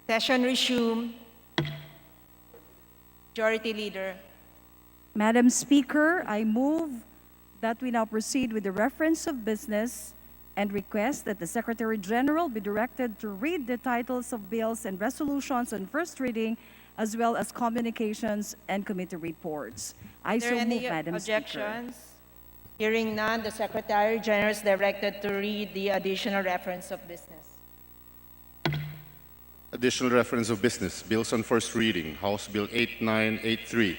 Session resumed. Majority Leader. Madam Speaker, I move that we now proceed with the reference of business and request that the Secretary General be directed to read the titles of bills and resolutions on first reading, as well as communications and committee reports. I Are there so move, any Madam Speaker. objections? Hearing none, the Secretary General is directed to read the additional reference of business. Additional reference of business. Bills on first reading. House Bill 8983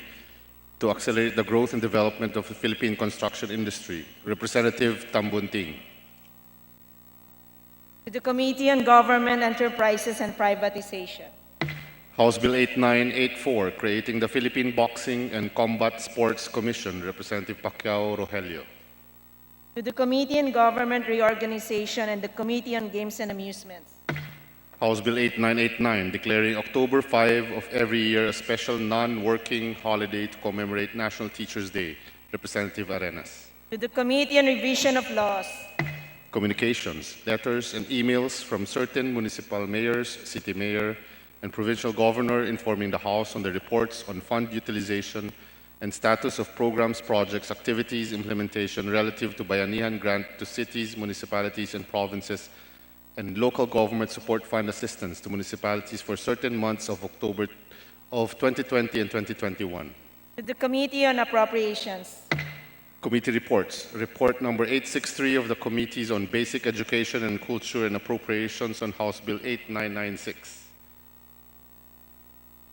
to accelerate the growth and development of the Philippine construction industry. Representative Tambunting. To the Committee on Government Enterprises and Privatization. House Bill 8984 creating the Philippine Boxing and Combat Sports Commission. Representative Pacquiao Rogelio. To the Committee on Government Reorganization and the Committee on Games and Amusements. House Bill 8989 declaring October 5 of every year a special non-working holiday to commemorate National Teachers' Day. Representative Arenas. To the Committee on Revision of Laws. Communications, letters, and emails from certain municipal mayors, city mayor, and provincial governor informing the House on the reports on fund utilization and status of programs, projects, activities, implementation relative to Bayanihan grant to cities, municipalities, and provinces, and local government support fund assistance to municipalities for certain months of October of 2020 and 2021. To the Committee on Appropriations. Committee reports. Report number 863 of the Committees on Basic Education and Culture and Appropriations on House Bill 8996.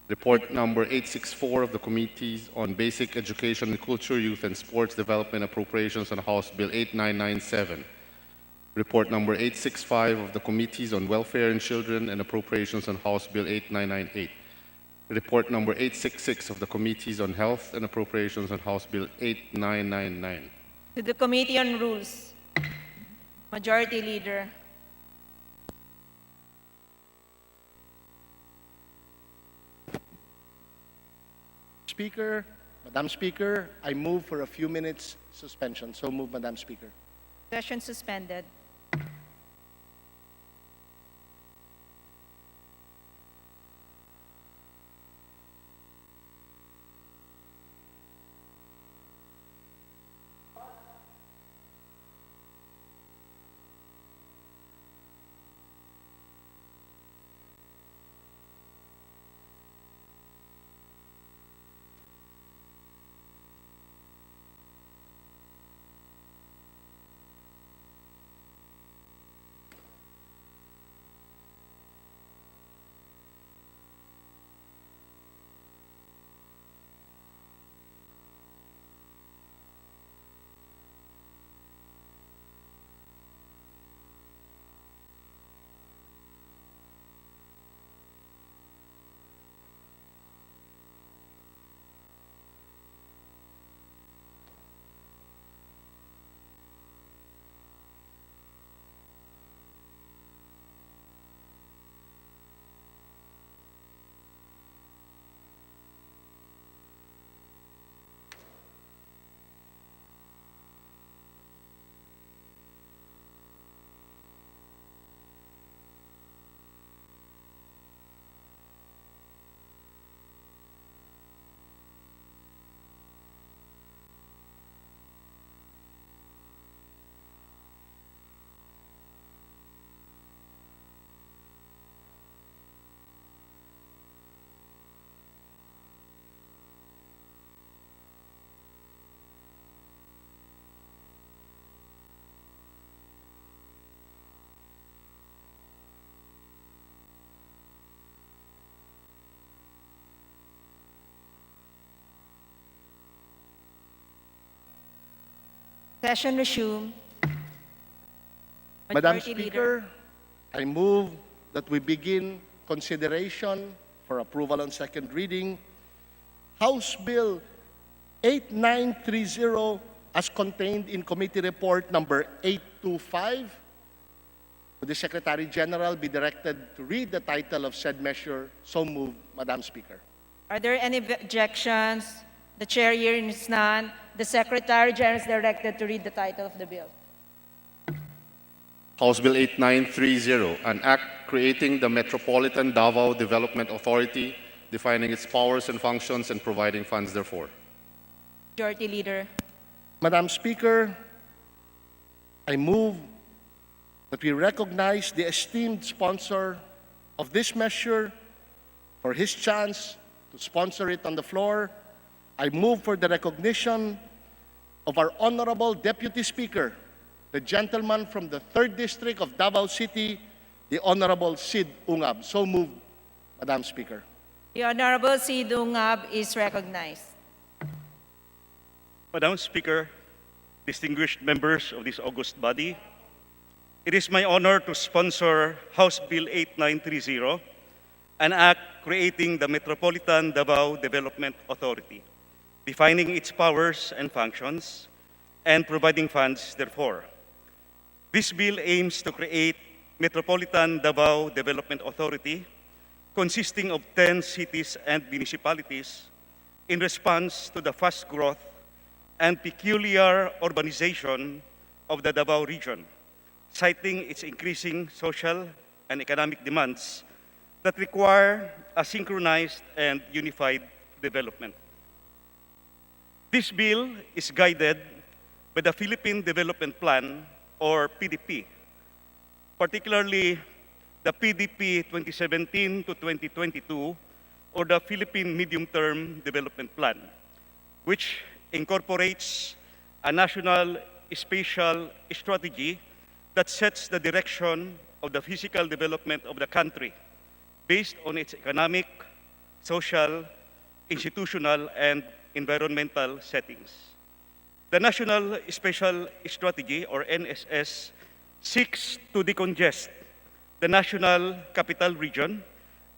Report number 864 of the Committees on Basic Education and Culture, Youth and Sports Development Appropriations on House Bill 8997. Report number 865 of the Committees on Welfare and Children and Appropriations on House Bill 8998. Report number 866 of the Committees on Health and Appropriations on House Bill 8999. To the Committee on Rules. Majority Leader. Speaker, Madam Speaker, I move for a few minutes suspension. So move, Madam Speaker. Session suspended. Session resumed. Madam Majority Leader. Speaker, I move that we begin consideration for approval on second reading House Bill 8930 as contained in Committee Report number 825. Would the Secretary General be directed to read the title of said measure? So move, Madam Speaker. Are there any objections? The chair hearing is none. The Secretary General is directed to read the title of the bill. House Bill 8930, an act creating the Metropolitan Davao Development Authority, defining its powers and functions, and providing funds therefor. Majority Leader. Madam Speaker, I move that we recognize the esteemed sponsor of this measure for his chance to sponsor it on the floor. I move for the recognition of our Honorable Deputy Speaker, the gentleman from the 3rd District of Davao City, the Honorable Sid Ungab. So moved, Madam Speaker. The Honorable C. Dungab is recognized. Madam Speaker, distinguished members of this august body, it is my honor to sponsor House Bill 8930, an act creating the Metropolitan Davao Development Authority, defining its powers and functions, and providing funds therefor. This bill aims to create Metropolitan Davao Development Authority consisting of 10 cities and municipalities in response to the fast growth and peculiar urbanization of the Davao region, citing its increasing social and economic demands that require a synchronized and unified development. This bill is guided by the Philippine Development Plan, or PDP, particularly the PDP 2017 to 2022, or the Philippine Medium-Term Development Plan, which incorporates a national spatial strategy that sets the direction of the physical development of the country based on its economic, social, institutional, and environmental settings. The National Spatial Strategy, or NSS, seeks to decongest the national capital region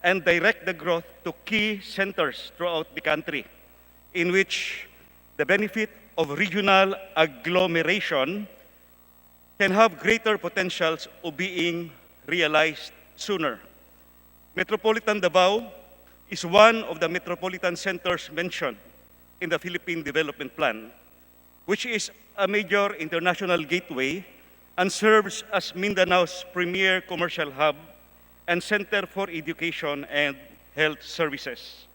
and direct the growth to key centers throughout the country, in which the benefit of regional agglomeration can have greater potentials of being realized sooner. Metropolitan Davao is one of the metropolitan centers mentioned in the Philippine Development Plan, which is a major international gateway and serves as Mindanao's premier commercial hub and center for education and health services.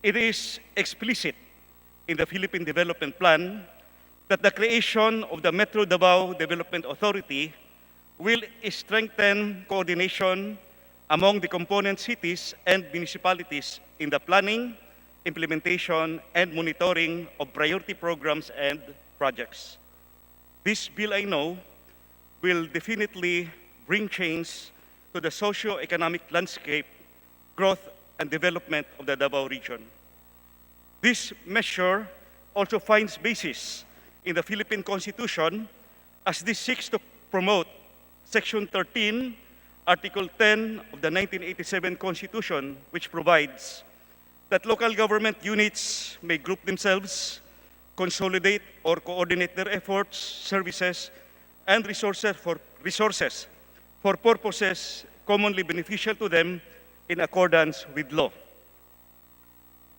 It is explicit in the Philippine Development Plan that the creation of the Metro Davao Development Authority will strengthen coordination among the component cities and municipalities in the planning, implementation, and monitoring of priority programs and projects. This bill, I know, will definitely bring change to the socio-economic landscape, growth, and development of the Davao region. This measure also finds basis in the Philippine Constitution, as this seeks to promote Section 13, Article 10 of the 1987 Constitution, which provides that local government units may group themselves, consolidate or coordinate their efforts, services, and resources for purposes commonly beneficial to them in accordance with law.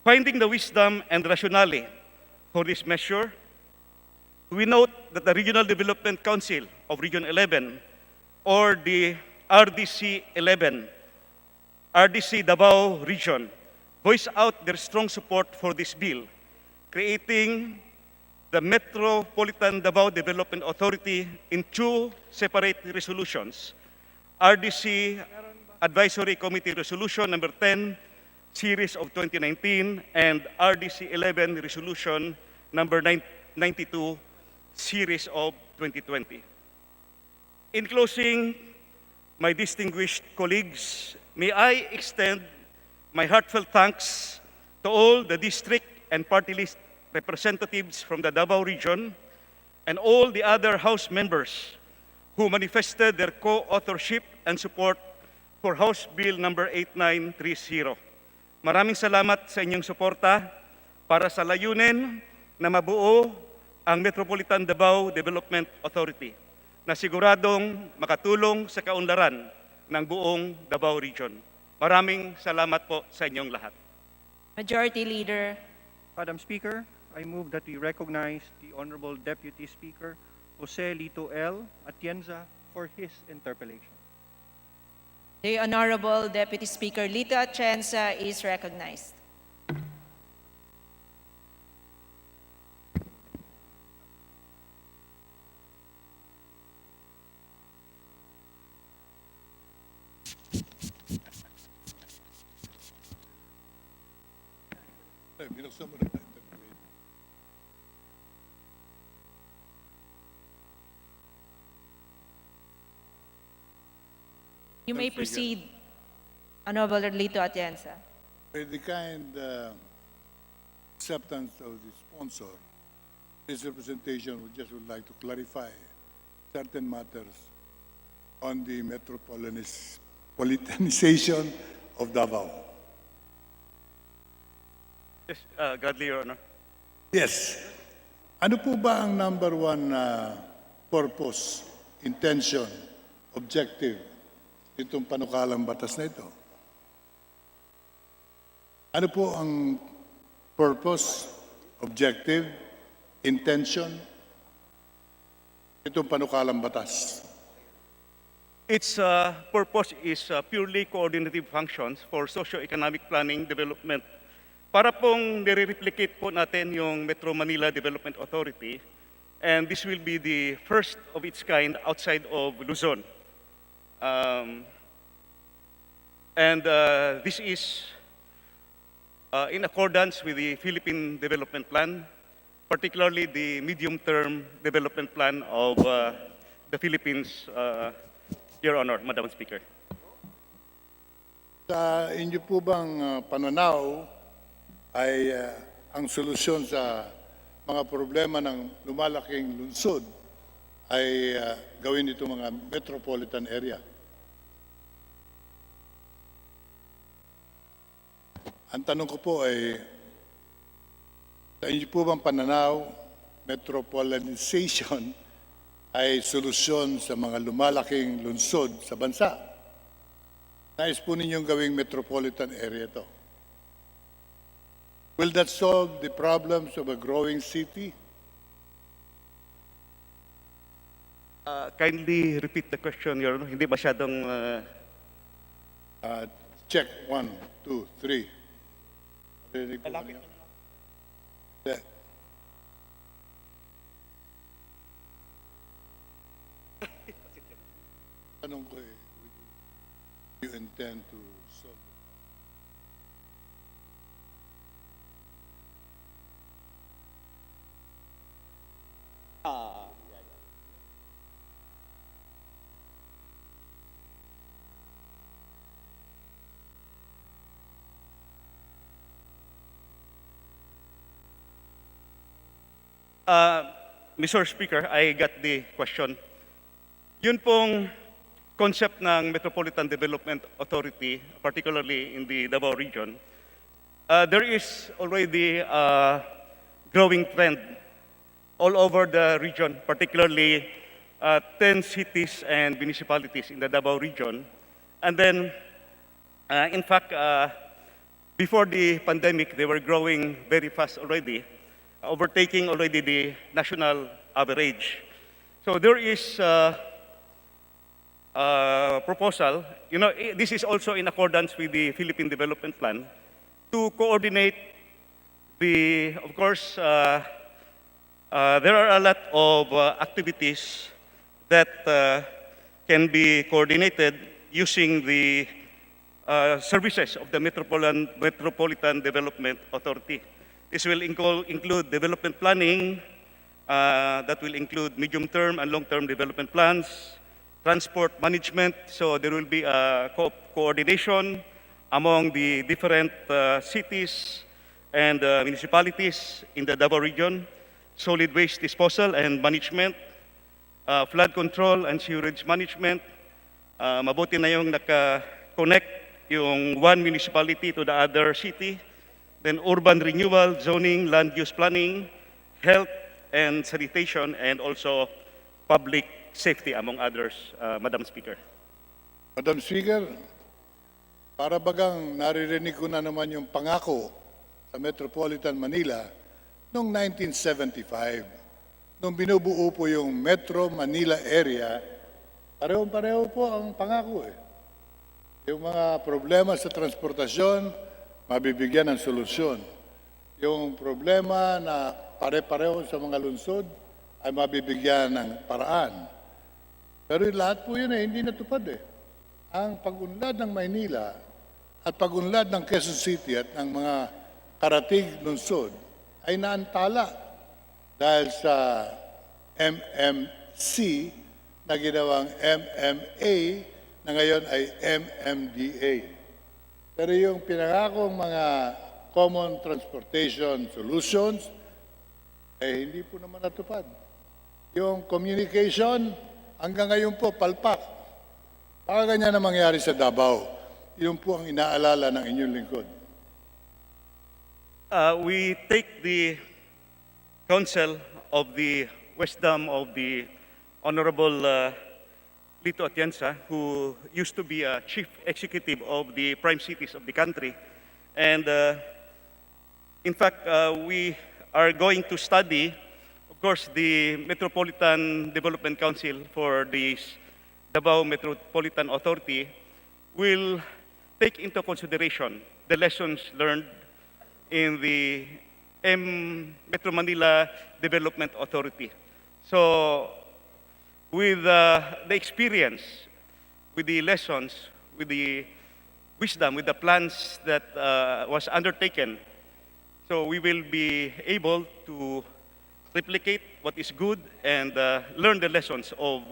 Finding the wisdom and rationale for this measure, we note that the Regional Development Council of Region 11, or the RDC 11, RDC Davao Region, voiced out their strong support for this bill, creating the Metropolitan Davao Development Authority in two separate resolutions: RDC Advisory Committee Resolution number 10, Series of 2019, and RDC 11 Resolution number 92, Series of 2020. In closing, my distinguished colleagues, may I extend my heartfelt thanks to all the district and party list representatives from the Davao region and all the other House members who manifested their co-authorship and support for House Bill number 8930. Maraming salamat sa inyong suporta para sa layunin na mabuo ang Metropolitan Davao Development Authority na siguradong makatulong sa kaunlaran ng buong Davao Region. Maraming salamat po sa inyong lahat. Majority Leader. Madam Speaker, I move that we recognize the Honorable Deputy Speaker, Jose Lito L. Atienza, for his interpellation. The Honorable Deputy Speaker Lito Atienza is recognized. You may proceed, Honorable Lito Atienza. With the kind acceptance of the sponsor, this representation would like to clarify certain matters on the metropolitanization of Davao. Yes, gladly, Your Honor. Yes. Ano po ba ang number one purpose, intention, objective itong panukalang batas na ito? Ano po ang purpose, objective, intention itong panukalang batas? Its purpose is purely coordinative functions for socio-economic planning development. Para pong nire-replicate po natin yung Metro Manila Development Authority, and this will be the first of its kind outside of Luzon. This is in accordance with the Philippine Development Plan, particularly the medium-term development plan of the Philippines, Your Honor, Madam Speaker. Sa inyo po bang pananaw ay ang solusyon sa mga problema ng lumalaking lungsod ay gawin ito mga metropolitan area? Ang tanong ko po ay, sa inyo po bang pananaw, metropolitanization ay solusyon sa mga lumalaking lungsod sa bansa? Nais po ninyong gawing metropolitan area ito. Will that solve the problems of a growing city? Kindly repeat the question, Your Honor. Hindi masyadong... Check. 1, 2, 3. Rinig po ba niyo? Hindi. Tanong ko you intend to solve it? Mr. Speaker, I got the question. Yun pong concept ng Metropolitan Development Authority, particularly in the Davao region, there is already a growing trend all over the region, particularly 10 cities and municipalities in the Davao region. And then, in fact, before the pandemic, they were growing very fast already, overtaking already the national average. So there is proposal, this is also in accordance with the Philippine Development Plan, to coordinate of course, there are a lot of activities that can be coordinated using the services of the Metropolitan Development Authority. This will include development planning, that will include medium-term and long-term development plans, transport management, so there will be a coordination among the different cities and municipalities in the Davao region, solid waste disposal and management, flood control and sewerage management. Mabuti na yung naka-connect yung one municipality to the other city. Then urban renewal, zoning, land use planning, health and sanitation, and also public safety, among others, Madam Speaker. Madam Speaker, para bagang naririnig ko na naman yung pangako sa Metropolitan Manila noong 1975. Nung binubuo po yung Metro Manila area, pareho-pareho po ang pangako eh. Yung mga problema sa transportasyon, mabibigyan ng solusyon. Yung problema na pare-pareho sa mga lungsod, ay mabibigyan ng paraan. Pero lahat po yun hindi natupad eh. Ang pag-unlad ng Maynila at pag-unlad ng Quezon City at ng mga karatig lungsod ay naantala dahil sa MMC na ginawang MMA na ngayon ay MMDA. Pero yung pinangakong mga common transportation solutions ay hindi po naman natupad. Yung communication hanggang ngayon po palpak. Baka ganyan na mangyari sa Davao. Yun po ang inaalala ng inyong lingkod. We take the counsel of the wisdom of the Honorable Lito Atienza, who used to be a chief executive of the prime cities of the country. And in fact, we are going to study, of course, the Metropolitan Development Council for the Davao Metropolitan Authority will take into consideration the lessons learned in the Metro Manila Development Authority. So, with the experience, with the lessons, with the wisdom, with the plans that was undertaken, so we will be able to replicate what is good and learn the lessons of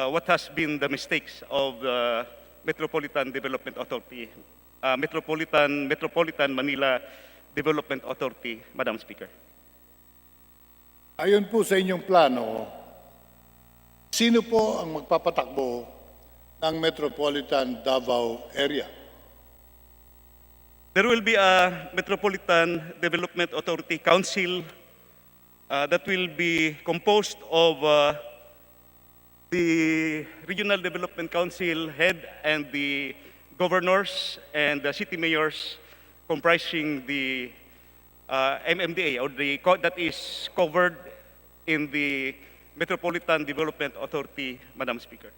what has been the mistakes of the Metropolitan Development Authority, Metropolitan Manila Development Authority, Madam Speaker. Ayon po sa inyong plano, sino po ang magpapatakbo ng Metropolitan Davao area? There will be a Metropolitan Development Authority Council that will be composed of the Regional Development Council head and the governors and the city mayors comprising the MMDA, or that is covered in the Metropolitan Development Authority, Madam Speaker.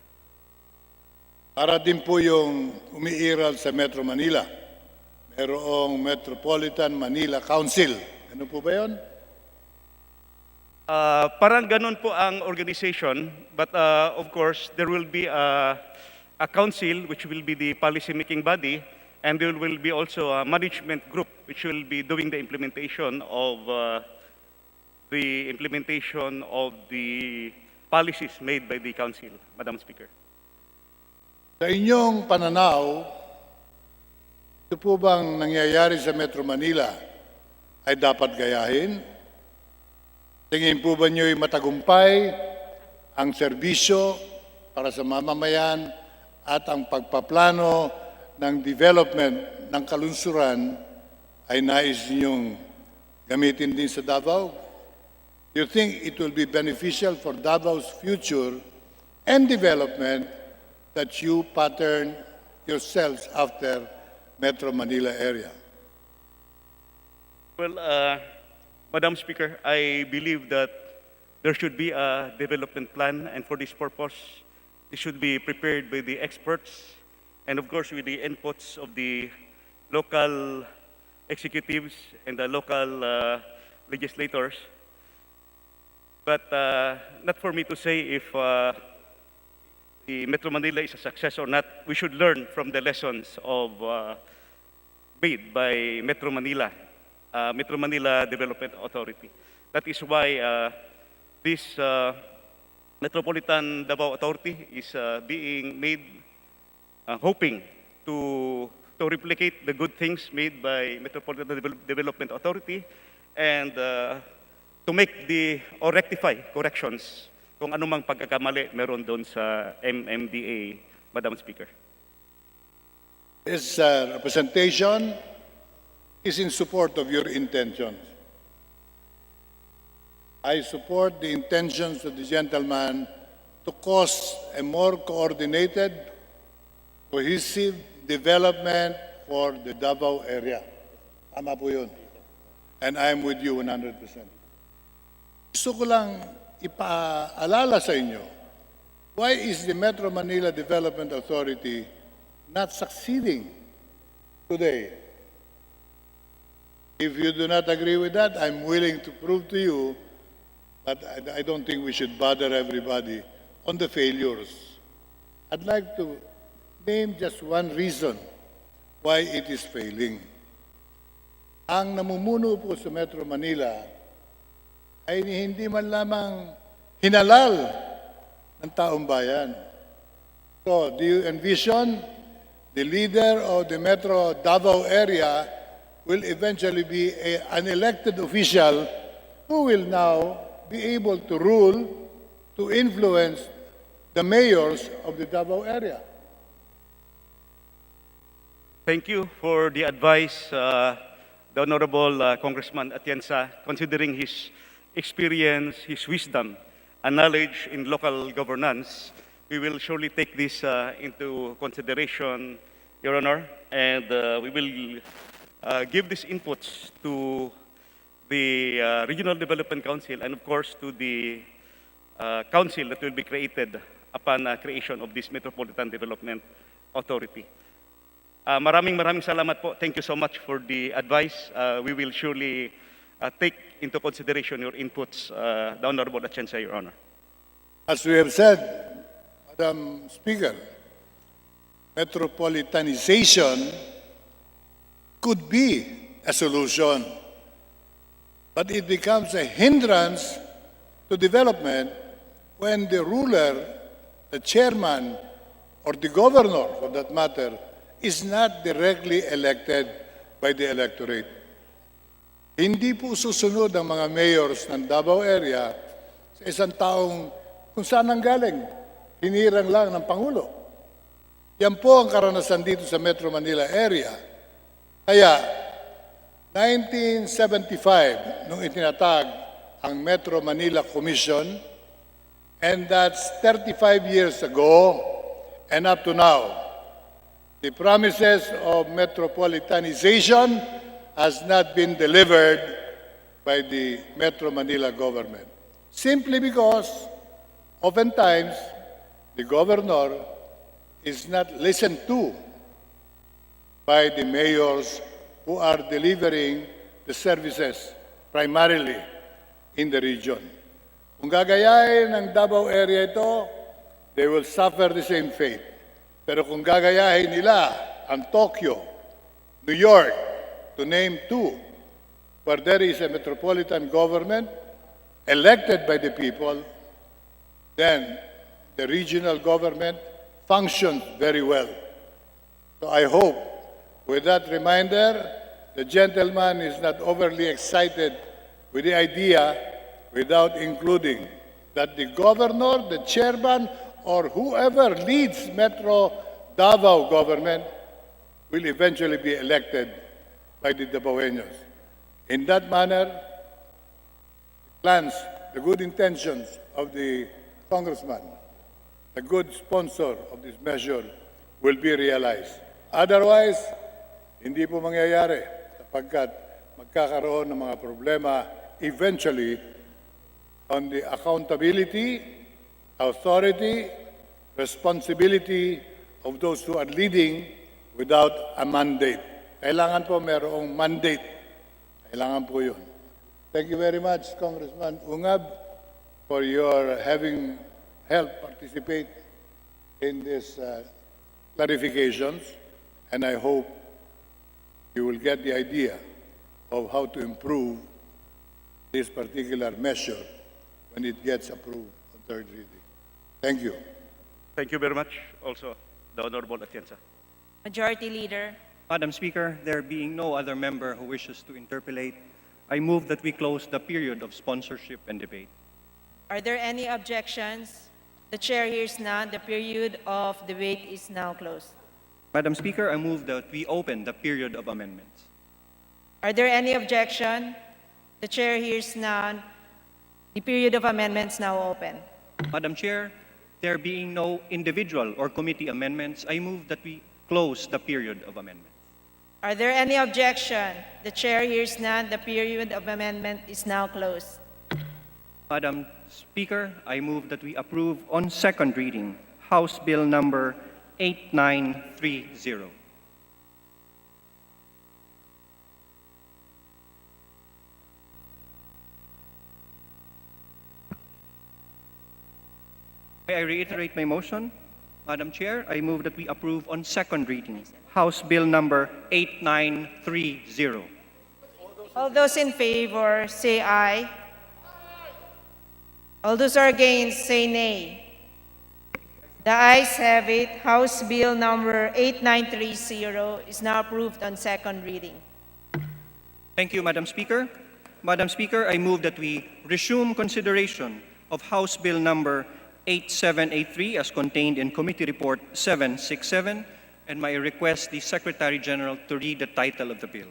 Para din po yung umiiral sa Metro Manila. Merong Metropolitan Manila Council. Ano po ba yun? Parang ganun po ang organization, but of course, there will be a council which will be the policy-making body, and there will be also a management group which will be doing the implementation of the policies made by the council, Madam Speaker. Sa inyong pananaw, ito po bang nangyayari sa Metro Manila ay dapat gayahin? Tingin po ba niyo'y matagumpay ang serbisyo para sa mamamayan at ang pagpaplano ng development ng kalunsuran ay nais niyong gamitin din sa Davao? Do you think it will be beneficial for Davao's future and development that you pattern yourselves after Metro Manila area? Well, Madam Speaker, I believe that there should be a development plan, and for this purpose, it should be prepared by the experts, and of course with the inputs of the local executives and the local legislators. But not for me to say if the Metro Manila is a success or not. We should learn from the lessons of made by Metro Manila Development Authority. That is why this Metropolitan Davao Authority is being made, hoping to replicate the good things made by Metropolitan Development Authority and to make or rectify corrections kung anumang pagkakamali meron doon sa MMDA, Madam Speaker. This representation is in support of your intentions. I support the intentions of the gentleman to cause a more coordinated, cohesive development for the Davao area. Tama po yun. And I'm with you 100%. Gusto ko lang ipaalala sa inyo, why is the Metro Manila Development Authority not succeeding today. If you do not agree with that, I'm willing to prove to you that I don't think we should bother everybody on the failures. I'd like to name just one reason why it is failing. Ang namumuno po sa Metro Manila ay hindi man lamang hinalal ng taong bayan. So, do you envision the leader of the Metro Davao area will eventually be an elected official who will now be able to rule, to influence the mayors of the Davao area? Thank you for the advice, the Honorable Congressman Atienza, considering his experience, his wisdom, and knowledge in local governance. We will surely take this into consideration, Your Honor, and we will give these inputs to the Regional Development Council and, of course, to the council that will be created upon creation of this Metropolitan Development Authority. Maraming salamat po. Thank you so much for the advice. We will surely take into consideration your inputs, the Honorable Atienza, Your Honor. As we have said, Madam Speaker, metropolitanization could be a solution, but it becomes a hindrance to development when the ruler, the chairman, or the governor, for that matter, is not directly elected by the electorate. Hindi po susunod ang mga mayors ng Davao area sa isang taong kung saan ang galing, hinirang lang ng Pangulo. Yan po ang karanasan dito sa Metro Manila area. Kaya, 1975, nung itinatag ang Metro Manila Commission, and that's 35 years ago, and up to now, the promises of metropolitanization has not been delivered by the Metro Manila government. Simply because oftentimes the governor is not listened to by the mayors who are delivering the services primarily in the region. Kung gagayahin ng Davao area ito, they will suffer the same fate. Pero kung gagayahin nila ang Tokyo, New York, to name two, where there is a metropolitan government elected by the people, then the regional government functions very well. So I hope, with that reminder, the gentleman is not overly excited with the idea without including that the governor, the chairman, or whoever leads Metro Davao government will eventually be elected by the Davaoenos. In that manner, the plans, the good intentions of the congressman, the good sponsor of this measure, will be realized. Otherwise, hindi po mangyayari sapagkat magkakaroon ng mga problema eventually on the accountability, authority, responsibility of those who are leading without a mandate. Kailangan po mayroong mandate. Kailangan po yun. Thank you very much, Congressman Ungab, for your having helped participate in these clarifications, and I hope you will get the idea of how to improve this particular measure when it gets approved on third reading. Thank you. Thank you very much. Also, the Honorable Atienza. Majority Leader. Madam Speaker, there being no other member who wishes to interpolate, I move that we close the period of sponsorship and debate. Are there any objections? The chair hears none. The period of debate is now closed. Madam Speaker, I move that we open the period of amendments. Are there any objection? The chair hears none. The period of amendments now open. Madam Chair, there being no individual or committee amendments, I move that we close the period of amendments. Are there any objection? The chair hears none. The period of amendment is now closed. Madam Speaker, I move that we approve on second reading House Bill number 8930. May I reiterate my motion? Madam Chair, I move that we approve on second reading House Bill number 8930. All those in favor, say aye. All those who are against, say nay. The ayes have it. House Bill number 8930 is now approved on second reading. Thank you, Madam Speaker. Madam Speaker, I move that we resume consideration of House Bill number 8783 as contained in Committee Report 767, and may I request the Secretary General to read the title of the bill.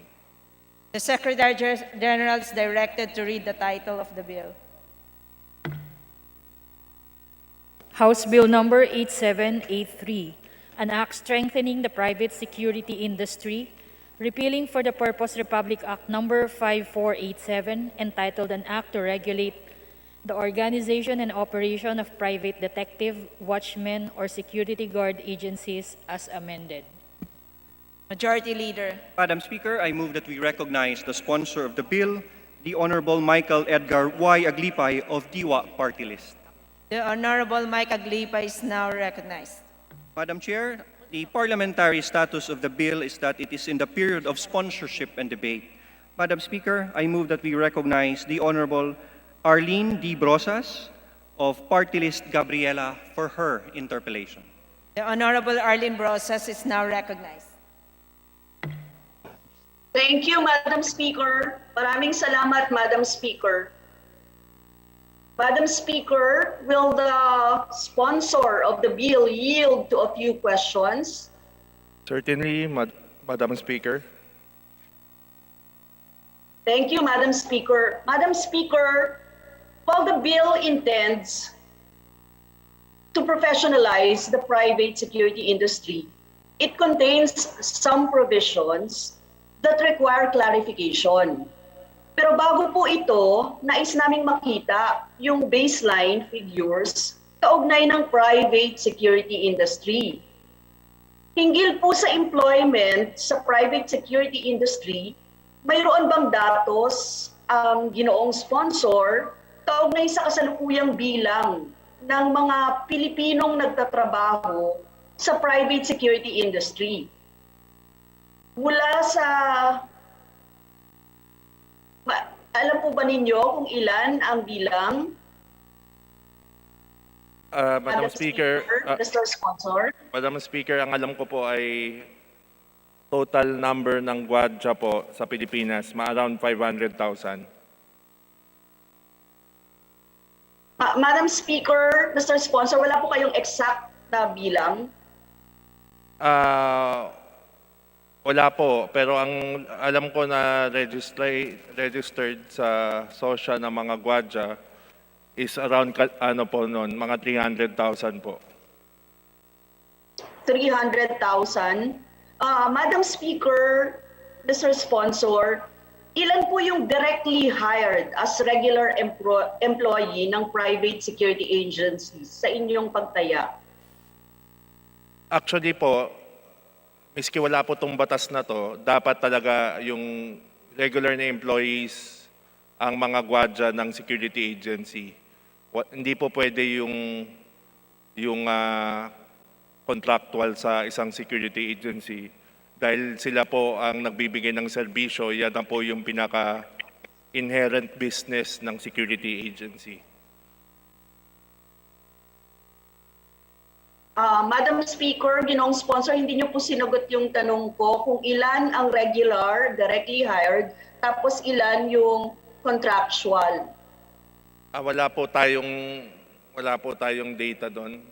The Secretary General is directed to read the title of the bill. House Bill number 8783, an act strengthening the private security industry, repealing for the purpose Republic Act number 5487, entitled An Act to Regulate the Organization and Operation of Private Detective, Watchmen, or Security Guard Agencies as amended. Majority Leader. Madam Speaker, I move that we recognize the sponsor of the bill, the Honorable Michael Edgar Y. Aglipay of Diwa Party List. The Honorable Mike Aglipa is now recognized. Madam Chair, the parliamentary status of the bill is that it is in the period of sponsorship and debate. Madam Speaker, I move that we recognize the Honorable Arlene D. Brosas of Party List Gabriela for her interpellation. The Honorable Arlene Brosas is now recognized. Thank you, Madam Speaker. Maraming salamat, Madam Speaker. Madam Speaker, will the sponsor of the bill yield to a few questions? Certainly, Madam Speaker. Thank you, Madam Speaker. Madam Speaker, while the bill intends to professionalize the private security industry, it contains some provisions that require clarification. Pero bago po ito, nais naming makita yung baseline figures kaugnay ng private security industry. Hinggil po sa employment sa private security industry, mayroon bang datos ang ginoong sponsor kaugnay sa kasalukuyang bilang ng mga Pilipinong nagtatrabaho sa private security industry? Mula sa alam po ba ninyo kung ilan ang bilang? Madam Speaker, Mr. Sponsor. Madam Speaker, ang alam ko po ay total number ng gwadya po sa Pilipinas, around 500,000. Madam Speaker, Mr. Sponsor, wala po kayong exact na bilang? Wala po, pero ang alam ko na registered sa SOSHA ng mga gwadya is around ano po noon, mga 300,000 po. 300,000. Madam Speaker, Mr. Sponsor, ilan po yung directly hired as regular employee ng private security agencies sa inyong pagtaya? Actually po, miski wala po itong batas na to, dapat talaga yung regular na employees ang mga gwadya ng security agency. Hindi po pwede yung contractual sa isang security agency dahil sila po ang nagbibigay ng serbisyo, yan na po yung pinaka-inherent business ng security agency. Madam Speaker, ginoong sponsor, hindi niyo po sinagot yung tanong ko kung ilan ang regular, directly hired, tapos ilan yung contractual. Wala po tayong data doon.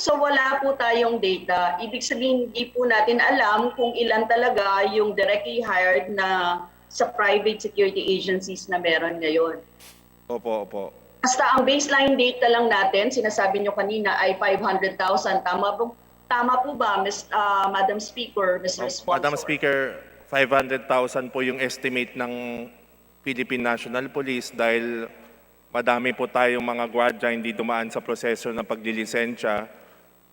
So wala po tayong data. Ibig sabihin, hindi po natin alam kung ilan talaga yung directly hired na sa private security agencies na meron ngayon. Opo. Basta ang baseline data lang natin, sinasabi nyo kanina, ay 500,000. Tama po ba, Madam Speaker, Mr. Sponsor? Madam Speaker, 500,000 po yung estimate ng Philippine National Police dahil madami po tayong mga gwadya hindi dumaan sa proseso ng paglilisensya.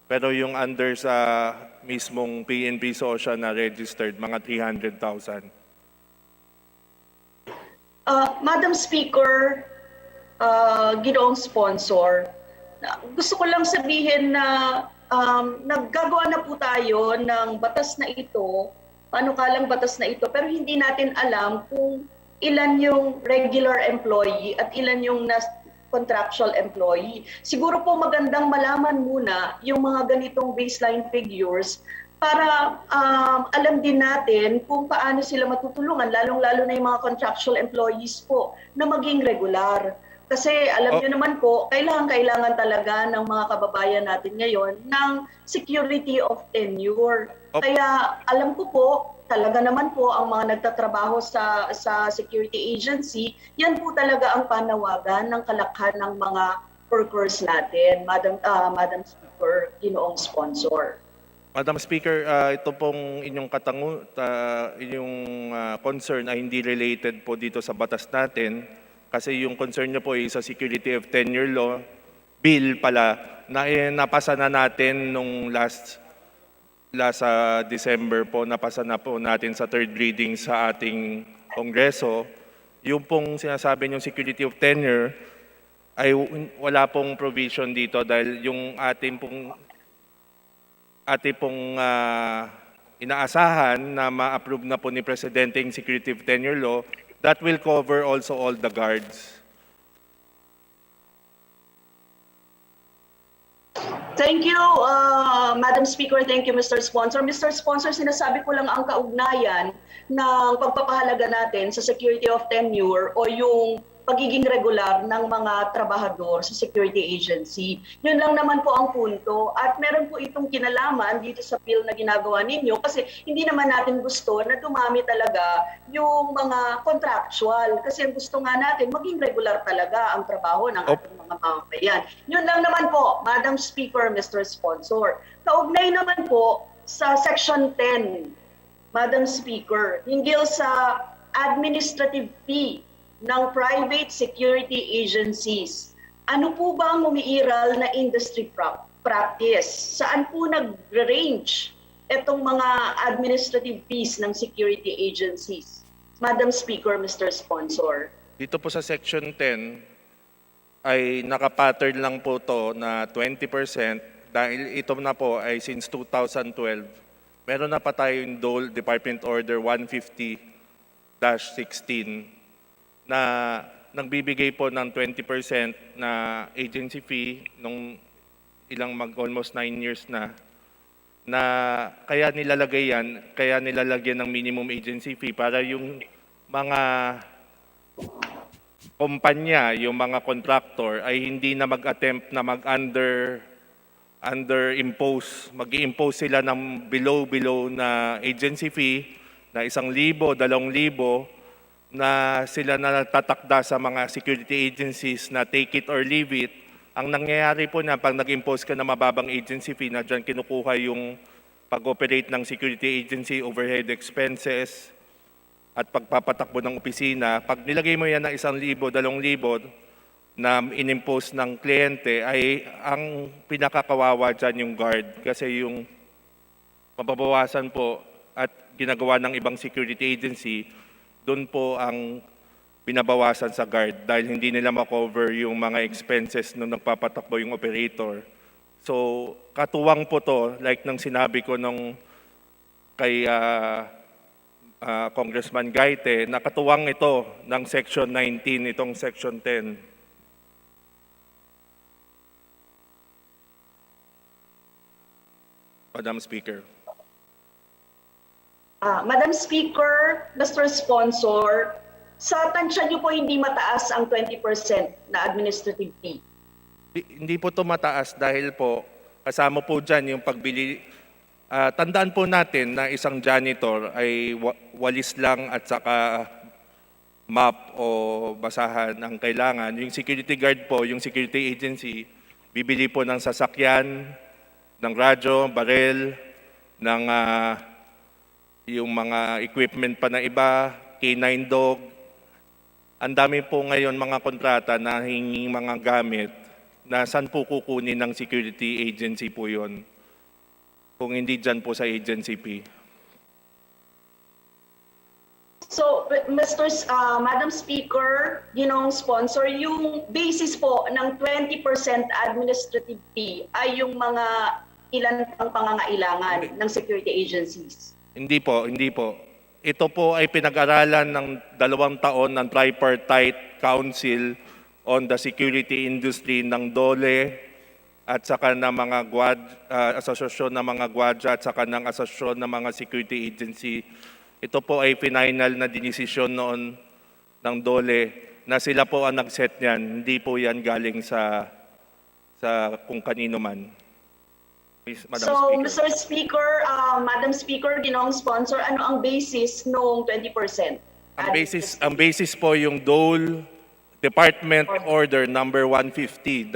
Pero yung under sa mismong PNP SOSA na registered, mga 300,000. Madam Speaker, ginoong sponsor, gusto ko lang sabihin na naggagawa na po tayo ng batas na ito, panukalang batas na ito, pero hindi natin alam kung ilan yung regular employee at ilan yung contractual employee. Siguro po magandang malaman muna yung mga ganitong baseline figures para alam din natin kung paano sila matutulungan, lalong-lalo na yung mga contractual employees po na maging regular. Kasi alam niyo naman po, kailangan talaga ng mga kababayan natin ngayon ng security of tenure. Kaya alam ko po, talaga naman po ang mga nagtatrabaho sa security agency, yan po talaga ang panawagan ng kalakhan ng mga workers natin, Madam Speaker, ginoong sponsor. Madam Speaker, ito pong inyong inyong concern ay hindi related po dito sa batas natin kasi yung concern niyo po ay sa Security of Tenure Law bill pala na napasa na natin nung last December po, napasa na po natin sa third reading sa ating Kongreso. Yung pong sinasabi niyong Security of Tenure ay wala pong provision dito dahil yung ating pong inaasahan na ma-approve na po ni Presidente yung Security of Tenure Law, that will cover also all the guards. Thank you, Madam Speaker. Thank you, Mr. Sponsor. Mr. Sponsor, sinasabi ko lang ang kaugnayan ng pagpapahalaga natin sa security of tenure o yung pagiging regular ng mga trabahador sa security agency. Yun lang naman po ang punto. At meron po itong kinalaman dito sa bill na ginagawa ninyo kasi hindi naman natin gusto na dumami talaga yung mga contractual. Kasi ang gusto nga natin, maging regular talaga ang trabaho ng ating mga mamamayan. Yun lang naman po, Madam Speaker, Mr. Sponsor. Kaugnay naman po sa Section 10, Madam Speaker, hinggil sa administrative fee ng private security agencies. Ano po ba ang umiiral na industry practice? Saan po nag-range itong mga administrative fees ng security agencies? Madam Speaker, Mr. Sponsor. Dito po sa Section 10 ay nakapattern lang po to na 20% dahil ito na po ay since 2012. Meron na pa tayong DOL Department Order 150-16 na nagbibigay po ng 20% na agency fee nung almost 9 years na kaya nilalagyan ng minimum agency fee para yung mga kumpanya, yung mga contractor ay hindi na mag-attempt na mag-impose sila ng below na agency fee na 1,000, 2,000 na sila na natatakda sa mga security agencies na take it or leave it. Ang nangyayari po na pag nag-impose ka na mababang agency fee na dyan kinukuha yung pag-operate ng security agency, overhead expenses, at pagpapatakbo ng opisina. Pag nilagay mo yan ng 1,000, 2,000 na inimpose ng kliyente, ay ang pinakakawawa dyan yung guard. Kasi yung mababawasan po at ginagawa ng ibang security agency, doon po ang binabawasan sa guard dahil hindi nila makover yung mga expenses nung nagpapatakbo yung operator. So, katuwang po to, like nang sinabi ko nung kay Congressman Gaite, nakatuwang ito ng Section 19, itong Section 10. Madam Speaker. Madam Speaker, Mr. Sponsor, sa tansya niyo po hindi mataas ang 20% na administrative fee. Hindi po ito mataas dahil po kasama po dyan yung pagbili. Tandaan po natin na isang janitor ay walis lang at saka map o basahan ang kailangan. Yung security guard po, yung security agency, bibili po ng sasakyan, ng radyo, barel, ng yung mga equipment pa na iba, K9 dog. Ang dami po ngayon mga kontrata na hinging mga gamit na saan po kukunin ng security agency po yun. kung hindi dyan po sa agency fee. So, Madam Speaker, Ginoong Sponsor, yung basis po ng 20% administrative fee ay yung mga ilan pang pangangailangan ng security agencies. Hindi po, hindi po. Ito po ay pinag-aralan ng 2 taon ng Tripartite Council on the Security Industry ng DOLE at saka ng mga asosasyon ng mga gwadya at saka ng asosasyon ng mga security agency. Ito po ay final na dinesisyon noon ng DOLE na sila po ang nag-set niyan. Hindi po yan galing sa kung kanino man. Please, Madam So, Speaker. Mr. Speaker, Madam Speaker, Ginoong Sponsor, ano ang basis noong 20%? Ang basis po yung DOLE Department Order number 150-16,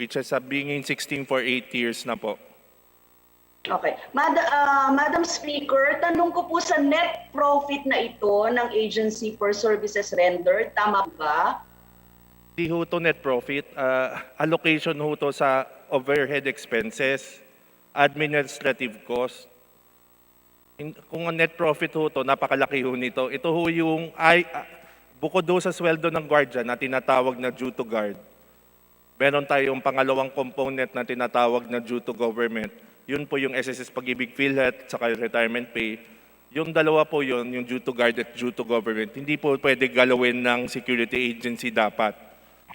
which has been in 16 for 8 years na po. Okay. Madam Speaker, tanong ko po sa net profit na ito ng agency for services rendered, tama ba? Di ho to net profit, allocation ho to sa overhead expenses, administrative cost. Kung ang net profit ho to, napakalaki ho nito. Ito ho yung, bukod do sa sweldo ng guardia na tinatawag na due to guard, meron tayong pangalawang component na tinatawag na due to government. Yun po yung SSS Pag-ibig PhilHealth at saka retirement pay. Yung dalawa po yun, yung due to guard at due to government. Hindi po pwede galawin ng security agency dapat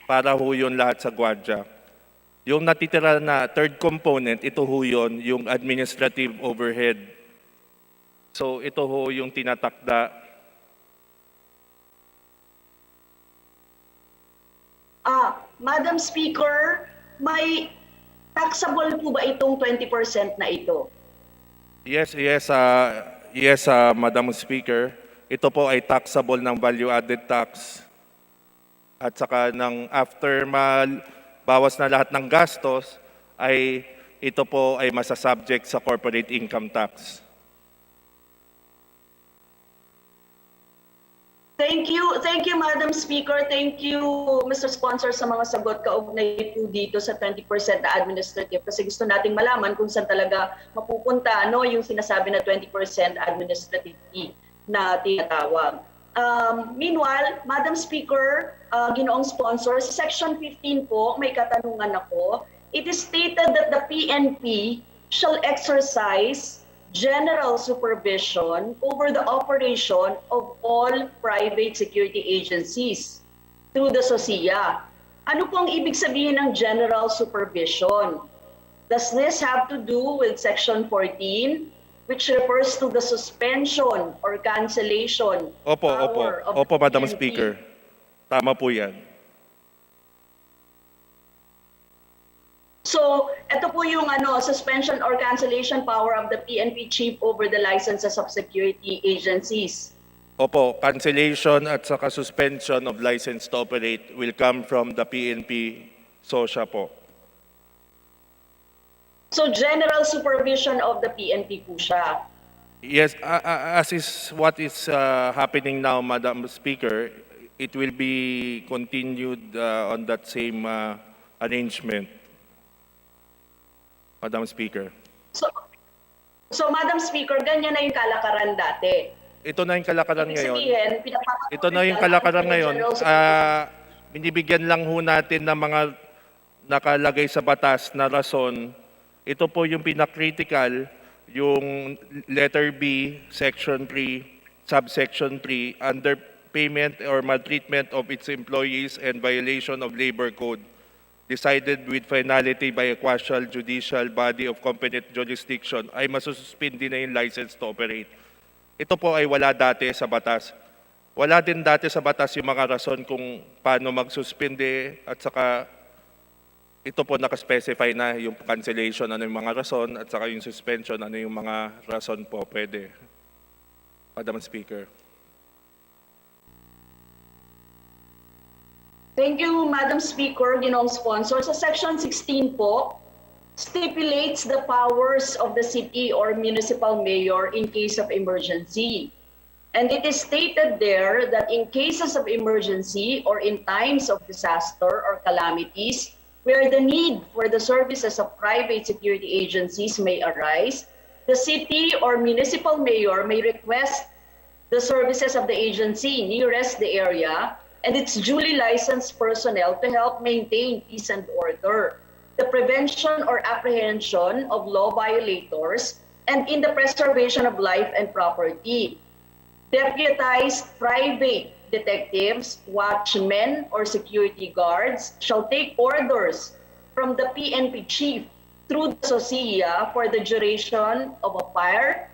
para ho yun lahat sa gwardiya. Yung natitira na third component, ito ho yun, yung administrative overhead. So ito ho yung tinatakda. Madam Speaker, may taxable po ba itong 20% na ito? Yes, Madam Speaker. Ito po ay taxable ng value-added tax. At saka after bawas na lahat ng gastos, ay ito po ay masasubject sa corporate income tax. Thank you, Madam Speaker. Thank you, Mr. Sponsor, sa mga sagot kaugnay po dito sa 20% na administrative. Kasi gusto nating malaman kung saan talaga mapupunta yung sinasabi na 20% administrative fee na tinatawag. Meanwhile, Madam Speaker, Ginoong Sponsor, sa Section 15 po, may katanungan ako. It is stated that the PNP shall exercise general supervision over the operation of all private security agencies through the SOSIA. Ano pong ibig sabihin ng general supervision? Does this have to do with Section 14, which refers to the suspension or cancellation Opo, power of Opo, the Madam PNP? Speaker. Tama po yan. So, ito po yung suspension or cancellation power of the PNP chief over the licenses of security agencies. Opo, cancellation at saka suspension of license to operate will come from the PNP SOSIA po. So, general supervision of the PNP po siya. Yes, as is what is happening now, Madam Speaker, it will be continued on that same arrangement, Madam Speaker. So, Madam Speaker, ganyan na yung kalakaran dati. Ito na yung kalakaran Ibig ngayon. sabihin, Ito na yung kalakaran ngayon. Binibigyan lang ho natin ng mga nakalagay sa batas na rason. Ito po yung pinakritikal, yung letter B, section 3, subsection 3, underpayment or maltreatment of its employees and violation of labor code, decided with finality by a quasi judicial body of competent jurisdiction, ay masususpindi na yung license to operate. Ito po ay wala dati sa batas. Wala din dati sa batas yung mga rason kung paano magsuspindi at saka ito po nakaspecify na yung cancellation, ano yung mga rason at saka yung suspension, ano yung mga rason po pwede. Madam Speaker. Thank you, Madam Speaker, Ginoong Sponsor. Sa Section 16 po, stipulates the powers of the city or municipal mayor in case of emergency. And it is stated there that in cases of emergency or in times of disaster or calamities, where the need for the services of private security agencies may arise, the city or municipal mayor may request the services of the agency nearest the area and its duly licensed personnel to help maintain peace and order, the prevention or apprehension of law violators, and in the preservation of life and property. Deputized private detectives, watchmen, or security guards shall take orders from the PNP chief through the SOSIA for the duration of a fire,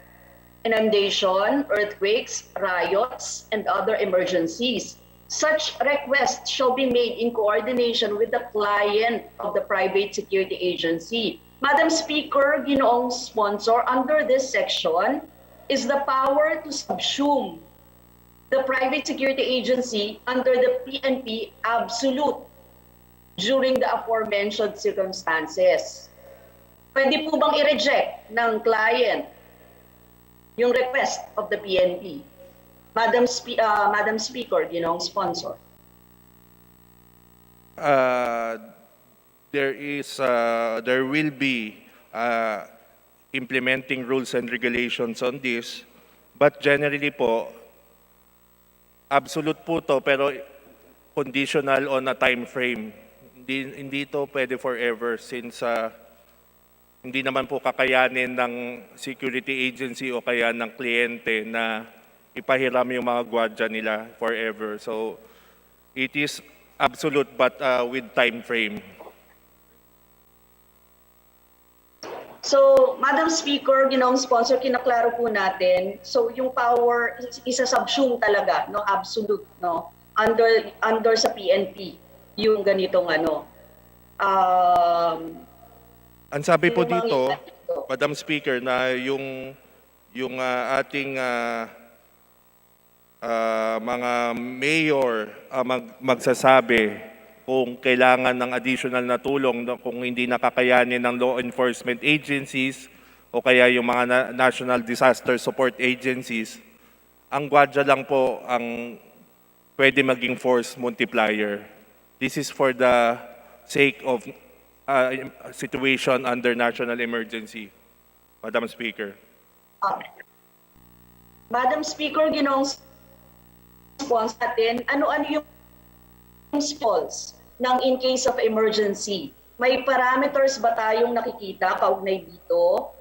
inundation, earthquakes, riots, and other emergencies. Such requests shall be made in coordination with the client of the private security agency. Madam Speaker, ginoong sponsor, under this section is the power to subsume the private security agency under the PNP absolute during the aforementioned circumstances. Pwede po bang i-reject ng client yung request of the PNP? Madam Speaker, ginoong sponsor. There will be implementing rules and regulations on this, but generally po, absolute po to, pero conditional on a time frame. Hindi to pwede forever since hindi naman po kakayanin ng security agency o kaya ng kliyente na ipahiram yung mga gwardiya nila forever. So it is absolute but with time frame. So, Madam Speaker, ginoong sponsor, kinaklaro po natin. So, yung power, isa-subsume talaga, no, absolute, no, under sa PNP, yung ganitong ano. Ang sabi po dito, Madam Speaker, na yung ating mga mayor magsasabi kung kailangan ng additional na tulong kung hindi nakakayanin ng law enforcement agencies o kaya yung mga national disaster support agencies, ang gwardiya lang po ang pwede maging force multiplier. This is for the sake of situation under national emergency, Madam Speaker. Madam Speaker, ginoong sponsor natin, ano-ano yung sponsors ng in case of emergency? May parameters ba tayong nakikita kaugnay dito?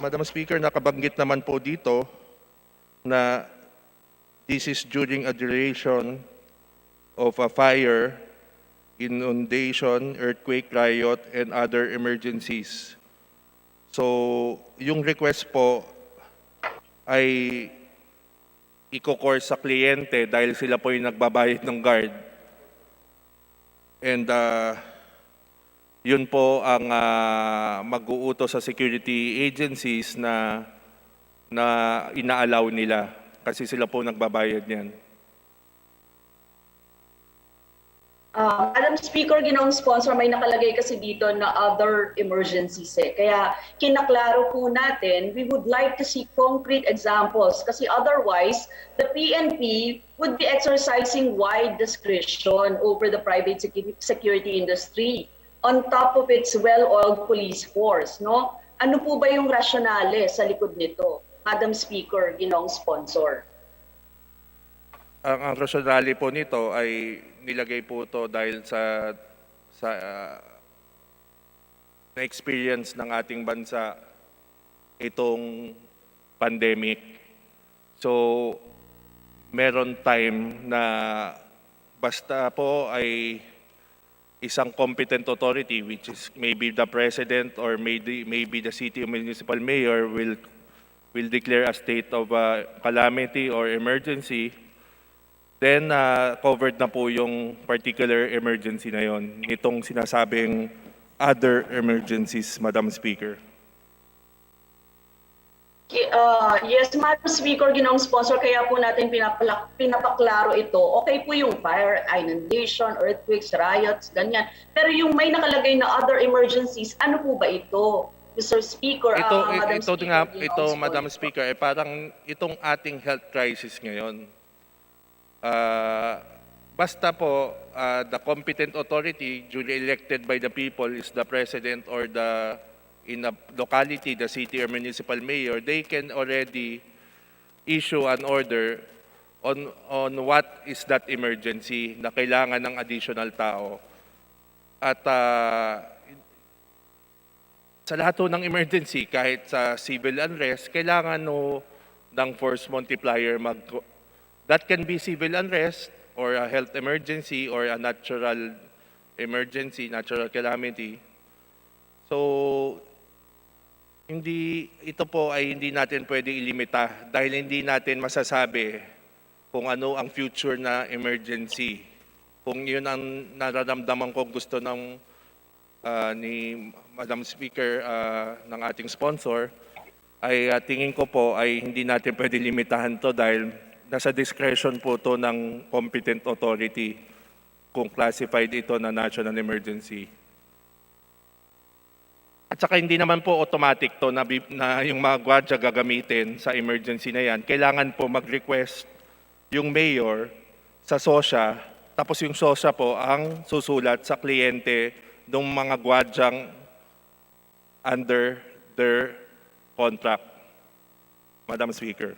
Madam Speaker, nakabanggit naman po dito na this is during a duration of a fire, inundation, earthquake, riot, and other emergencies. So, yung request po ay iko-course sa kliyente dahil sila po yung nagbabayad ng guard. And yun po ang mag-uutos sa security agencies na ina-allow nila kasi sila po nagbabayad niyan. Madam Speaker, ginoong sponsor, may nakalagay kasi dito na other emergencies eh. Kaya kinaklaro po natin, we would like to see concrete examples kasi otherwise, the PNP would be exercising wide discretion over the private security industry on top of its well-oiled police force, no? Ano po ba yung rationale sa likod nito? Madam Speaker, ginoong sponsor. Ang rationale po nito ay nilagay po ito dahil sa na-experience ng ating bansa itong pandemic. So, meron time na basta po ay isang competent authority, which is maybe the president or maybe the city or municipal mayor will declare a state of calamity or emergency. Then, covered na po yung particular emergency na yon, nitong sinasabing other emergencies, Madam Speaker. Yes, Madam Speaker, ginoong sponsor, kaya po natin pinapaklaro ito. Okay po yung fire, inundation, earthquakes, riots, ganyan. Pero yung may nakalagay na other emergencies, ano po ba ito? Mr. Speaker, Madam Speaker, parang itong ating health crisis ngayon. Basta po the competent authority duly elected by the people is the president or in a locality, the city or municipal mayor, they can already issue an order on what is that emergency na kailangan ng additional tao. At sa lahat ho ng emergency, kahit sa civil unrest, kailangan no ng force multiplier that can be civil unrest or a health emergency or a natural emergency, natural calamity. So, ito po ay hindi natin pwede ilimita dahil hindi natin masasabi kung ano ang future na emergency. Kung yun ang nararamdaman ko gusto ng ni Madam Speaker ng ating sponsor, ay tingin ko po ay hindi natin pwede limitahan to dahil nasa discretion po to ng competent authority kung classified ito na national emergency. At saka hindi naman po automatic to na yung mga gwardiya gagamitin sa emergency na yan. Kailangan po mag-request yung mayor sa SOSYA, tapos yung SOSYA po ang susulat sa kliyente ng mga gwardyang under their contract. Madam Speaker.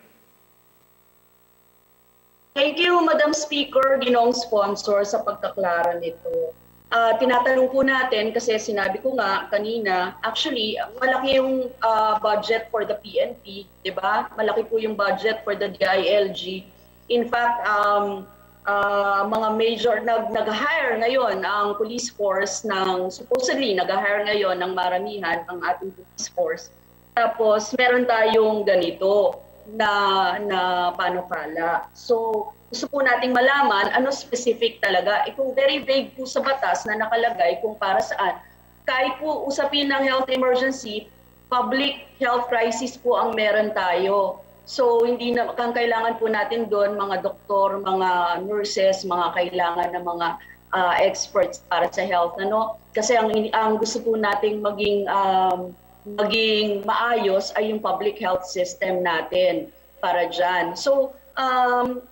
Thank you, Madam Speaker, Ginoong Sponsor, sa pagkaklara nito. Tinatanong po natin, kasi sinabi ko nga kanina, actually, malaki yung budget for the PNP, di ba? Malaki po yung budget for the DILG. In fact, mga major, nag-hire ngayon ang police force supposedly nag-hire ngayon ng maramihan ang ating police force. Tapos, meron tayong ganito na panukala. So, gusto po nating malaman ano specific talaga. Kung very vague po sa batas na nakalagay kung para saan. Kahit po usapin ng health emergency, public health crisis po ang meron tayo. So, hindi na kailangan po natin doon mga doktor, mga nurses, mga kailangan ng mga experts para sa health. Kasi ang gusto po nating maging maayos ay yung public health system natin para dyan. So,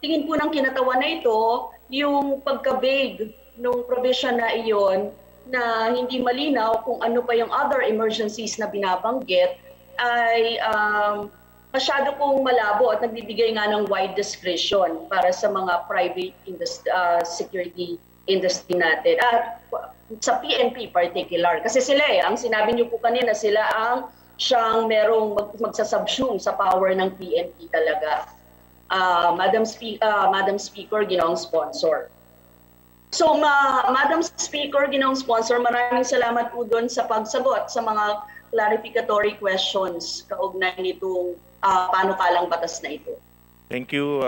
tingin po ng kinatawan na ito, yung pagka-vague ng provision na iyon na hindi malinaw kung ano pa yung other emergencies na binabanggit ay masyado pong malabo at nagbibigay nga ng wide discretion para sa mga private security industry natin. At sa PNP particular. Kasi sila ang sinabi niyo po kanina, sila ang siyang merong magsasubsume sa power ng PNP talaga. Madam Speaker, Ginoong Sponsor. So, Madam Speaker, Ginoong Sponsor, maraming salamat po doon sa pagsagot sa mga clarificatory questions kaugnay nitong panukalang batas na ito. Thank you,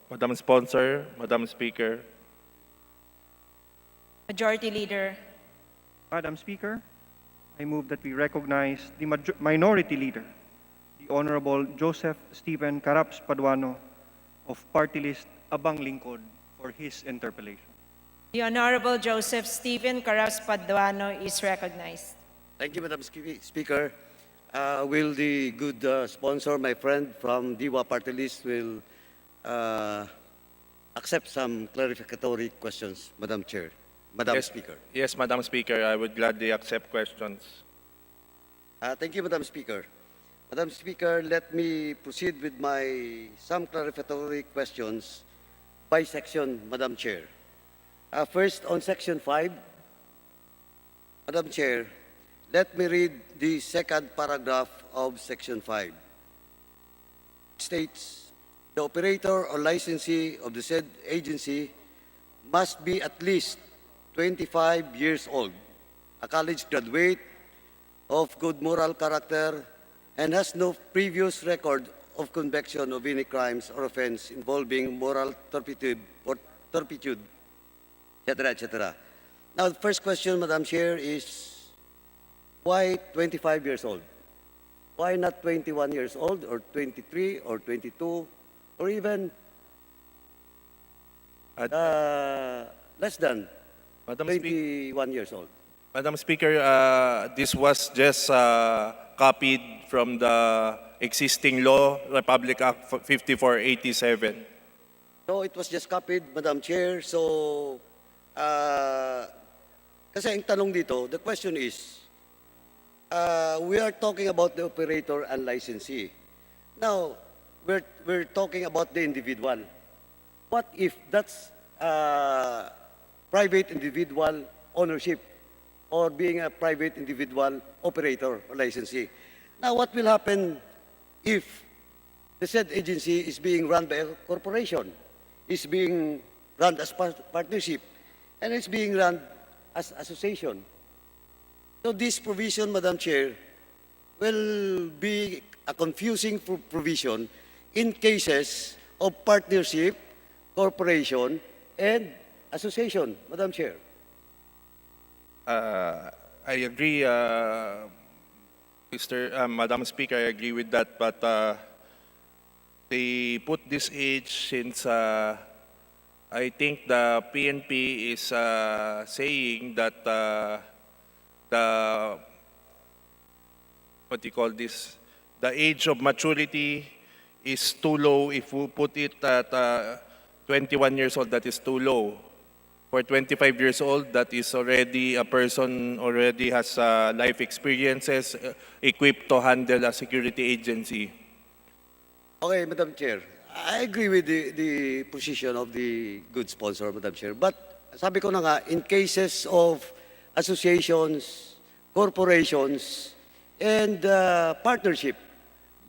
Madam Sponsor, Madam Speaker. Majority Leader. Madam Speaker, I move that we recognize the Minority Leader, the Honorable Joseph Stephen Caraps Paduano of Party List Abang Lingkod for his interpellation. The Honorable Joseph Stephen Caraps Paduano is recognized. Thank you, Madam Speaker. Will the good sponsor, my friend from DIWA Party List, will accept some clarificatory questions, Madam Chair? Madam Speaker. Yes, Madam Speaker, I would gladly accept questions. Thank you, Madam Speaker. Madam Speaker, let me proceed with some clarificatory questions by section, Madam Chair. First, on Section 5, Madam Chair, let me read the second paragraph of Section 5. It states, the operator or licensee of the said agency must be at least 25 years old, a college graduate of good moral character, and has no previous record of conviction of any crimes or offense involving moral turpitude, etc., etc. Now, the first question, Madam Chair, is why 25 years old? Why not 21 years old, or 23, or 22, or even less than Madam 21 years old? Madam Speaker, this was just copied from the existing law, Republic Act 5487. No, it was just copied, Madam Chair. So Kasi ang tanong dito, the question is, we are talking about the operator and licensee. Now, we're talking about the individual. What if that's private individual ownership or being a private individual operator or licensee? Now, what will happen if the said agency is being run by a corporation, is being run as partnership, and it's being run as association? So this provision, Madam Chair, will be a confusing provision in cases of partnership, corporation, and association, Madam Chair. I agree, Madam Speaker, I agree with that, but they put this age since I think the PNP is saying that the, what do you call this, the age of maturity is too low. If we put it at 21 years old, that is too low. For 25 years old, that is already a person already has life experiences equipped to handle a security agency. Okay, Madam Chair. I agree with the position of the good sponsor, Madam Chair. But sabi ko na nga, in cases of associations, corporations, and partnership,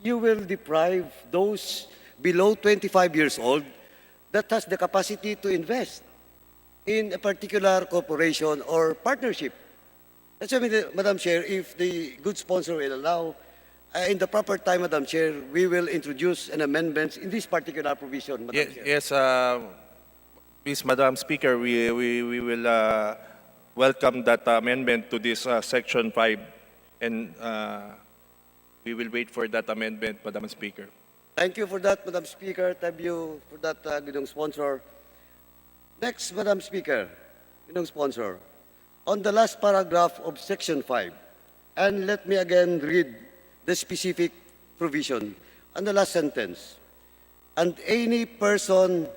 you will deprive those below 25 years old that has the capacity to invest in a particular corporation or partnership. That's why, Madam Chair, if the good sponsor will allow, in the proper time, Madam Chair, we will introduce an amendment in this particular provision, Madam Chair. Yes, please, Madam Speaker, we will welcome that amendment to this Section 5, and we will wait for that amendment, Madam Speaker. Thank you for that, Madam Speaker. Thank you for that, Ginong Sponsor. Next, Madam Speaker, Ginong Sponsor, on the last paragraph of Section 5, and let me again read the specific provision on the last sentence. And any person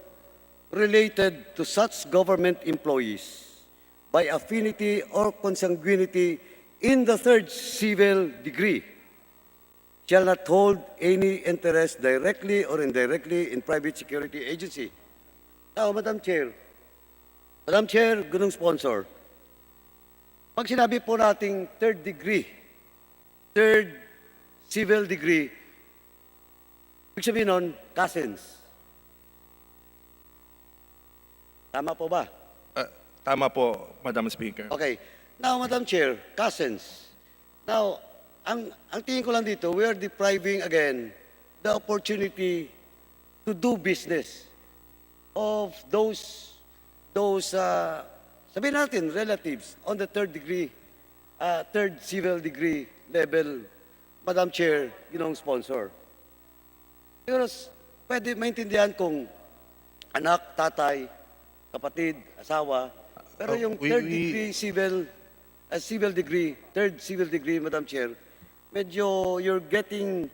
related to such government employees by affinity or consanguinity in the third civil degree shall not hold any interest directly or indirectly in private security agency. Now, Madam Chair, Ginong Sponsor, pag sinabi po nating third civil degree, ibig sabihin nun, cousins. Tama po ba? Tama po, Madam Speaker. Okay. Now, Madam Chair, cousins. Now, ang tingin ko lang dito, we are depriving again the opportunity to do business of those sabihin natin, relatives on the third civil degree level, Madam Chair, Ginong Sponsor. Siguro, pwede maintindihan kung anak, tatay, kapatid, asawa, pero yung third civil degree, Madam Chair, medyo you're getting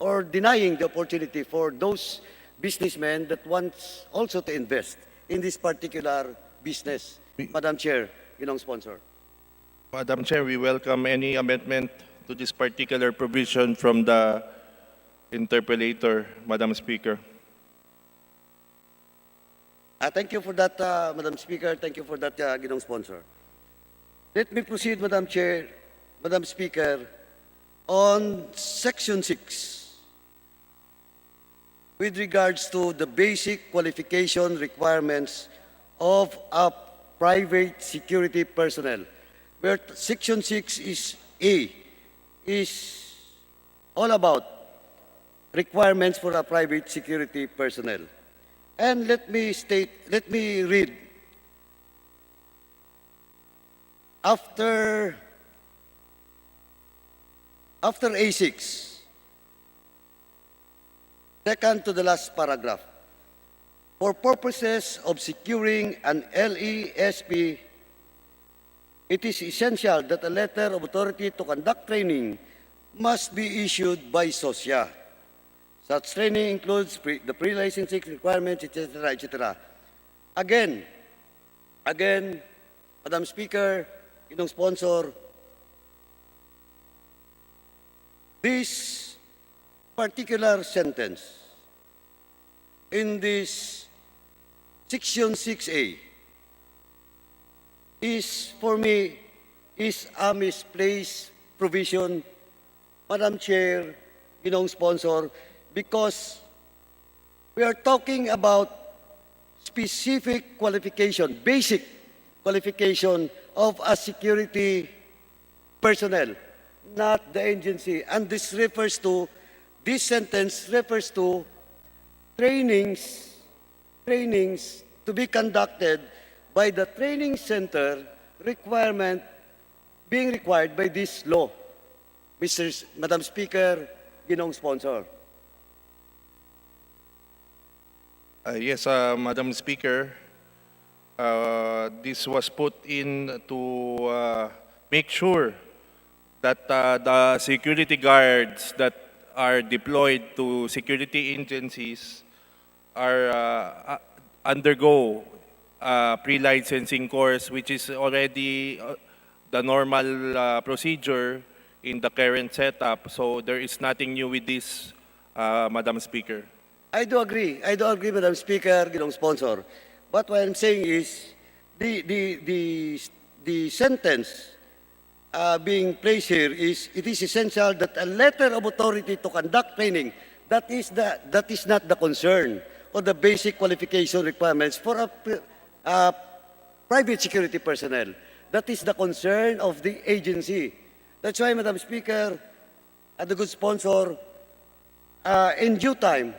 or denying the opportunity for those businessmen that wants also to invest in this particular business. Madam Chair, Ginong Sponsor. Madam Chair, we welcome any amendment to this particular provision from the interpellator, Madam Speaker. Thank you for that, Madam Speaker. Thank you for that, Ginong Sponsor. Let me proceed, Madam Chair, Madam Speaker, on Section 6 with regards to the basic qualification requirements of a private security personnel, where Section 6 is all about requirements for a private security personnel. And let me read. After A6, second to the last paragraph, for purposes of securing an LESP, it is essential that a letter of authority to conduct training must be issued by SOSIA. Such training includes the pre-licensing requirements, etc., etc. Again, Again, Madam Speaker, ginong sponsor, this particular sentence in this Section 6A is, for me, is a misplaced provision, Madam Chair, ginong sponsor, because we are talking about specific qualification, basic qualification of a security personnel, not the agency. And this sentence refers to trainings to be conducted by the training center being required by this law. Madam Speaker, ginong sponsor. Yes, Madam Speaker, this was put in to make sure that the security guards that are deployed to security agencies are undergo pre-licensing course, which is already the normal procedure in the current setup. So there is nothing new with this, Madam Speaker. I do agree, Madam Speaker, ginong sponsor. But what I'm saying is, the sentence being placed here is, it is essential that a letter of authority to conduct training, that is not the concern or the basic qualification requirements for a private security personnel. That is the concern of the agency. That's why, Madam Speaker, the good sponsor, in due time,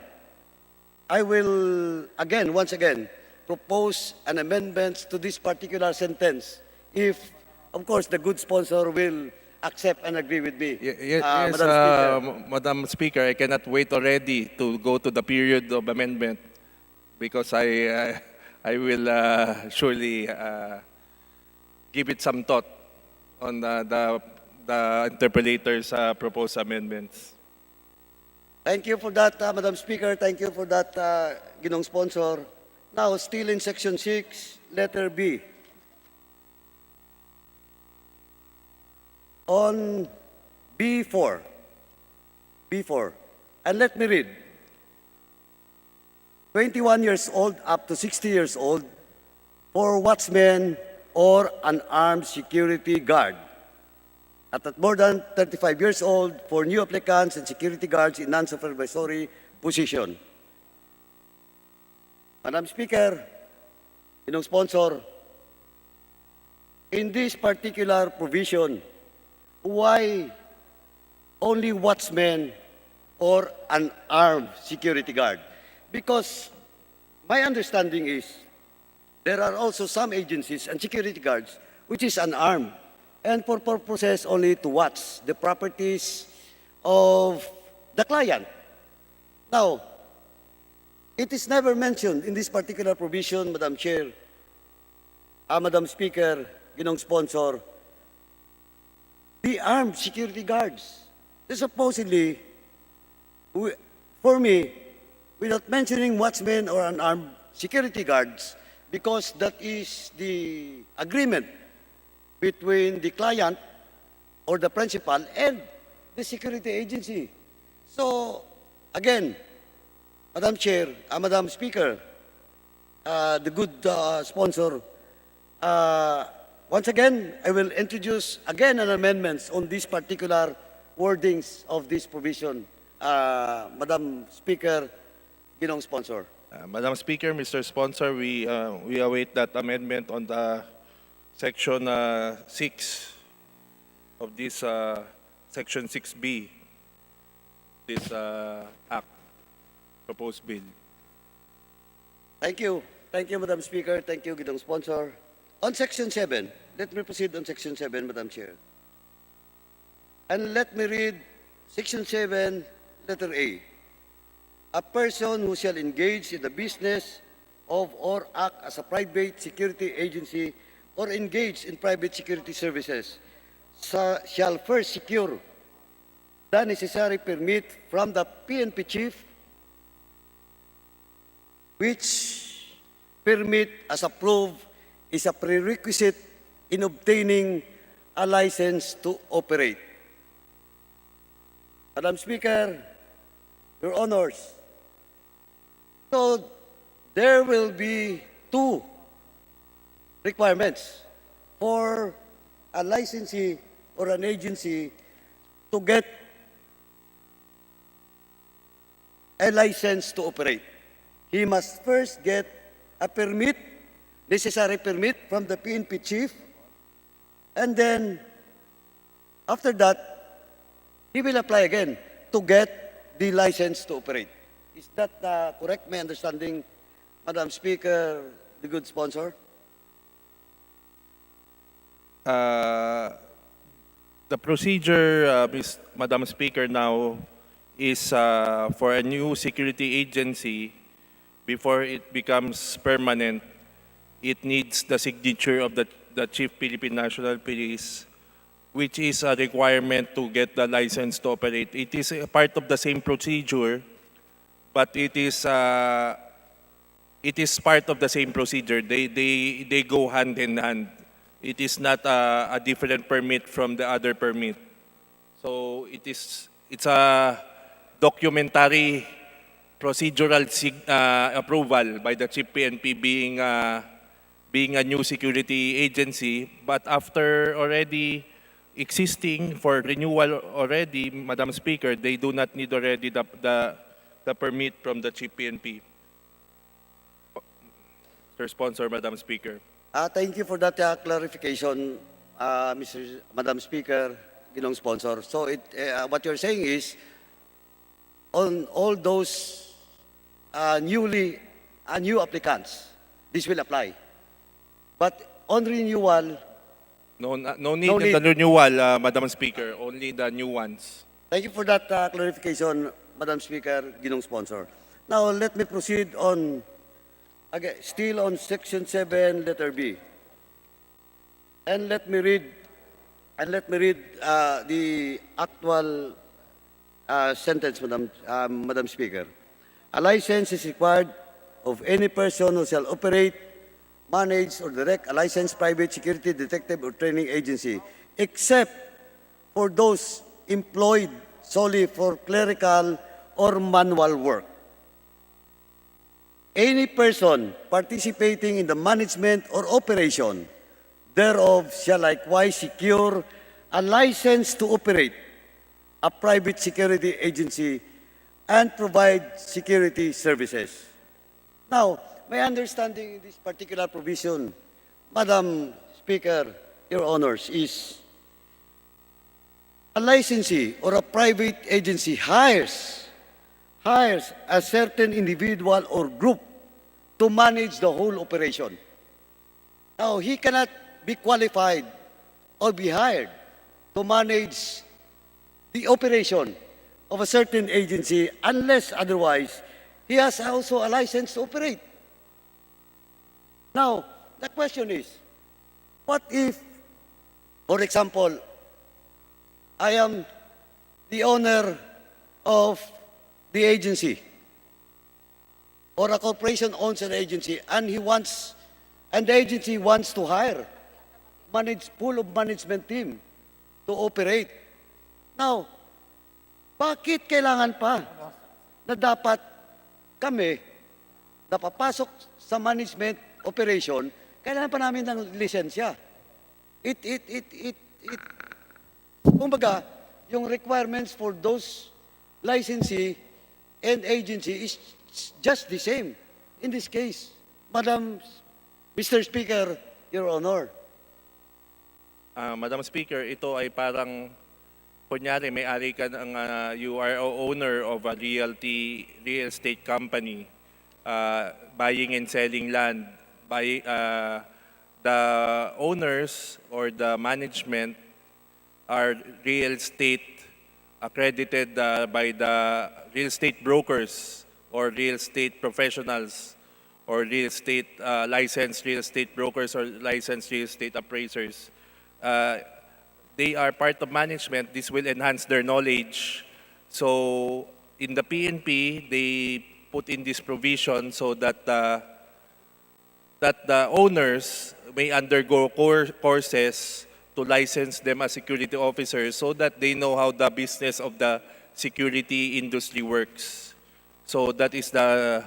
I will once again, propose an amendment to this particular sentence if, of course, the good sponsor will accept and agree with me. Yes, Madam Speaker. Madam Speaker, I cannot wait already to go to the period of amendment because I will surely give it some thought on the interpolator's proposed amendments. Thank you for that, Madam Speaker. Thank you for that, ginong sponsor. Now, still in Section 6, letter B. On B4, and let me read. 21 years old up to 60 years old for watchman or an armed security guard. At more than 35 years old for new applicants and security guards in non-supervisory position. Madam Speaker, ginong sponsor, in this particular provision, why only watchmen or an armed security guard? Because my understanding is there are also some agencies and security guards which is unarmed and for purposes only to watch the properties of the client. Now, it is never mentioned in this particular provision, Madam Chair, Madam Speaker, ginong sponsor, the armed security guards. They supposedly, for me, without mentioning watchmen or unarmed security guards, because that is the agreement between the client or the principal and the security agency. So, again, Madam Chair, Madam Speaker, the good sponsor, once again, I will introduce again an amendments on this particular wordings of this provision. Madam Speaker, ginong sponsor. Madam Speaker, Mr. Sponsor, we await that amendment on the Section 6 of this Section 6B, this Act, proposed bill. Thank you. Thank you, Madam Speaker. Thank you, ginong sponsor. On Section 7, let me proceed on Section 7, Madam Chair. And let me read Section 7, letter A. A person who shall engage in the business of or act as a private security agency or engage in private security services shall first secure the necessary permit from the PNP chief, which permit as approved is a prerequisite in obtaining a license to operate. Madam Speaker, Your Honors, so there will be two requirements for a licensee or an agency to get a license to operate. He must first get a permit, necessary permit from the PNP chief, and then after that, he will apply again to get the license to operate. Is that correct, my understanding, Madam Speaker, the good sponsor? The procedure, Madam Speaker, now is for a new security agency, before it becomes permanent, it needs the signature of the Chief Philippine National Police, which is a requirement to get the license to operate. It is a part of the same procedure, but it is part of the same procedure. They go hand in hand. It is not a different permit from the other permit. So it's a documentary procedural approval by the Chief PNP being a new security agency, but after already existing for renewal already, Madam Speaker, they do not need already the permit from the Chief PNP. Mr. Sponsor, Madam Speaker. Thank you for that clarification, Madam Speaker, Ginong Sponsor. So what you're saying is, on all those new applicants, this will apply. But on renewal, No need No of need. the renewal, Madam Speaker, only the new ones. thank you for that clarification, Madam Speaker, Ginong Sponsor. Now, let me proceed on, again, still on Section 7, letter B. And let me read the actual sentence, Madam Speaker. A license is required of any person who shall operate, manage, or direct a licensed private security detective or training agency, except for those employed solely for clerical or manual work. Any person participating in the management or operation thereof shall likewise secure a license to operate a private security agency and provide security services. Now, my understanding in this particular provision, Madam Speaker, Your Honors, is a licensee or a private agency hires a certain individual or group to manage the whole operation. Now, he cannot be qualified or be hired to manage the operation of a certain agency unless otherwise he has also a license to operate. Now, the question is, what if, for example, I am the owner of the agency, or a corporation owns an agency, and the agency wants to hire full of management team to operate. Now, bakit kailangan pa na dapat kami napapasok sa management operation, kailangan pa namin ng lisensya? Kumbaga, yung requirements for those licensee and agency is just the same in this case. Mr. Speaker, Your Honor. Madam Speaker, ito ay parang, kunyari, may-ari ka ng, you are a owner of a real estate company, buying and selling land. The owners or the management are real estate accredited by the real estate brokers or real estate professionals or real estate licensed real estate brokers or licensed real estate appraisers. They are part of management. This will enhance their knowledge. So in the PNP, they put in this provision so that the owners may undergo courses to license them as security officers so that they know how the business of the security industry works. So that is the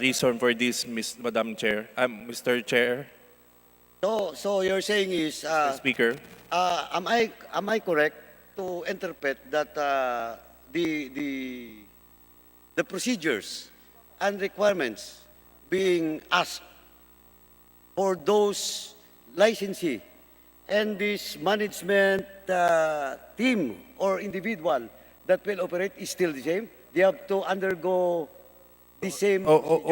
reason for this, Madam Chair, Mr. Chair, So you're saying is, Mr. Speaker. am I correct to interpret that the procedures and requirements being asked for those licensee and this management team or individual that will operate is still the same? They have to undergo the same procedure?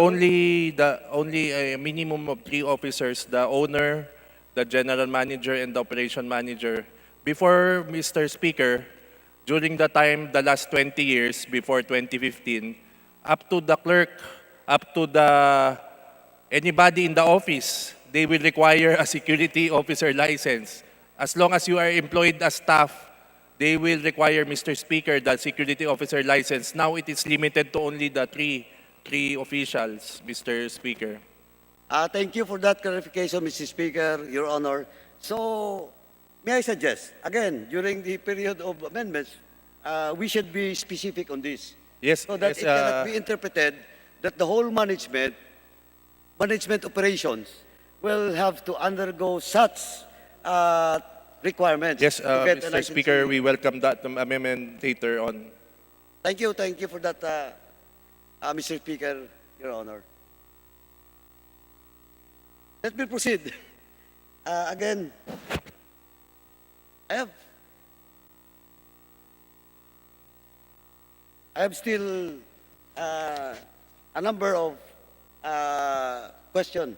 Only a minimum of 3 officers, the owner, the general manager, and the operation manager. Before, Mr. Speaker, during the time, the last 20 years, before 2015, up to the clerk, up to anybody in the office, they will require a security officer license. As long as you are employed as staff, they will require, Mr. Speaker, the security officer license. Now it is limited to only the three officials, Mr. Speaker. Thank you for that clarification, Mr. Speaker, Your Honor. So, may I suggest, again, during the period of amendments, we should be specific on this. Yes, So that yes, it cannot be interpreted that the whole management operations will have to undergo such requirements yes, to get a Mr. license. Speaker, we welcome that amendment later on. Thank you for that, Mr. Speaker, Your Honor. Let me proceed. Again, I have still a number of questions,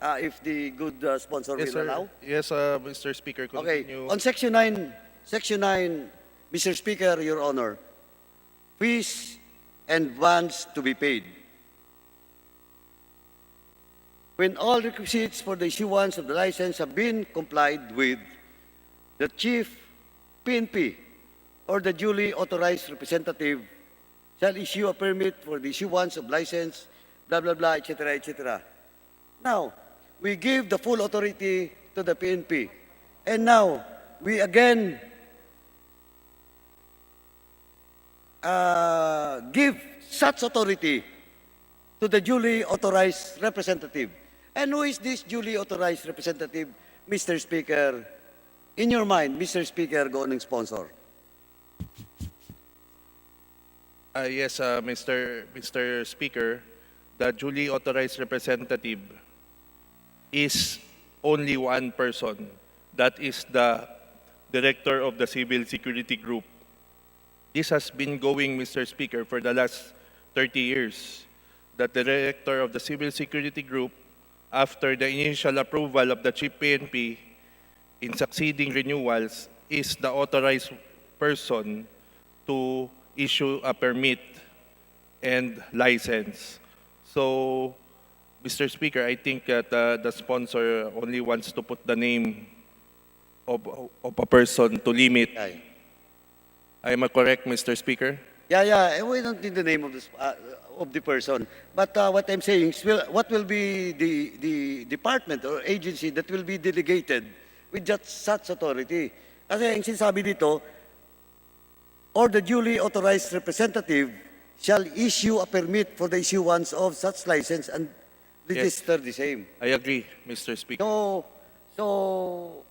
if the good sponsor Yes, will sir. allow. Yes, Mr. Speaker, Okay, continue. on Section 9, Mr. Speaker, Your Honor, fees and bonds to be paid. When all requisites for the issuance of the license have been complied with, the Chief PNP or the duly authorized representative shall issue a permit for the issuance of license, blah, blah, blah, etc., etc. Now, we give the full authority to the PNP. And now, we again give such authority to the duly authorized representative. And who is this duly authorized representative, Mr. Speaker? In your mind, Mr. Speaker, Goning sponsor. Yes, Mr. Speaker, the duly authorized representative is only one person. That is the director of the Civil Security Group. This has been going, Mr. Speaker, for the last 30 years. That the director of the Civil Security Group, after the initial approval of the Chief PNP in succeeding renewals, is the authorized person to issue a permit and license. So, Mr. Speaker, I think that the sponsor only wants to put the name of a person to limit. Aye. Am I correct, Mr. Speaker? Yeah, we don't need the name of the person. But what I'm saying is, what will be the department or agency that will be delegated with just such authority? Kasi ang sinasabi dito, or the duly authorized representative shall issue a permit for the issuance of such license and register the same. I agree, Mr. Speaker. So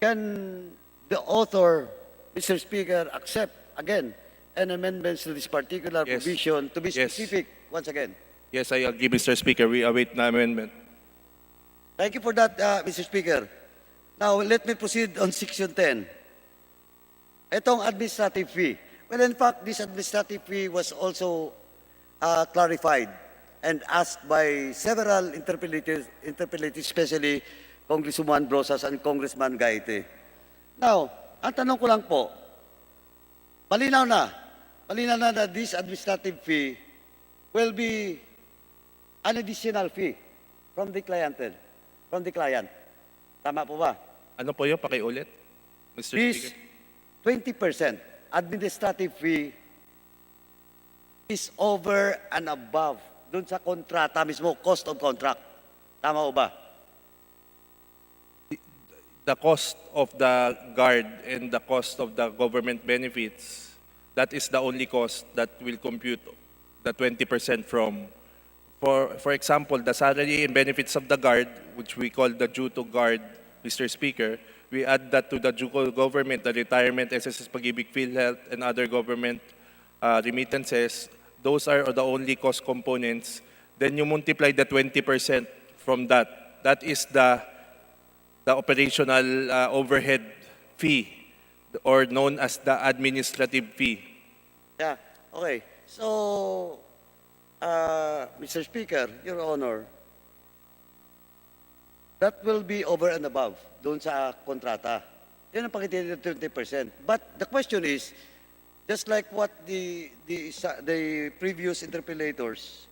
can the author, Mr. Speaker, accept again an amendment to this particular Yes. provision to be Yes. specific once again? Yes, I agree, Mr. Speaker. We await the amendment. Thank you for that, Mr. Speaker. Now, let me proceed on Section 10. Itong administrative fee. Well, in fact, this administrative fee was also clarified and asked by several interpellators, especially Congresswoman Brosas and Congressman Gaite. Now, ang tanong ko lang po, malinaw na that this administrative fee will be an additional fee from the client. Tama po ba? Ano po yun? Pakiulit, Mr. This Speaker. 20% administrative fee is over and above dun sa kontrata mismo, cost of contract. Tama po ba? the cost of the guard and the cost of the government benefits, that is the only cost that will compute the 20% from. For example, the salary and benefits of the guard, which we call the due to guard, Mr. Speaker, we add that to the due government, the retirement, SSS Pag-ibig, PhilHealth, and other government remittances. Those are the only cost components. Then you multiply the 20% from that. That is the operational overhead fee, or known as the administrative fee. Yeah, okay. So, Mr. Speaker, Your Honor, that will be over and above doon sa kontrata. Yan ang pakitin ng 20%. But the question is, just like what the previous interpellators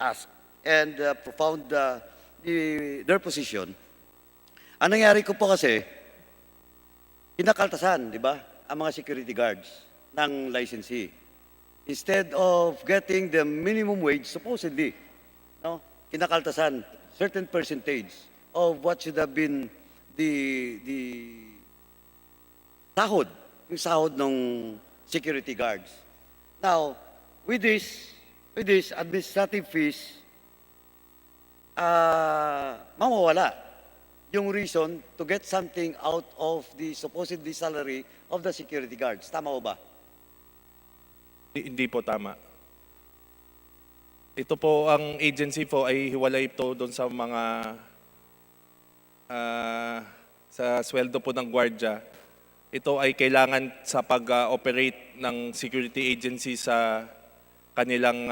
asked and propound their position, ang nangyari ko po kasi, kinakaltasan, di ba, ang mga security guards ng licensee. Instead of getting the minimum wage, supposedly, no, kinakaltasan certain percentage of what should have been the sahod, yung sahod ng security guards. Now, with this administrative fees, mawawala yung reason to get something out of the supposedly salary of the security guards. Tama o ba? Hindi po tama. Ito po, ang agency po ay hiwalay po doon sa mga sa sweldo po ng gwardya. Ito ay kailangan sa pag-operate ng security agency sa kanilang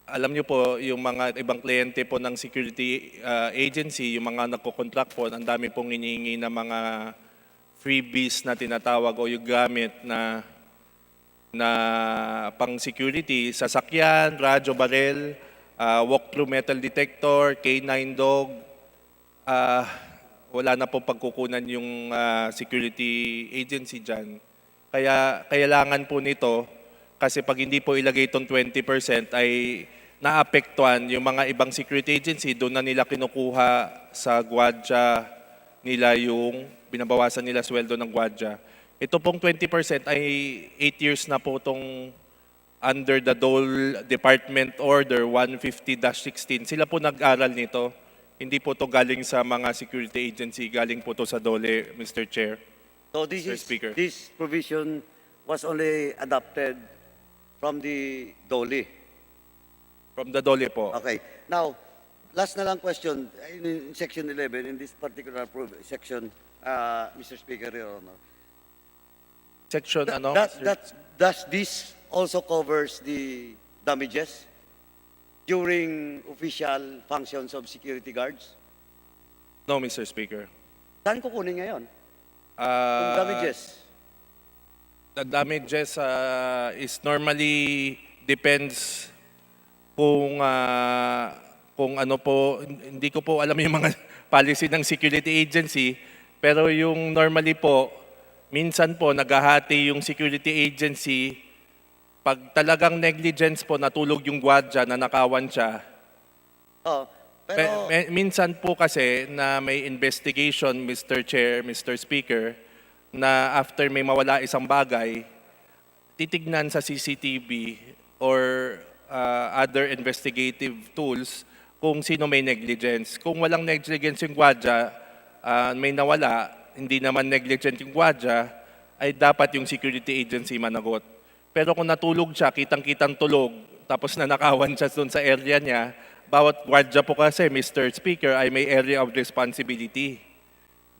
alam niyo po, yung mga ibang kliyente po ng security agency, yung mga nagko-contract po, ang dami pong hinihingi na mga freebies na tinatawag o yung gamit na pang-security, sasakyan, radyo barel, walk-through metal detector, K9 dog. Wala na po pagkukunan yung security agency dyan. Kaya kailangan po nito, kasi pag hindi po ilagay itong 20% ay naapektuhan yung mga ibang security agency, doon na nila kinukuha sa gwadya nila yung binabawasan nila sweldo ng gwadya. Ito pong 20% ay 8 years na po itong under the Dole Department Order 150-16. Sila po nag-aral nito. Hindi po to galing sa mga security agency, galing po to sa Dole, Mr. Chair. So Mr. Speaker. this provision was only adopted from the Dole. From the Dole po. Okay. Now, last na lang question. In Section 11, in this particular section, Mr. Speaker, Your Honor. Section ano? Does this also covers the damages during official functions of security guards? No, Mr. Speaker. Saan kukunin ngayon? Yung damages? The damages is normally depends kung ano po, hindi ko po alam yung mga policy ng security agency, pero yung normally po, minsan po naghahati yung security agency pag talagang negligence po, natulog yung gwardiya, nanakawan siya. Oh, pero Minsan po kasi na may investigation, Mr. Chair, Mr. Speaker, na after may mawala isang bagay, titignan sa CCTV or other investigative tools kung sino may negligence. Kung walang negligence yung gwardiya, may nawala, hindi naman negligent yung gwardiya, ay dapat yung security agency managot. Pero kung natulog siya, kitang-kitang tulog, tapos nanakawan siya doon sa area niya, bawat gwardiya po kasi, Mr. Speaker, ay may area of responsibility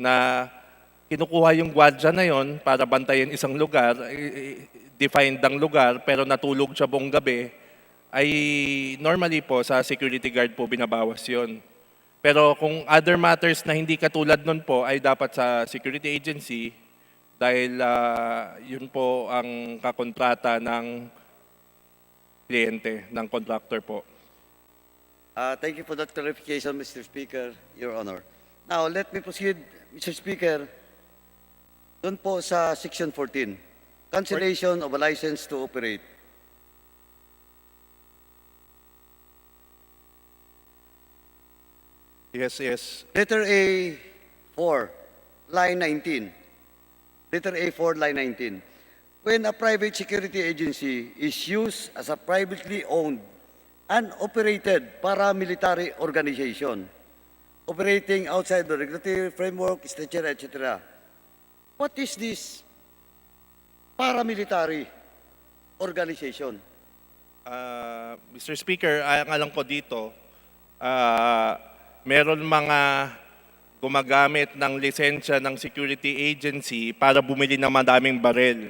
na kinukuha yung gwardiya na yon para bantayan isang lugar, defined ang lugar, pero natulog siya buong gabi, ay normally po sa security guard po binabawas yon. Pero kung other matters na hindi katulad nun po, ay dapat sa security agency dahil yun po ang kakontrata ng kliyente, ng contractor po. thank you for that clarification, Mr. Speaker, Your Honor. Now, let me proceed, Mr. Speaker, doon po sa Section 14, cancellation of a license to operate. Yes, yes. Letter A4, line 19. Letter A4, line 19. When a private security agency is used as a privately owned and operated paramilitary organization, operating outside the regulatory framework, etc. What is this paramilitary organization? Mr. Speaker, ang alam ko dito, meron mga gumagamit ng lisensya ng security agency para bumili ng madaming barel,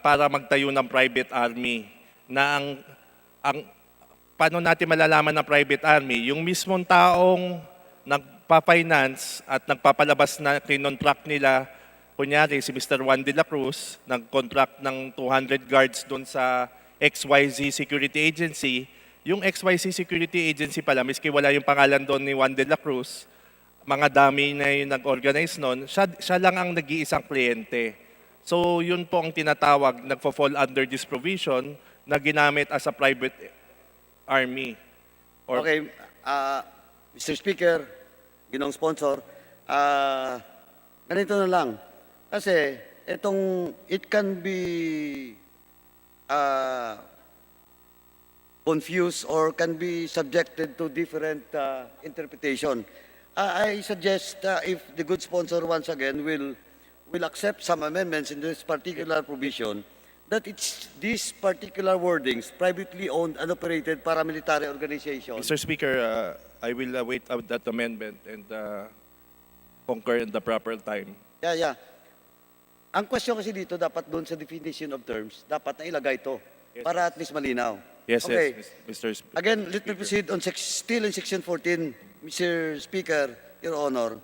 para magtayo ng private army. Na ang paano natin malalaman na private army? Yung mismong taong nagpa-finance at nagpapalabas na kinontract nila, kunyari si Mr. Juan de la Cruz, nag-contract ng 200 guards doon sa XYZ Security Agency. Yung XYZ Security Agency pala, miski wala yung pangalan doon ni Juan de la Cruz, mga dami na yung nag-organize noon, siya lang ang nag-iisang kliyente. So yun po ang tinatawag, nagfo-fall under this provision na ginamit as a private army. Okay, Mr. Speaker, ginong sponsor, ganito na lang. Kasi it can be confused or can be subjected to different interpretation. I suggest if the good sponsor once again will accept some amendments in this particular provision, that it's these particular wordings, privately owned and operated paramilitary organization. Mr. Speaker, I will await that amendment and concur in the proper time. Yeah. Ang question kasi dito, dapat doon sa definition of terms, dapat na ilagay ito para at least malinaw. Yes, Okay. yes, Mr. Speaker. Again, let me proceed on still in Section 14, Mr. Speaker, Your Honor.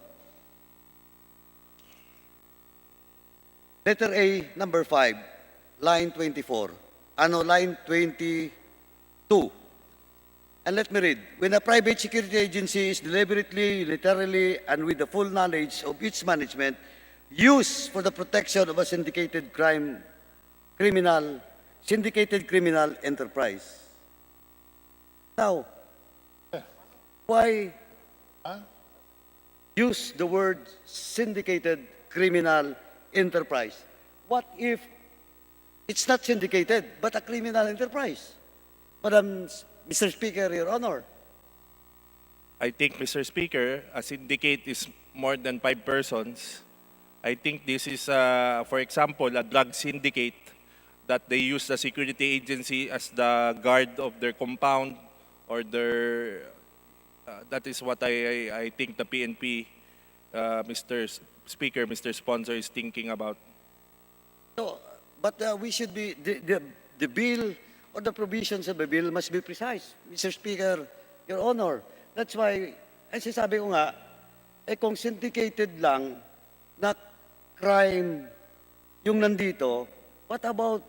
Letter A, number 5, line 24. Line 22. And let me read. When a private security agency is deliberately, unilaterally, and with the full knowledge of its management, used for the protection of a syndicated criminal enterprise. Now, why use the word syndicated criminal enterprise? What if it's not syndicated, but a criminal enterprise? Mr. Speaker, Your Honor. I think, Mr. Speaker, a syndicate is more than 5 persons. I think this is, for example, a drug syndicate that they use the security agency as the guard of their compound or their, that is what I think the PNP, Mr. Speaker, Mr. Sponsor is thinking about. So, but we should be, the bill or the provisions of the bill must be precise. Mr. Speaker, Your Honor. That's why, as sabi ko nga, kung syndicated lang na crime yung nandito, what about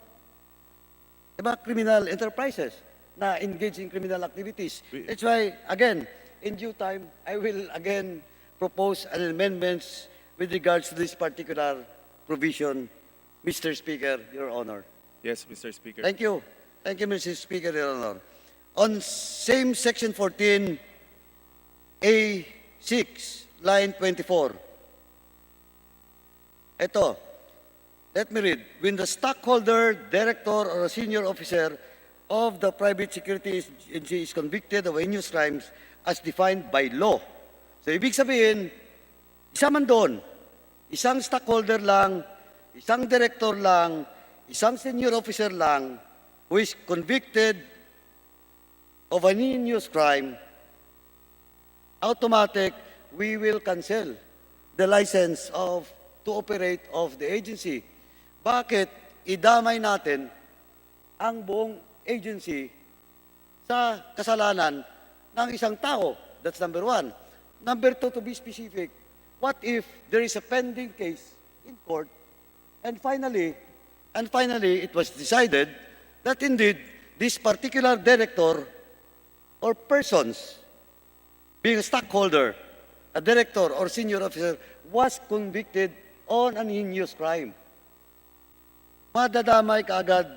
criminal enterprises na engage in criminal activities? That's why, again, in due time, I will again propose an amendments with regards to this particular provision, Mr. Speaker, Your Honor. Yes, Mr. Speaker. Thank you. Thank you, Mr. Speaker, Your Honor. On same Section 14, A6, line 24. Ito, let me read. When the stockholder, director, or a senior officer of the private security agency is convicted of heinous crimes as defined by law. So, ibig sabihin, isa man doon, isang stockholder lang, isang director lang, isang senior officer lang, who is convicted of an heinous crime, automatic, we will cancel the license to operate of the agency. Bakit idamay natin ang buong agency sa kasalanan ng isang tao? That's number one. Number two, to be specific, what if there is a pending case in court and finally, it was decided that indeed this particular director or persons being a stockholder, a director or senior officer was convicted on an heinous crime. Madadamay kaagad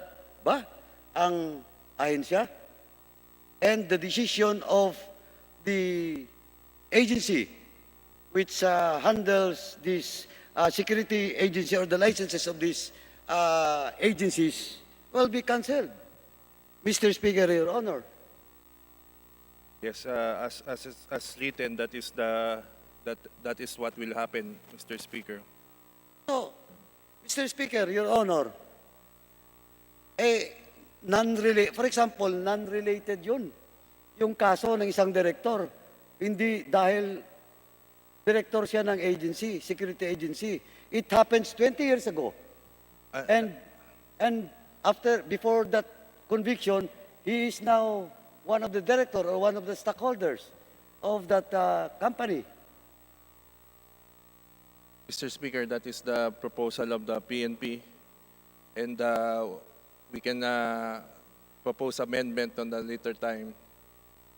ba ang ahensya? And the decision of the agency which handles this security agency or the licenses of these agencies will be cancelled. Mr. Speaker, Your Honor. Yes, as written, that is what will happen, Mr. Speaker. So, Mr. Speaker, Your Honor, for example, non-related yun. Yung kaso ng isang director, hindi dahil director siya ng agency, security agency. It happens 20 years ago. And before that conviction, he is now one of the director or one of the stockholders of that company. Mr. Speaker, that is the proposal of the PNP, and we can propose amendment on a later time.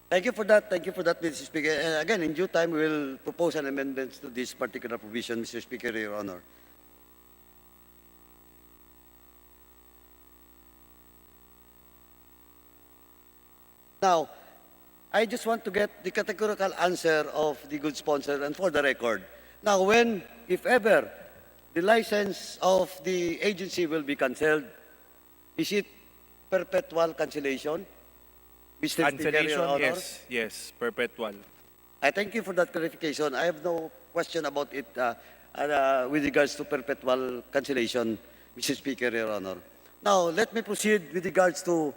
Thank you for that. Thank you for that, Mr. Speaker. And again, in due time, we will propose an amendment to this particular provision, Mr. Speaker, Your Honor. Now, I just want to get the categorical answer of the good sponsor and for the record. Now, when, if ever, the license of the agency will be cancelled, is it perpetual cancellation? Mr. Speaker, Your Honor? yes, perpetual. I thank you for that clarification. I have no question about it with regards to perpetual cancellation, Mr. Speaker, Your Honor. Now, let me proceed with regards to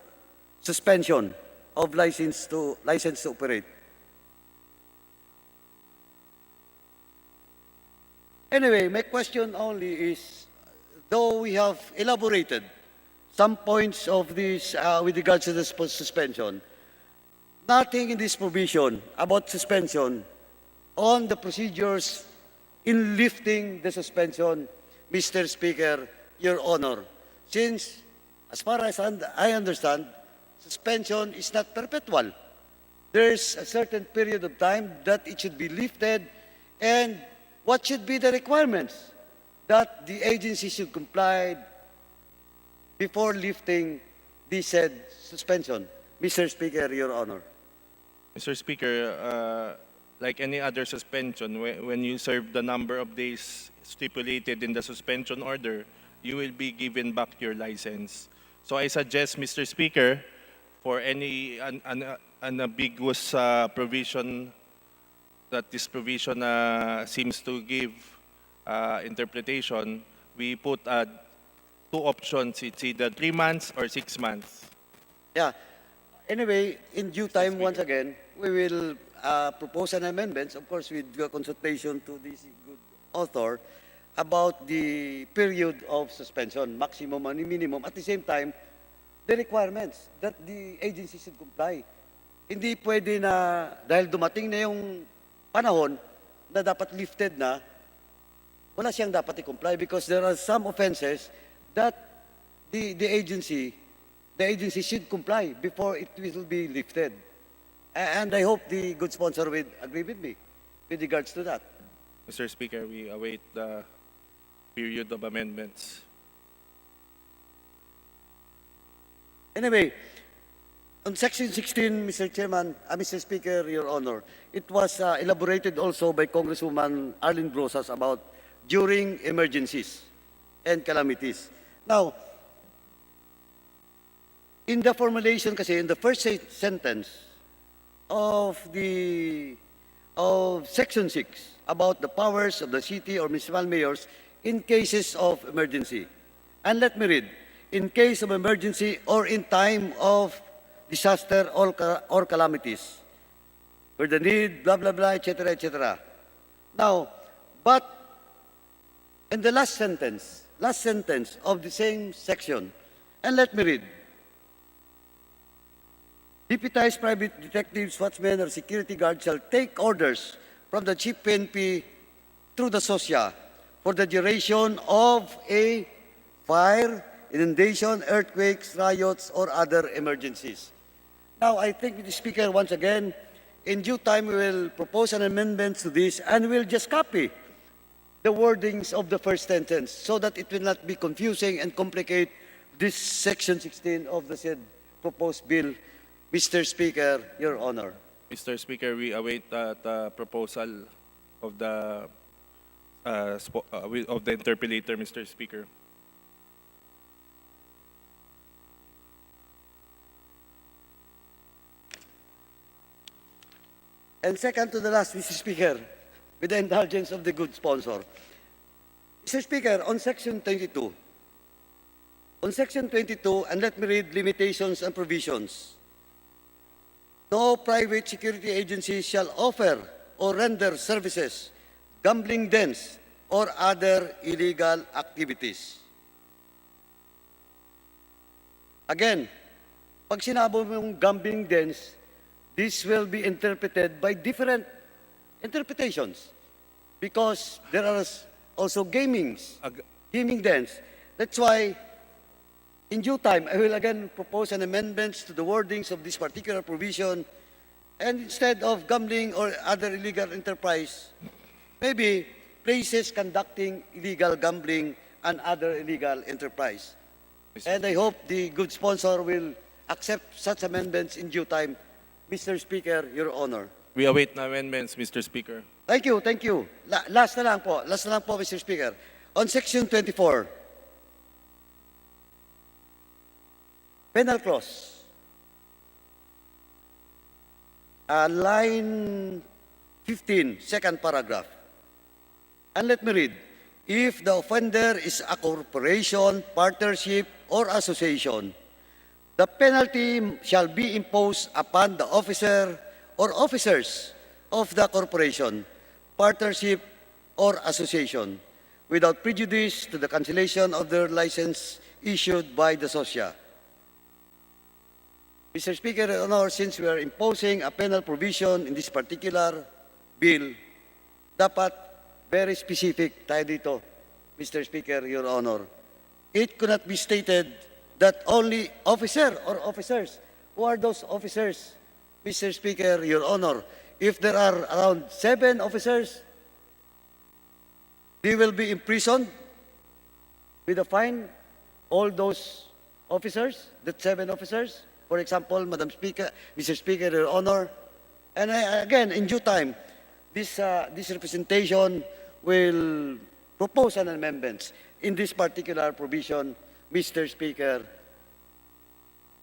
suspension of license to operate. Anyway, my question only is, though we have elaborated some points of this with regards to the suspension, nothing in this provision about suspension on the procedures in lifting the suspension, Mr. Speaker, Your Honor. Since, as far as I understand, suspension is not perpetual. There's a certain period of time that it should be lifted, and what should be the requirements that the agency should comply before lifting the said suspension, Mr. Speaker, Your Honor. Mr. Speaker, like any other suspension, when you serve the number of days stipulated in the suspension order, you will be given back your license. So I suggest, Mr. Speaker, for any unambiguous provision that this provision seems to give interpretation, we put two options. It's either 3 months or 6 months. Yeah. Anyway, in due time, once again, we will propose an amendment, of course, with your consultation to this good author, about the period of suspension, maximum and minimum. At the same time, the requirements that the agency should comply. Hindi pwede na, dahil dumating na yung panahon na dapat lifted na, wala siyang dapat i-comply because there are some offenses that the agency should comply before it will be lifted. And I hope the good sponsor will agree with me with regards to that. Mr. Speaker, we await the period of amendments. Anyway, on Section 16, Mr. Chairman, Mr. Speaker, Your Honor, it was elaborated also by Congresswoman Arlene Brosas about during emergencies and calamities. Now, in the formulation kasi, in the first sentence of Section 6 about the powers of the city or municipal mayors in cases of emergency. And let me read, in case of emergency or in time of disaster or calamities, where the need, blah, blah, blah, etc., etc. Now, but in the last sentence of the same section, and let me read, deputized private detectives, watchmen, or security guards shall take orders from the Chief PNP through the SOSIA for the duration of a fire, inundation, earthquakes, riots, or other emergencies. Now, I think, Mr. Speaker, once again, in due time, we will propose an amendment to this, and we'll just copy the wordings of the first sentence so that it will not be confusing and complicate this Section 16 of the said proposed bill, Mr. Speaker, Your Honor. Mr. Speaker, we await the proposal of the of the interpellator, Mr. Speaker. And second to the last, Mr. Speaker, with the indulgence of the good sponsor. Mr. Speaker, on Section 22, and let me read limitations and provisions. No private security agency shall offer or render services, gambling dens, or other illegal activities. Again, pag sinabi mo yung gambling dens, this will be interpreted by different interpretations because there are also gaming dens. That's why, in due time, I will again propose an amendments to the wordings of this particular provision, and instead of gambling or other illegal enterprise, maybe places conducting illegal gambling and other illegal enterprise. And I hope the good sponsor will accept such amendments in due time. Mr. Speaker, Your Honor. We await the amendments, Mr. Speaker. Thank you, thank you. Last na lang po, Mr. Speaker. On Section 24, penal clause, line 15, second paragraph. And let me read. If the offender is a corporation, partnership, or association, the penalty shall be imposed upon the officer or officers of the corporation, partnership, or association without prejudice to the cancellation of their license issued by the SOSIA. Mr. Speaker, Your Honor, since we are imposing a penal provision in this particular bill, dapat very specific tayo dito, Mr. Speaker, Your Honor. It could not be stated that only officer or officers. Who are those officers, Mr. Speaker, Your Honor? If there are around 7 officers, they will be imprisoned with a fine, all those officers, the 7 officers. For example, Madam Speaker, Mr. Speaker, Your Honor. And again, in due time, this representation will propose an amendments in this particular provision, Mr. Speaker,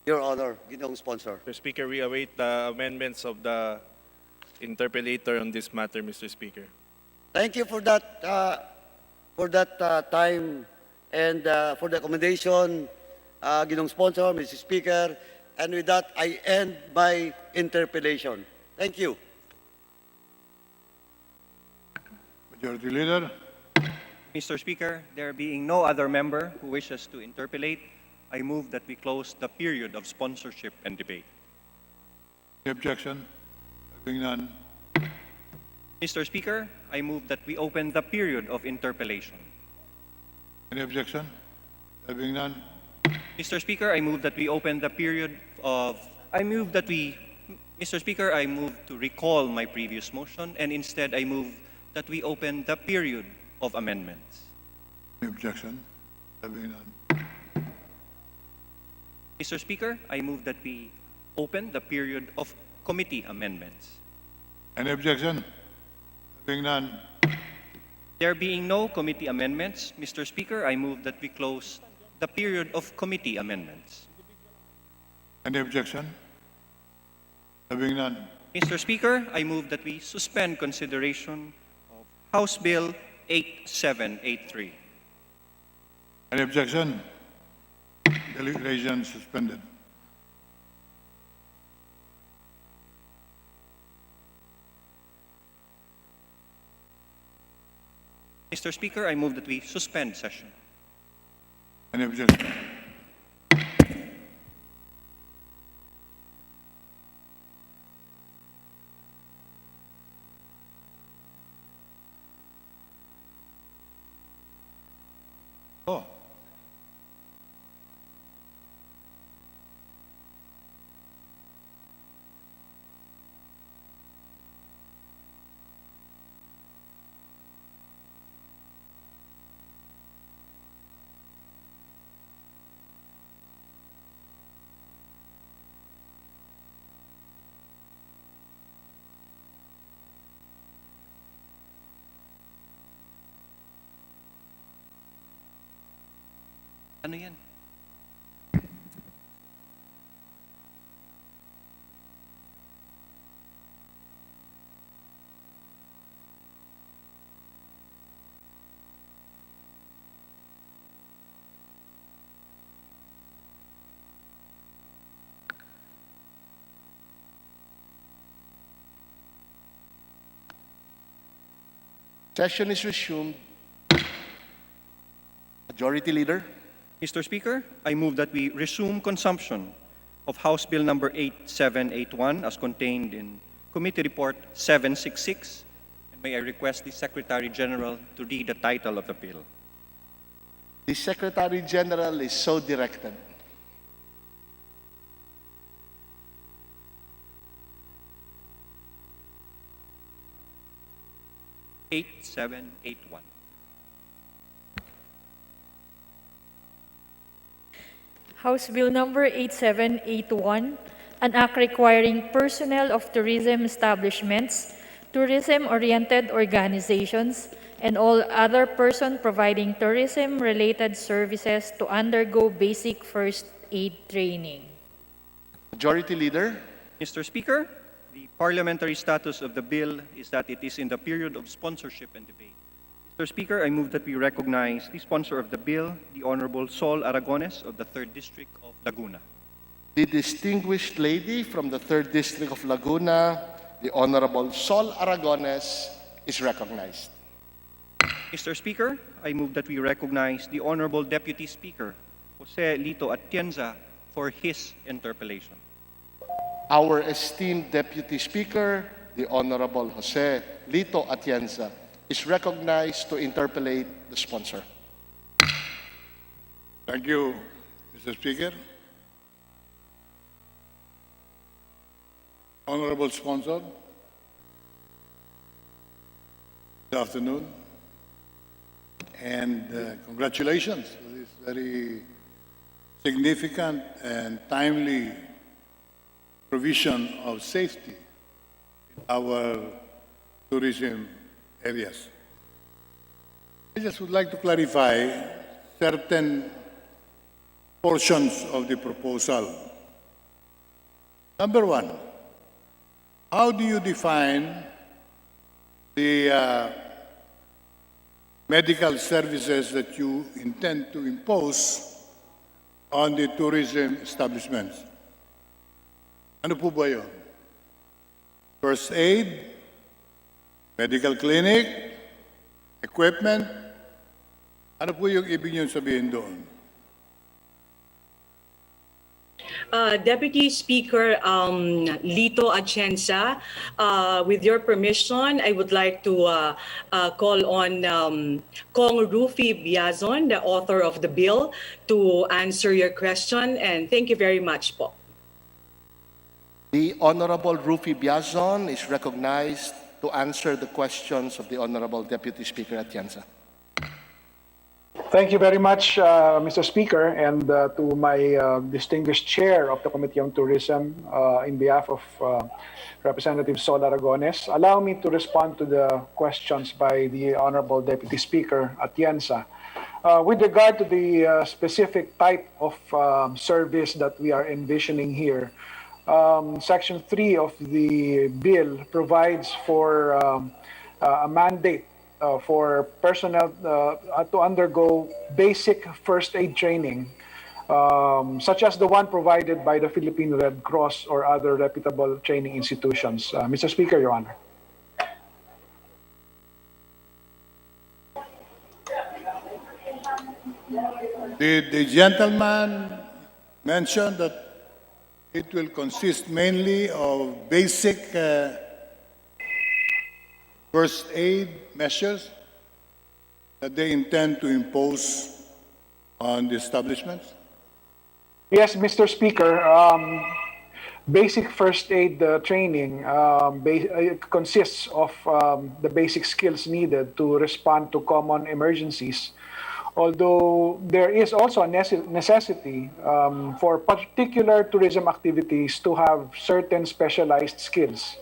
Your Honor, Ginoong Sponsor. Mr. Speaker, we await the amendments of the interpellator on this matter, Mr. Speaker. Thank you for that time and for the accommodation, Ginoong Sponsor, Mr. Speaker. And with that, I end my interpellation. Thank you. Majority Leader. Mr. Speaker, there being no other member who wishes to interpellate, I move that we close the period of sponsorship and debate. Any objection? There being none. Mr. Speaker, I move that we open the period of interpellation. Any objection? There being none. Mr. Speaker, I move that we open the period of... Mr. Speaker, I move to recall my previous motion, and instead I move that we open the period of amendments. Any objection? There being none. Mr. Speaker, I move that we open the period of committee amendments. Any objection? There being none. There being no committee amendments, Mr. Speaker, I move that we close the period of committee amendments. Any objection? There being none. Mr. Speaker, I move that we suspend consideration of House Bill 8783. Any objection? Deliberation suspended. Mr. Speaker, I move that we suspend session. Any objection? Oh. Ano yan? Session is resumed. Majority Leader. Mr. Speaker, I move that we resume consumption of House Bill number 8781 as contained in Committee Report 766. And may I request the Secretary General to read the title of the bill. The Secretary General is so directed. Eight, 781. House Bill number 8781, an act requiring personnel of tourism establishments, tourism-oriented organizations, and all other person providing tourism-related services to undergo basic first aid training. Majority Leader. Mr. Speaker, the parliamentary status of the bill is that it is in the period of sponsorship and debate. Mr. Speaker, I move that we recognize the sponsor of the bill, the Honorable Sol Aragones of the 3rd District of Laguna. The distinguished lady from the 3rd District of Laguna, the Honorable Sol Aragones, is recognized. Mr. Speaker, I move that we recognize the Honorable Deputy Speaker, Jose Lito Atienza, for his interpellation. Our esteemed Deputy Speaker, the Honorable Jose Lito Atienza, is recognized to interpellate the sponsor. Thank you, Mr. Speaker. Honorable sponsor, good afternoon, and congratulations for this very significant and timely provision of safety in our tourism areas. I just would like to clarify certain portions of the proposal. Number one, how do you define the medical services that you intend to impose on the tourism establishments? Ano po ba yun? First aid, medical clinic, equipment, ano po yung ibig nyo sabihin doon? Deputy Speaker Lito Atienza, with your permission, I would like to call on Kong Rufi Biazon, the author of the bill, to answer your question, and thank you very much po. The Honorable Rufi Biazon is recognized to answer the questions of the Honorable Deputy Speaker Atienza. Thank you very much, Mr. Speaker, and to my distinguished chair of the Committee on Tourism, in behalf of Representative Sol Aragones. Allow me to respond to the questions by the Honorable Deputy Speaker Atienza. With regard to the specific type of service that we are envisioning here, Section 3 of the bill provides for a mandate for personnel to undergo basic first aid training, such as the one provided by the Philippine Red Cross or other reputable training institutions. Mr. Speaker, Your Honor. The gentleman mentioned that it will consist mainly of basic first aid measures that they intend to impose on the establishments? Yes, Mr. Speaker. Basic first aid training consists of the basic skills needed to respond to common emergencies. Although there is also a necessity for particular tourism activities to have certain specialized skills.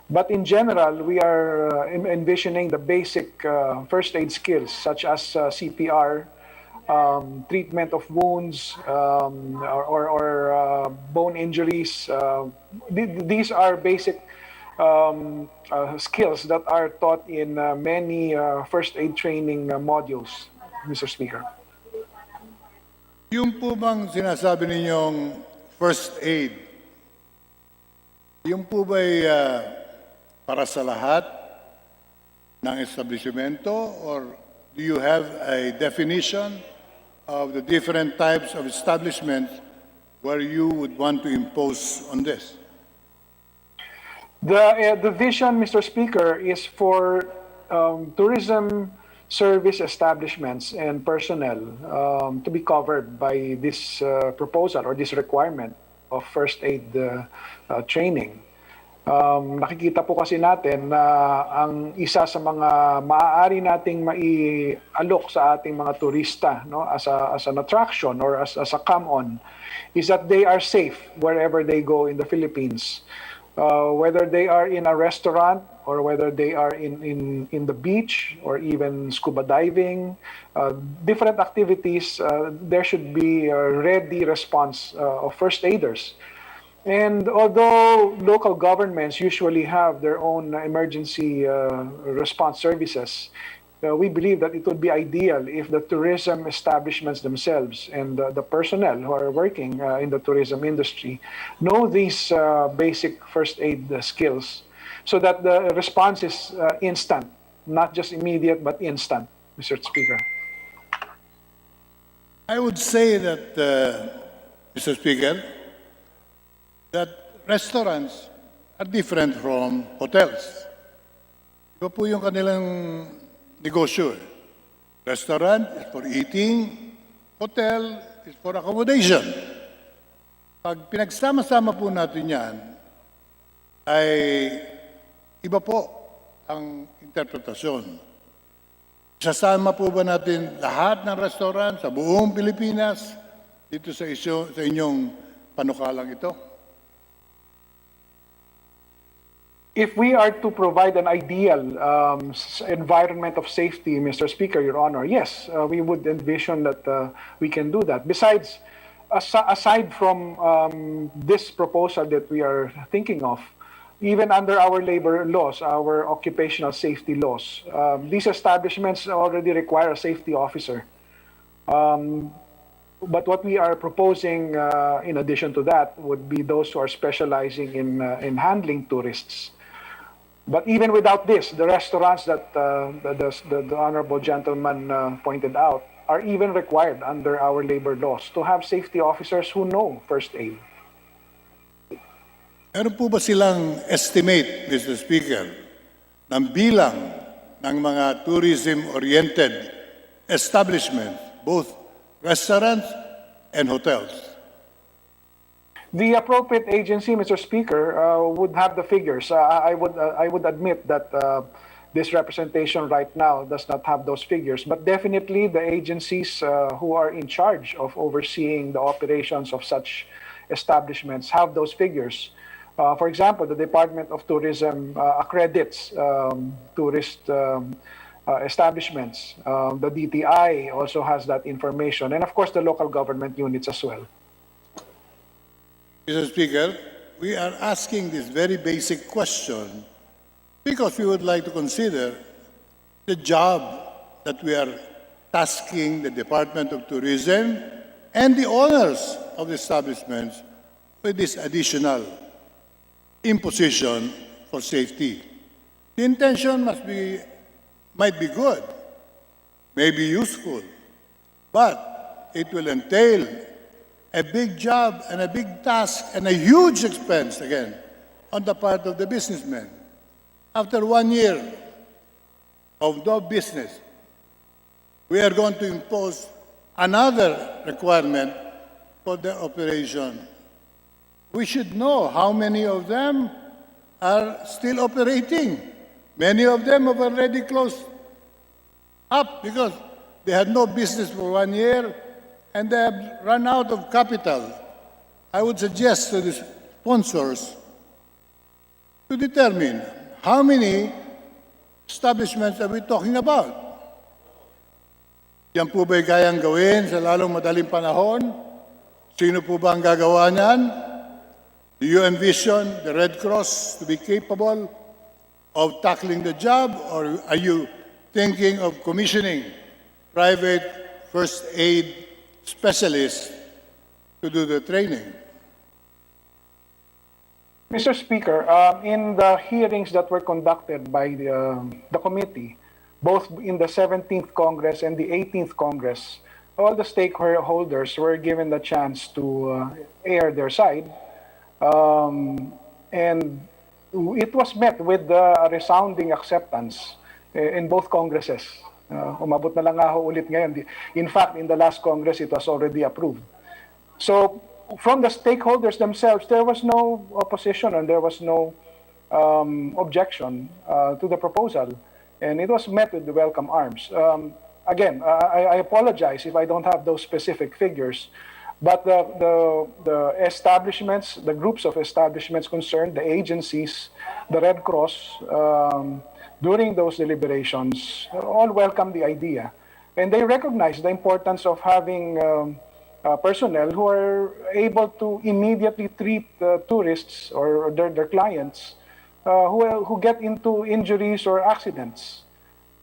But in general, we are envisioning the basic first aid skills such as CPR treatment of wounds, or bone injuries. These are basic skills that are taught in many first aid training modules, Mr. Speaker. Yung po bang sinasabi ninyong first aid, yung po ba'y para sa lahat ng establishmento, or do you have a definition of the different types of establishments where you would want to impose on this? The vision, Mr. Speaker, is for tourism service establishments and personnel to be covered by this proposal or this requirement of first aid training. Nakikita po kasi natin na ang isa sa mga maaari nating maialok sa ating mga turista, no, as an attraction or as a come-on, is that they are safe wherever they go in the Philippines. Whether they are in a restaurant or whether they are in the beach or even scuba diving, different activities, there should be a ready response of first aiders. And although local governments usually have their own emergency response services, we believe that it would be ideal if the tourism establishments themselves and the personnel who are working in the tourism industry know these basic first aid skills so that the response is instant, not just immediate, but instant, Mr. Speaker. I would say that, Mr. Speaker, that restaurants are different from hotels. Iba po yung kanilang negosyo. Restaurant is for eating, hotel is for accommodation. Pag pinagsama-sama po natin yan, ay iba po ang interpretasyon. Sasama po ba natin lahat ng restaurant sa buong Pilipinas dito sa inyong panukalang ito? If we are to provide an ideal environment of safety, Mr. Speaker, Your Honor, yes, we would envision that we can do that. Besides, aside from this proposal that we are thinking of, even under our labor laws, our occupational safety laws, these establishments already require a safety officer. But what we are proposing, in addition to that, would be those who are specializing in handling tourists. But even without this, the restaurants that the honorable gentleman pointed out are even required under our labor laws to have safety officers who know first aid. Meron po ba silang estimate, Mr. Speaker, ng bilang ng mga tourism-oriented establishments, both restaurants and hotels? The appropriate agency, Mr. Speaker, would have the figures. I would admit that this representation right now does not have those figures, but definitely the agencies who are in charge of overseeing the operations of such establishments have those figures. For example, the Department of Tourism accredits tourist establishments. The DTI also has that information, and of course the local government units as well. Mr. Speaker, we are asking this very basic question because we would like to consider the job that we are tasking the Department of Tourism and the owners of the establishments with this additional imposition for safety. The intention might be good, may be useful, but it will entail a big job and a big task and a huge expense, again, on the part of the businessmen. After 1 year of no business, we are going to impose another requirement for their operation. We should know how many of them are still operating. Many of them have already closed up because they had no business for 1 year and they have run out of capital. I would suggest to the sponsors to determine how many establishments are we talking about. Yan po ba'y kayang gawin sa lalong madaling panahon? Sino po ba ang gagawa niyan? Do you envision the Red Cross to be capable of tackling the job, or are you thinking of commissioning private first aid specialists to do the training? Mr. Speaker, in the hearings that were conducted by the committee, both in the 17th Congress and the 18th Congress, all the stakeholders were given the chance to air their side. And it was met with a resounding acceptance in both Congresses. Umabot na lang nga ho ulit ngayon. In fact, in the last Congress, it was already approved. So, from the stakeholders themselves, there was no opposition and there was no objection to the proposal. And it was met with the welcome arms. Again, I apologize if I don't have those specific figures, but the establishments, the groups of establishments concerned, the agencies, the Red Cross, during those deliberations, all welcomed the idea. And they recognized the importance of having personnel who are able to immediately treat tourists or their clients who get into injuries or accidents.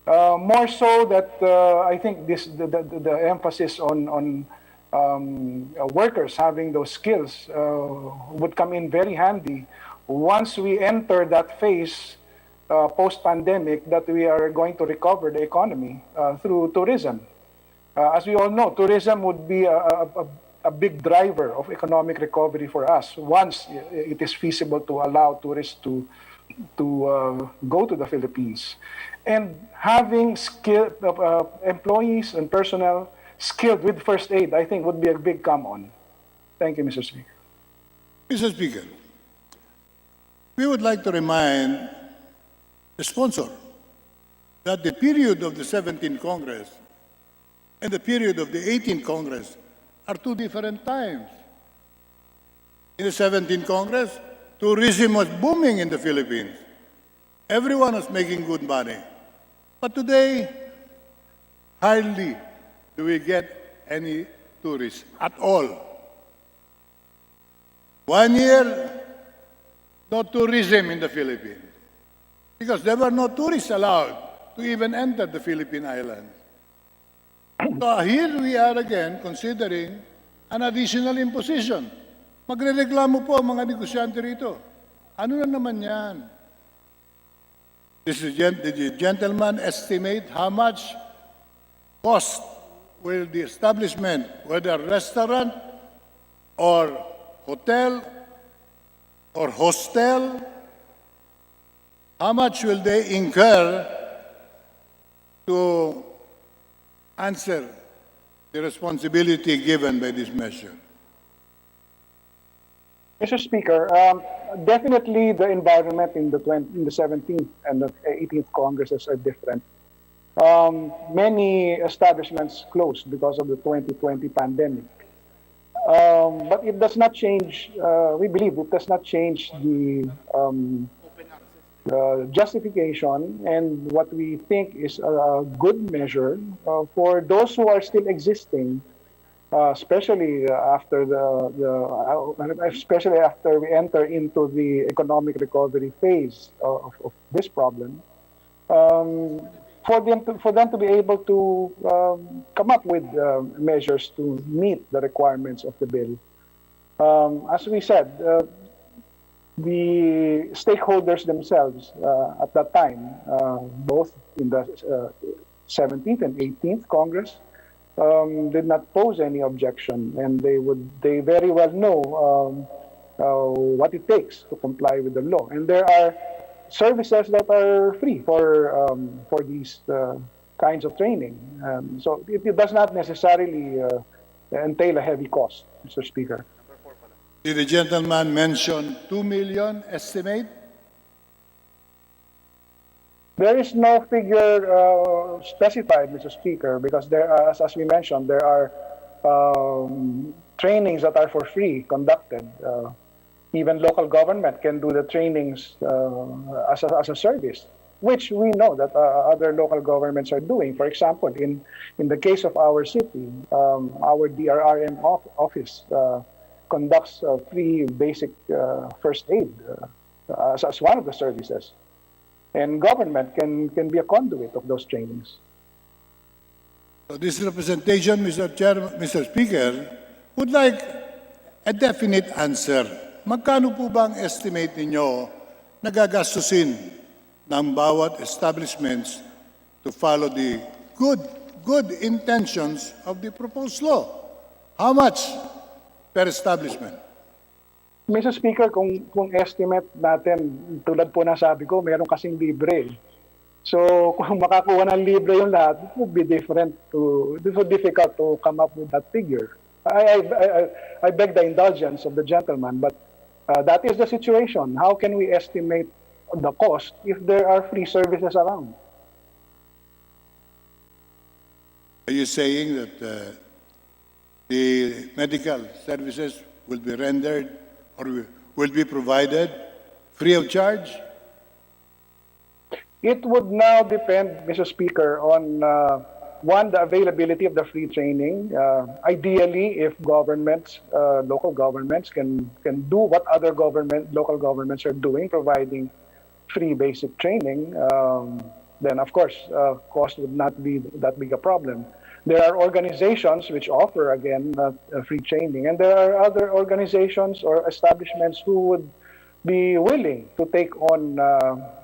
More so that I think the emphasis on workers having those skills would come in very handy once we enter that phase post-pandemic that we are going to recover the economy through tourism. As we all know, tourism would be a big driver of economic recovery for us once it is feasible to allow tourists to go to the Philippines. And having skilled employees and personnel skilled with first aid, I think, would be a big come-on. Thank you, Mr. Speaker. Mr. Speaker, we would like to remind the sponsor that the period of the 17th Congress and the period of the 18th Congress are two different times. In the 17th Congress, tourism was booming in the Philippines. Everyone was making good money. But today, hardly do we get any tourists at all. 1 year, no tourism in the Philippines, because there were no tourists allowed to even enter the Philippine Islands. So here we are again considering an additional imposition. Magrereklamo po ang mga negosyante rito. Ano na naman yan? Did the gentleman estimate how much cost will the establishment, whether restaurant or hotel or hostel, how much will they incur to answer the responsibility given by this measure? Mr. Speaker, definitely the environment in the 17th and the 18th Congresses are different. Many establishments closed because of the 2020 pandemic. But it does not change, we believe it does not change the justification and what we think is a good measure for those who are still existing, especially after especially after we enter into the economic recovery phase of this problem, for them to be able to come up with measures to meet the requirements of the bill. As we said, the stakeholders themselves at that time, both in the 17th and 18th Congress, did not pose any objection, and they very well know what it takes to comply with the law. And there are services that are free for these kinds of training. So it does not necessarily entail a heavy cost, Mr. Speaker. Did the gentleman mention 2 million estimate? There is no figure specified, Mr. Speaker, because there are, as we mentioned, there are trainings that are for free conducted. Even local government can do the trainings as a service. which we know that other local governments are doing. For example, in the case of our city, our DRRM office conducts free basic first aid as one of the services. And government can be a conduit of those trainings. So this representation, Mr. Speaker, would like a definite answer. Magkano po ba ang estimate ninyo na gagastusin ng bawat establishments to follow the good intentions of the proposed law? How much per establishment? Mr. Speaker, kung estimate natin, tulad po na sabi ko, meron kasing libre. So kung makakuha ng libre yung lahat, it would be difficult to come up with that figure. I beg the indulgence of the gentleman, but that is the situation. How can we estimate the cost if there are free services around? Are you saying that the medical services will be rendered or will be provided free of charge? It would now depend, Mr. Speaker, on one, the availability of the free training. Ideally, if governments, local governments can do what other local governments are doing, providing free basic training, then of course, cost would not be that big a problem. There are organizations which offer, again, free training, and there are other organizations or establishments who would be willing to take on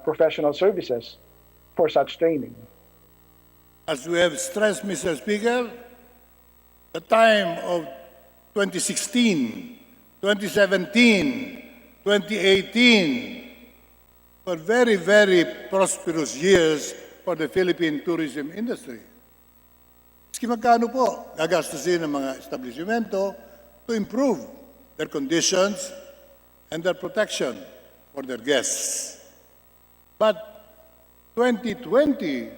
professional services for such training. As we have stressed, Mr. Speaker, the time of 2016, 2017, 2018 were very, very prosperous years for the Philippine tourism industry. Maski magkano po gagastusin ng mga establishmento to improve their conditions and their protection for their guests. But 2020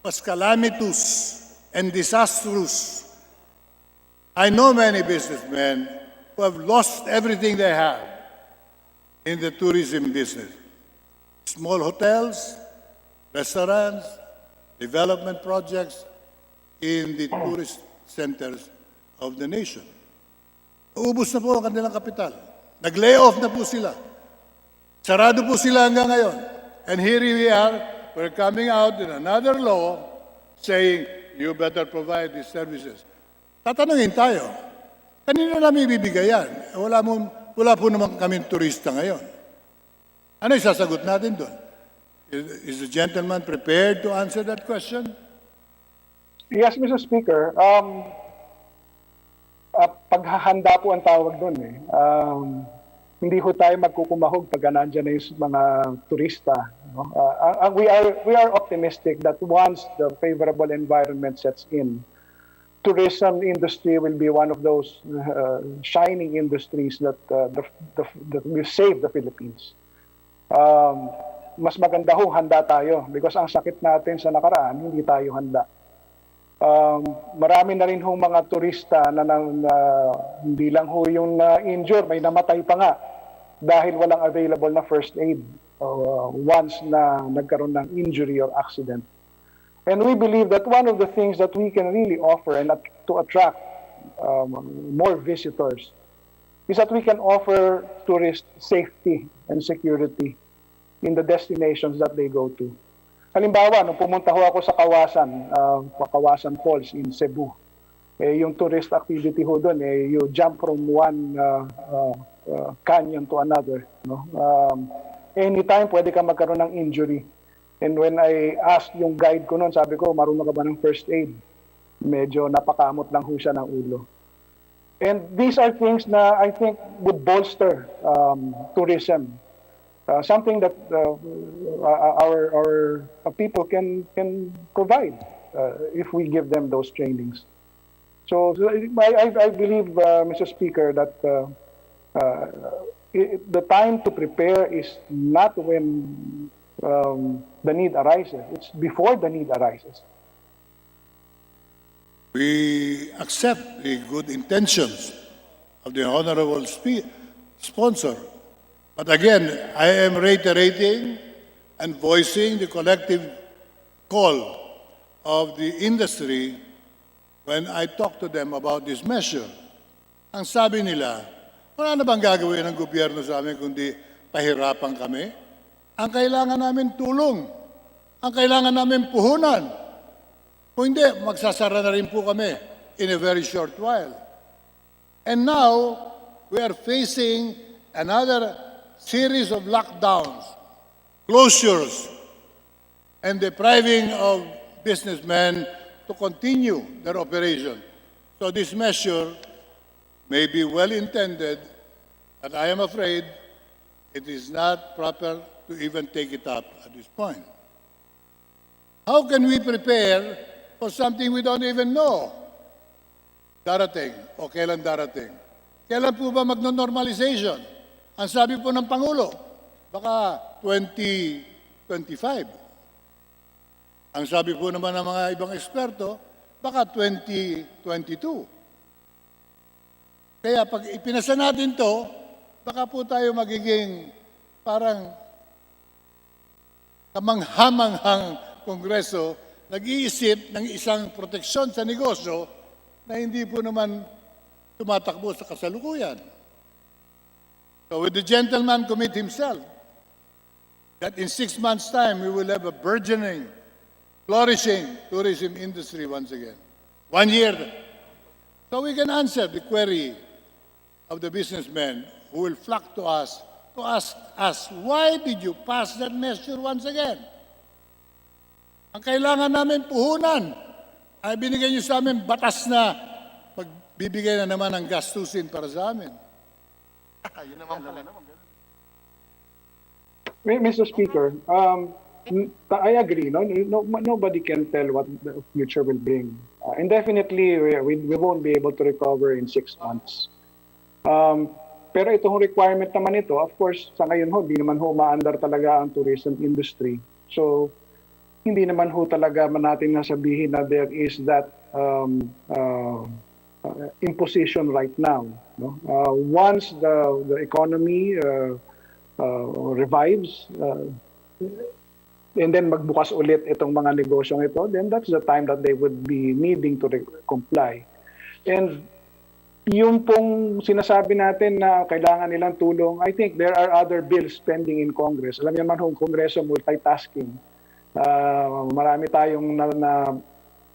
was calamitous and disastrous. I know many businessmen who have lost everything they have in the tourism business. Small hotels, restaurants, development projects in the tourist centers of the nation. Ubus na po ang kanilang kapital. Nag-layoff na po sila. Sarado po sila hanggang ngayon. And here we are, we're coming out in another law saying, you better provide these services. Tatanungin tayo, kanino namin ibibigay yan? Wala po naman kaming turista ngayon. Ano isasagot natin doon? Is the gentleman prepared to answer that question? Yes, Mr. Speaker. Paghahanda po ang tawag doon eh. Hindi ho tayo magkukumahog pag nandyan na yung mga turista. No? We are optimistic that once the favorable environment sets in, tourism industry will be one of those shining industries that will save the Philippines. Mas maganda ho, handa tayo because ang sakit natin sa nakaraan, hindi tayo handa. Marami na rin hong mga turista na hindi lang ho yung na-injure, may namatay pa nga dahil walang available na first aid once na nagkaroon ng injury or accident. And we believe that one of the things that we can really offer and to attract more visitors is that we can offer tourists safety and security in the destinations that they go to. Halimbawa, nung pumunta ho ako sa Kawasan Falls in Cebu, yung tourist activity ho doon, you jump from one canyon to another. No? Anytime pwede ka magkaroon ng injury. And when I asked yung guide ko noon, sabi ko, marunong ka ba ng first aid? Medyo napakamot lang ho siya ng ulo. And these are things na I think would bolster tourism. Something that our people can provide if we give them those trainings. So I believe, Mr. Speaker, that the time to prepare is not when the need arises. It's before the need arises. We accept the good intentions of the honorable sponsor. But again, I am reiterating, and voicing the collective call of the industry when I talked to them about this measure. Ang sabi nila, wala na bang gagawin ng gobyerno sa amin kundi pahirapan kami? Ang kailangan namin tulong. Ang kailangan namin puhunan. Kung hindi, magsasara na rin po kami in a very short while. And now, we are facing another series of lockdowns, closures, and depriving of businessmen to continue their operation. So this measure may be well-intended, but I am afraid it is not proper to even take it up at this point. How can we prepare for something we don't even know? Darating o kailan darating? Kailan po ba magno-normalization? Ang sabi po ng Pangulo, baka 2025. Ang sabi po naman ng mga ibang eksperto, baka 2022. Kaya pag ipinasa natin to, baka po tayo magiging parang kamanghamanghang Kongreso nag-iisip ng isang proteksyon sa negosyo na hindi po naman tumatakbo sa kasalukuyan. So would the gentleman commit himself that in 6 months' time we will have a burgeoning, flourishing tourism industry once again? 1 year. So we can answer the query of the businessmen who will flock to us to ask us, why did you pass that measure once again? Ang kailangan namin puhunan ay binigay niyo sa amin batas na magbibigay na naman ng gastusin para sa amin. Yun naman pala. Mr. Speaker, I agree. Nobody can tell what the future will bring. And definitely, we won't be able to recover in 6 months. Pero itong requirement naman ito, of course, sa ngayon di naman umaandar talaga ang tourism industry. So, hindi naman talaga natin nasabihin na there is that imposition right now. No? Once the economy revives, and then magbukas ulit itong mga negosyong ito, then that's the time that they would be needing to comply. And yung pong sinasabi natin na kailangan nilang tulong, I think there are other bills pending in Congress. Alam niyo naman Kongreso, multitasking. Marami tayong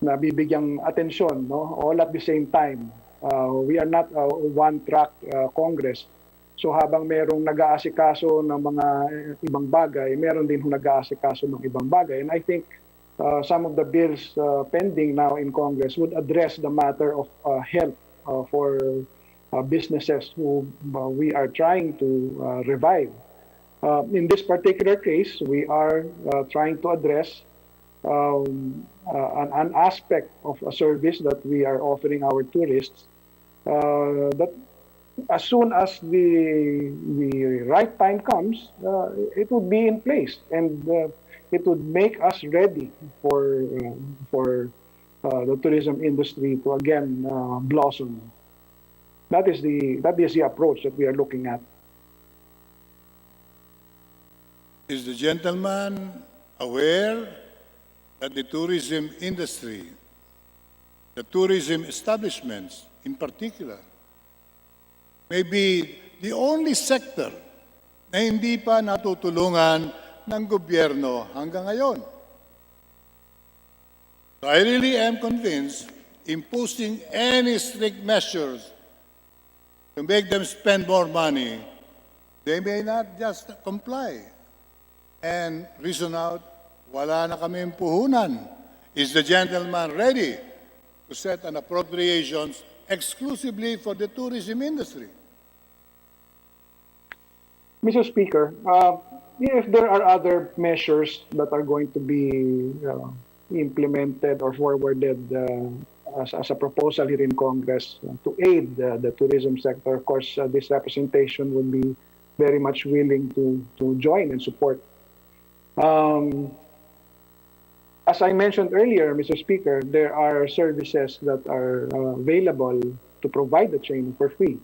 nabibigyang atensyon, no? All at the same time. We are not a one-track Congress. So habang merong nag-aasikaso ng mga ibang bagay, meron din nag-aasikaso ng ibang bagay. And I think some of the bills pending now in Congress would address the matter of health for businesses who we are trying to revive. In this particular case, we are trying to address an aspect of a service that we are offering our tourists that as soon as the right time comes, it would be in place, and it would make us ready for the tourism industry to again blossom. That is the approach that we are looking at. Is the gentleman aware that the tourism industry, the tourism establishments in particular, may be the only sector na hindi pa natutulungan ng gobyerno hanggang ngayon? So I really am convinced imposing any strict measures to make them spend more money, they may not just comply and reason out, wala na kaming puhunan. Is the gentleman ready to set an appropriations exclusively for the tourism industry? Mr. Speaker, if there are other measures that are going to be implemented or forwarded as a proposal here in Congress to aid the tourism sector, of course, this representation would be very much willing to join and support. As I mentioned earlier, Mr. Speaker, there are services that are available to provide the training for free.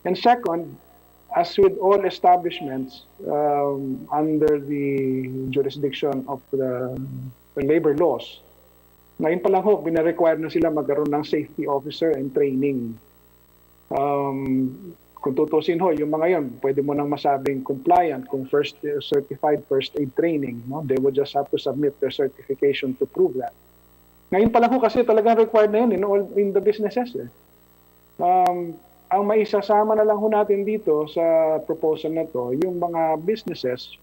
And second, as with all establishments under the jurisdiction of the labor laws, ngayon pa lang ho, bina-require na sila magkaroon ng safety officer and training. Kung tutusin ho, yung mga yon, pwede mo nang masabing compliant kung certified first aid training. No? They would just have to submit their certification to prove that. Ngayon pa lang ho kasi talagang required na yun in the businesses. Ang maisasama na lang ho natin dito sa proposal na to, yung mga businesses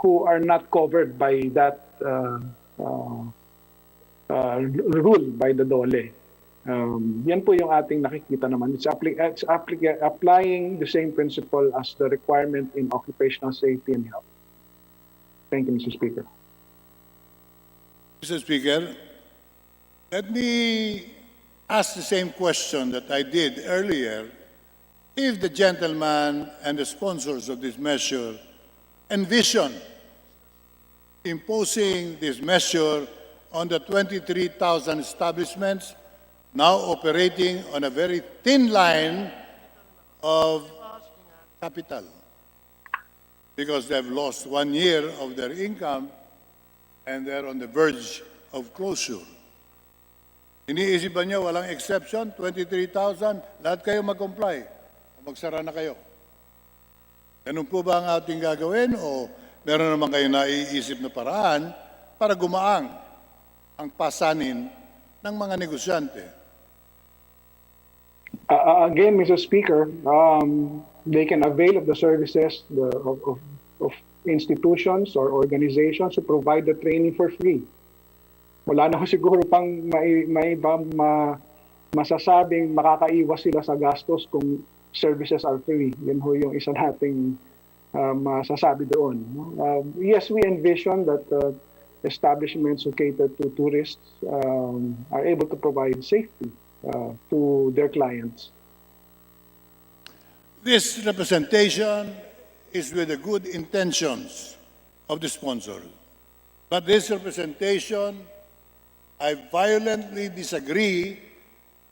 who are not covered by that rule by the DOLE. Yan po yung ating nakikita naman. It's applying the same principle as the requirement in occupational safety and health. Thank you, Mr. Speaker. Mr. Speaker, let me ask the same question that I did earlier. If the gentleman and the sponsors of this measure envision imposing this measure on the 23,000 establishments now operating on a very thin line of capital because they've lost 1 year of their income and they're on the verge of closure. Iniisip ba niyo walang exception? 23,000, lahat kayo mag-comply. Magsara na kayo. Ganun po ba ang ating gagawin o meron naman kayo naiisip na paraan para gumaang ang pasanin ng mga negosyante? Again, Mr. Speaker, they can avail of the services of institutions or organizations who provide the training for free. Wala na ko siguro pang masasabing makakaiwas sila sa gastos kung services are free. Yan ho yung isa nating masasabi doon. Yes, we envision that establishments who cater to tourists are able to provide safety to their clients. This representation is with the good intentions of the sponsor. But this representation, I violently disagree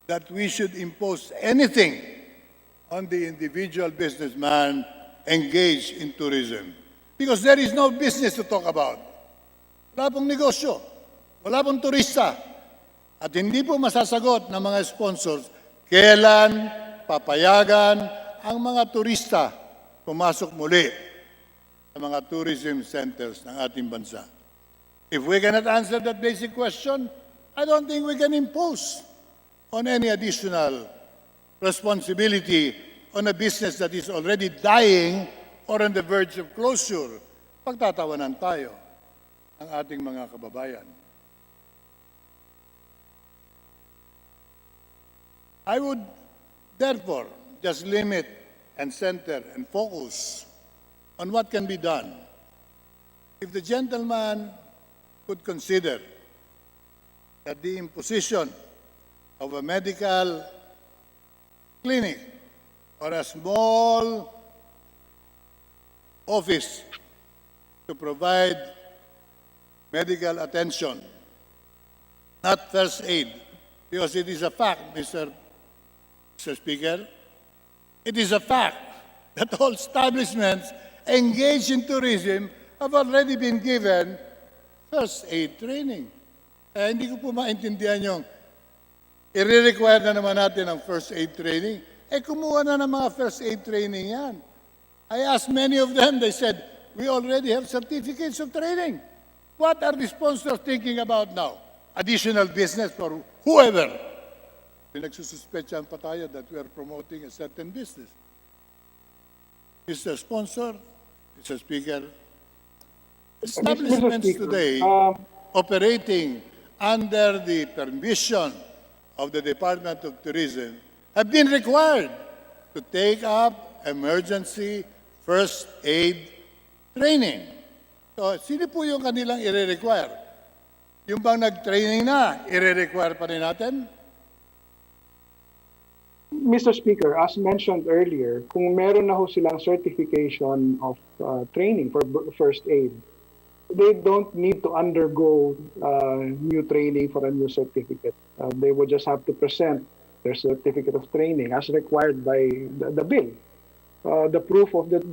that we should impose anything on the individual businessman engaged in tourism. Because there is no business to talk about. Wala pong negosyo. Wala pong turista. At hindi po masasagot ng mga sponsors kailan papayagan ang mga turista pumasok muli sa mga tourism centers ng ating bansa. If we cannot answer that basic question, I don't think we can impose on any additional responsibility on a business that is already dying or on the verge of closure. Pagtatawanan tayo ng ating mga kababayan. I would therefore just limit and center and focus on what can be done. If the gentleman could consider that the imposition of a medical clinic or a small office to provide medical attention, not first aid, because it is a fact, Mr. Speaker, it is a fact that all establishments engaged in tourism have already been given first aid training. Hindi ko po maintindihan yung i-require na naman natin ang first aid training. Kumuha na ng mga first aid training yan. I asked many of them, they said, we already have certificates of training. What are the sponsors thinking about now? Additional business for whoever. Pinagsususpetsahan pa tayo that we are promoting a certain business. Mr. Sponsor, Mr. Speaker, establishments today operating under the permission of the Department of Tourism have been required to take up emergency first aid training. So, sino po yung kanilang i-require? Yung bang nag-training na, i-require pa rin natin? Mr. Speaker, as mentioned earlier, kung meron na ho silang certification of training for first aid, they don't need to undergo new training for a new certificate. They would just have to present their certificate of training as required by the bill. The proof of the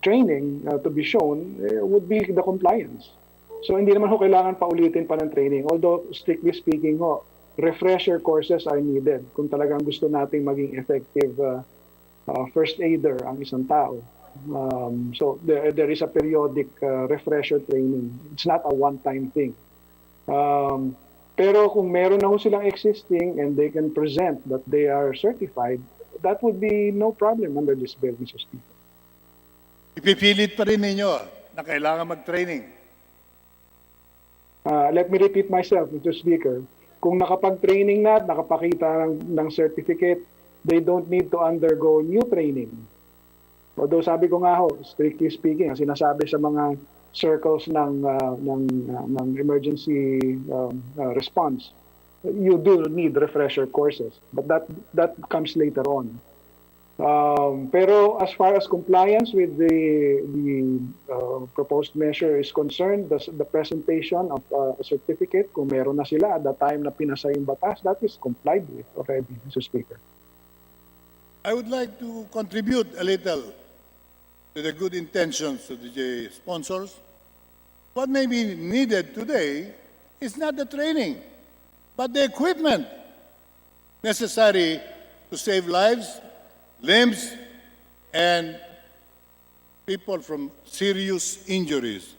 training to be shown would be the compliance. So hindi naman ho kailangan paulitin pa ng training. Although strictly speaking ho, refresher courses are needed kung talagang gusto nating maging effective first aider ang isang tao. So there is a periodic refresher training. It's not a one-time thing. Pero kung meron na ho silang existing and they can present that they are certified, that would be no problem under this bill, Mr. Speaker. Ipipilit pa rin ninyo na kailangan mag-training. Let me repeat myself, Mr. Speaker. Kung nakapag-training na at nakapakita ng certificate, they don't need to undergo new training. Although sabi ko nga ho, strictly speaking, ang sinasabi sa mga circles ng emergency response, you do need refresher courses, but that comes later on. Pero as far as compliance with the proposed measure is concerned, the presentation of a certificate, kung meron na sila at the time na pinasa yung batas, that is complied with already, Mr. Speaker. I would like to contribute a little to the good intentions of the sponsors. What may be needed today is not the training, but the equipment necessary to save lives, limbs, and people from serious injuries.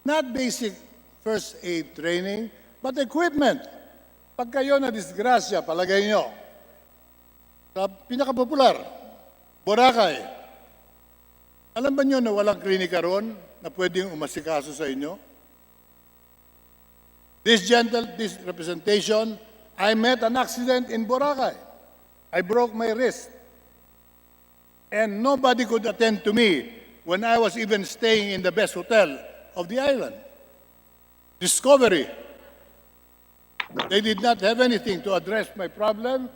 Not basic first aid training, but equipment. Pag kayo na disgrasya, palagay nyo, sa pinakapopular, Boracay, alam ba nyo na walang klinika ron na pwedeng umasikaso sa inyo? This representation, I met an accident in Boracay. I broke my wrist. And nobody could attend to me when I was even staying in the best hotel of the island. Discovery. They did not have anything to address my problem,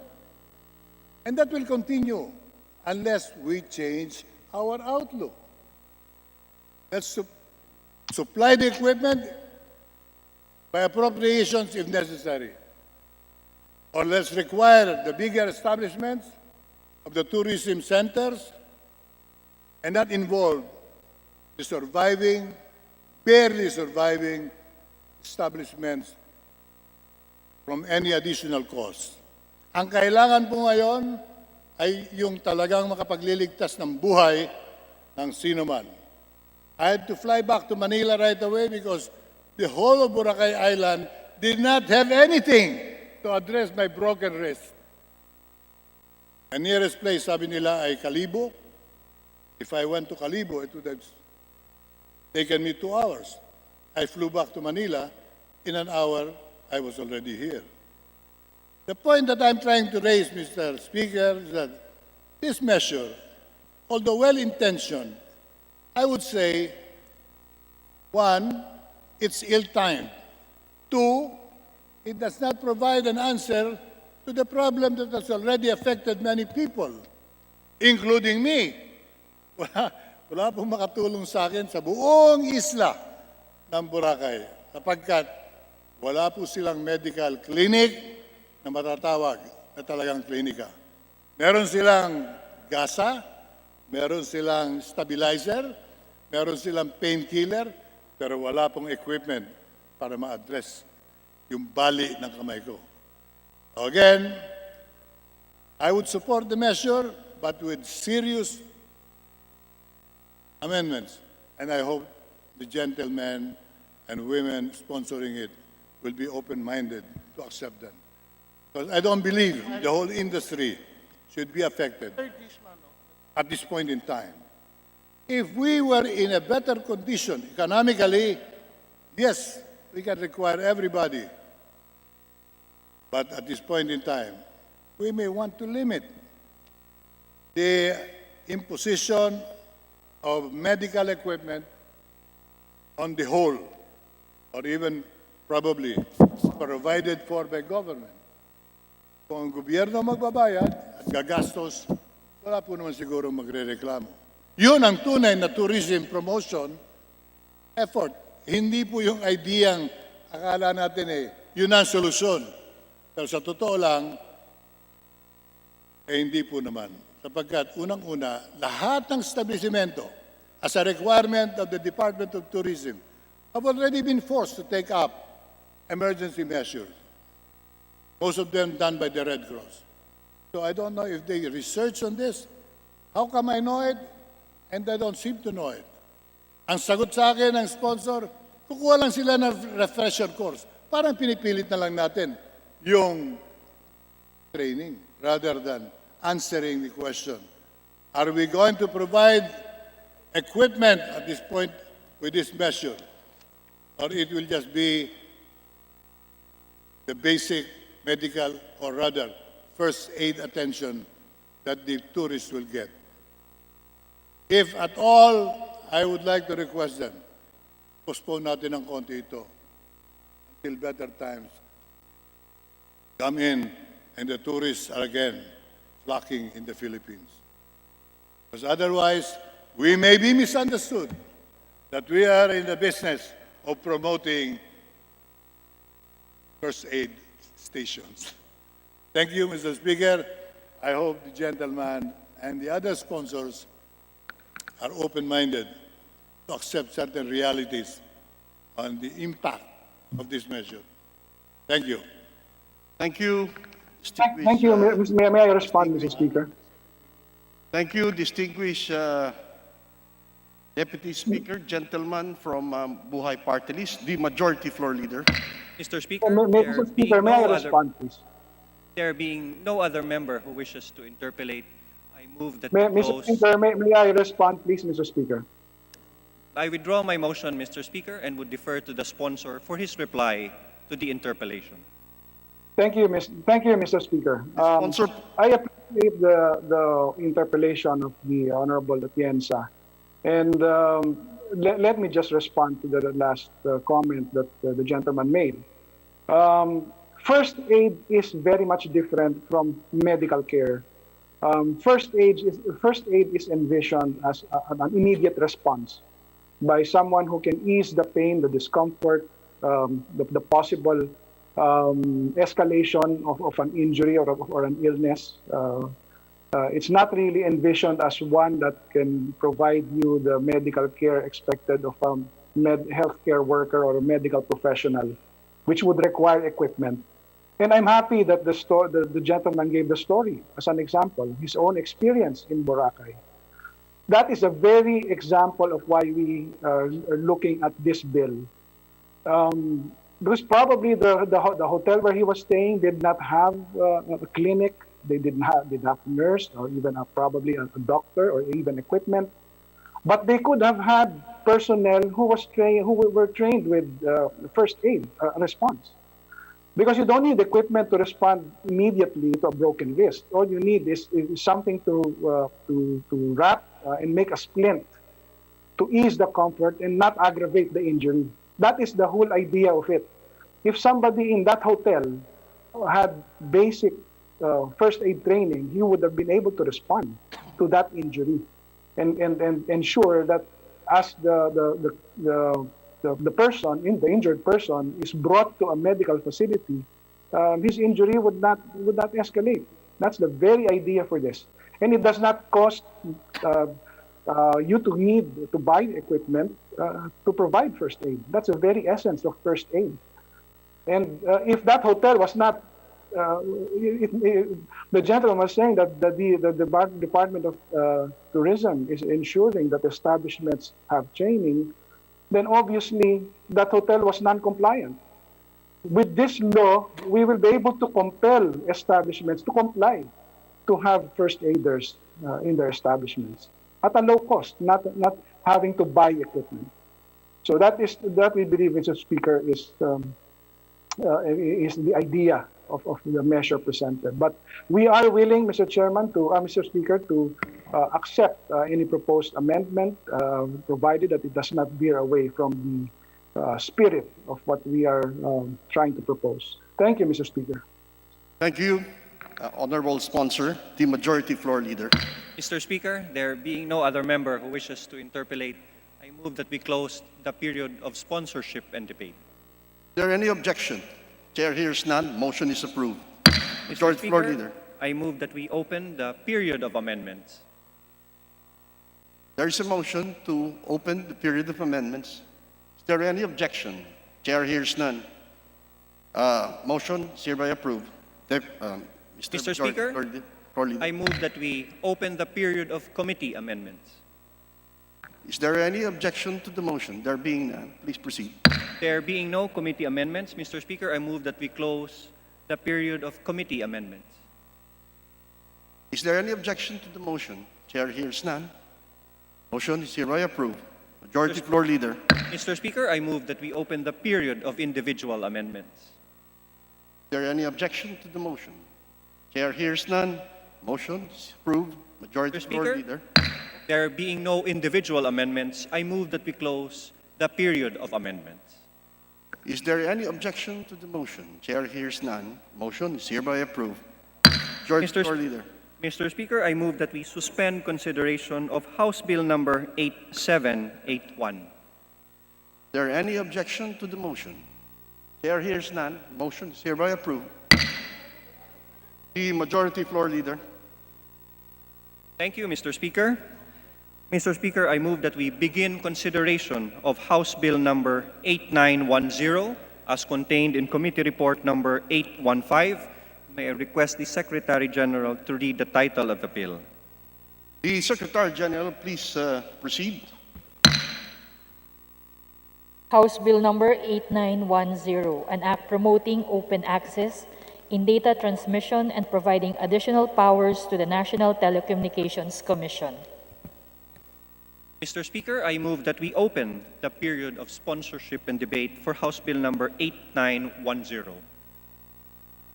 and that will continue unless we change our outlook. Let's supply the equipment by appropriations if necessary. Or let's require the bigger establishments of the tourism centers and not involve the surviving, barely surviving establishments from any additional cost. Ang kailangan po ngayon ay yung talagang makapagliligtas ng buhay ng sino man. I had to fly back to Manila right away because the whole of Boracay Island did not have anything to address my broken wrist. The nearest place, sabi nila, ay Calibo. If I went to Calibo, it would have taken me 2 hours. I flew back to Manila. In an hour, I was already here. The point that I'm trying to raise, Mr. Speaker, is that this measure, although well-intentioned, I would say, 1, it's ill-timed. 2, it does not provide an answer to the problem that has already affected many people, including me. Wala pong makatulong sa akin sa buong isla ng Boracay sapagkat wala po silang medical clinic na matatawag na talagang klinika. Meron silang gasa, meron silang stabilizer, meron silang painkiller, pero wala pong equipment para ma-address yung bali ng kamay ko. Again, I would support the measure, but with serious amendments. And I hope the gentlemen and women sponsoring it will be open-minded to accept them. Because I don't believe the whole industry should be affected at this point in time. If we were in a better condition economically, yes, we can require everybody. But at this point in time, we may want to limit the imposition of medical equipment on the whole, or even probably provided for by government. Kung ang gobyerno magbabayad at gagastos, wala po naman siguro magre-reklamo. Yun ang tunay na tourism promotion effort. Hindi po yung ideyang akala natin yun ang solusyon. Pero sa totoo lang, hindi po naman. Sapagkat unang-una, lahat ng establishmento, as a requirement of the Department of Tourism, have already been forced to take up emergency measures. Most of them done by the Red Cross. So I don't know if they research on this. How come I know it? And I don't seem to know it. Ang sagot sa akin ng sponsor, kukuha lang sila ng refresher course. Parang pinipilit na lang natin yung training rather than answering the question. Are we going to provide equipment at this point with this measure? Or it will just be the basic medical or rather first aid attention that the tourists will get? If at all, I would like to request them, postpone natin ng konti ito until better times come in and the tourists are again flocking in the Philippines. Because otherwise, we may be misunderstood that we are in the business of promoting first aid stations. Thank you, Mr. Speaker. I hope the gentleman and the other sponsors are open-minded to accept certain realities on the impact of this measure. Thank you. Thank you. Thank you. May I respond, Mr. Speaker? Thank you, distinguished Deputy Speaker, gentleman from Buhay Party List, the Majority Floor Leader. Mr. Speaker, Mr. Speaker, may I respond, please? there being no other member who wishes to interpolate, I move that Mr. we close. Speaker, may I respond, please, Mr. Speaker? I withdraw my motion, Mr. Speaker, and would defer to the sponsor for his reply to the interpellation. Thank you, Mr. Speaker. Sponsor. I appreciate the interpellation of the Honorable Atienza. And let me just respond to the last comment that the gentleman made. First aid is very much different from medical care. First aid is envisioned as an immediate response by someone who can ease the pain, the discomfort, the possible escalation of an injury or an illness. It's not really envisioned as one that can provide you the medical care expected of a healthcare worker or a medical professional, which would require equipment. And I'm happy that the gentleman gave the story as an example, his own experience in Boracay. That is a very example of why we are looking at this bill. Because probably the hotel where he was staying did not have a clinic. They didn't have a nurse or even probably a doctor or even equipment. But they could have had personnel who were trained with first aid response. Because you don't need equipment to respond immediately to a broken wrist. All you need is something to wrap and make a splint to ease the comfort and not aggravate the injury. That is the whole idea of it. If somebody in that hotel had basic first aid training, he would have been able to respond to that injury and ensure that as the injured person is brought to a medical facility, his injury would not escalate. That's the very idea for this. And it does not cost you to need to buy equipment to provide first aid. That's the very essence of first aid. And if that hotel was not, the gentleman was saying that the Department of Tourism is ensuring that establishments have training, then obviously that hotel was non-compliant. With this law, we will be able to compel establishments to comply, to have first aiders in their establishments at a low cost, not having to buy equipment. So that we believe, Mr. Speaker, is the idea of the measure presented. But we are willing, Mr. Chairman, Mr. Speaker, to accept any proposed amendment, provided that it does not veer away from the spirit of what we are trying to propose. Thank you, Mr. Speaker. Thank you, Honorable Sponsor, the Majority Floor Leader. Mr. Speaker, there being no other member who wishes to interpolate, I move that we close the period of sponsorship and debate. Is there any objection? Chair hears none. Motion is approved. Mr. Majority Floor Speaker, Leader. I move that we open the period of amendments. There is a motion to open the period of amendments. Is there any objection? Chair hears none. Motion is hereby approved. Mr. Majority Speaker, Floor Leader. I move that we open the period of committee amendments. Is there any objection to the motion? There being none, please proceed. There being no committee amendments, Mr. Speaker, I move that we close the period of committee amendments. Is there any objection to the motion? Chair hears none. Motion is hereby approved. Majority Floor Leader. Mr. Speaker, I move that we open the period of individual amendments. Is there any objection to the motion? Chair hears none. Motion is approved. Majority Mr. Floor Speaker, Leader. there being no individual amendments, I move that we close the period of amendments. Is there any objection to the motion? Chair hears none. Motion is hereby approved. Majority Mr. Floor Leader. Mr. Speaker, I move that we suspend consideration of House Bill number 8781. Is there any objection to the motion? Chair hears none. Motion is hereby approved. The Majority Floor Leader. Thank you, Mr. Speaker. Mr. Speaker, I move that we begin consideration of House Bill number 8910 as contained in Committee Report number 815. May I request the Secretary General to read the title of the bill? The Secretary General, please proceed. House Bill number 8910, an act promoting open access in data transmission and providing additional powers to the National Telecommunications Commission. Mr. Speaker, I move that we open the period of sponsorship and debate for House Bill number 8910.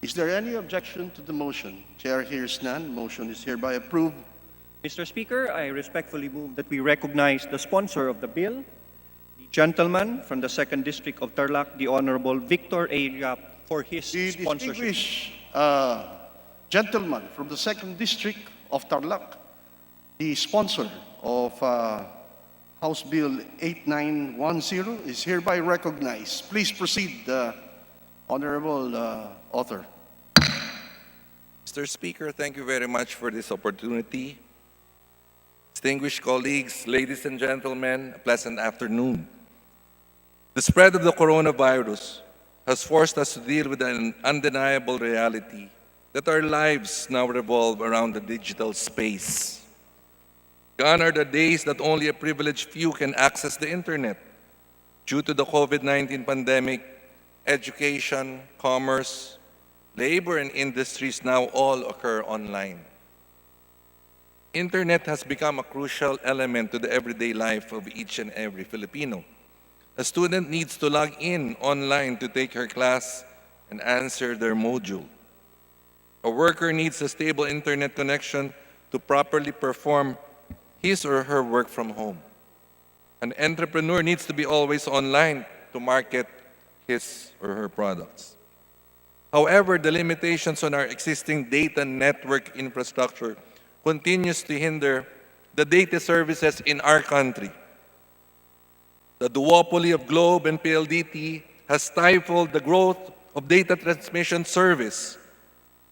Is there any objection to the motion? Chair hears none. Motion is hereby approved. Mr. Speaker, I respectfully move that we recognize the sponsor of the bill, the gentleman from the 2nd District of Tarlac, the Honorable Victor A. Yap, for his The sponsorship. distinguished gentleman from the 2nd District of Tarlac, the sponsor of House Bill 8910, is hereby recognized. Please proceed, Honorable Author. Mr. Speaker, thank you very much for this opportunity. Distinguished colleagues, ladies and gentlemen, a pleasant afternoon. The spread of the coronavirus has forced us to deal with an undeniable reality that our lives now revolve around the digital space. Gone are the days that only a privileged few can access the internet. Due to the COVID-19 pandemic, education, commerce, labor, and industries now all occur online. Internet has become a crucial element to the everyday life of each and every Filipino. A student needs to log in online to take her class and answer their module. A worker needs a stable internet connection to properly perform his or her work from home. An entrepreneur needs to be always online to market his or her products. However, the limitations on our existing data network infrastructure continues to hinder the data services in our country. The duopoly of Globe and PLDT has stifled the growth of data transmission service.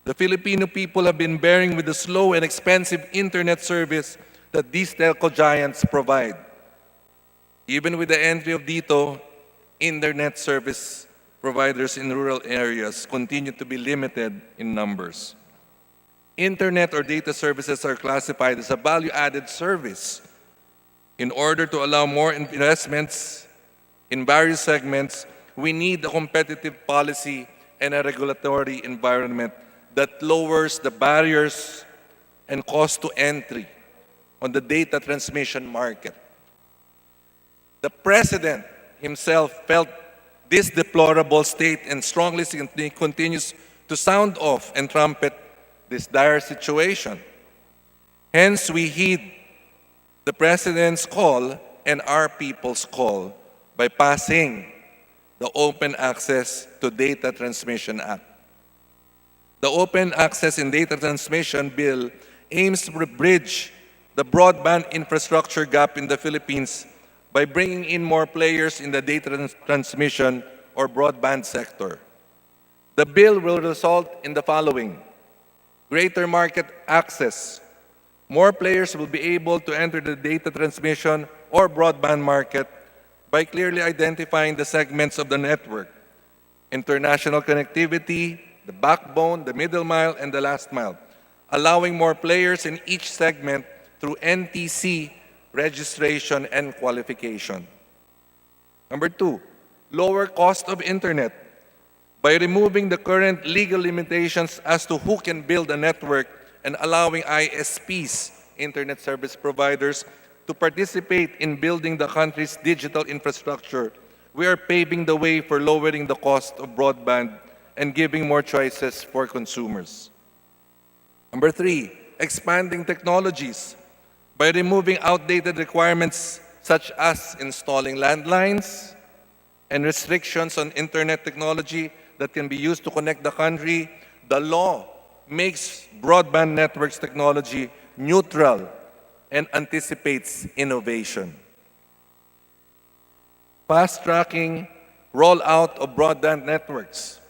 The Filipino people have been bearing with the slow and expensive internet service that these telco giants provide. Even with the entry of DITO, internet service providers in rural areas continue to be limited in numbers. Internet or data services are classified as a value-added service. In order to allow more investments in various segments, we need a competitive policy and a regulatory environment that lowers the barriers and cost to entry on the data transmission market. The President himself felt this deplorable state and strongly continues to sound off and trumpet this dire situation. Hence, we heed the President's call and our people's call by passing the Open Access to Data Transmission Act. The Open Access and Data Transmission Bill aims to bridge the broadband infrastructure gap in the Philippines by bringing in more players in the data transmission or broadband sector. The bill will result in the following: greater market access. More players will be able to enter the data transmission or broadband market by clearly identifying the segments of the network: international connectivity, the backbone, the middle mile, and the last mile, allowing more players in each segment through NTC registration and qualification. Number two, lower cost of internet. By removing the current legal limitations as to who can build a network and allowing ISPs, internet service providers, to participate in building the country's digital infrastructure, we are paving the way for lowering the cost of broadband and giving more choices for consumers. Number three, expanding technologies. By removing outdated requirements such as installing landlines and restrictions on internet technology that can be used to connect the country, the law makes broadband networks technology neutral and anticipates innovation. Fast-tracking rollout of broadband networks.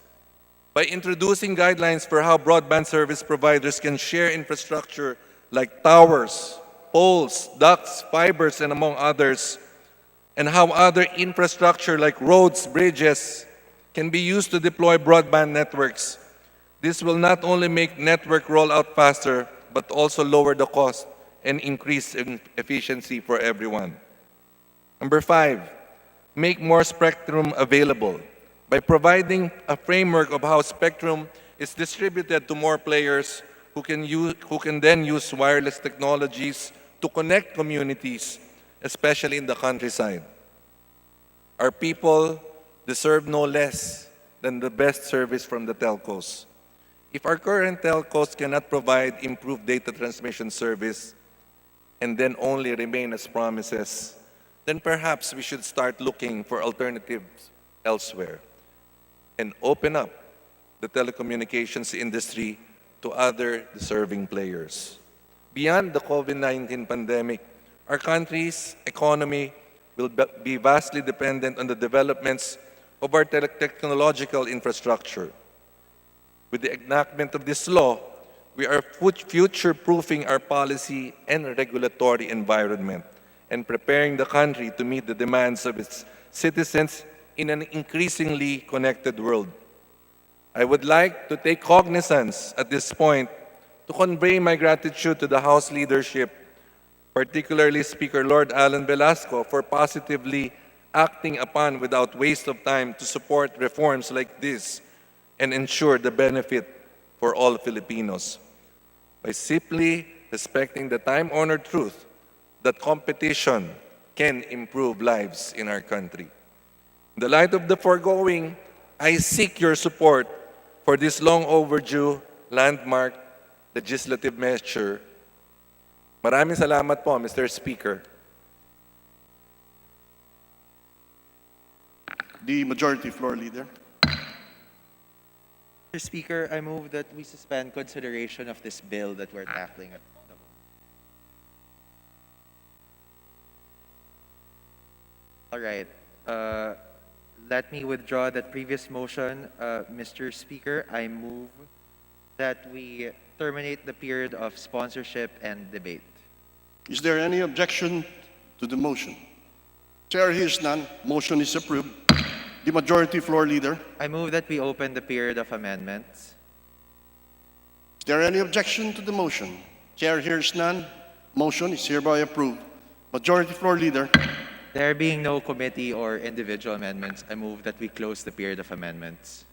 By introducing guidelines for how broadband service providers can share infrastructure like towers, poles, ducts, fibers, and among others, and how other infrastructure like roads, bridges, can be used to deploy broadband networks. This will not only make network rollout faster, but also lower the cost and increase efficiency for everyone. Number five, make more spectrum available. By providing a framework of how spectrum is distributed to more players who can then use wireless technologies to connect communities, especially in the countryside. Our people deserve no less than the best service from the telcos. If our current telcos cannot provide improved data transmission service and then only remain as promises, then perhaps we should start looking for alternatives elsewhere and open up the telecommunications industry to other deserving players. Beyond the COVID-19 pandemic, our country's economy will be vastly dependent on the developments of our technological infrastructure. With the enactment of this law, we are future-proofing our policy and regulatory environment and preparing the country to meet the demands of its citizens in an increasingly connected world. I would like to take cognizance at this point to convey my gratitude to the House leadership, particularly Speaker Lord Alan Velasco, for positively acting upon without waste of time to support reforms like this and ensure the benefit for all Filipinos. By simply respecting the time-honored truth that competition can improve lives in our country. In the light of the foregoing, I seek your support for this long overdue landmark legislative measure. Maraming salamat po, Mr. Speaker. The Majority Floor Leader. Mr. Speaker, I move that we suspend consideration of this bill that we're tackling at the moment. All right. Let me withdraw that previous motion. Mr. Speaker, I move that we terminate the period of sponsorship and debate. Is there any objection to the motion? Chair hears none. Motion is approved. The Majority Floor Leader. I move that we open the period of amendments. Is there any objection to the motion? Chair hears none. Motion is hereby approved. Majority Floor Leader. There being no committee or individual amendments, I move that we close the period of amendments.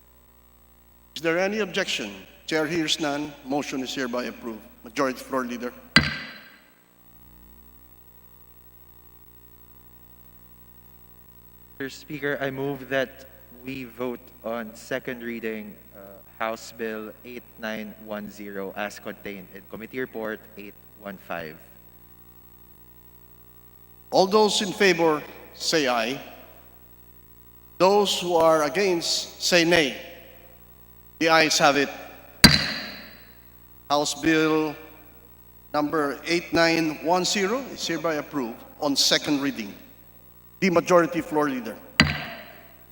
Is there any objection? Chair hears none. Motion is hereby approved. Majority Floor Leader. Mr. Speaker, I move that we vote on second reading House Bill 8910 as contained in Committee Report 815. All those in favor say aye. Those who are against say nay. The ayes have it. House Bill number 8910 is hereby approved on second reading. The Majority Floor Leader.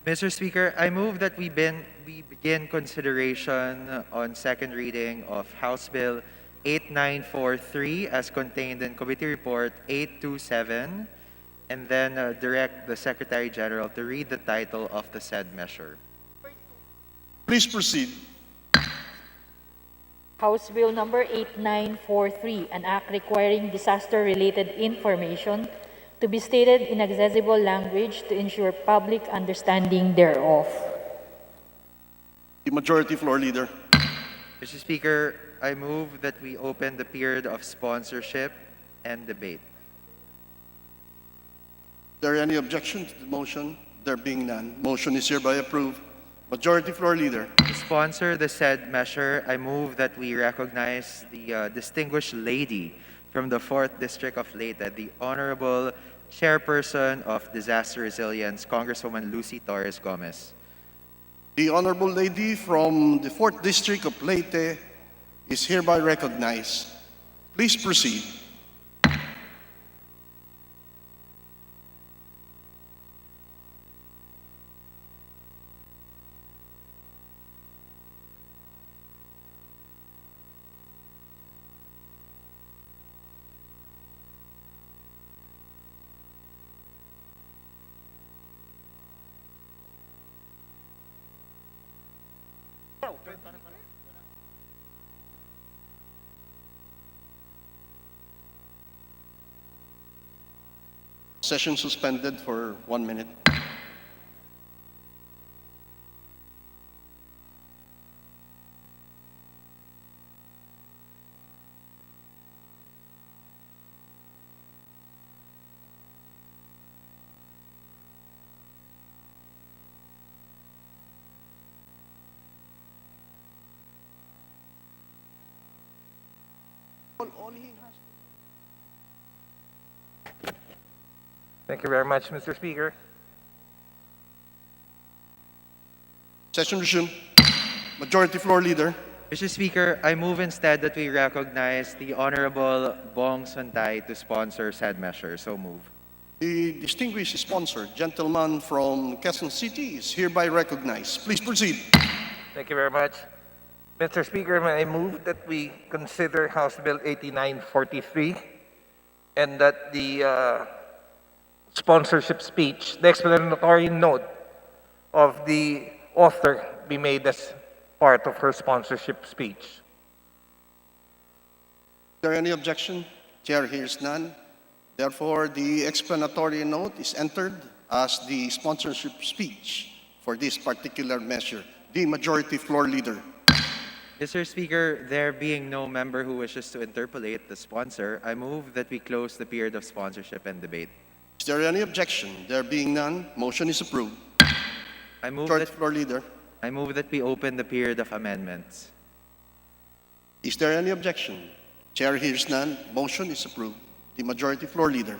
Mr. Speaker, I move that we begin consideration on second reading of House Bill 8943 as contained in Committee Report 827, and then direct the Secretary General to read the title of the said measure. Please proceed. House Bill number 8943, an act requiring disaster-related information to be stated in accessible language to ensure public understanding thereof. The Majority Floor Leader. Mr. Speaker, I move that we open the period of sponsorship and debate. Is there any objection to the motion? There being none, motion is hereby approved. Majority Floor Leader. To sponsor the said measure, I move that we recognize the distinguished lady from the 4th District of Leyte, the Honorable Chairperson of Disaster Resilience, Congresswoman Lucy Torres Gomez. The Honorable Lady from the 4th District of Leyte is hereby recognized. Please proceed. Session suspended for 1 minute. Thank you very much, Mr. Speaker. Session resumed. Majority Floor Leader. Mr. Speaker, I move instead that we recognize the Honorable Bong Suntay to sponsor said measure. So move. The distinguished sponsor, gentleman from Quezon City, is hereby recognized. Please proceed. Thank you very much. Mr. Speaker, may I move that we consider House Bill 8943 and that the sponsorship speech, the explanatory note of the author be made as part of her sponsorship speech. Is there any objection? Chair hears none. Therefore, the explanatory note is entered as the sponsorship speech for this particular measure. The Majority Floor Leader. Mr. Speaker, there being no member who wishes to interpolate the sponsor, I move that we close the period of sponsorship and debate. Is there any objection? There being none, motion is approved. I move Majority that Floor Leader. I move that we open the period of amendments. Is there any objection? Chair hears none, motion is approved. The Majority Floor Leader.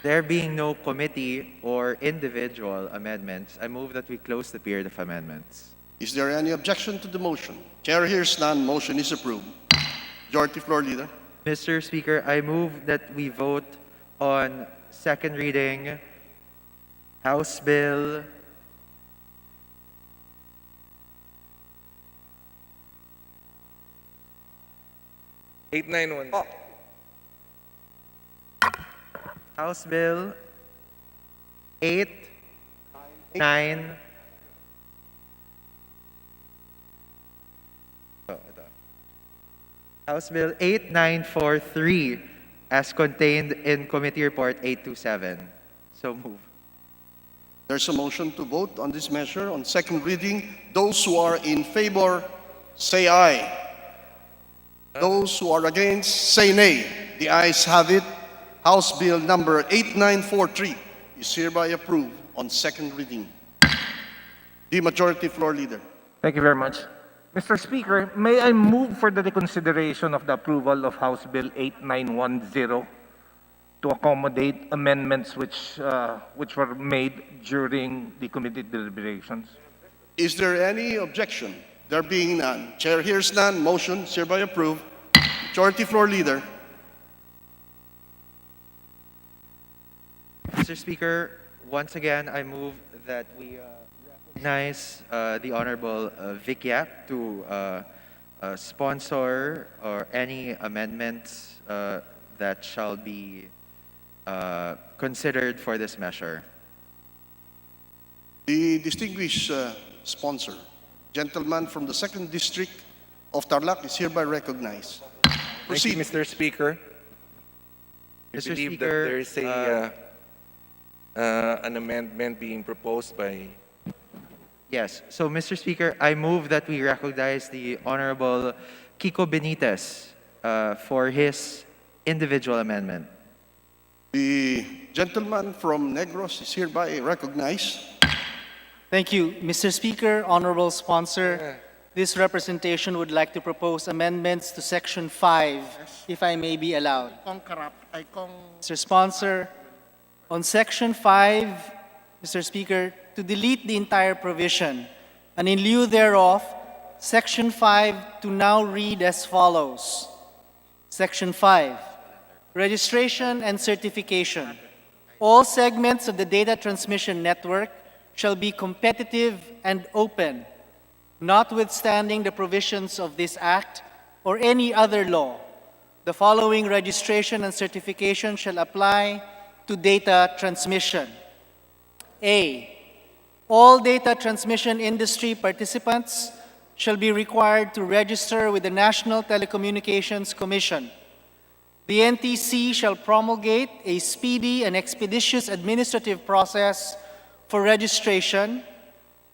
There being no committee or individual amendments, I move that we close the period of amendments. Is there any objection to the motion? Chair hears none, motion is approved. Majority Floor Leader. Mr. Speaker, I move that we vote on second reading House Bill 891. House Bill 89. House Bill 8943 as contained in Committee Report 827. So move. There's a motion to vote on this measure on second reading. Those who are in favor, say aye. Those who are against, say nay. The ayes have it. House Bill number 8943 is hereby approved on second reading. The Majority Floor Leader. Thank you very much. Mr. Speaker, may I move for the reconsideration of the approval of House Bill 8910 to accommodate amendments which were made during the committee deliberations? Is there any objection? There being none. Chair hears none. Motion is hereby approved. Majority Floor Leader. Mr. Speaker, once again, I move that we recognize the Honorable Vic Yap to sponsor or any amendments that shall be considered for this measure. The distinguished sponsor, gentleman from the 2nd District of Tarlac, is hereby recognized. Thank you, Proceed. Mr. Speaker. I Mr. believe Speaker, that there is an amendment being proposed by... Yes. So, Mr. Speaker, I move that we recognize the Honorable Kiko Benitez for his individual amendment. The gentleman from Negros is hereby recognized. Thank you, Mr. Speaker, honorable sponsor. This representation would like to propose amendments to Section 5, if I may be allowed. Mr. Sponsor, on Section 5, Mr. Speaker, to delete the entire provision, and in lieu thereof, Section 5 to now read as follows. Section 5, registration and certification. All segments of the data transmission network shall be competitive and open, notwithstanding the provisions of this Act or any other law. The following registration and certification shall apply to data transmission. A, all data transmission industry participants shall be required to register with the National Telecommunications Commission. The NTC shall promulgate a speedy and expeditious administrative process for registration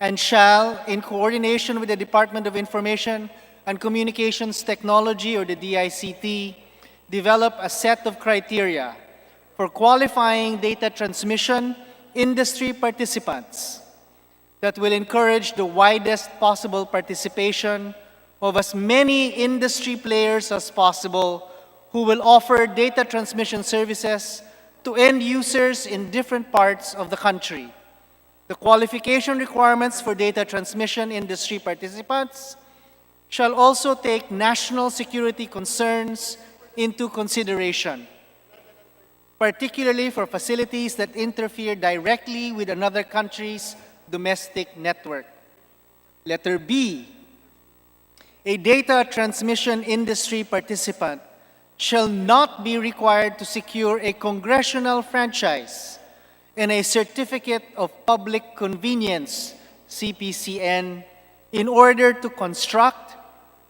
and shall, in coordination with the Department of Information and Communications Technology, or the DICT, develop a set of criteria for qualifying data transmission industry participants that will encourage the widest possible participation of as many industry players as possible who will offer data transmission services to end users in different parts of the country. The qualification requirements for data transmission industry participants shall also take national security concerns into consideration, particularly for facilities that interfere directly with another country's domestic network. Letter B, a data transmission industry participant shall not be required to secure a congressional franchise and a Certificate of Public Convenience, CPCN, in order to construct,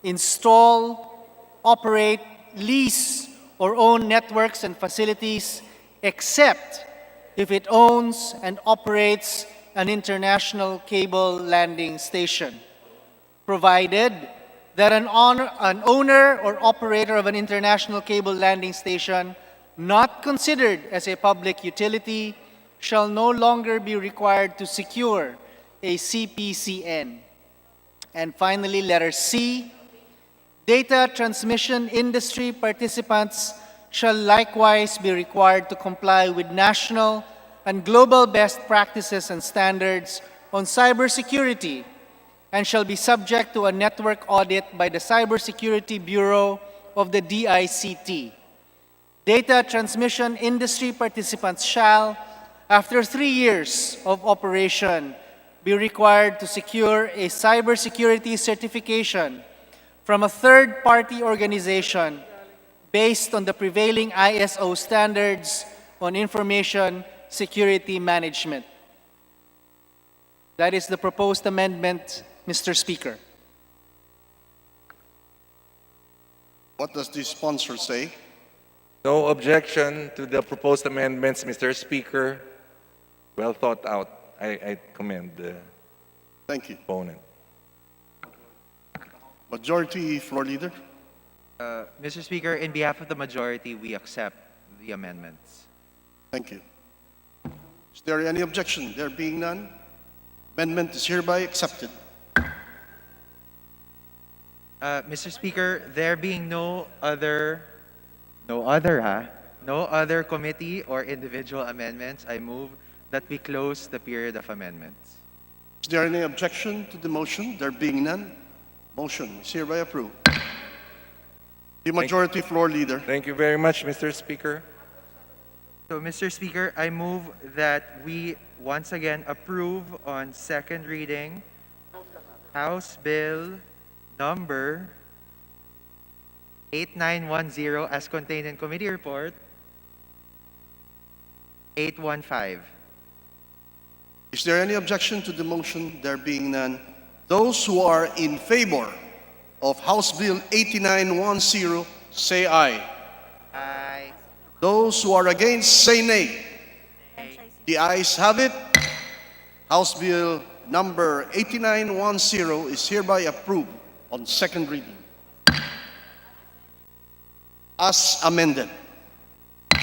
install, operate, lease, or own networks and facilities, except if it owns and operates an international cable landing station, provided that an owner or operator of an international cable landing station not considered as a public utility shall no longer be required to secure a CPCN. And finally, letter C, data transmission industry participants shall likewise be required to comply with national and global best practices and standards on cybersecurity and shall be subject to a network audit by the Cybersecurity Bureau of the DICT. Data transmission industry participants shall, after 3 years of operation, be required to secure a cybersecurity certification from a third-party organization based on the prevailing ISO standards on information security management. That is the proposed amendment, Mr. Speaker. What does the sponsor say? No objection to the proposed amendments, Mr. Speaker. Well thought out. I commend the Thank you. opponent. Majority Floor Leader. Mr. Speaker, in behalf of the majority, we accept the amendments. Thank you. Is there any objection? There being none, amendment is hereby accepted. Mr. Speaker, there being no other committee or individual amendments, I move that we close the period of amendments. Is there any objection to the motion? There being none, motion is hereby approved. The Majority Floor Leader. Thank you very much, Mr. Speaker. So, Mr. Speaker, I move that we once again approve on second reading House Bill number 8910 as contained in Committee Report 815. Is there any objection to the motion? There being none, those who are in favor of House Bill 8910, say aye. Aye. Those who are against, say nay. The ayes have it. House Bill number 8910 is hereby approved on second reading as amended. All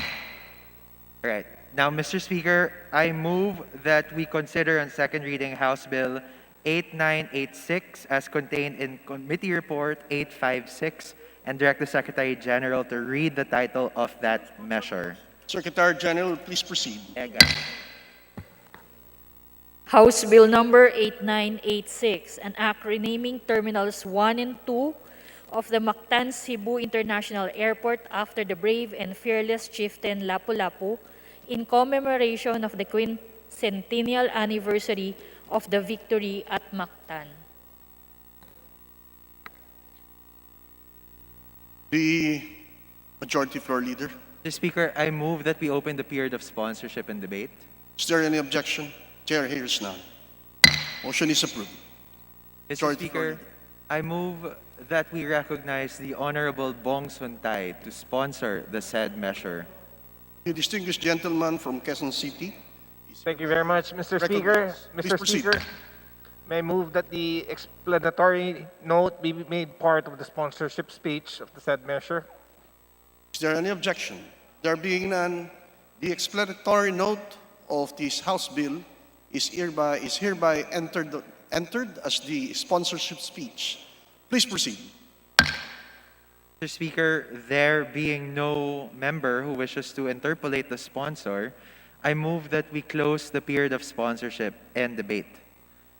right. Now, Mr. Speaker, I move that we consider on second reading House Bill 8986 as contained in Committee Report 856 and direct the Secretary General to read the title of that measure. Secretary General, please proceed. House Bill number 8986, an act renaming Terminals 1 and 2 of the Mactan Cebu International Airport after the brave and fearless chieftain Lapu-Lapu in commemoration of the quincentennial anniversary of the victory at Mactan. The Majority Floor Leader. Mr. Speaker, I move that we open the period of sponsorship and debate. Is there any objection? Chair hears none. Motion is approved. Mr. Majority Floor Speaker, Leader. I move that we recognize the Honorable Bong Suntay to sponsor the said measure. The distinguished gentleman from Quezon City. Thank you very much, Mr. Speaker. Recognized. Please Mr. proceed. Speaker, may I move that the explanatory note be made part of the sponsorship speech of the said measure? Is there any objection? There being none, the explanatory note of this House Bill is hereby entered as the sponsorship speech. Please proceed. Mr. Speaker, there being no member who wishes to interpolate the sponsor, I move that we close the period of sponsorship and debate.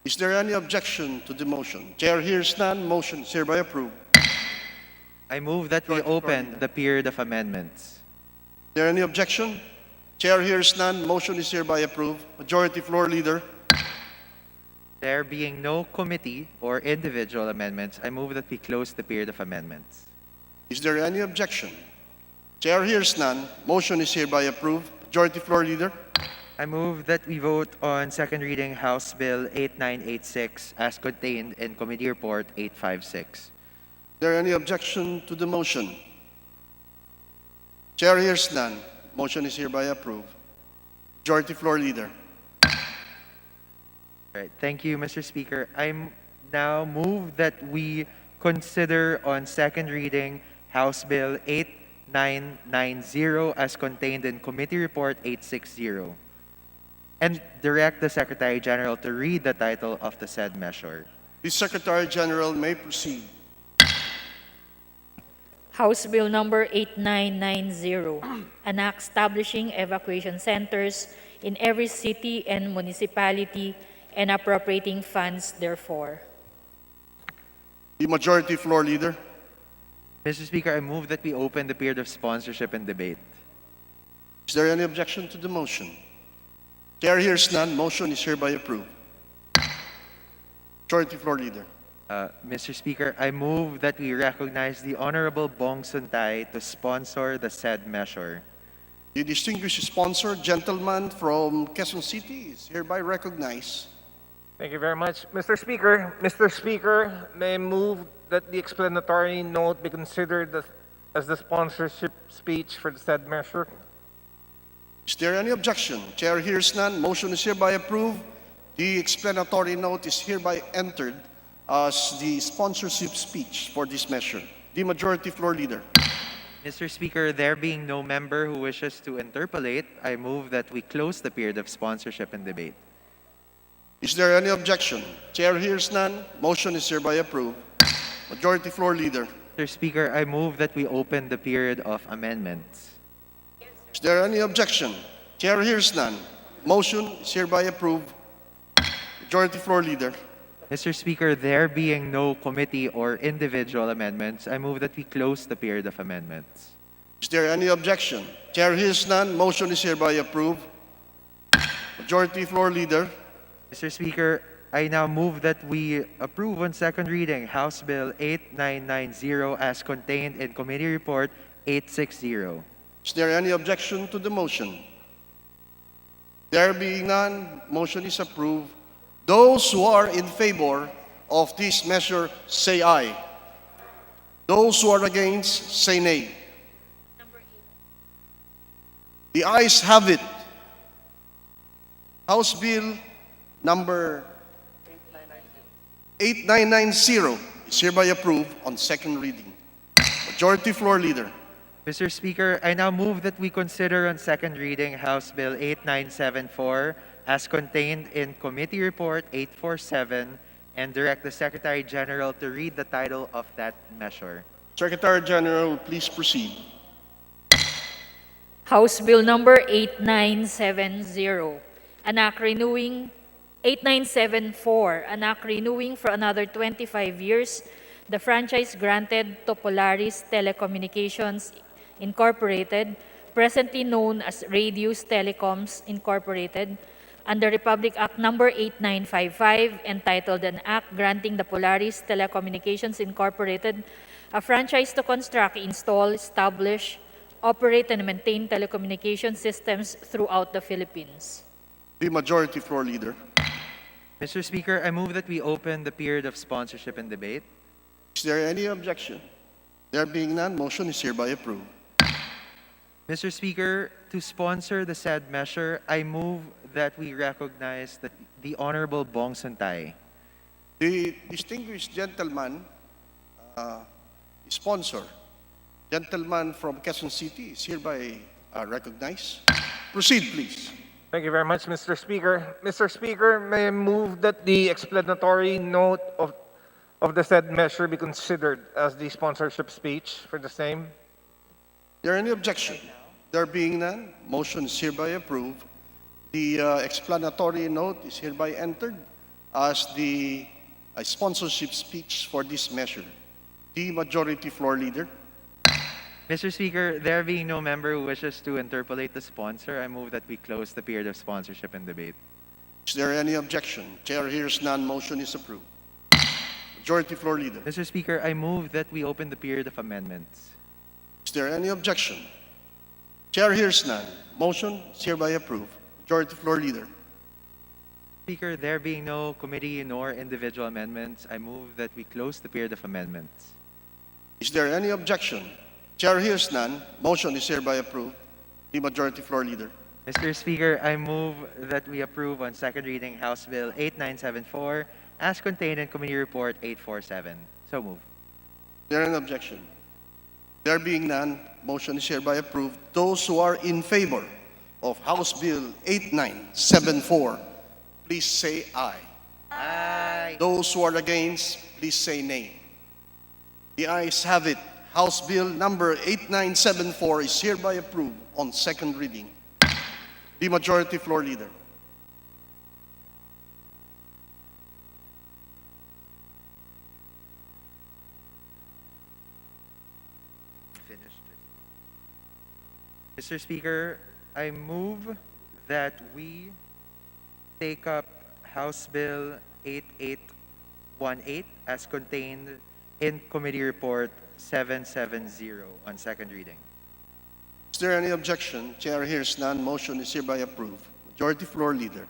Is there any objection to the motion? Chair hears none. Motion is hereby approved. I move that we open the period of amendments. Is there any objection? Chair hears none. Motion is hereby approved. Majority Floor Leader. There being no committee or individual amendments, I move that we close the period of amendments. Is there any objection? Chair hears none. Motion is hereby approved. Majority Floor Leader. I move that we vote on second reading House Bill 8986 as contained in Committee Report 856. Is there any objection to the motion? Chair hears none. Motion is hereby approved. Majority Floor Leader. All right. Thank you, Mr. Speaker. I now move that we consider on second reading House Bill 8990 as contained in Committee Report 860 and direct the Secretary General to read the title of the said measure. The Secretary General may proceed. House Bill number 8990, an act establishing evacuation centers in every city and municipality and appropriating funds therefore. The Majority Floor Leader. Mr. Speaker, I move that we open the period of sponsorship and debate. Is there any objection to the motion? Chair hears none. Motion is hereby approved. Majority Floor Leader. Mr. Speaker, I move that we recognize the Honorable Bong Suntay to sponsor the said measure. The distinguished sponsor, gentleman from Quezon City, is hereby recognized. Thank you very much, Mr. Speaker. Mr. Speaker, may I move that the explanatory note be considered as the sponsorship speech for the said measure? Is there any objection? Chair hears none. Motion is hereby approved. The explanatory note is hereby entered as the sponsorship speech for this measure. The Majority Floor Leader. Mr. Speaker, there being no member who wishes to interpolate, I move that we close the period of sponsorship and debate. Is there any objection? Chair hears none. Motion is hereby approved. Majority Floor Leader. Mr. Speaker, I move that we open the period of amendments. Is there any objection? Chair hears none. Motion is hereby approved. Majority Floor Leader. Mr. Speaker, there being no committee or individual amendments, I move that we close the period of amendments. Is there any objection? Chair hears none. Motion is hereby approved. Majority Floor Leader. Mr. Speaker, I now move that we approve on second reading House Bill 8990 as contained in Committee Report 860. Is there any objection to the motion? There being none, motion is approved. Those who are in favor of this measure say aye. Those who are against say nay. The ayes have it. House Bill number 8990 is hereby approved on second reading. Majority Floor Leader. Mr. Speaker, I now move that we consider on second reading House Bill 8974 as contained in Committee Report 847 and direct the Secretary General to read the title of that measure. Secretary General, please proceed. House Bill number 8970, an act renewing 8974, an act renewing for another 25 years the franchise granted to Polaris Telecommunications Incorporated, presently known as Radius Telecoms Incorporated, under Republic Act number 8955, entitled An Act Granting the Polaris Telecommunications Incorporated a franchise to construct, install, establish, operate, and maintain telecommunication systems throughout the Philippines. The Majority Floor Leader. Mr. Speaker, I move that we open the period of sponsorship and debate. Is there any objection? There being none, motion is hereby approved. Mr. Speaker, to sponsor the said measure, I move that we recognize the Honorable Bong Santay. The distinguished gentleman, sponsor, gentleman from Quezon City, is hereby recognized. Proceed, please. Thank you very much, Mr. Speaker. Mr. Speaker, may I move that the explanatory note of the said measure be considered as the sponsorship speech for the same? There any objection? There being none, motion is hereby approved. The explanatory note is hereby entered as the sponsorship speech for this measure. The Majority Floor Leader. Mr. Speaker, there being no member who wishes to interpolate the sponsor, I move that we close the period of sponsorship and debate. Is there any objection? Chair hears none, motion is approved. Majority Floor Leader. Mr. Speaker, I move that we open the period of amendments. Is there any objection? Chair hears none, motion is hereby approved. Majority Floor Leader. Speaker, there being no committee nor individual amendments, I move that we close the period of amendments. Is there any objection? Chair hears none, motion is hereby approved. The Majority Floor Leader. Mr. Speaker, I move that we approve on second reading House Bill 8974 as contained in Committee Report 847. So move. Is there an objection? There being none, motion is hereby approved. Those who are in favor of House Bill 8974, please say aye. Aye. Those who are against, please say nay. The ayes have it. House Bill number 8974 is hereby approved on second reading. The Majority Floor Leader. Mr. Speaker, I move that we take up House Bill 8818 as contained in Committee Report 770 on second reading. Is there any objection? Chair hears none. Motion is hereby approved. Majority Floor Leader.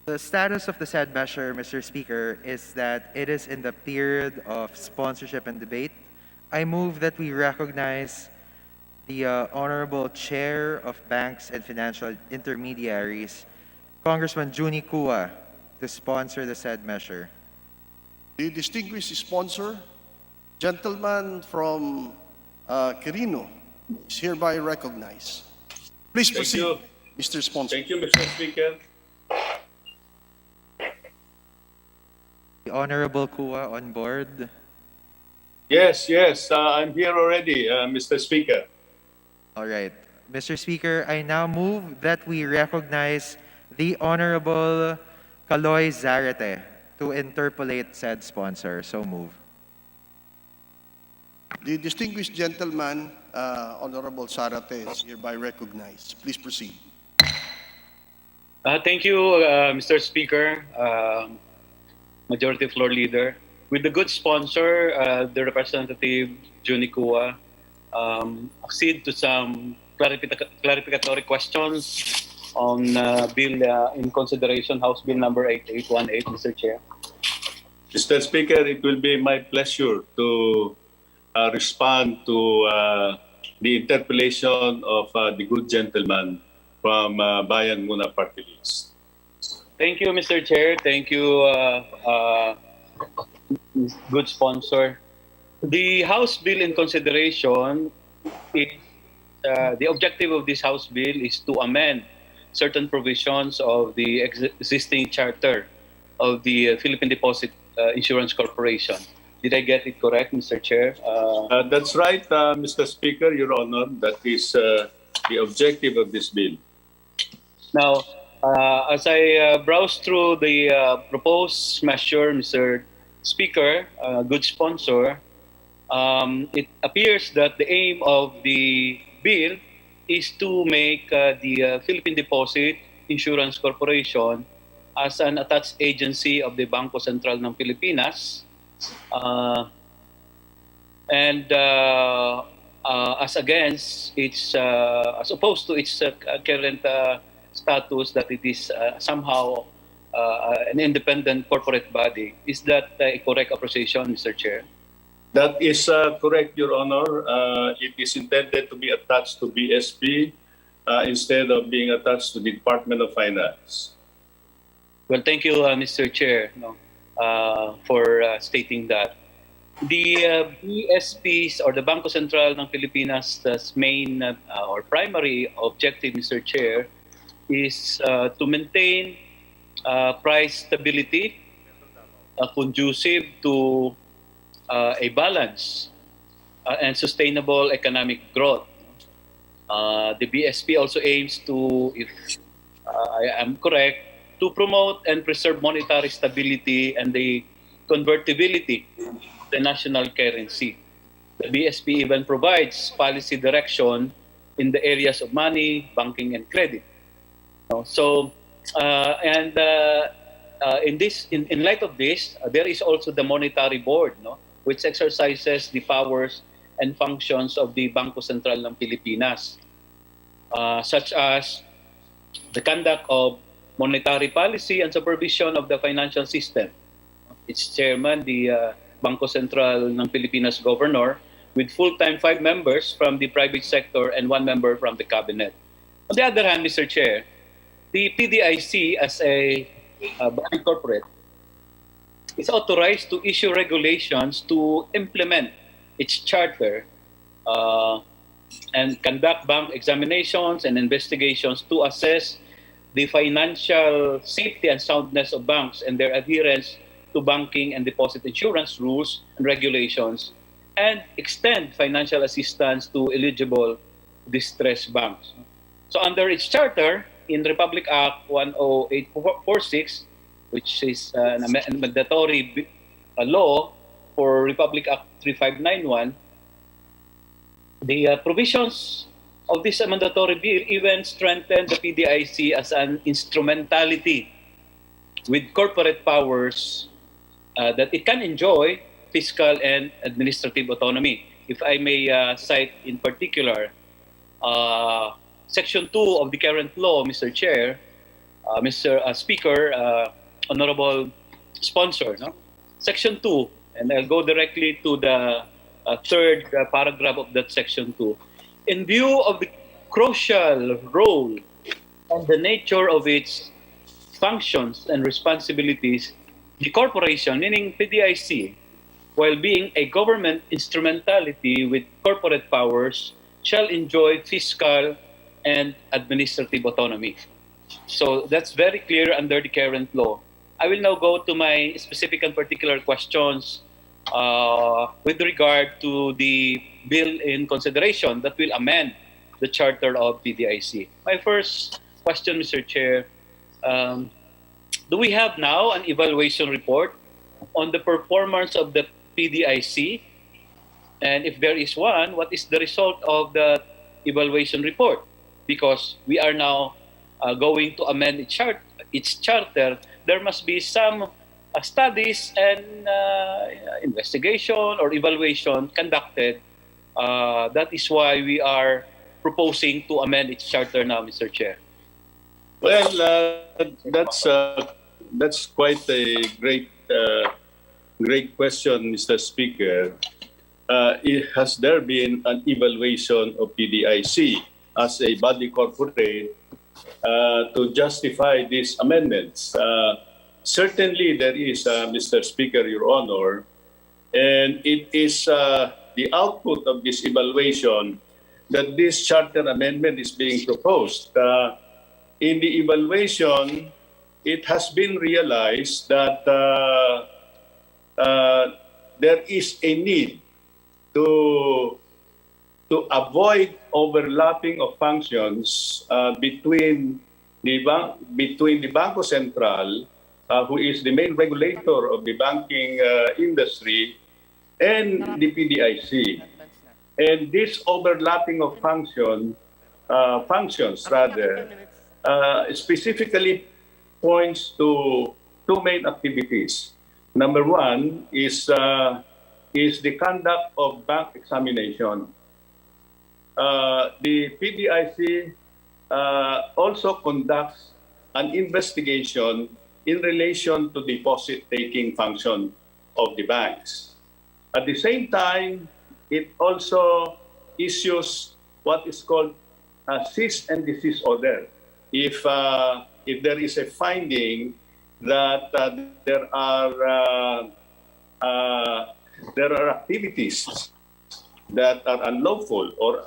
The status of the said measure, Mr. Speaker, is that it is in the period of sponsorship and debate. I move that we recognize the Honorable Chair of Banks and Financial Intermediaries, Congressman Juni Kua, to sponsor the said measure. The distinguished sponsor, gentleman from Quirino, is hereby recognized. Please proceed, Mr. Sponsor. Thank you, Mr. Speaker. The Honorable Kua on board. Yes, I'm here already, Mr. Speaker. All right. Mr. Speaker, I now move that we recognize the Honorable Kaloy Zarate to interpolate said sponsor. So move. The distinguished gentleman Honorable Sarate is hereby recognized. Please proceed. Thank you, Mr. Speaker, Majority Floor Leader. With the good sponsor, the Representative Junicua, accede to some clarificatory questions on bill in consideration, House Bill number 8818, Mr. Chair. Mr. Speaker, it will be my pleasure to respond to the interpellation of the good gentleman from Bayan Muna Party List. Thank you, Mr. Chair. Thank you, good sponsor. The House Bill in consideration is the objective of this House Bill is to amend certain provisions of the existing charter of the Philippine Deposit Insurance Corporation. Did I get it correct, Mr. Chair? That's right, Mr. Speaker, Your Honor. That is the objective of this bill. Now, as I browse through the proposed measure, Mr. Speaker, good sponsor, it appears that the aim of the bill is to make the Philippine Deposit Insurance Corporation as an attached agency of the Bangko Sentral ng Pilipinas, and as against its, as opposed to its current status that it is somehow an independent corporate body. Is that a correct appreciation, Mr. Chair? That is correct, Your Honor. It is intended to be attached to BSP instead of being attached to the Department of Finance. Well, thank you, Mr. Chair, for stating that. The BSP's or the Bangko Sentral ng Pilipinas' main or primary objective, Mr. Chair, is to maintain price stability conducive to a balance and sustainable economic growth. The BSP also aims to, if I am correct, to promote and preserve monetary stability and the convertibility of the national currency. The BSP even provides policy direction in the areas of money, banking, and credit. So, in light of this, there is also the Monetary Board, which exercises the powers and functions of the Bangko Sentral ng Pilipinas, such as the conduct of monetary policy and supervision of the financial system. Its chairman, the Bangko Sentral ng Pilipinas Governor, with full-time 5 members from the private sector and 1 member from the cabinet. On the other hand, Mr. Chair, the PDIC as a body corporate is authorized to issue regulations to implement its charter and conduct bank examinations and investigations to assess the financial safety and soundness of banks and their adherence to banking and deposit insurance rules and regulations, and extend financial assistance to eligible distressed banks. So under its charter, in Republic Act 10846, which is a mandatory law for Republic Act 3591, the provisions of this mandatory bill even strengthen the PDIC as an instrumentality with corporate powers that it can enjoy fiscal and administrative autonomy. If I may cite in particular, Section 2 of the current law, Mr. Chair, Mr. Speaker, Honorable Sponsor, Section 2, and I'll go directly to the third paragraph of that Section 2. In view of the crucial role and the nature of its functions and responsibilities, the corporation, meaning PDIC, while being a government instrumentality with corporate powers, shall enjoy fiscal and administrative autonomy. So that's very clear under the current law. I will now go to my specific and particular questions with regard to the bill in consideration that will amend the charter of PDIC. My first question, Mr. Chair, do we have now an evaluation report on the performance of the PDIC And if there is one, what is the result of the evaluation report? Because we are now going to amend its charter, there must be some studies and investigation or evaluation conducted. That is why we are proposing to amend its charter now, Mr. Chair. Well, that's quite a great question, Mr. Speaker. Has there been an evaluation of PDIC as a body corporate to justify these amendments? Certainly there is, Mr. Speaker, Your Honor, and it is the output of this evaluation that this charter amendment is being proposed. In the evaluation, it has been realized that there is a need to avoid overlapping of functions between the Bangko Sentral, who is the main regulator of the banking industry, and the PDIC. And this overlapping of functions specifically points to two main activities. Number one is the conduct of bank examination. The PDIC also conducts an investigation in relation to deposit-taking function of the banks. At the same time, it also issues what is called a cease and desist order. If there is a finding that there are activities that are unlawful or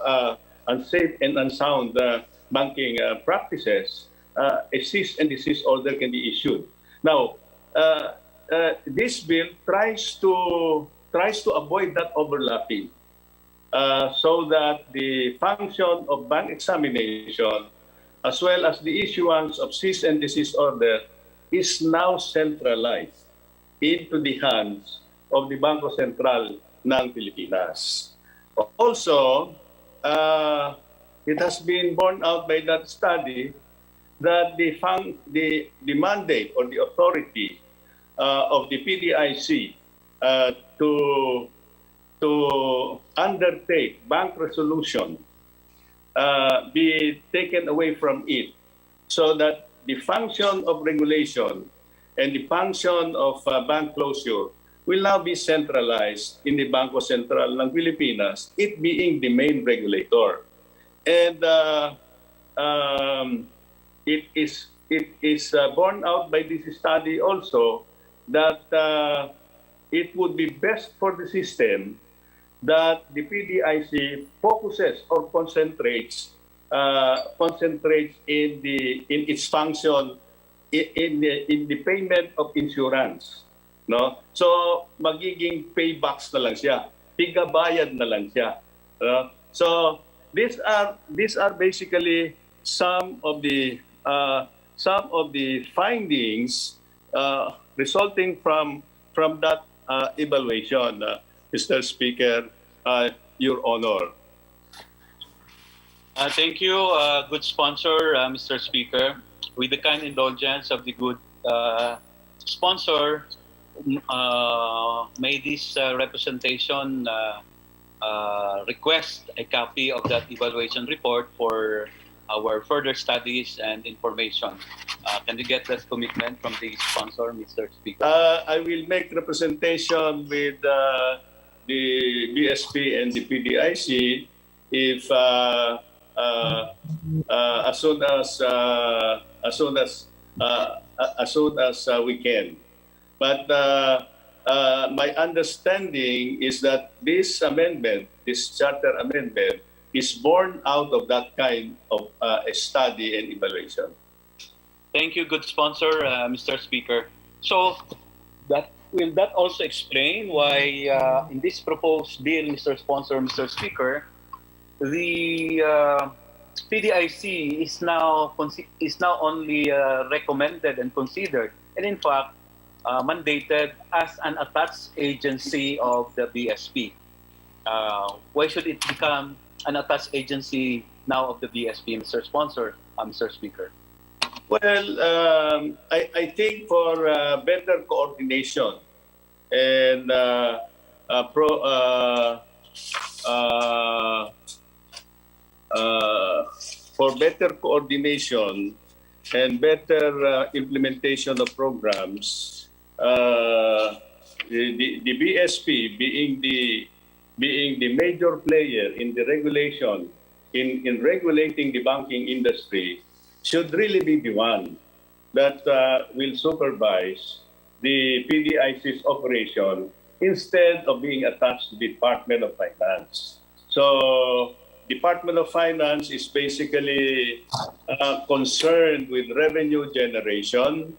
unsafe and unsound banking practices, a cease and desist order can be issued. Now, this bill tries to avoid that overlapping, so that the function of bank examination, as well as the issuance of cease and desist order, is now centralized into the hands of the Bangko Sentral ng Pilipinas. Also, it has been borne out by that study that the mandate or the authority of the PDIC to undertake bank resolution be taken away from it, so that the function of regulation and the function of bank closure will now be centralized in the Bangko Sentral ng Pilipinas, it being the main regulator. And it is borne out by this study also that it would be best for the system that the PDIC focuses or concentrates in its function in the payment of insurance, no? So magiging paybacks na lang siya, tigabayad na lang siya. So these are basically some of the findings resulting from that evaluation, Mr. Speaker, Your Honor. Thank you, good sponsor, Mr. Speaker. With the kind indulgence of the good sponsor, may this representation request a copy of that evaluation report for our further studies and information. Can we get that commitment from the sponsor, Mr. Speaker? I will make representation with the BSP and the PDIC if as soon as we can. But my understanding is that this amendment, this charter amendment, is born out of that kind of a study and evaluation. Thank you, good sponsor, Mr. Speaker. So, will that also explain why in this proposed bill, Mr. Sponsor, Mr. Speaker, the PDIC is now only recommended and considered, and in fact mandated as an attached agency of the BSP. Why should it become an attached agency now of the BSP, Mr. Sponsor, Mr. Speaker? Well, I think for better coordination and for better coordination and better implementation of programs, the BSP being the major player in the regulation, in regulating the banking industry, should really be the one that will supervise the PDIC's operation instead of being attached to the Department of Finance. So, Department of Finance is basically concerned with revenue generation,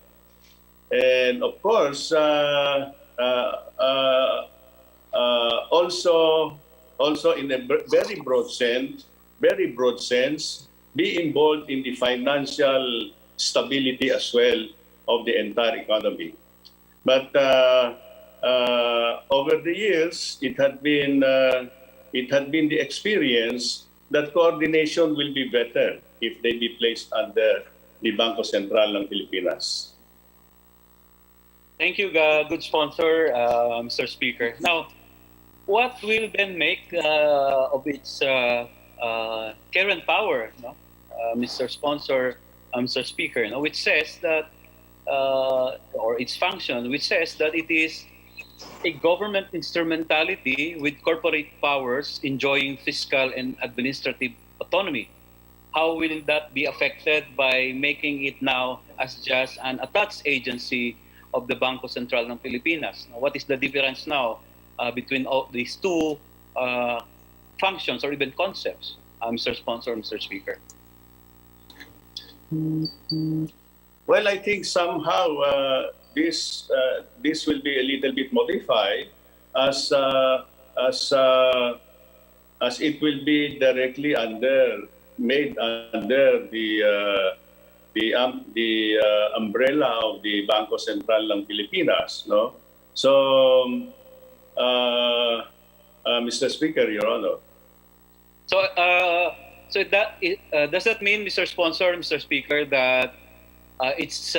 and of course, also in a very broad sense, be involved in the financial stability as well of the entire economy. But over the years, it had been the experience that coordination will be better if they be placed under the Bangko Sentral ng Pilipinas. Thank you, good sponsor, Mr. Speaker. Now, what will then make of its current power, Mr. Sponsor, Mr. Speaker, which says that, or its function, which says that it is a government instrumentality with corporate powers enjoying fiscal and administrative autonomy. How will that be affected by making it now as just an attached agency of the Bangko Sentral ng Pilipinas? Now, what is the difference now between all these two functions or even concepts, Mr. Sponsor, Mr. Speaker? Well, I think somehow this will be a little bit modified as it will be directly made under the umbrella of the Bangko Sentral ng Pilipinas, no? So, Mr. Speaker, Your Honor. So, does that mean, Mr. Sponsor, Mr. Speaker, that its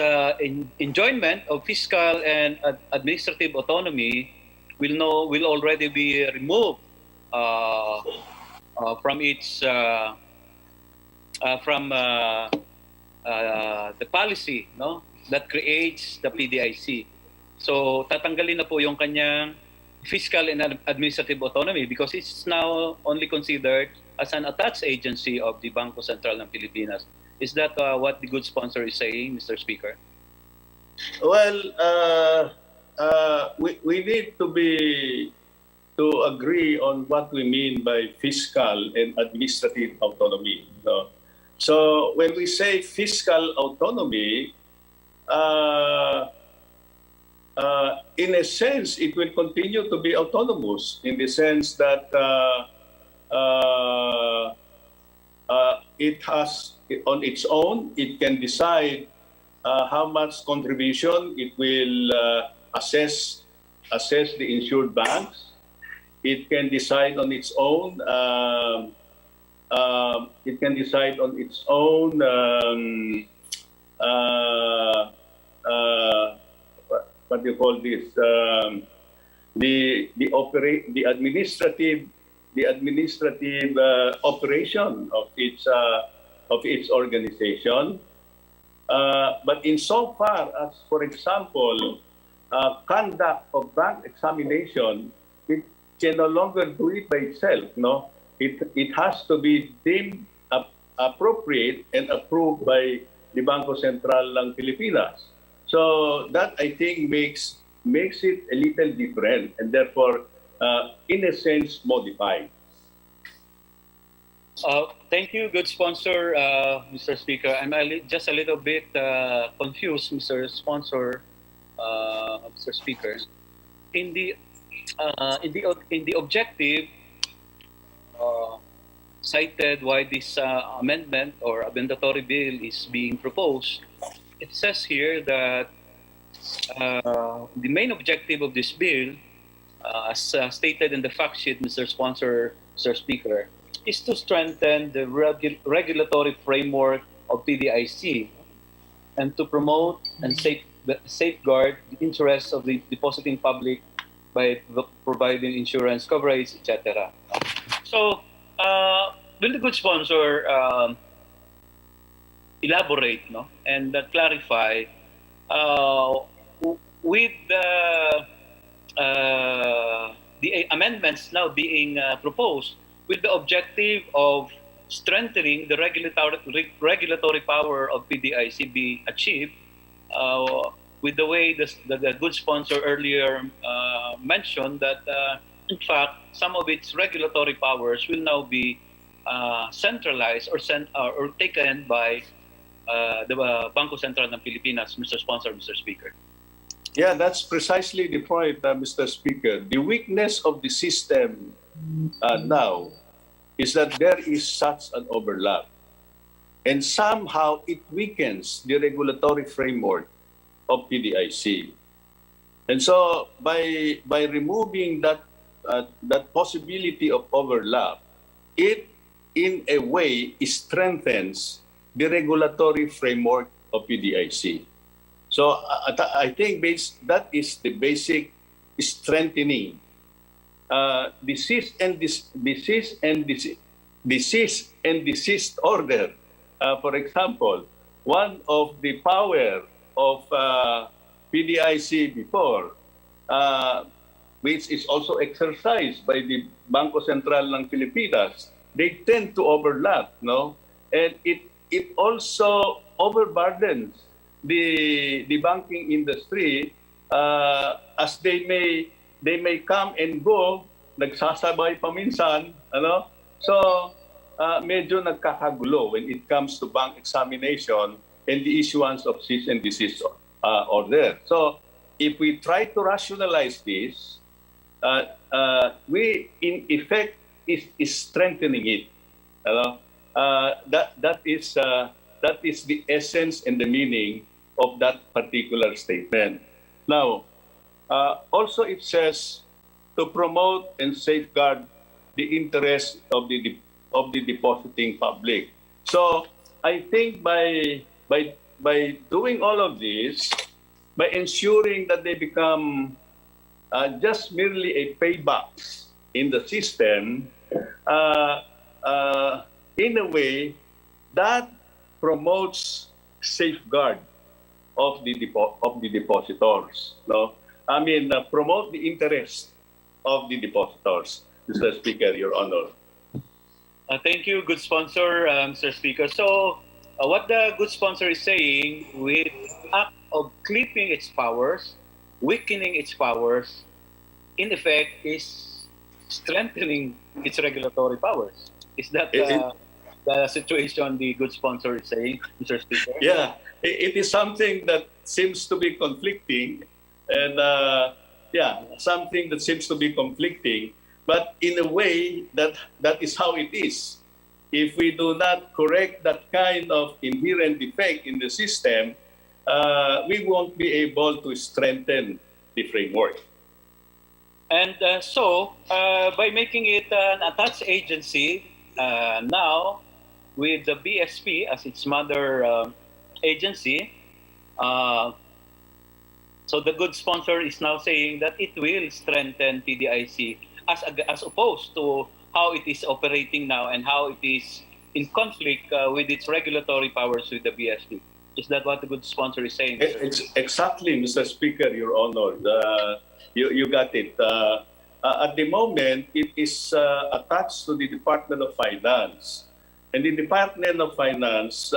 enjoyment of fiscal and administrative autonomy will already be removed from its the policy, no, that creates the PDIC. So tatanggalin na po yung kanyang fiscal and administrative autonomy because it's now only considered as an attached agency of the Bangko Sentral ng Pilipinas. Is that what the good sponsor is saying, Mr. Speaker? Well, we need to agree on what we mean by fiscal and administrative autonomy. No? So when we say fiscal autonomy, in a sense, it will continue to be autonomous in the sense that it has, on its own, it can decide how much contribution it will assess the insured banks. It can decide on its own. It can decide on its own. What do you call this? The administrative operation of its organization. But insofar as, for example, conduct of bank examination, it can no longer do it by itself. No, it has to be deemed appropriate and approved by the Bangko Sentral ng Pilipinas. So that, I think, makes it a little different and therefore, in a sense, modified. Thank you, good sponsor, Mr. Speaker. I'm just a little bit confused, Mr. Sponsor, Mr. Speaker. In the objective cited why this amendment or amendatory bill is being proposed, it says here that the main objective of this bill as stated in the fact sheet, Mr. Sponsor, Mr. Speaker, is to strengthen the regulatory framework of PDIC and to promote and safeguard the interests of the depositing public by providing insurance coverage, etc. So, will the good sponsor elaborate and clarify with the amendments now being proposed with the objective of strengthening the regulatory power of PDIC be achieved with the way the good sponsor earlier mentioned that in fact some of its regulatory powers will now be centralized or taken by the Bangko Sentral ng Pilipinas, Mr. Sponsor, Mr. Speaker. Yeah, that's precisely the point, Mr. Speaker. The weakness of the system now is that there is such an overlap. And somehow it weakens the regulatory framework of PDIC. And so by removing that possibility of overlap, it in a way strengthens the regulatory framework of PDIC. So I think that is the basic strengthening. Desist and desist order. For example, one of the power of PDIC before, which is also exercised by the Bangko Sentral ng Pilipinas, they tend to overlap, and it also overburdens the banking industry as they may come and go, nagsasabay paminsan, so medyo nagkakagulo when it comes to bank examination and the issuance of cease and desist order. So if we try to rationalize this, we in effect is strengthening it. That is the essence and the meaning of that particular statement. Now, also it says to promote and safeguard the interests of the depositing public. So I think by doing all of this, by ensuring that they become just merely a payback in the system, in a way that promotes safeguard of the depositors. Promote the interest of the depositors. Mr. Speaker, Your Honor. Thank you, good sponsor, Mr. Speaker. So, what the good sponsor is saying, with the act of clipping its powers, weakening its powers, in effect, is strengthening its regulatory powers. Is that the situation the good sponsor is saying, Mr. Speaker? Yeah, it is something that seems to be conflicting, and something that seems to be conflicting. But in a way, that is how it is. If we do not correct that kind of inherent defect in the system, we won't be able to strengthen the framework. And so, by making it an attached agency, now with the BSP as its mother agency, so the good sponsor is now saying that it will strengthen PDIC as opposed to how it is operating now and how it is in conflict with its regulatory powers with the BSP. Is that what the good sponsor is saying? Exactly, Mr. Speaker, Your Honor. You got it. At the moment, it is attached to the Department of Finance. And the Department of Finance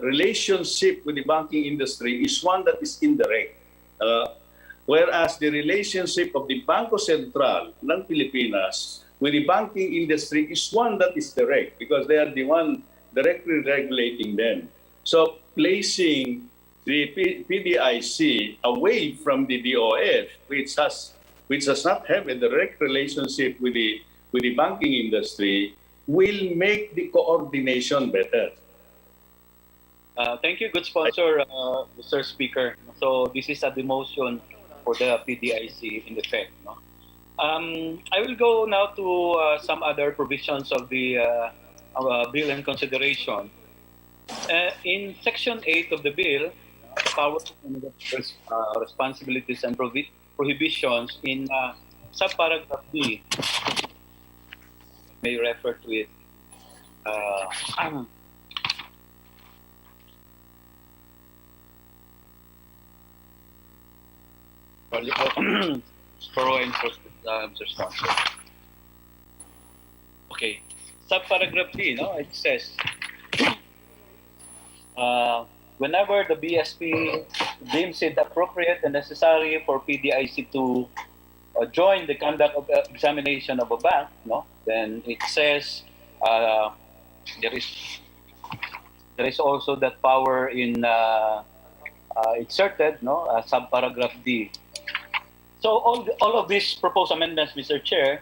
relationship with the banking industry is one that is indirect. Whereas the relationship of the Bangko Sentral ng Pilipinas with the banking industry is one that is direct because they are the one directly regulating them. So placing the PDIC away from the DOF, which does not have a direct relationship with the banking industry, will make the coordination better. Thank you, good sponsor, Mr. Speaker. So this is a demotion for the PDIC in effect. No? I will go now to some other provisions of the bill in consideration. In Section 8 of the bill, powers and responsibilities and prohibitions in subparagraph B, may refer to it. Borrowing sponsor. Okay. Subparagraph D, no? It says, whenever the BSP deems it appropriate and necessary for PDIC to join the conduct of examination of a bank, no, then it says there is also that power in inserted, no, subparagraph D. So all of these proposed amendments, Mr. Chair,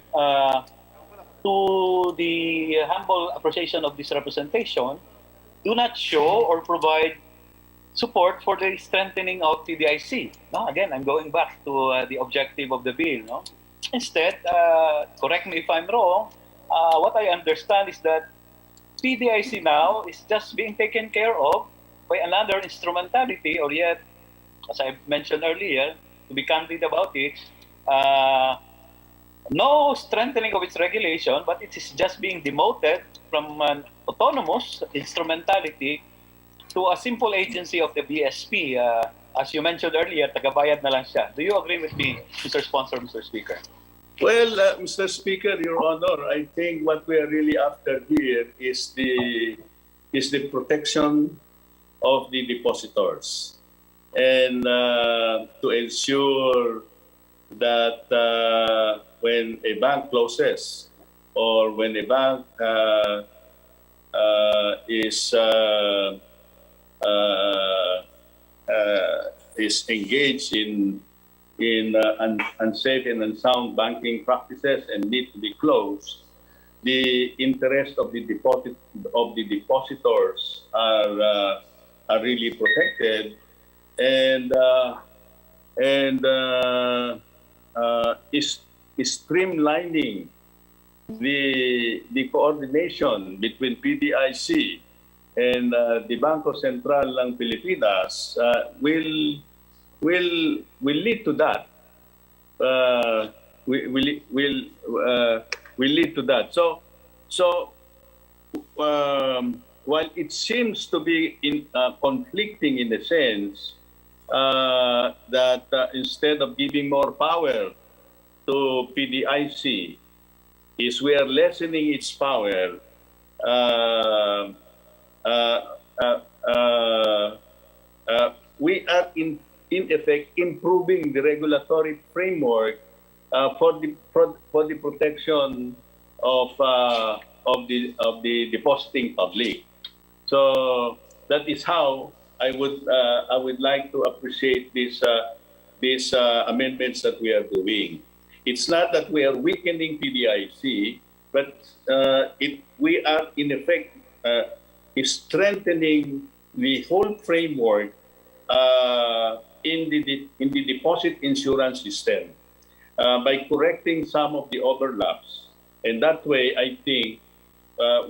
to the humble appreciation of this representation, do not show or provide support for the strengthening of PDIC. No? Again, I'm going back to the objective of the bill. No? Instead, correct me if I'm wrong, what I understand is that PDIC now is just being taken care of by another instrumentality, or yet, as I mentioned earlier, to be candid about it, no strengthening of its regulation, but it is just being demoted from an autonomous instrumentality to a simple agency of the BSP. As you mentioned earlier, tagabayad na lang siya. Do you agree with me, Mr. Sponsor, Mr. Speaker? Well, Mr. Speaker, Your Honor, I think what we are really after here is the protection of the depositors, and to ensure that when a bank closes or when a bank is engaged in unsafe and unsound banking practices and need to be closed, the interest of the depositors are really protected, and is streamlining the coordination between PDIC and the Bangko Sentral ng Pilipinas will lead to that. Will lead to that. So while it seems to be conflicting in the sense that instead of giving more power to PDIC, is we are lessening its power, we are in effect improving the regulatory framework for the protection of the depositing public. So that is how I would like to appreciate these amendments that we are doing. It's not that we are weakening PDIC, but we are in effect strengthening the whole framework in the deposit insurance system by correcting some of the overlaps. And that way, I think,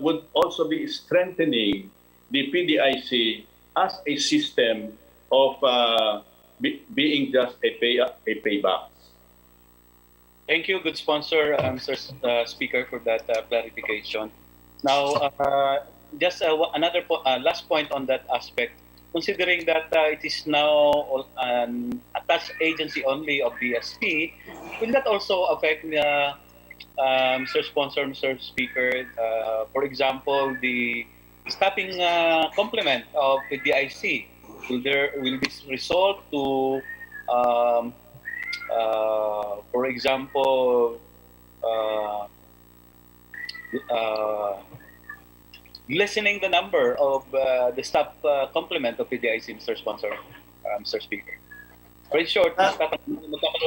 would also be strengthening the PDIC as a system of being just a payback. Thank you, good sponsor, Mr. Speaker, for that clarification. Now, just another last point on that aspect. Considering that it is now an attached agency only of BSP, will that also affect Mr. Sponsor, Mr. Speaker, for example, the staffing complement of the DIC? Will this result to, for example, lessening the number of the staff complement of PDIC, Mr. Sponsor, Mr. Speaker? Very short, magkakaroon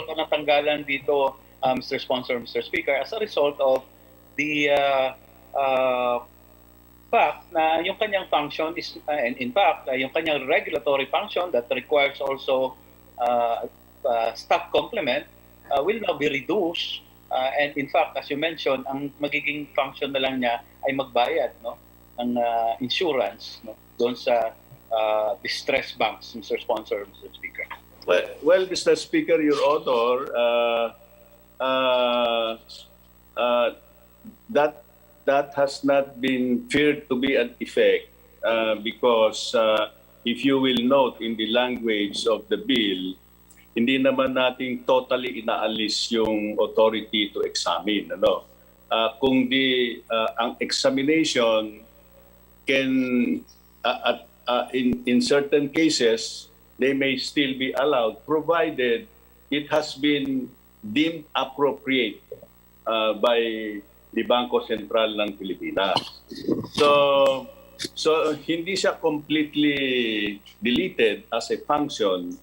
pa ng tanggalan dito, Mr. Sponsor, Mr. Speaker, as a result of the fact na yung kanyang function is, and in fact, yung kanyang regulatory function that requires also staff complement will now be reduced. And in fact, as you mentioned, ang magiging function na lang niya ay magbayad, no, ng insurance, no, doon sa distressed banks, Mr. Sponsor, Mr. Speaker. Well, Mr. Speaker, Your Honor, that has not been feared to be an effect because if you will note in the language of the bill, hindi naman nating totally inaalis yung authority to examine. Ano? Kung di ang examination can, in certain cases, they may still be allowed provided it has been deemed appropriate by the Bangko Sentral ng Pilipinas. So hindi siya completely deleted as a function.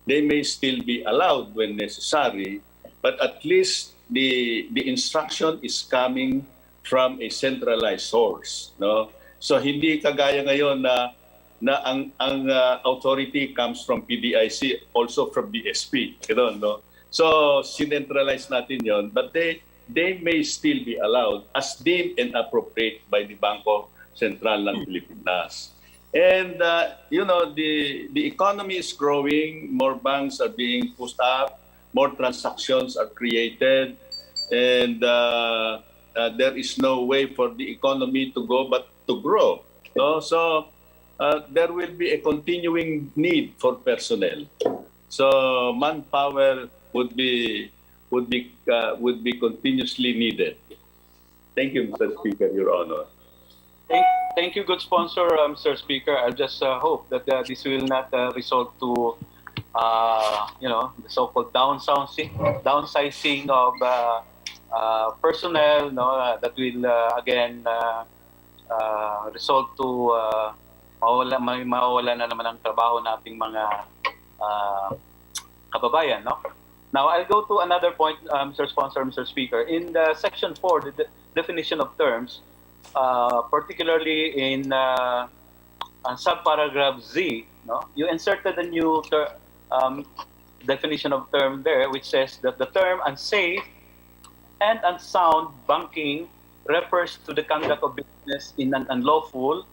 They may still be allowed when necessary, but at least the instruction is coming from a centralized source, no? So hindi kagaya ngayon na ang authority comes from PDIC, also from BSP, gano'n, no? So centralize natin yon, but they may still be allowed as deemed and appropriate by the Bangko Sentral ng Pilipinas. And, you know, the economy is growing, more banks are being pushed up, more transactions are created, and there is no way for the economy to go but to grow. No? So, there will be a continuing need for personnel. So, manpower would be continuously needed. Thank you, Mr. Speaker, Your Honor. Thank you, good sponsor, Mr. Speaker. I just hope that this will not result to, you know, the so-called downsizing of personnel, no, that will again result to mawawala na naman ang trabaho nating mga kababayan, no? Now, I'll go to another point, Mr. Sponsor, Mr. Speaker. In the Section 4, the definition of terms, particularly in subparagraph Z, no, you inserted a new definition of term there, which says that the term unsafe and unsound banking refers to the conduct of business in an unlawful,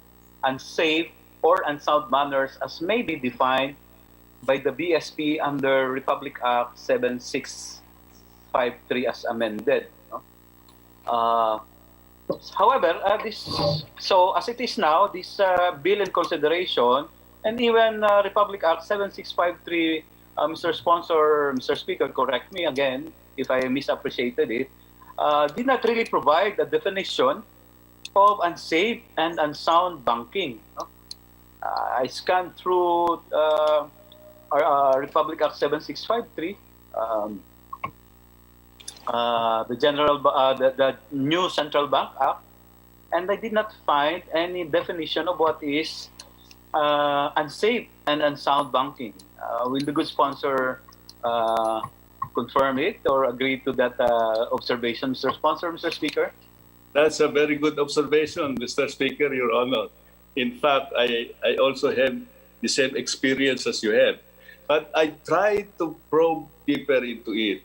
unsafe, or unsound manners as may be defined by the BSP under Republic Act 7653 as amended. No? However, so as it is now, this bill in consideration, and even Republic Act 7653, Mr. Sponsor, Mr. Speaker, correct me again if I misappreciated it, did not really provide a definition of unsafe and unsound banking. No? I scanned through our Republic Act 7653, the new Central Bank Act, and I did not find any definition of what is unsafe and unsound banking. Will the good sponsor confirm it or agree to that observation, Mr. Sponsor, Mr. Speaker? That's a very good observation, Mr. Speaker, Your Honor. In fact, I also have the same experience as you have. But I tried to probe deeper into it.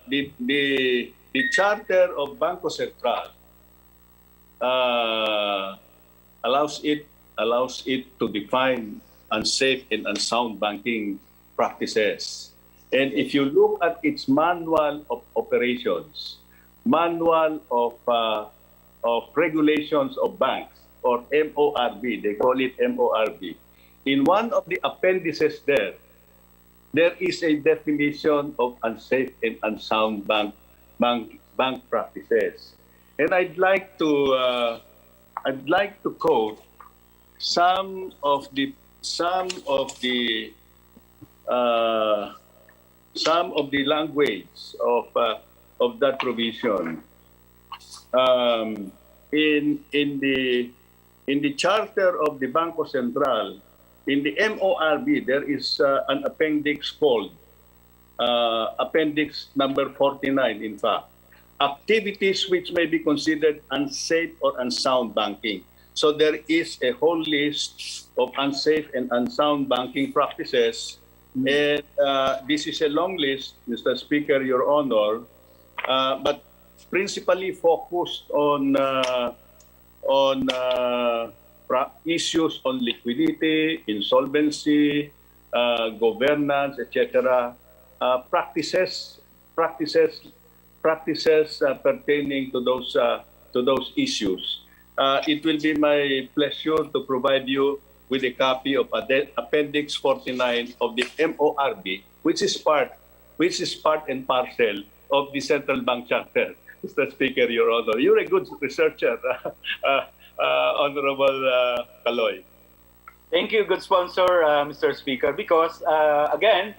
The charter of Bangko Sentral allows it to define unsafe and unsound banking practices. And if you look at its manual of operations, manual of regulations of banks, or MORB, they call it MORB. In one of the appendices there is a definition of unsafe and unsound bank practices. And I'd like to quote some of the language of that provision. In the charter of the Bangko Sentral, in the MORB, there is an appendix called appendix number 49, in fact, activities which may be considered unsafe or unsound banking. So there is a whole list of unsafe and unsound banking practices And this is a long list, Mr. Speaker, Your Honor, but principally focused on issues on liquidity, insolvency, governance, etc. Practices pertaining to those issues. It will be my pleasure to provide you with a copy of Appendix 49 of the MORB, which is part and parcel of the Central Bank Charter. Mr. Speaker, Your Honor, you're a good researcher, Honorable Kaloy. Thank you, good sponsor, Mr. Speaker, because again,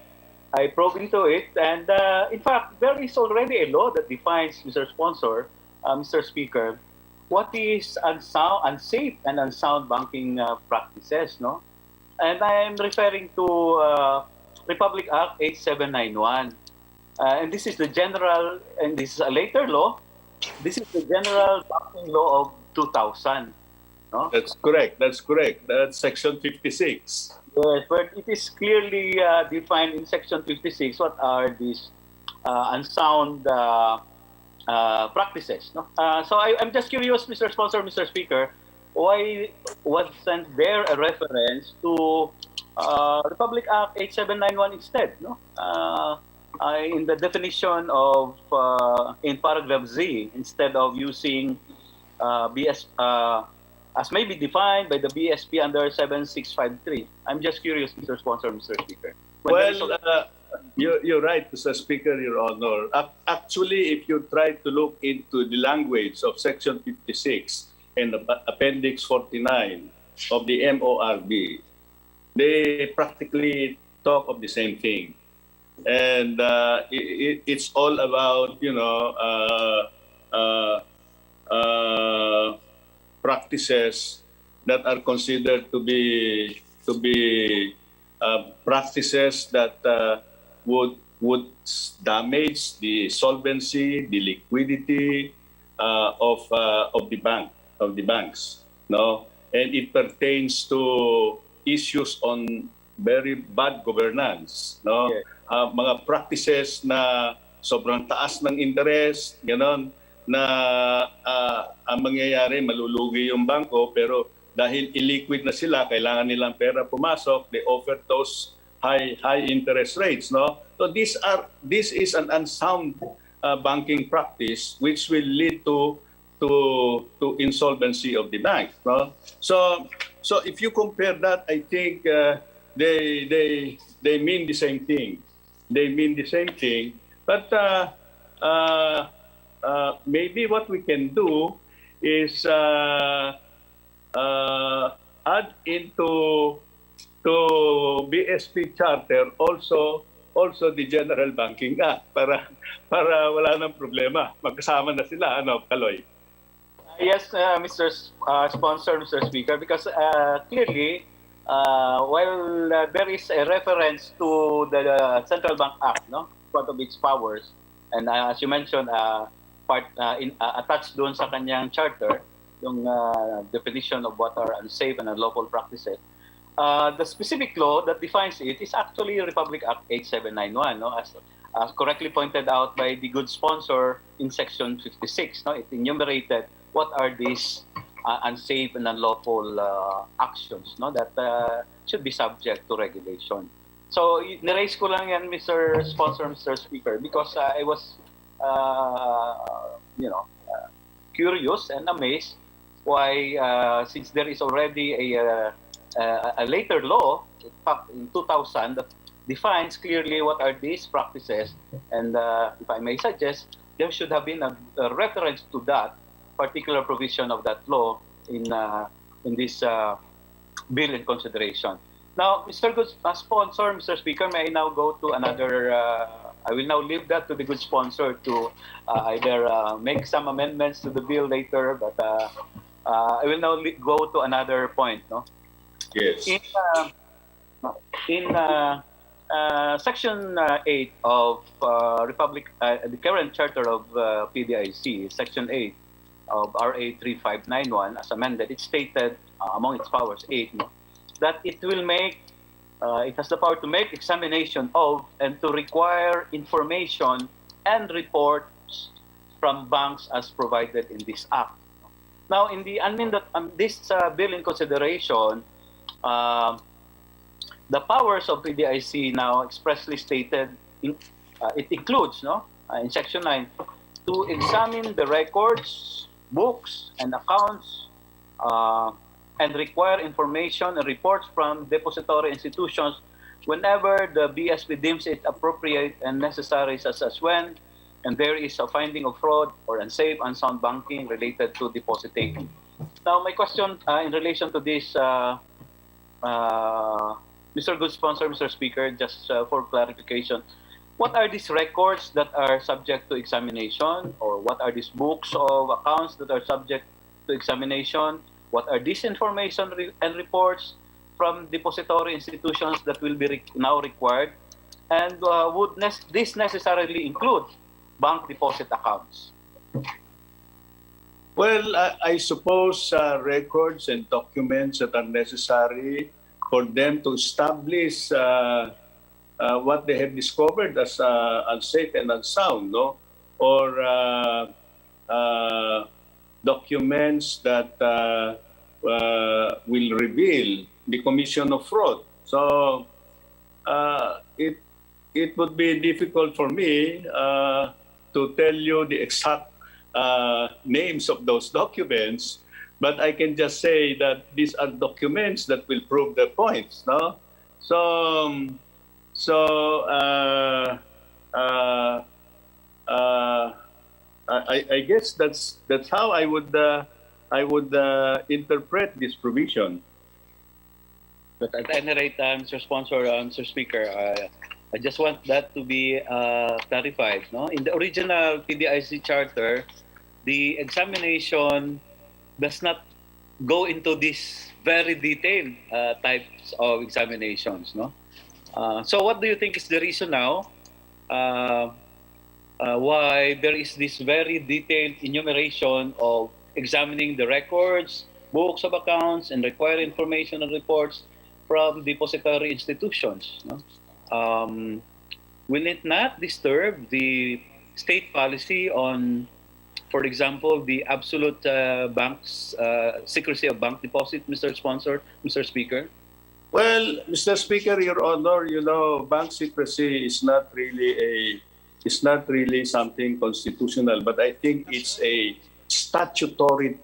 I probe into it, and in fact, there is already a law that defines, Mr. Sponsor, Mr. Speaker, what is unsafe and unsound banking practices, no? And I am referring to Republic Act 8791. And this is the general, and this is a later law, this is the general banking law of 2000. No? That's correct. That's Section 56. Yes, but it is clearly defined in Section 56 what are these unsound practices. No? So I'm just curious, Mr. Sponsor, Mr. Speaker, why wasn't there a reference to Republic Act 8791 instead? No? In the definition of, in paragraph Z, instead of using as may be defined by the BSP under 7653. I'm just curious, Mr. Sponsor, Mr. Speaker. You're right, Mr. Speaker, Your Honor. Actually, if you try to look into the language of Section 56 and Appendix 49 of the MORB, they practically talk of the same thing. And it's all about, practices that are considered to be practices that would damage the solvency, the liquidity of the banks, no, and it pertains to issues on very bad governance, no, mga practices na sobrang taas ng interest, ganon, na ang mangyayari, malulugi yung bangko, pero dahil illiquid na sila, kailangan nilang pera pumasok, they offer those high interest rates, no? So this is an unsound banking practice which will lead to insolvency of the bank, no? So if you compare that, I think they mean the same thing. They mean the same thing, but maybe what we can do is add into BSP Charter also the General Banking Act para wala nang problema. Magkasama na sila, Kaloy? Yes, Mr. Sponsor, Mr. Speaker, because clearly, while there is a reference to the Central Bank Act, no, part of its powers, and as you mentioned, attached doon sa kanyang charter, yung definition of what are unsafe and unlawful practices. The specific law that defines it is actually Republic Act 8791, no? As correctly pointed out by the good sponsor in Section 56. No? It enumerated what are these unsafe and unlawful actions, no? That should be subject to regulation. So, niraise ko lang yan, Mr. Sponsor, Mr. Speaker, because I was curious and amazed why, since there is already a later law, in fact, in 2000, that defines clearly what are these practices, and if I may suggest, there should have been a reference to that particular provision of that law in this bill in consideration. Now, Mr. Good Sponsor, Mr. Speaker, may I now go to another? I will now leave that to the good sponsor to either make some amendments to the bill later, but I will now go to another point. No? Yes. In Section 8 of the current charter of PDIC, Section 8 of RA 3591, as amended, it stated among its powers 8, no, that it will make It has the power to make examination of and to require information and reports from banks as provided in this act. Now, in the this bill in consideration, the powers of PDIC now expressly stated, it includes, in Section 9, to examine the records, books, and accounts, and require information and reports from depository institutions whenever the BSP deems it appropriate and necessary, such as when and there is a finding of fraud or unsafe, unsound banking related to depositing. Now, my question in relation to this, Mr. Good Sponsor, Mr. Speaker, just for clarification, what are these records that are subject to examination, or what are these books of accounts that are subject to examination? What are these information and reports from depository institutions that will be now required? And would this necessarily include bank deposit accounts? Well, I suppose records and documents that are necessary for them to establish what they have discovered as unsafe and unsound, or documents that will reveal the commission of fraud. So it would be difficult for me to tell you the exact names of those documents, but I can just say that these are documents that will prove their points. I guess that's how I would interpret this provision. But at any rate, Mr. Sponsor, Mr. Speaker, I just want that to be clarified. In the original PDIC charter, the examination does not go into these very detailed types of examinations. So what do you think is the reason now why there is this very detailed enumeration of examining the records, books of accounts, and require information and reports from depository institutions? Will it not disturb the state policy on, for example, the absolute bank's secrecy of bank deposit, Mr. Sponsor, Mr. Speaker? Well, Mr. Speaker, Your Honor, bank secrecy is not really something constitutional, but I think it's a statutory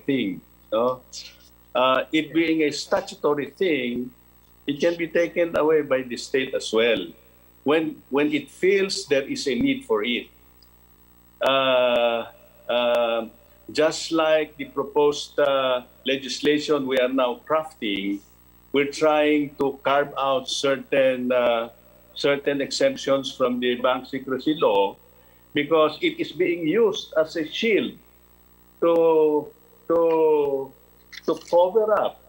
thing. It being a statutory thing, it can be taken away by the state as well when it feels there is a need for it. Just like the proposed legislation we are now crafting, we're trying to carve out certain exemptions from the bank secrecy law because it is being used as a shield to cover up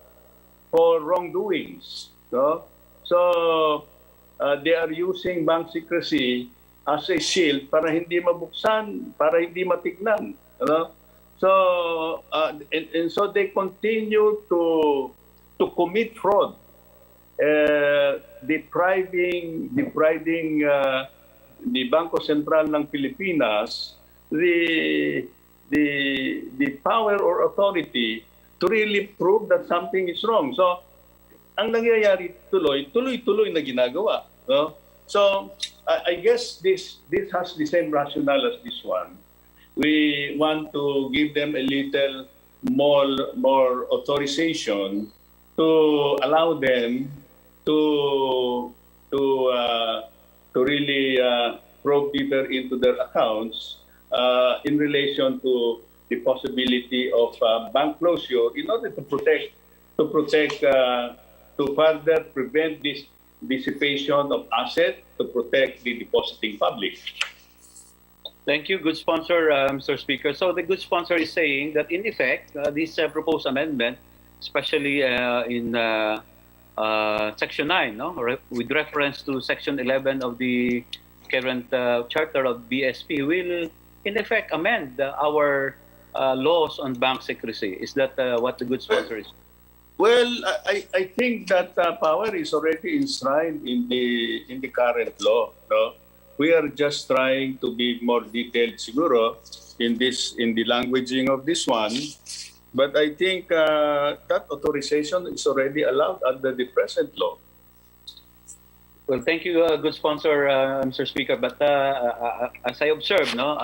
for wrongdoings. So they are using bank secrecy as a shield para hindi mabuksan, para hindi matignan. So and so they continue to commit fraud, depriving the Bangko Sentral ng Pilipinas the power or authority to really prove that something is wrong. So ang nangyayari tuloy-tuloy na ginagawa. So I guess this has the same rationale as this one. We want to give them a little more authorization to allow them to really probe deeper into their accounts in relation to the possibility of bank closure in order to further prevent this dissipation of asset, to protect the depositing public. Thank you, good sponsor, Mr. Speaker. So the good sponsor is saying that in effect, this proposed amendment, especially in Section 9, with reference to Section 11 of the current charter of BSP, will in effect amend our laws on bank secrecy. Is that what the good sponsor is? Well, I think that power is already enshrined in the current law. No, we are just trying to be more detailed, siguro, in the languaging of this one. But I think that authorization is already allowed under the present law. Well, thank you, good sponsor, Mr. Speaker. But as I observed, no,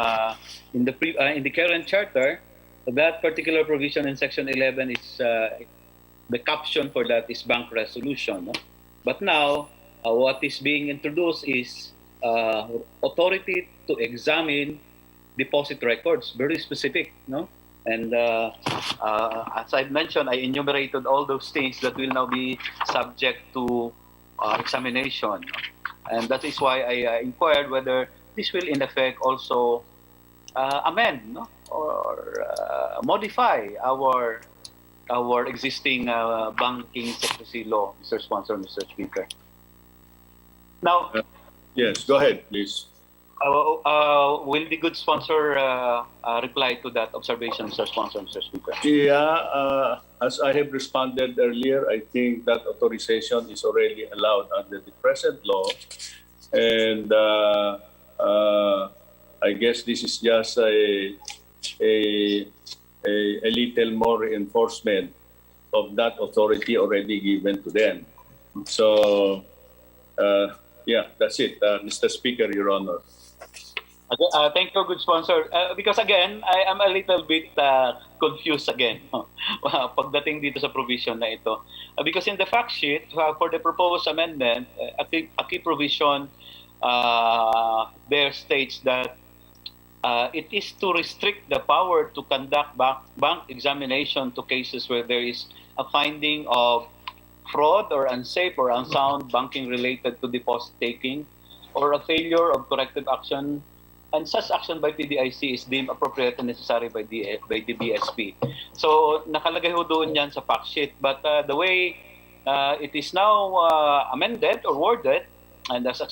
in the current charter, that particular provision in Section 11 is the caption for that is bank resolution. No? But now, what is being introduced is authority to examine deposit records, very specific, no? And as I mentioned, I enumerated all those things that will now be subject to examination. No? And that is why I inquired whether this will in effect also amend, no? Or modify our existing banking secrecy law, Mr. Sponsor, Mr. Speaker. Now, yes, go ahead, please. Will the good sponsor reply to that observation, Mr. Sponsor, Mr. Speaker? Yeah, as I have responded earlier, I think that authorization is already allowed under the present law, and I guess this is just a little more reinforcement of that authority already given to them. So, yeah, that's it, Mr. Speaker, Your Honor. Thank you, good sponsor. Because again, I am a little bit confused again pagdating dito sa provision na ito. Because in the fact sheet, for the proposed amendment, a key provision there states that it is to restrict the power to conduct bank examination to cases where there is a finding of fraud or unsafe or unsound banking related to deposit taking or a failure of corrective action, and such action by PDIC is deemed appropriate and necessary by the BSP. So nakalagay ho doon yan sa fact sheet. But the way it is now amended or worded, and as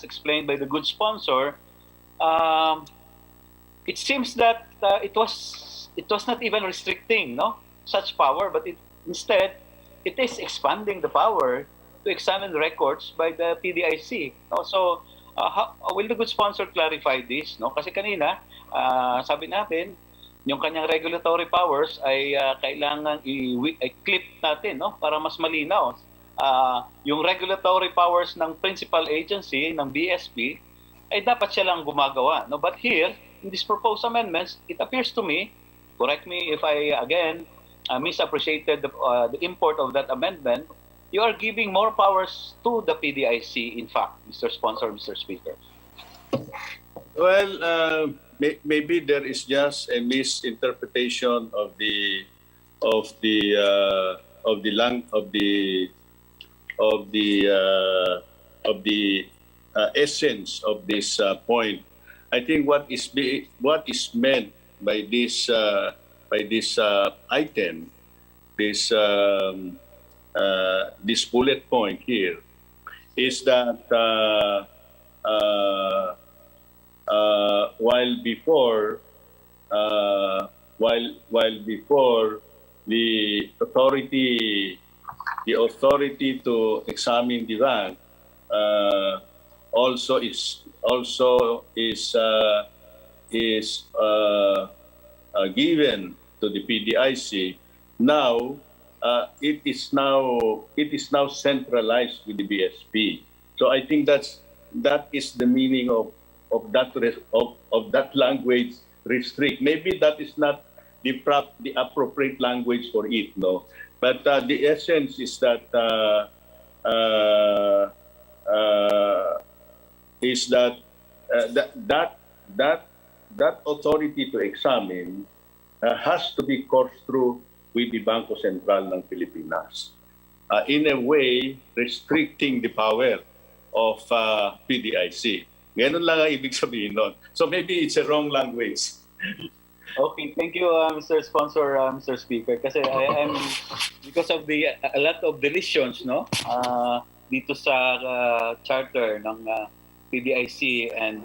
explained by the good sponsor, it seems that it was not even restricting, no, such power, but instead it is expanding the power to examine records by the PDIC. No? So will the good sponsor clarify this? No, kasi kanina sabi natin yung kanyang regulatory powers ay kailangan i-clip natin, no, para mas malinaw. Yung regulatory powers ng principal agency ng BSP ay dapat siya lang gumagawa, no? But here in this proposed amendments, it appears to me, correct me if I again misappreciated the import of that amendment, you are giving more powers to the PDIC, in fact, Mr. Sponsor, Mr. Speaker. Well, maybe there is just a misinterpretation of the essence of this point. I think what is meant by this item, this bullet point here, is that while before the authority to examine the bank also is given to the PDIC. Now it is now centralized with the BSP. So I think that is the meaning of that language, restrict. Maybe that is not the appropriate language for it, no. But the essence is that that authority to examine has to be coursed through with the Bangko Sentral ng Pilipinas, in a way restricting the power of PDIC. Ganun lang ang ibig sabihin nun. So maybe it's a wrong language. Okay, thank you, Mr. Sponsor, Mr. Speaker. Kasi because of a lot of deletions, no, dito sa charter ng PDIC and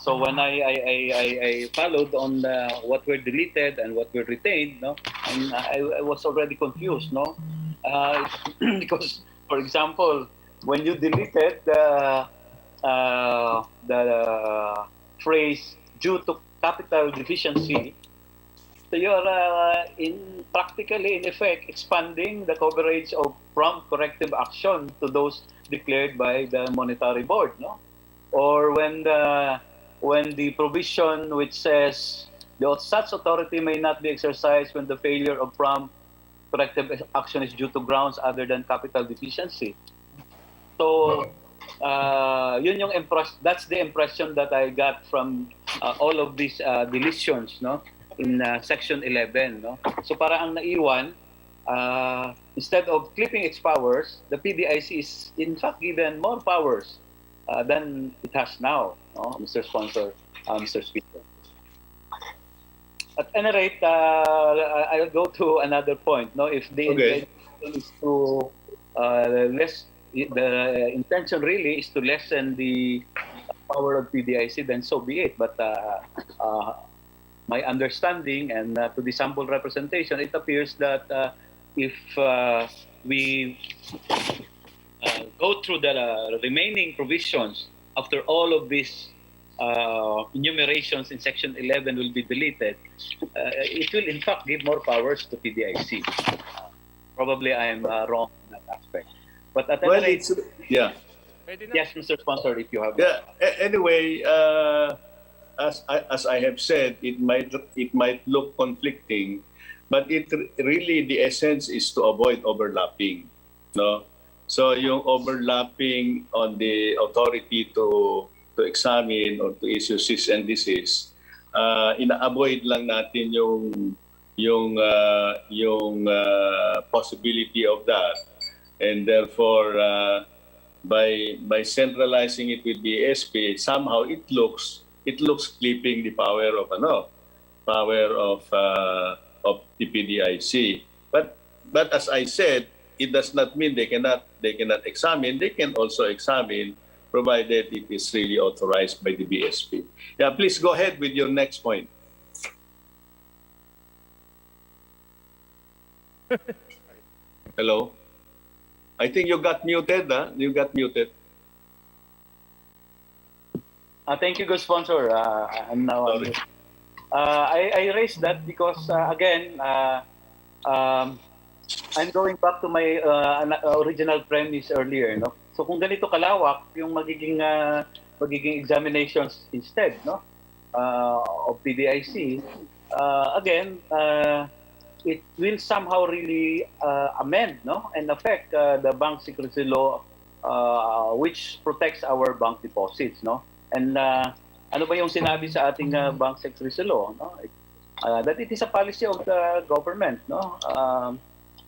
So when I followed on what were deleted and what were retained, no, and I was already confused, no, because for example, when you deleted the phrase due to capital deficiency, so you're in practically in effect expanding the coverage of prompt corrective action to those declared by the monetary board, no? Or when the provision which says the such authority may not be exercised when the failure of prompt corrective action is due to grounds other than capital deficiency. So yun yung that's the impression that I got from all of these deletions, no, in section 11, no. So para ang naiwan, instead of clipping its powers, the PDIC is in fact given more powers than it has now, no, Mr. Sponsor, Mr. Speaker. At any rate, I'll go to another point, no. If the intention is to the intention really is to lessen the power of PDIC, then so be it. But my understanding and to the sample representation, it appears that if we go through the remaining provisions after all of these enumerations in section 11 will be deleted, it will in fact give more powers to PDIC. Probably I am wrong in that aspect. But at any rate, yeah. Yes, Mr. Sponsor, if you have. Yeah. Anyway, as I have said, it might look conflicting, but it really the essence is to avoid overlapping, no. So yung overlapping on the authority to examine or to issue cease and desist, ina-avoid lang natin yung possibility of that, and therefore by centralizing it with the SP, somehow it looks clipping the power of the PDIC. But as I said, it does not mean they cannot examine. They can also examine, provided it is really authorized by the BSP. Yeah, please go ahead with your next point. Hello? I think you got muted, huh? You got muted. Thank you, good sponsor. I'm now. I raised that because again, I'm going back to my original premise earlier, no. So kung ganito kalawak yung magiging examinations instead, no, of PDIC, again, it will somehow really amend, no, and affect the bank secrecy law, which protects our bank deposits, no. And ano ba yung sinabi sa ating bank secrecy law, no? That it is a policy of the government, no,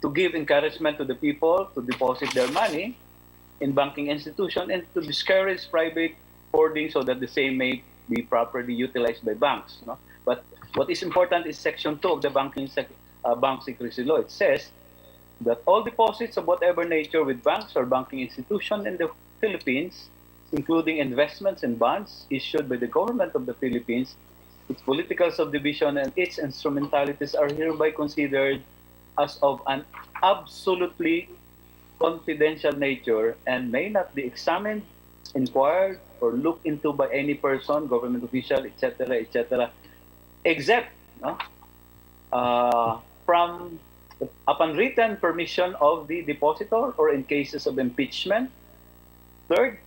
to give encouragement to the people to deposit their money in banking institution and to discourage private hoarding so that the same may be properly utilized by banks, no. But what is important is section 2 of the bank secrecy law. It says that all deposits of whatever nature with banks or banking institution in the Philippines, including investments and bonds issued by the government of the Philippines, its political subdivision and its instrumentalities are hereby considered as of an absolutely confidential nature and may not be examined, inquired, or looked into by any person, government official, etc., except, no, from upon written permission of the depositor or in cases of impeachment. Third,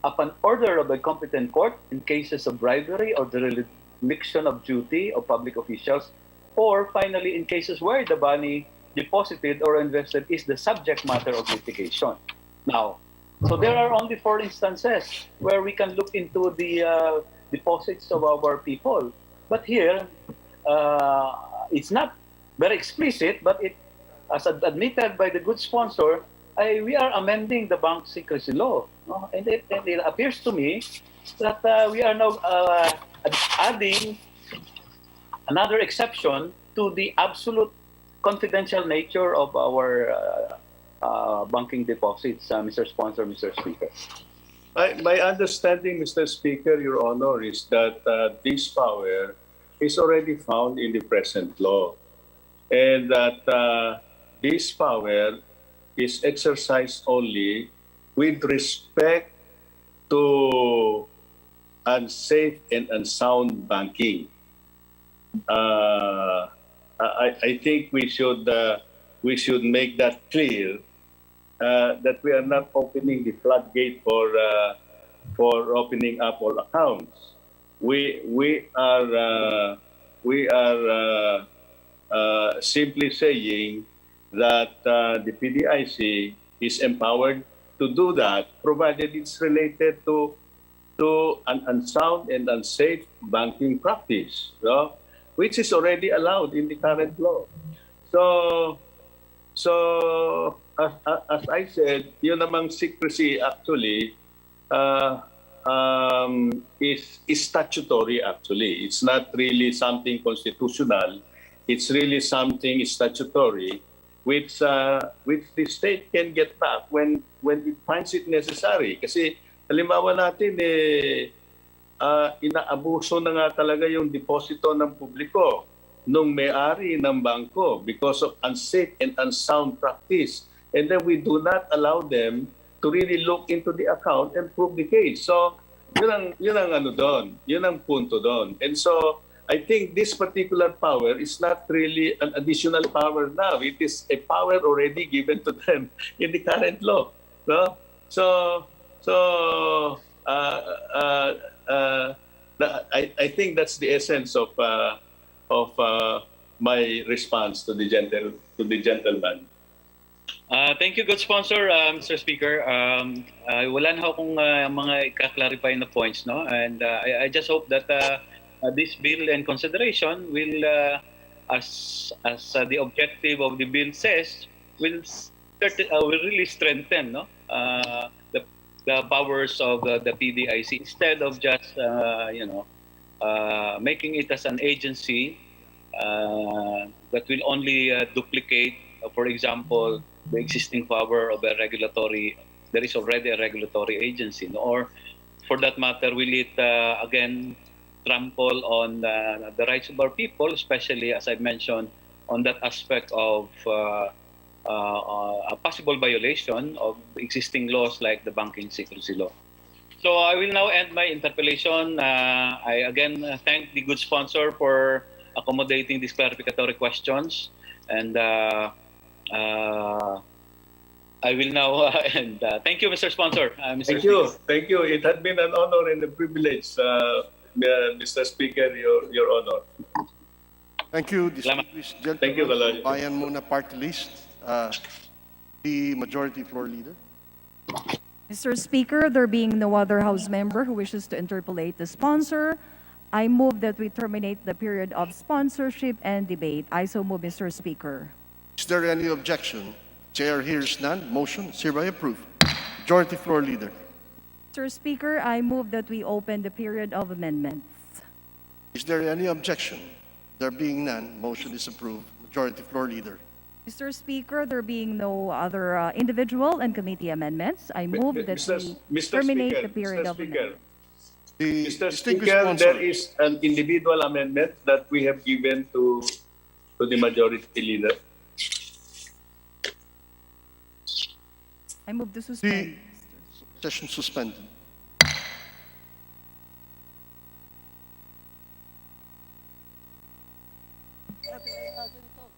upon order of a competent court in cases of bribery or the reliction of duty of public officials, or finally in cases where the money deposited or invested is the subject matter of litigation. Now, so there are only 4 instances where we can look into the deposits of our people. But here, it's not very explicit, but it, as admitted by the good sponsor, we are amending the bank secrecy law, no? And it appears to me that we are now adding another exception to the absolute confidential nature of our banking deposits, Mr. Sponsor, Mr. Speaker. My understanding, Mr. Speaker, Your Honor, is that this power is already found in the present law, and that this power is exercised only with respect to unsafe and unsound banking. I think we should make that clear, that we are not opening the floodgate for opening up all accounts. We are simply saying that the PDIC is empowered to do that, provided it's related to an unsound and unsafe banking practice, no? Which is already allowed in the current law. So as I said, yun namang secrecy actually is statutory actually. It's not really something constitutional. It's really something statutory which the state can get back when it finds it necessary. Kasi halimbawa natin inaabuso na nga talaga yung deposito ng publiko nung may-ari ng bangko because of unsafe and unsound practice. And then we do not allow them to really look into the account and prove the case. So, yun ang ano doon. Yun ang punto doon. And so, I think this particular power is not really an additional power now. It is a power already given to them in the current law. No? I think that's the essence of my response to the gentleman. Thank you, good sponsor, Mr. Speaker. Wala na akong mga i-clarify na points, no? And I just hope that this bill and consideration will, as the objective of the bill says, will really strengthen, no? The powers of the PDIC instead of just making it as an agency that will only duplicate, for example, the existing power of a regulatory. There is already a regulatory agency, no? Or for that matter, will it again trample on the rights of our people, especially as I mentioned on that aspect of a possible violation of existing laws like the banking secrecy law. So I will now end my interpellation. I again thank the good sponsor for accommodating these clarificatory questions, and I will now end. Thank you, Mr. Sponsor. Mr. Speaker. Thank you. It had been an honor and a privilege, Mr. Speaker, Your Honor. Thank you, distinguished gentlemen. Thank you, Kaloy. Bayan Muna Party List, the Majority Floor Leader. Mr. Speaker, there being no other House member who wishes to interpolate the sponsor, I move that we terminate the period of sponsorship and debate. I so move, Mr. Speaker. Is there any objection? Chair hears none. Motion is hereby approved. Majority Floor Leader. Mr. Speaker, I move that we open the period of amendments. Is there any objection? There being none, motion is approved. Majority Floor Leader. Mr. Speaker, there being no other individual and committee amendments, I move that we terminate the period of amendments. Mr. Speaker, there is an individual amendment that we have given to the Majority Leader. I move to suspend. Session suspended.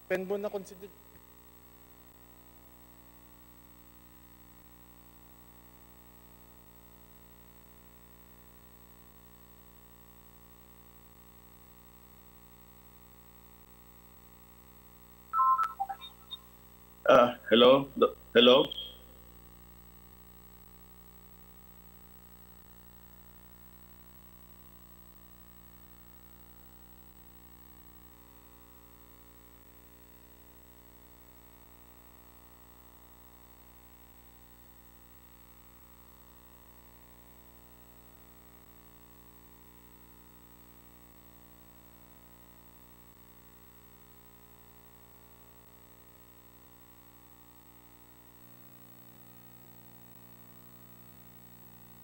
Pen mo na consider. Hello? Hello?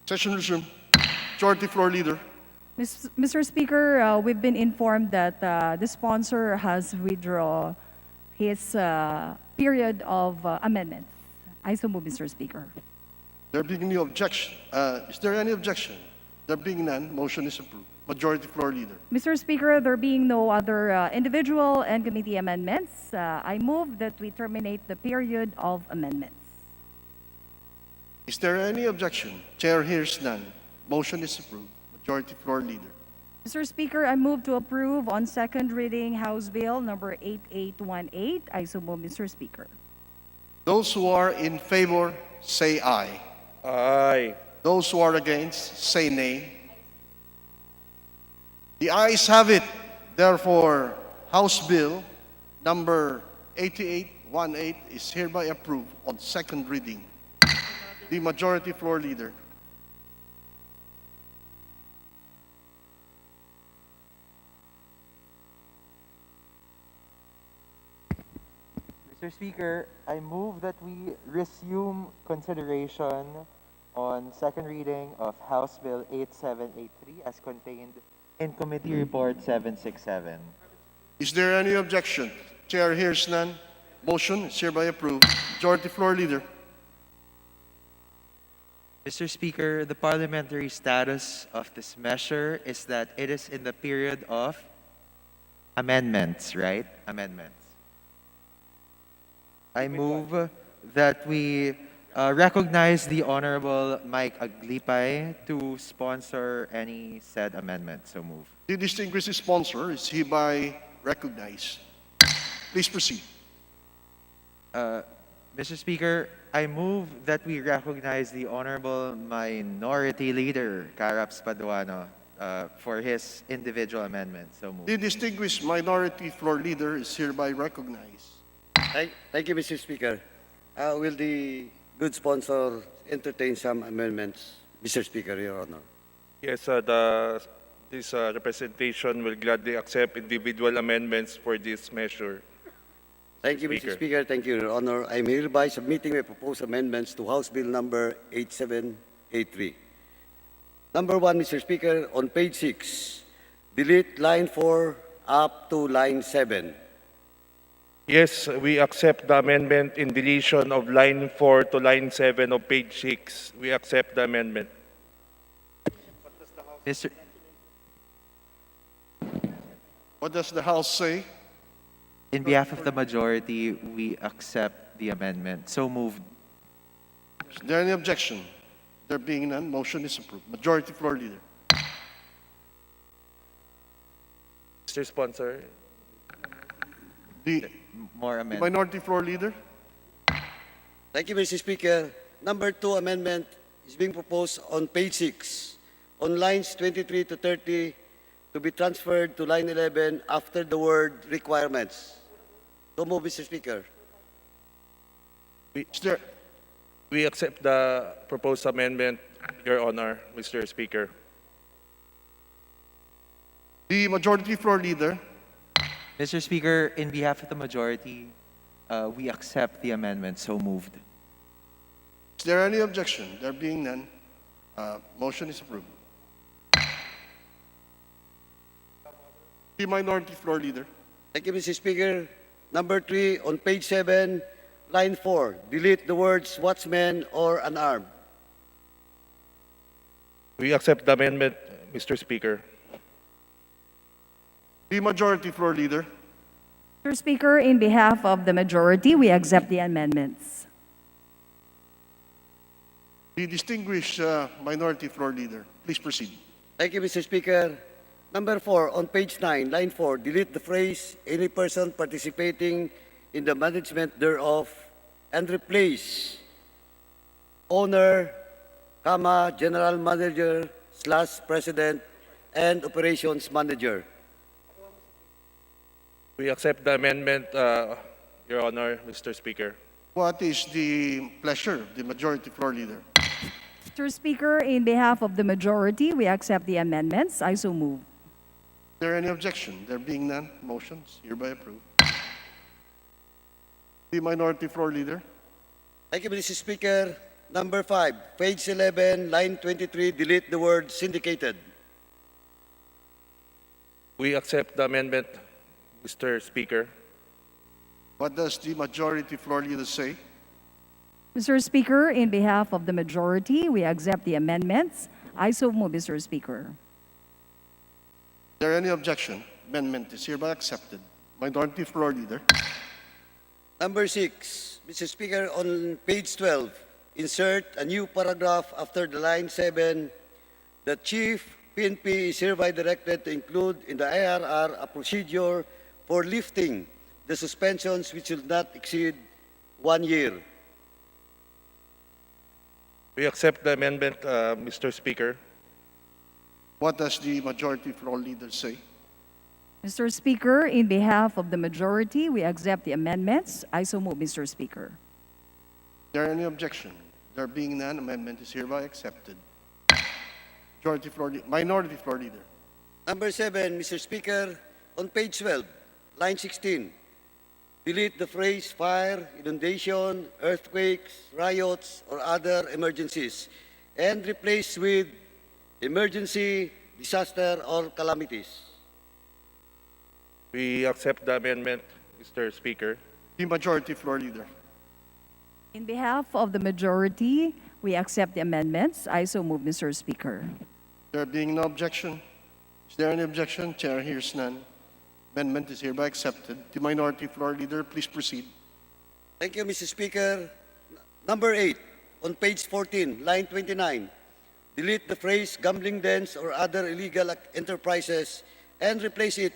Session resumed. Majority Floor Leader. Mr. Speaker, we've been informed that the sponsor has withdrawn his period of amendments. I so move, Mr. Speaker. There being no objection. Is there any objection? There being none, motion is approved. Majority Floor Leader. Mr. Speaker, there being no other individual and committee amendments, I move that we terminate the period of amendments. Is there any objection? Chair hears none. Motion is approved. Majority Floor Leader. Mr. Speaker, I move to approve on second reading House Bill number 8818. I so move, Mr. Speaker. Those who are in favor, say aye. Aye. Those who are against, say nay. The ayes have it. Therefore, House Bill number 8818 is hereby approved on second reading. The Majority Floor Leader. Mr. Speaker, I move that we resume consideration on second reading of House Bill 8783 as contained in Committee Report 767. Is there any objection? Chair hears none. Motion is hereby approved. Majority Floor Leader. Mr. Speaker, the parliamentary status of this measure is that it is in the period of amendments, right? Amendments. I move that we recognize the Honorable Mike Aglipay to sponsor any said amendment. So move. The distinguished sponsor is hereby recognized. Please proceed. Mr. Speaker, I move that we recognize the Honorable Minority Leader, Caraps Paduano, for his individual amendment. So move. The distinguished Minority Floor Leader is hereby recognized. Thank you, Mr. Speaker. Will the good sponsor entertain some amendments, Mr. Speaker, Your Honor? Yes, this representation will gladly accept individual amendments for this measure. Thank you, Mr. Speaker. Thank you, Your Honor. I am hereby submitting my proposed amendments to House Bill number 8783. Number 1, Mr. Speaker, on page 6, delete line 4 up to line 7. Yes, we accept the amendment in deletion of line 4 to line 7 of page 6. We accept the amendment. Mr. What does the House say? In behalf of the majority, we accept the amendment. So moved. Is there any objection? There being none, motion is approved. Majority Floor Leader. Mr. Sponsor. The More amendment. Minority Floor Leader. Thank you, Mr. Speaker. Number 2 amendment is being proposed on page 6, on lines 23 to 30, to be transferred to line 11 after the word requirements. So move, Mr. Speaker. We accept the proposed amendment, Your Honor, Mr. Speaker. The Majority Floor Leader. Mr. Speaker, in behalf of the majority, we accept the amendment. So moved. Is there any objection? There being none, motion is approved. The Minority Floor Leader. Thank you, Mr. Speaker. Number 3, on page 7, line 4, delete the words watchman or unarmed. We accept the amendment, Mr. Speaker. The Majority Floor Leader. Mr. Speaker, in behalf of the majority, we accept the amendments. The distinguished Minority Floor Leader. Please proceed. Thank you, Mr. Speaker. Number 4, on page 9, line 4, delete the phrase any person participating in the management thereof and replace owner, comma, general manager / president and operations manager. We accept the amendment, Your Honor, Mr. Speaker. What is the pleasure of the Majority Floor Leader? Mr. Speaker, in behalf of the majority, we accept the amendments. I so move. Is there any objection? There being none, motions hereby approved. The Minority Floor Leader. Thank you, Mr. Speaker. Number 5, page 11, line 23, delete the word syndicated. We accept the amendment, Mr. Speaker. What does the majority floor leader say? Mr. Speaker, in behalf of the majority, we accept the amendments. I so move, Mr. Speaker. Is there any objection? Amendment is hereby accepted. Minority floor leader. Number 6, Mr. Speaker, on page 12, insert a new paragraph after the line 7. The Chief PNP is hereby directed to include in the IRR a procedure for lifting the suspensions which will not exceed 1 year. We accept the amendment, Mr. Speaker. What does the majority floor leader say? Mr. Speaker, in behalf of the majority, we accept the amendments. I so move, Mr. Speaker. Is there any objection? There being none, amendment is hereby accepted. Minority floor leader. Number 7, Mr. Speaker, on page 12, line 16, delete the phrase fire, inundation, earthquakes, riots, or other emergencies, and replace with emergency, disaster, or calamities. We accept the amendment, Mr. Speaker. The majority floor leader. In behalf of the majority, we accept the amendments. I so move, Mr. Speaker. There being no objection, is there any objection? Chair hears none. Amendment is hereby accepted. The minority floor leader, please proceed. Thank you, Mr. Speaker. Number 8, on page 14, line 29, delete the phrase gambling dens or other illegal enterprises and replace it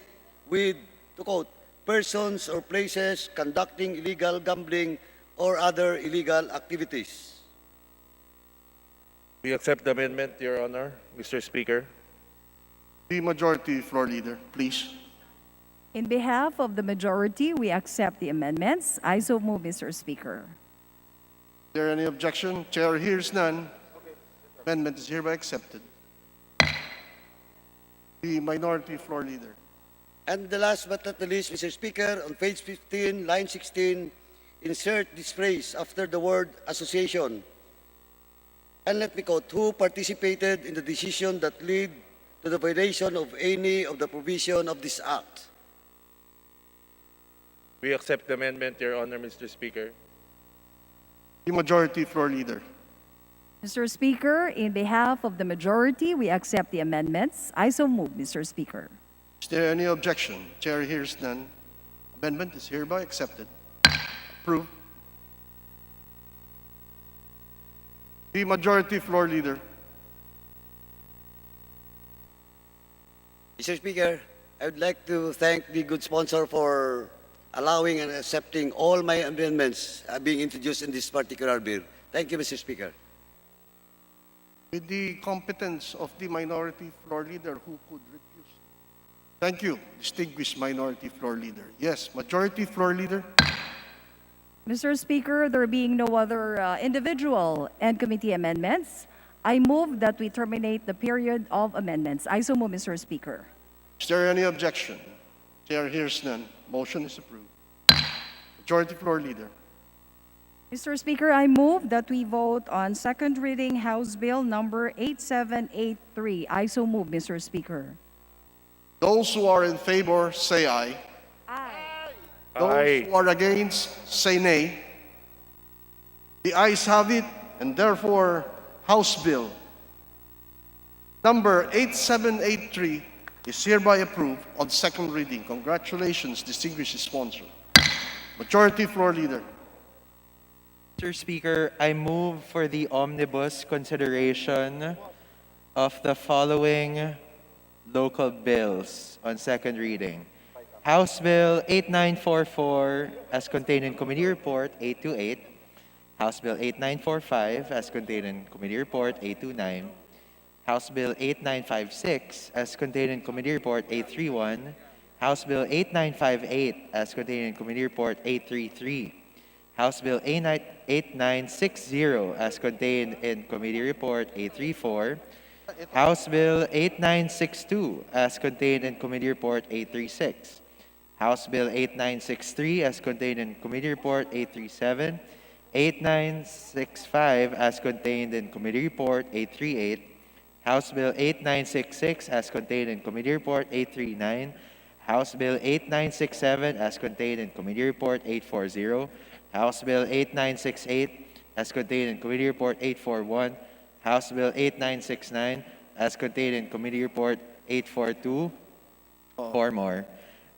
with, to quote, persons or places conducting illegal gambling or other illegal activities. We accept the amendment, Your Honor, Mr. Speaker. The majority floor leader, please. In behalf of the majority, we accept the amendments. I so move, Mr. Speaker. Is there any objection? Chair hears none. Amendment is hereby accepted. The minority floor leader. And the last but not the least, Mr. Speaker, on page 15, line 16, insert this phrase after the word association. And let me quote, who participated in the decision that led to the violation of any of the provision of this act. We accept the amendment, Your Honor, Mr. Speaker. The majority floor leader. Mr. Speaker, in behalf of the majority, we accept the amendments. I so move, Mr. Speaker. Is there any objection? Chair hears none. Amendment is hereby accepted. Approved. The majority floor leader. Mr. Speaker, I would like to thank the good sponsor for allowing and accepting all my amendments being introduced in this particular bill. Thank you, Mr. Speaker. With the competence of the minority floor leader, who could refuse? Thank you, distinguished minority floor leader. Yes, majority floor leader. Mr. Speaker, there being no other individual and committee amendments, I move that we terminate the period of amendments. I so move, Mr. Speaker. Is there any objection? Chair hears none. Motion is approved. Majority floor leader. Mr. Speaker, I move that we vote on second reading House Bill number 8783. I so move, Mr. Speaker. Those who are in favor, say aye. Aye. Those who are against, say nay. The ayes have it, and therefore, House Bill number 8783 is hereby approved on second reading. Congratulations, distinguished sponsor. Majority floor leader. Mr. Speaker, I move for the omnibus consideration of the following local bills on second reading. House Bill 8944 as contained in Committee Report 828, House Bill 8945 as contained in Committee Report 829, House Bill 8956 as contained in Committee Report 831, House Bill 8958 as contained in Committee Report 833, House Bill 8960 as contained in Committee Report 834, House Bill 8962 as contained in Committee Report 836, House Bill 8963 as contained in Committee Report 837, 8965 as contained in Committee Report 838, House Bill 8966 as contained in Committee Report 839, House Bill 8967 as contained in Committee Report 840, House Bill 8968 as contained in Committee Report 841, House Bill 8969 as contained in Committee Report 842, four more.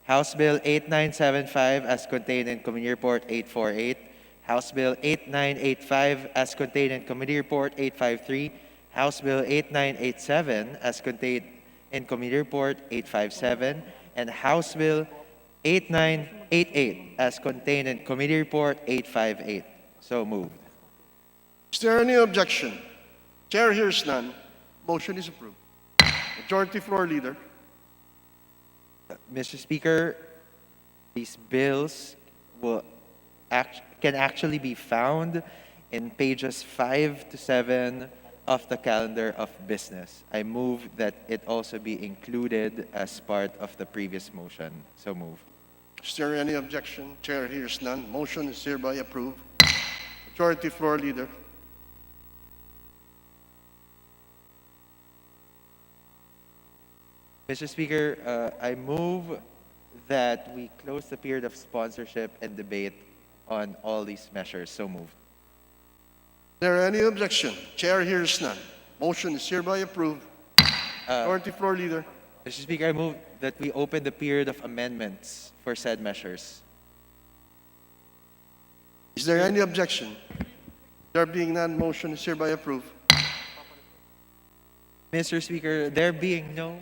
House Bill 8975 as contained in Committee Report 848, House Bill 8985 as contained in Committee Report 853, House Bill 8987 as contained in Committee Report 857, and House Bill 8988 as contained in Committee Report 858. So moved. Is there any objection? Chair hears none. Motion is approved. Majority Floor Leader. Mr. Speaker, these bills can actually be found in pages 5 to 7 of the calendar of business. I move that it also be included as part of the previous motion. So move. Is there any objection? Chair hears none. Motion is hereby approved. Majority Floor Leader. Mr. Speaker, I move that we close the period of sponsorship and debate on all these measures. So moved. Is there any objection? Chair hears none. Motion is hereby approved. Majority Floor Leader. Mr. Speaker, I move that we open the period of amendments for said measures. Is there any objection? There being none, motion is hereby approved. Mr. Speaker, there being no...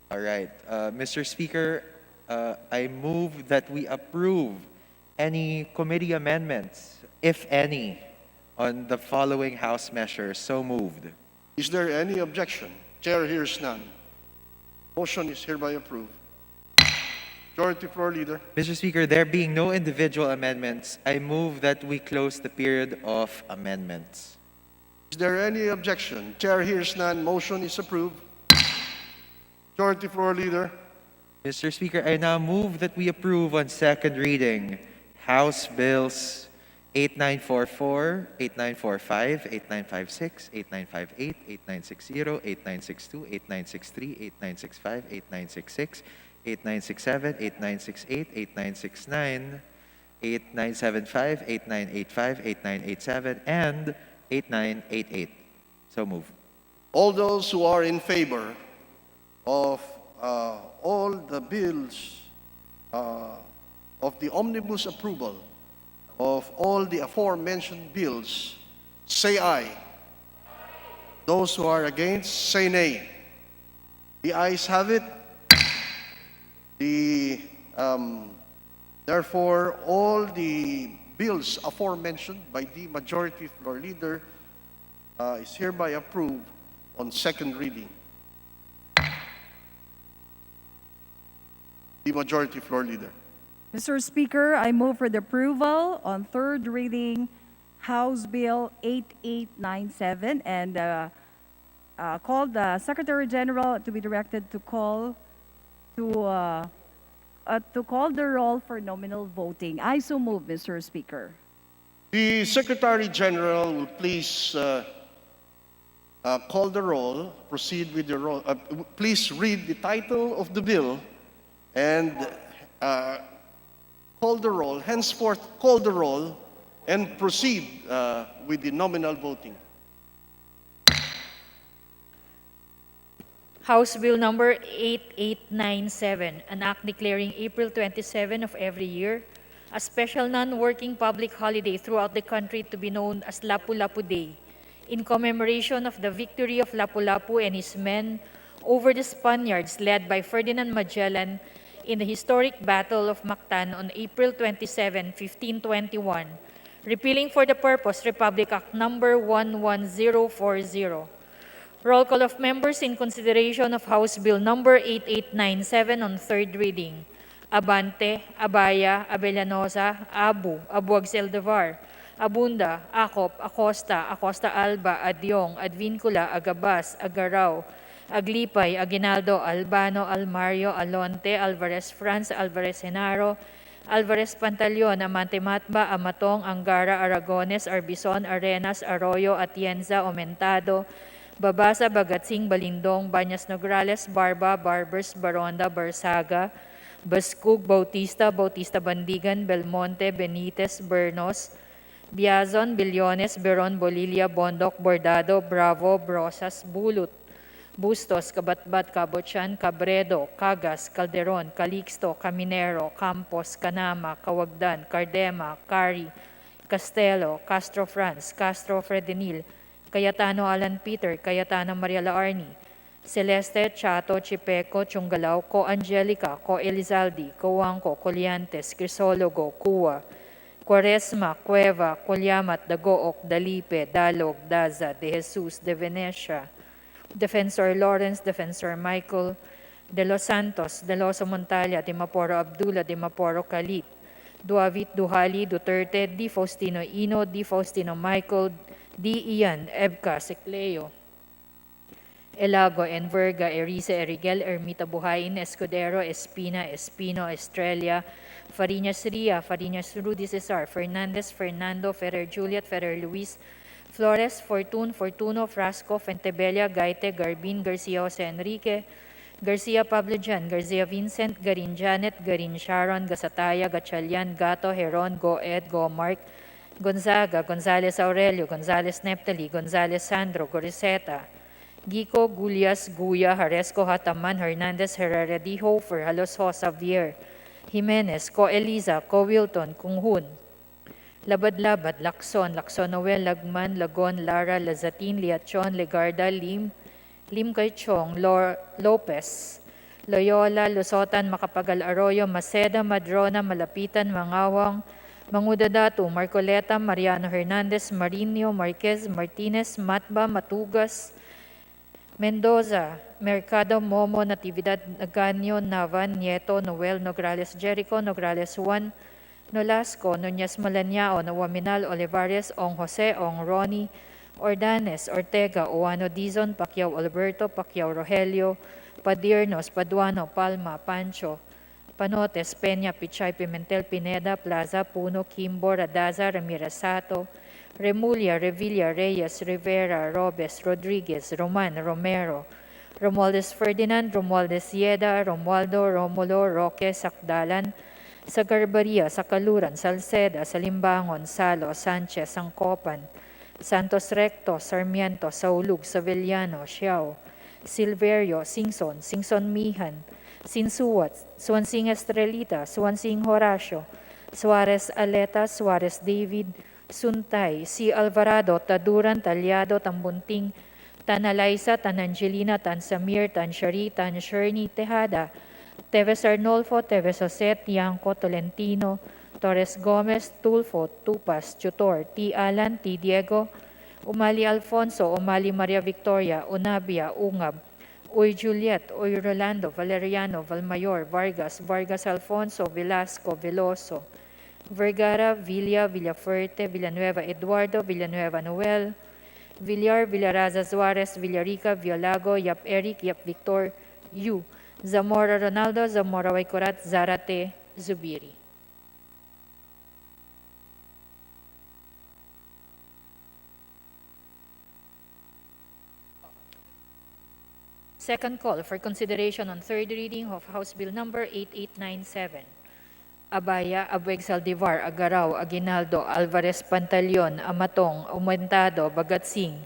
All right. Mr. Speaker, I move that we approve any committee amendments, if any, on the following House measures. So moved. Is there any objection? Chair hears none. Motion is hereby approved. Majority Floor Leader. Mr. Speaker, there being no individual amendments, I move that we close the period of amendments. Is there any objection? Chair hears none. Motion is approved. Majority Floor Leader. Mr. Speaker, I now move that we approve on second reading House Bills 8944, 8945, 8956, 8958, 8960, 8962, 8963, 8965, 8966, 8967, 8968, 8969, 8975, 8985, 8987, and 8988. So move. All those who are in favor of all the bills of the omnibus approval of all the aforementioned bills, say aye. Those who are against, say nay. The ayes have it. Therefore, all the bills aforementioned by the Majority Floor Leader is hereby approved on second reading. The Majority Floor Leader. Mr. Speaker, I move for the approval on third reading House Bill 8897 and call the Secretary General to be directed to call the roll for nominal voting. I so move, Mr. Speaker. The Secretary General will please call the roll, proceed with the roll. Please read the title of the bill and call the roll, henceforth call the roll, and proceed with the nominal voting. House Bill number 8897, an act declaring April 27 of every year a special non-working public holiday throughout the country to be known as Lapu-Lapu Day, in commemoration of the victory of Lapu-Lapu and his men over the Spaniards led by Ferdinand Magellan in the historic Battle of Mactan on April 27, 1521, repealing for the purpose Republic Act number 11040. Roll call of members in consideration of House Bill number 8897 on third reading. Abante, Abaya, Abellanosa, Abuag Seldevar, Abunda, Acop, Acosta, Acosta Alba, Adyong, Advincula, Agabas, Agaraw, Aglipay, Aguinaldo, Albano, Almario, Alonte, Alvarez France, Alvarez Genaro, Alvarez Pantaleon, Amante Matba, Amatong, Angara, Aragones, Arbison, Arenas, Arroyo, Atienza, Aumentado, Babasa, Bagatsing, Balindong, Banyas Nograles, Barba, Barbers, Baronda, Barsaga, Bascug, Bautista, Bautista Bandigan, Belmonte, Benitez, Bernos, Biazon, Billones, Beron, Bolilia, Bondoc, Bordado, Bravo, Brosas, Bulut, Bustos, Kabatbat, Cabochan, Cabredo, Cagas, Calderon, Calixto, Caminero, Campos, Canama, Kawagdan, Cardema, Cari, Castelo, Castro Franz, Castro Fredenil, Cayetano Alan Peter, Cayetano Maria Laarni, Celeste, Chato, Chipeco, Chungalao, Co Angelica, Co Elizaldi, Coangco, Coliantes, Crisologo, Cua, Quaresma, Cueva, Colyamat, Dagook, Dalipe, Dalog, Daza, De Jesus, De Venecia, Defensor Lawrence, Defensor Michael, De Los Santos, De Loso Montalia, De Maporo Abdullah, De Maporo Kalit, Duavit Duhali, Duterte, Di Faustino Ino, Di Faustino Michael, Di Ian, Ebka, Secleo, Elago, Enverga, Erice, Erigel, Ermita Buhayin, Escudero, Espina, Espino, Estrella, Fariñas Ria, Fariñas Rudy Cesar, Fernandez, Fernando, Ferrer Juliet, Ferrer Luis, Flores, Fortun, Fortuno, Frasco, Fentebella, Gaite, Garbin, Garcia Jose Enrique, Garcia Pablo Jan, Garcia Vincent, Garin Janet, Garin Sharon, Gasataya, Gatchalian, Gato, Heron, Go Ed, Go Mark, Gonzaga, Gonzales Aurelio, Gonzales Neptali, Gonzales Sandro, Goriseta, Gico, Gulias, Guya, Haresco, Hataman, Hernandez, Herrera, D. Hofer, Haloso, Xavier, Jimenez, Co Eliza, Co Wilton, Kunghun, Labad-Labad, Lacson, Lacson Noel, Lagman, Lagon, Lara, Lazatin, Liachon, Legarda, Lim Kaichong, Lopez, Loyola, Lusotan, Macapagal Arroyo, Maceda, Madrona, Malapitan, Mangawang, Mangudadatu, Marcoleta, Mariano Hernandez, Marinho, Marquez, Martinez, Matba, Matugas, Mendoza, Mercado, Momo, Natividad, Naganyo, Navan, Nieto, Noel, Nograles, Jericho, Nograles Juan, Nolasco, Nunez Malanyao, Nawaminal, Olivares, Ong Jose, Ong Ronnie, Ordanes, Ortega, Uano Dizon, Pacquiao Alberto, Pacquiao Rogelio, Padirnos, Paduano, Palma, Pancho, Panotes, Peña, Pichay, Pimentel, Pineda, Plaza, Puno, Kimbo, Radaza, Ramirez Sato, Remulla, Revilla, Reyes, Rivera, Robes, Rodriguez, Roman, Romero, Romualdez Ferdinand, Romualdez Yeda, Romualdo, Romulo, Roque, Sakdalan, sa Garbaria, sa Kaluran, Salceda, sa Limbangon, Salo, Sanchez, Sangkopan, Santos Recto, Sarmiento, Saulug, Savellano, Xiao, Silverio, Singson, Singson Mihan, Sinsuat, Swansing Estrelita, Swansing Horacio, Suarez Aleta, Suarez David, Suntay, si Alvarado, Taduran, Talyado, Tambunting, Tanalaysa, Tanangelina, Tansamir, Tanshari, Tansherni, Tejada, Teves Arnolfo, Teves Jose, Tiangco, Tolentino, Torres Gomez, Tulfo, Tupas, Tutor, T. Alan, T. Diego, Umali Alfonso, Umali Maria Victoria, Unabia, Ungab, Uy Juliet, Uy Rolando, Valeriano, Valmayor, Vargas, Vargas Alfonso, Velasco, Veloso, Vergara, Villa, Villafuerte, Villanueva Eduardo, Villanueva Noel, Villar, Villaraza Suarez, Villarica, Violago, Yap Eric, Yap Victor, Yu, Zamora Ronaldo, Zamora Waikurat, Zarate, Zubiri. Second call for consideration on third reading of House Bill Number 8897. Abaya, Abueg Saldivar, Agaraw, Aguinaldo, Alvarez Pantaleon, Amatong, Aumentado, Bagatsing,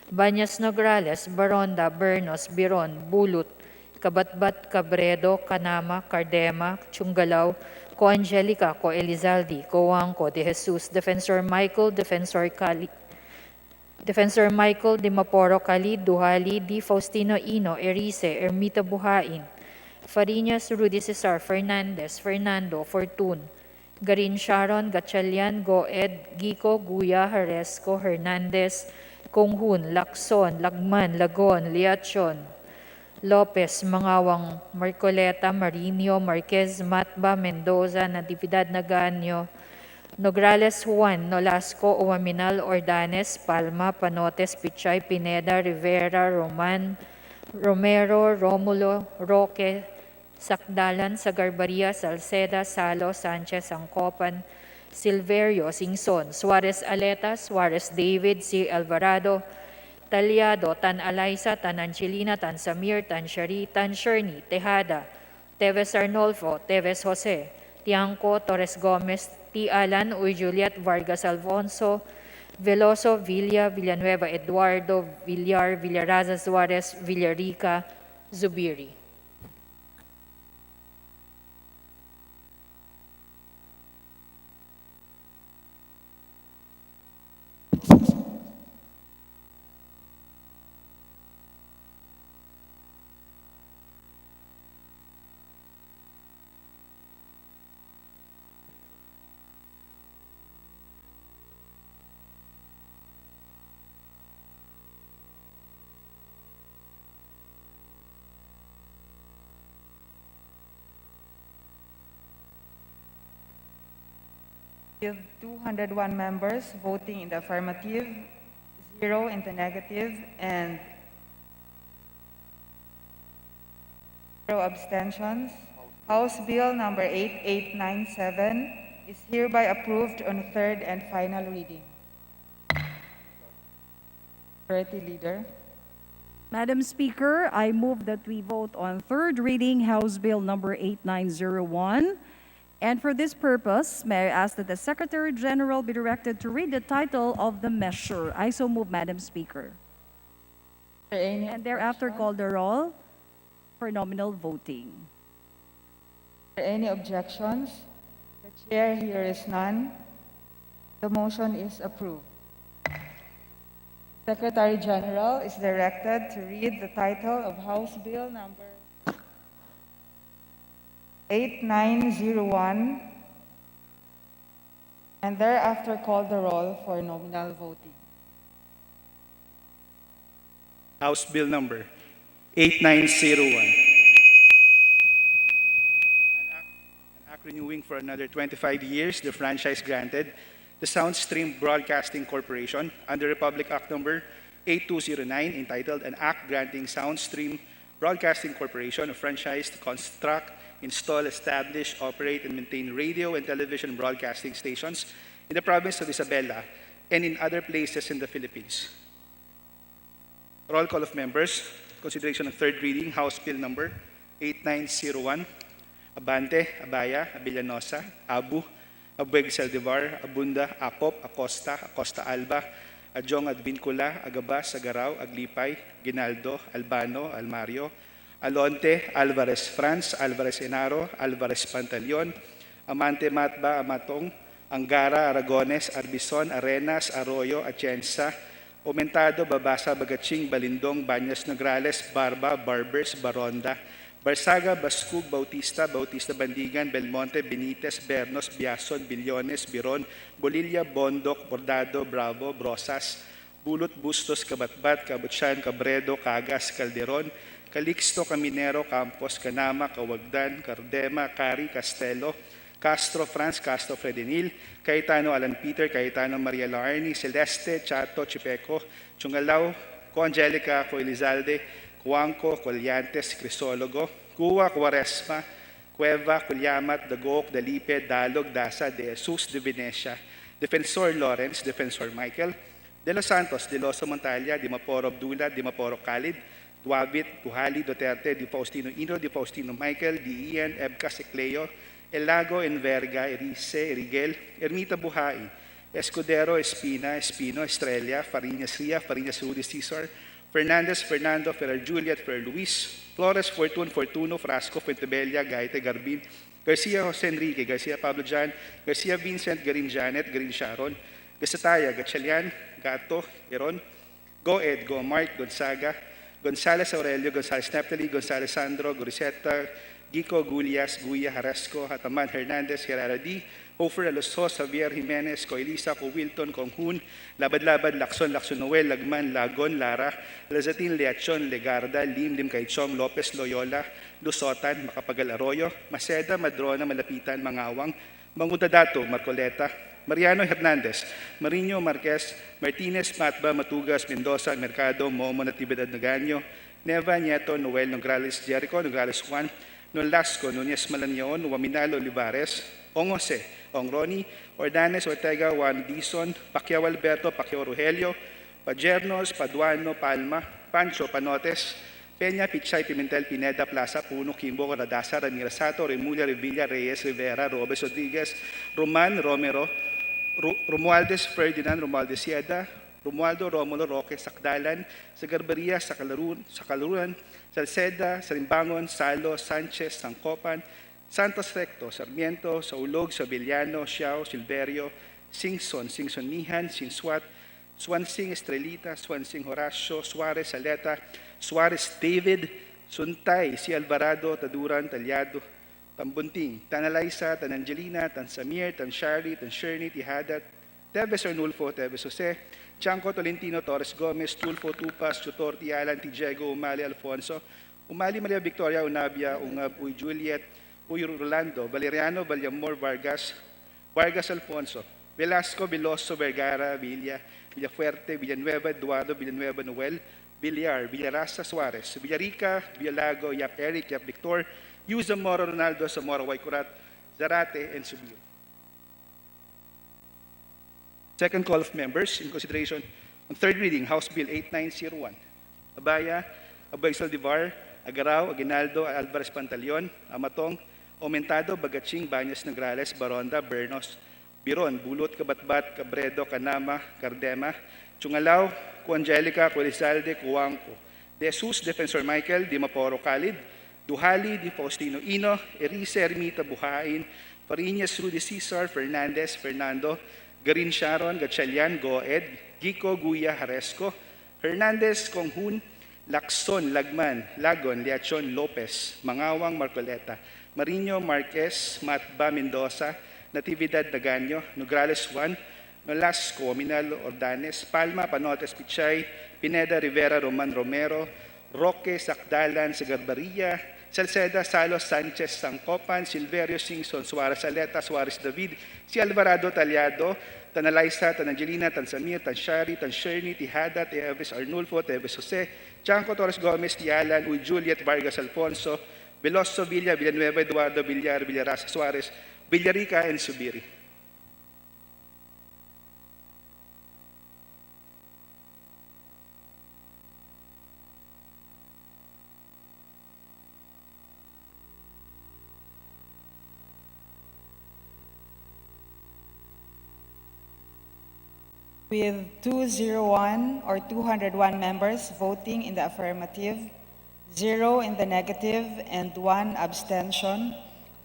Banyas Nograles, Baronda, Bernos, Biron, Bulut, Kabatbat, Cabredo, Canama, Cardema, Chungalao, Co Angelica, Co Elizaldi, Coangco, De Jesus, Defensor Michael, Defensor Michael, Di Maporo Khalid, Duhali, Di Faustino Ino, Erice, Ermita Buhain, Fariñas, Rudy Cesar, Fernandez, Fernando, Fortun, Garin Sharon, Gatchalian, Goed, Gico, Guya, Haresco, Hernandez, Konghun, Lacson, Lagman, Lagon, Liachon, Lopez, Mangawang, Marcoleta, Marinho, Marquez, Matba, Mendoza, Natividad Naganyo, Nograles Juan, Nolasco, Uwaminal, Ordanes, Palma, Panotes, Pichay, Pineda, Rivera, Roman, Romero, Romulo, Roque, Sakdalan, Sagarbaria, Salceda, Salo, Sanchez, Angcopan, Silverio, Singson, Suarez Aleta, Suarez David, C. Alvarado, Talyado, Tan Alaysa, Tan Angelina, Tan Samir, Tan Shari, Tan Sherny, Tejada, Teves Arnolfo, Teves Jose, Tiangco, Torres Gomez, T. Alan, Uy Juliet, Vargas Alfonso, Veloso, Villa, Villanueva, Eduardo, Villar, Villaraza, Suarez, Villarica, Zubiri. With 201 members voting in the affirmative, 0 in the negative, and 0 abstentions, House Bill number 8897 is hereby approved on third and final reading. Majority Leader. Madam Speaker, I move that we vote on third reading House Bill number 8901. And for this purpose, may I ask that the Secretary General be directed to read the title of the measure. I so move, Madam Speaker. And thereafter call the roll for nominal voting. Are there any objections? The chair here is none. The motion is approved. Secretary General is directed to read the title of House Bill number 8901 and thereafter call the roll for nominal voting. House Bill number 8901. An act renewing for another 25 years the franchise granted the Soundstream Broadcasting Corporation under Republic Act number 8209 entitled An Act Granting Soundstream Broadcasting Corporation a franchise to construct, install, establish, operate, and maintain radio and television broadcasting stations in the province of Isabela and in other places in the Philippines. Roll call of members. Consideration of third reading, House Bill number 8901. Abante, Abaya, Abellanosa, Abu, Abueg Saldivar, Abunda, Acop, Acosta, Acosta Alba, Adjong Advincula, Agabas, Agaraw, Aglipay, Ginaldo, Albano, Almario, Alonte, Alvarez Franz, Alvarez Enaro, Alvarez Pantaleon, Amante Matba, Amatong, Angara, Aragones, Arbison, Arenas, Arroyo, Atienza, Aumentado, Babasa, Bagaching, Balindong, Banyas Nograles, Barba, Barbers, Baronda, Barsaga, Bascug, Bautista, Bautista Bandigan, Belmonte, Benitez, Bernos, Biason, Billones, Biron, Bolilla, Bondoc, Bordado, Bravo, Brosas, Bulot, Bustos, Kabatbat, Kabutsan, Cabredo, Cagas, Calderon, Calixto, Caminero, Campos, Canama, Cawagdan, Cardema, Cari, Castelo, Castro Franz, Castro Fredenil, Cayetano Alan Peter, Cayetano Maria Larni, Celeste, Chato, Chipeco, Chungalaw, Co Angelica, Co Elizalde, Cuanco, Colyantes, Crisologo, Cuwa, Cuaresma, Cueva, Culyamat, Dagok, Dalipe, Dalog, Dasa, De Jesus, De Venecia, Defensor Lawrence, Defensor Michael, De Los Santos, De Loso Montalia, Di Maporo Abdula, Di Maporo Khalid, Duabit, Tuhali, Duterte, Di Faustino Ino, Di Faustino Michael, Di Ian, Ebca Secleo, Elago, Enverga, Erice, Erigel, Ermita Buhai, Escudero, Espina, Espino, Estrella, Fariñas Ria, Fariñas Rudy Cesar, Fernandez, Fernando, Ferrer Juliet, Ferrer Luis, Flores, Fortun, Fortuno, Frasco, Fuentebella, Gaite, Garbin, Garcia, Jose Enrique, Garcia, Pablo Jan, Garcia, Vincent, Garin Janet, Garin Sharon, Gasataya, Gatchalian, Gato, Heron, Goed, Mark, Gonzaga, Gonzales Aurelio, Gonzales Neptali, Gonzales Sandro, Goriseta, Gico, Gulias, Guya, Harasco, Hataman, Hernandez, Herrera D, Hofer, Alosos, Javier Jimenez, Coelisa, Wilton, Conghun, Labad-Labad, Lacson, Noel, Lagman, Lagon, Lara, Lazatin, Leachon, Legarda, Lim, Caichong, Lopez, Loyola, Lusotan, Macapagal Arroyo, Maceda, Madrona, Malapitan, Mangawang, Mangudadato, Marcoleta, Mariano Hernandez, Marino Marquez, Martinez, Matba, Matugas, Mendoza, Mercado, Momo, Natividad Nagaño, Neva, Nieto, Noel, Nograles, Jericho, Nograles Juan, Nolasco, Nunez Malanion, Waminalo Olivares, Ong Jose, Ong Ronnie, Ordanes Ortega, Juan Dizon, Pacquiao Alberto, Pacquiao Rogelio, Pajernos, Paduano, Palma, Pancho, Panotes, Peña, Pichay, Pimentel, Pineda, Plaza, Puno, Kimbo, Radasa, Ramirez Sato, Remulla, Revilla, Reyes, Rivera, Robes Rodriguez, Roman, Romero, Romualdez Ferdinand, Romualdez Sieda, Romualdo, Romulo, Roque, Sakdalan, sa Garbaria, sa Kalaruan, Salceda, Salimbangon, Salo, Sanchez, Sangkopan, Santos Recto, Sarmiento, Saulog, Sabillano, Xiao, Silverio, Singson, Mihan, Sinswat, Swansing Estrelita, Swansing Horacio, Suarez Aleta, Suarez David, Suntay, si Alvarado, Taduran, Talyado, Tambunting, Tanalaysa, Tanangelina, Tansamir, Tanshari, Tansherney, Tihadat, Teves Arnulfo, Teves Jose, Chanco Tolentino, Torres Gomez, Tulfo, Tupas, Chutor, Tialan, Tijego, Umali, Alfonso, Umali, Maria Victoria, Unabia, Ungab, Uy Juliet, Uy Rolando, Valeriano, Valyamor, Vargas, Vargas Alfonso, Velasco, Veloso, Vergara, Villafuerte, Villanueva, Eduardo, Villanueva, Noel, Villar, Villarasa, Suarez, Villarica, Villalago, Yap Eric, Yap Victor, Yu Zamora, Ronaldo, Zamora, Waykurat, Zarate, and Subir. Second call of members in consideration on third reading, House Bill 8901. Abaya, Abay Saldivar, Agaraw, Aguinaldo, Alvarez Pantaleon, Amatong, Aumentado, Bagaching, Banyas Negrales, Baronda, Bernos, Biron, Bulot, Kabatbat, Cabredo, Canama, Cardema, Chungalaw, Cuangelica, Cuelizalde, Cuangco, De Jesus, Defensor Michael, Di Maporo Khalid, Duhali, Di Faustino Ino, Erice, Ermita Buhain, Fariñas, Rudy Cesar, Fernandez, Fernando, Garin Sharon, Gatchalian, Goed, Gico, Guya, Haresco, Hernandez, Konghun, Lacson, Lagman, Lagon, Liachon, Lopez, Mangawang, Marcoleta, Marino, Marquez, Matba, Mendoza, Natividad, Daganyo, Nograles 1, Nolasco, Minalo, Ordanes, Palma, Panotes, Pichay, Pineda, Rivera, Roman, Romero, Roque, Sakdalan, Sagarbaria, Salceda, Salos, Sanchez, Sangkopan, Silverio, Singson, Suarez Aleta, Suarez David, si Alvarado, Talyado, Tanalaysa, Tanangelina, Tansamir, Tanshari, Tansherney, Tihada, Teves Arnulfo, Teves Jose, Chanco, Torres Gomez, Tialan, Uy Juliet, Vargas Alfonso, Veloso, Villa, Villanueva, Eduardo, Villar, Villarasa, Suarez, Villarica, and Subiri. With 201 or 201 members voting in the affirmative, 0 in the negative, and 1 abstention,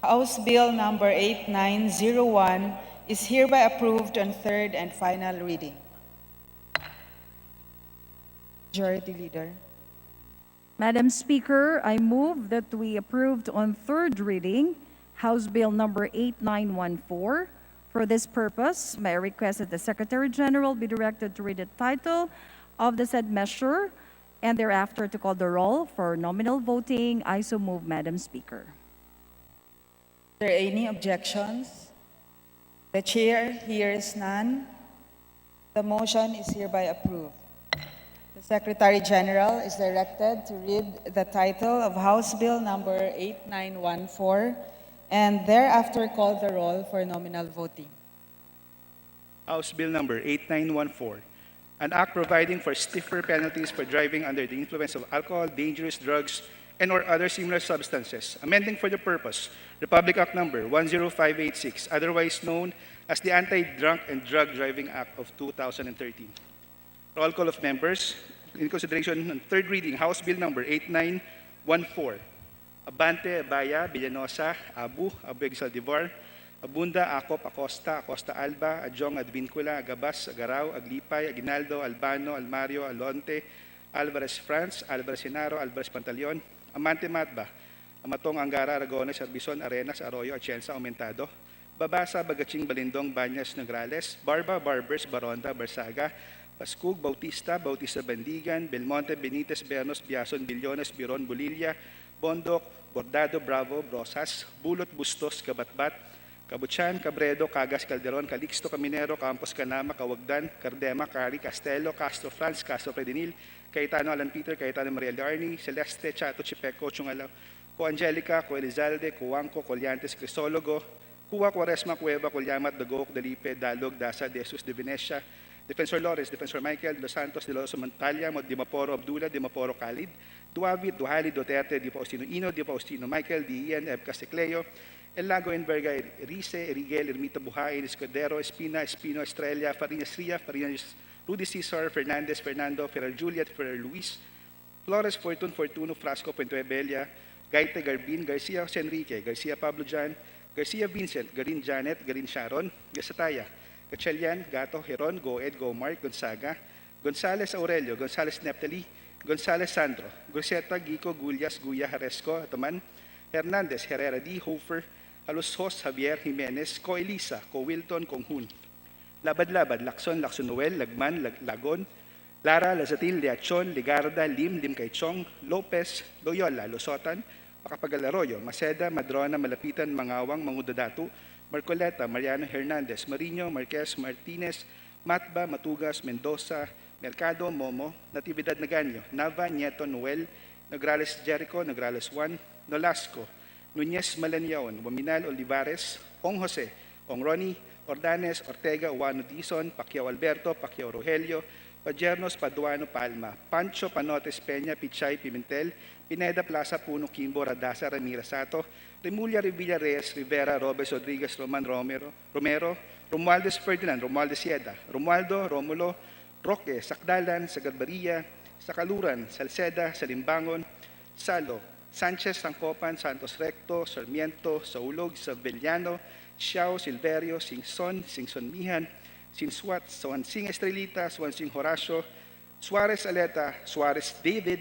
House Bill number 8901 is hereby approved on third and final reading. Majority Leader. Madam Speaker, I move that we approved on third reading House Bill number 8914. For this purpose, may I request that the Secretary General be directed to read the title of the said measure and thereafter to call the roll for nominal voting. I so move, Madam Speaker. Are there any objections? The Chair hears none. The motion is hereby approved. The Secretary General is directed to read the title of House Bill number 8914 and thereafter call the roll for nominal voting. House Bill number 8914, an act providing for stiffer penalties for driving under the influence of alcohol, dangerous drugs, and or other similar substances, amending for the purpose Republic Act number 10586, otherwise known as the Anti-Drunk and Drug Driving Act of 2013. Roll call of members in consideration on third reading House Bill number 8914. Abante, Abaya, Villanosa, Abu Saldivar, Abunda, Acop, Acosta, Acosta Alba, Adjong, Advincula, Agabas, Agaraw, Aglipay, Aguinaldo, Albano, Almario, Alonte, Alvarez France, Alvarez Senaro, Alvarez Pantaleon, Amante Matba, Amatong Angara, Aragones, Arbison, Arenas, Arroyo, Atienza, Aumentado, Babasa, Bagaching, Balindong, Banyas, Negrales, Barba, Barbers, Baronda, Barsaga, Pascug, Bautista, Bautista Bandigan, Belmonte, Benitez, Bernos, Biason, Billones, Biron, Bulilla, Bondok, Bordado, Bravo, Brosas, Bulot, Bustos, Kabatbat, Kabuchan, Cabredo, Cagas, Calderon, Calixto, Caminero, Campos, Canama, Cawagdan, Cardema, Cari, Castelo, Castro France, Castro Predinil, Cayetano, Alan Peter, Cayetano Maria Larni, Celeste, Chato, Chipeco, Chungalaw, Ko Angelica, Ko Elizalde, Ko Wangko, Colyantes, Crisologo, Kuwa, Quaresma, Cueva, Colyamat, Dagok, Dalipe, Dalog, Dasa, De Jesus, De Venecia, Defensor Lores, Defensor Michael, Los Santos, De Los Montalia, Dimaporo Abdullah, Dimaporo Khalid, Duavit, Duhali, Duterte, Di Faustino Ino, Di Faustino Michael, Di Ian, Eb Casecleo, El Lago, Enverga, Rice, Eriguel, Ermita Buhay, Escudero, Espina, Espino, Estrella, Farinas Ria, Farinas Rudy Cesar, Fernandez, Fernando, Ferrer Juliet, Ferrer Luis, Flores, Fortun, Fortuno, Frasco, Puentebella, Gaite, Garbin, Garcia, Jose Enrique, Garcia Pablo Jan, Garcia Vincent, Garin Janet, Garin Sharon, Gasataya, Gatchalian, Gato, Heron, Goed, Mark, Gonzaga, Gonzales Aurelio, Gonzales Neptali, Gonzales Sandro, Goseta, Gico, Gullias, Guya, Haresco, Ataman, Hernandez, Herrera D. Hofer, Alusos, Javier, Jimenez, Ko Elisa, Ko Wilton, Konghun, Labad-Labad, Lacson, Lacson Noel, Lagman, Lagon, Lara, Lazatil, Leachon, Ligarda, Lim, Lim Kaichong, Lopez, Loyola, Losotan, Pacapagal Arroyo, Maceda, Madrona, Malapitan, Mangawang, Mangudadatu, Marcoleta, Mariano Hernandez, Marino, Marquez, Martinez, Matba, Matugas, Mendoza, Mercado, Momo, Natividad Naganyo, Nava, Nieto, Noel, Nograles Jericho, Nograles Juan, Nolasco, Nunez Malaniaon, Waminal Olivares, Ong Jose, Ong Ronnie, Ordanes, Ortega, Uwano Dizon, Pacquiao Alberto, Pacquiao Rogelio, Pajernos, Paduano, Palma, Pancho, Panotes, Peña, Pichay, Pimentel, Pineda, Plaza, Puno, Kimbo, Radasa, Ramira Sato, Remulla, Revilla, Reyes, Rivera, Robes, Rodriguez, Roman, Romero, Romualdez Ferdinand, Romualdez Sieda, Romualdo, Romulo, Roque, Sakdalan, Sagadbaria, Sakaluran, Salceda, Salimbangon, Salo, Sanchez, Sangcopan, Santos Recto, Sarmiento, Saulog, Sabellano, Xiao, Silverio, Singson, Singson Mihan, Sinswat, Swansing Estrelita, Swansing Horacio, Suarez Aleta, Suarez David,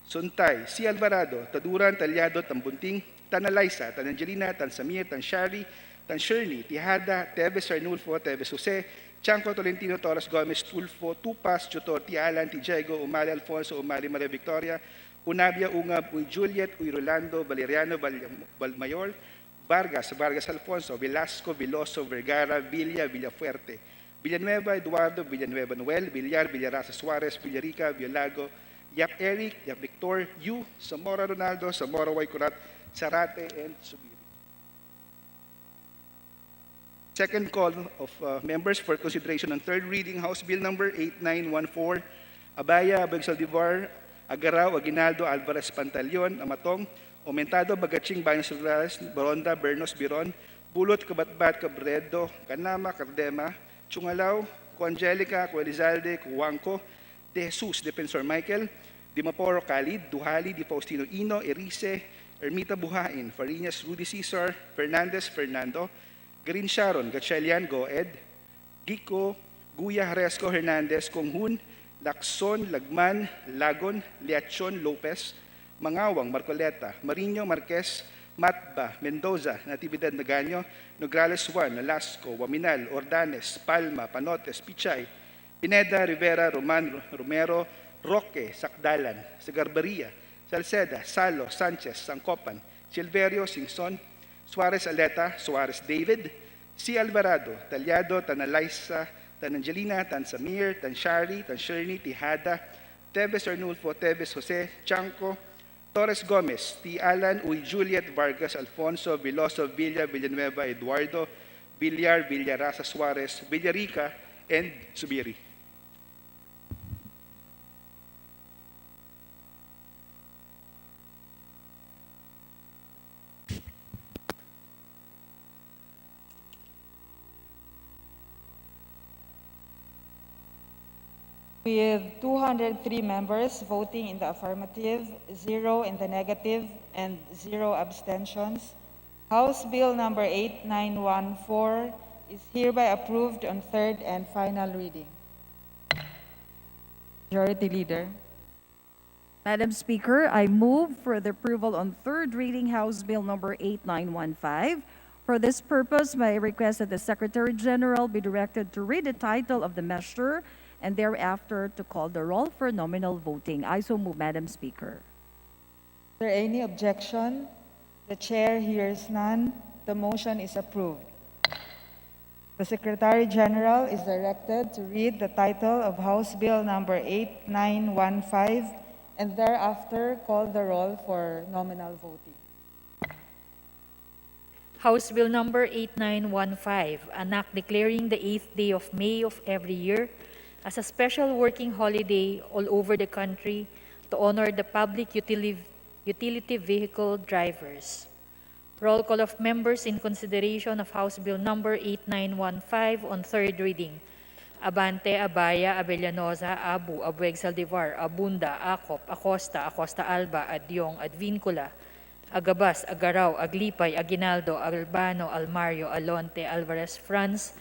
Suntay, Si Alvarado, Taduran, Talyado, Tambunting, Tanalaisa, Tanangelina, Tansamir, Tanshari, Tanshirley, Tihada, Teves Arnulfo, Teves Jose, Chanco Tolentino, Torres Gomez, Tulfo, Tupas, Chutor, Tialan, Tijago, Umali Alfonso, Umali Maria Victoria, Unabia, Ungab, Uy Juliet, Uy Rolando, Valeriano, Valmayor, Vargas, Vargas Alfonso, Velasco, Veloso, Vergara, Villa, Villafuerte, Villanueva, Eduardo, Villanueva Noel, Villar, Villarasa Suarez, Villarica, Villago, Yap Eric, Yap Victor, Yu, Zamora Ronaldo, Zamora Waycurat, Sarate, and Subiri. Second call of members for consideration on third reading, House Bill number 8914, Abaya, Bagsaldivar, Agaraw, Aguinaldo, Alvarez, Pantaleon, Amatong, Aumentado, Bagaching, Baños Rurales, Baronda, Bernos, Biron, Bulot, Kabatbat, Cabredo, Canama, Cardema, Chungalaw, Ko Angelica, Ko Elizalde, Ko Wangko, De Jesus, Defensor Michael, Dimaporo Khalid, Duhali, Di Faustino Ino, Erice, Ermita Buhain, Farinas Rudy Cesar, Fernandez Fernando, Green Sharon, Gatchalian Goed, Gico, Guya Haresco Hernandez, Konghun, Lacson, Lagman, Lagon, Leachon Lopez, Mangawang, Marcoleta, Marino Marquez, Matba, Mendoza, Natividad Naganyo, Nograles Juan, Nolasco, Waminal, Ordanes, Palma, Panotes, Pichay, Pineda, Rivera, Roman, Romero, Roque, Sakdalan, Sagarbaria, Salceda, Salo, Sanchez, Sangcopan, Silverio, Singson, Suarez Aleta, Suarez David, Si Alvarado, Talyado, Tanalaisa, Tanangelina, Tansamir, Tanshari, Tanshirni, Tihada, Teves Arnulfo, Teves Jose, Chanco, Torres Gomez, T. Alan, Uy Juliet, Vargas Alfonso, Veloso, Villa, Villanueva, Eduardo, Villar, Villarasa Suarez, Villarica, and Subiri. With 203 members voting in the affirmative, 0 in the negative, and 0 abstentions, House Bill number 8914 is hereby approved on third and final reading. Majority Leader. Madam Speaker, I move for the approval on third reading House Bill number 8915. For this purpose, may I request that the Secretary General be directed to read the title of the measure and thereafter to call the roll for nominal voting. I so move, Madam Speaker. Is there any objection? The Chair hears none. The motion is approved. The Secretary General is directed to read the title of House Bill number 8915 and thereafter call the roll for nominal voting. House Bill Number 8915, an act declaring the 8th day of May of every year as a special working holiday all over the country to honor the public utility vehicle drivers. Roll call of members in consideration of House Bill Number 8915 on third reading. Abante, Abaya, Abellanosa, Abu, Abueg Saldivar, Abunda, Acop, Acosta, Acosta Alba, Adyong, Advincula, Agabas, Agaraw, Aglipay, Aguinaldo, Albano, Almario, Alonte, Alvarez Franz,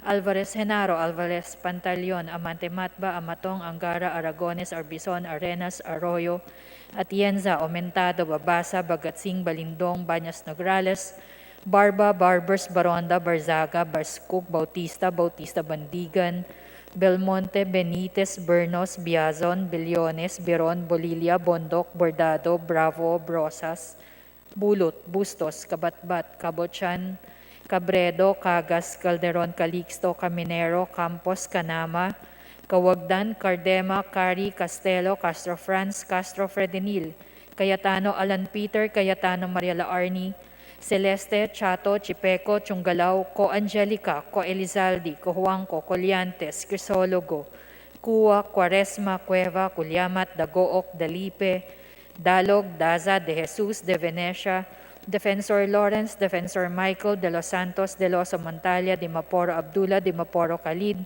Alvarez Genaro, Alvarez Pantaleon, Amante Matba, Amatong, Angara, Aragones, Arbizon, Arenas, Arroyo, Atienza, Aumentado, Babasa, Bagatsing, Balindong, Bañas Nograles, Barba, Barbers, Baronda, Barzaga, Barscook, Bautista, Bautista Bandigan, Belmonte, Benitez, Bernos, Biazon, Billones, Beron, Bolilia, Bondok, Bordado, Bravo, Brosas, Bulot, Bustos, Kabatbat, Cabochan, Cabredo, Cagas, Calderon, Calixto, Caminero, Campos, Canama, Kawagdan, Cardema, Cari, Castelo, Castro Franz, Castro Fredenil, Cayetano, Alan Peter, Cayetano, Mariela Arni, Celeste, Chato, Chipeco, Chungalao, Co Angelica, Co Elizaldi, Co Juanco, Coliantes, Crisologo, Cua, Quaresma, Cueva, Culyamat, Dagook, Dalipe, Dalog, Daza, De Jesus, De Venecia, Defensor Lawrence, Defensor Michael, De Los Santos, De Los Montalia, Di Maporo Abdullah, Di Maporo Khalid,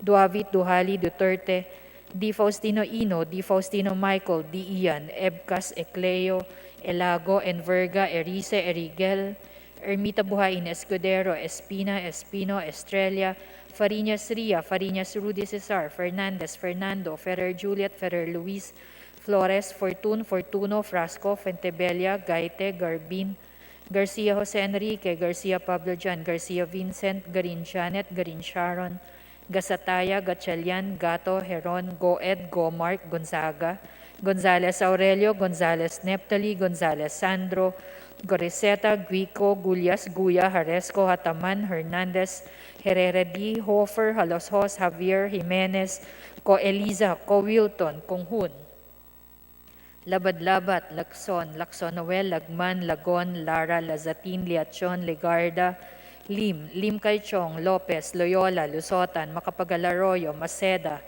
Duavit, Duhali, Duterte, Di Faustino Ino, Di Faustino Michael, Di Ian, Ebcas, Ecleo, Elago, Enverga, Erice, Erigel, Ermita Buhain, Escudero, Espina, Espino, Estrella, Fariñas Ria, Fariñas Rudy Cesar, Fernandez, Fernando, Ferrer Juliet, Ferrer Luis, Flores, Fortun, Fortuno, Frasco, Fentebella, Gaite, Garbin, Garcia Jose Enrique, Garcia Pablo Jan, Garcia Vincent, Garin Janet, Garin Sharon, Gasataya, Gatchalian, Gato, Heron, Goed, Gomark, Gonzaga, Gonzales Aurelio, Gonzales Neptali, Gonzales Sandro, Goriseta, Guico, Gullas, Guya, Haresco, Hataman, Hernandez, Herrera Hofer, Haloshos, Javier, Jimenez, Co Eliza, Co Wilton, Conghun, Labad-Labat, Lacson, Lacson Noel, Lagman, Lagon, Lara, Lazatin, Liachon, Legarda, Lim Kaichong, Lopez, Loyola, Lusotan, Macapagal-Arroyo, Maceda,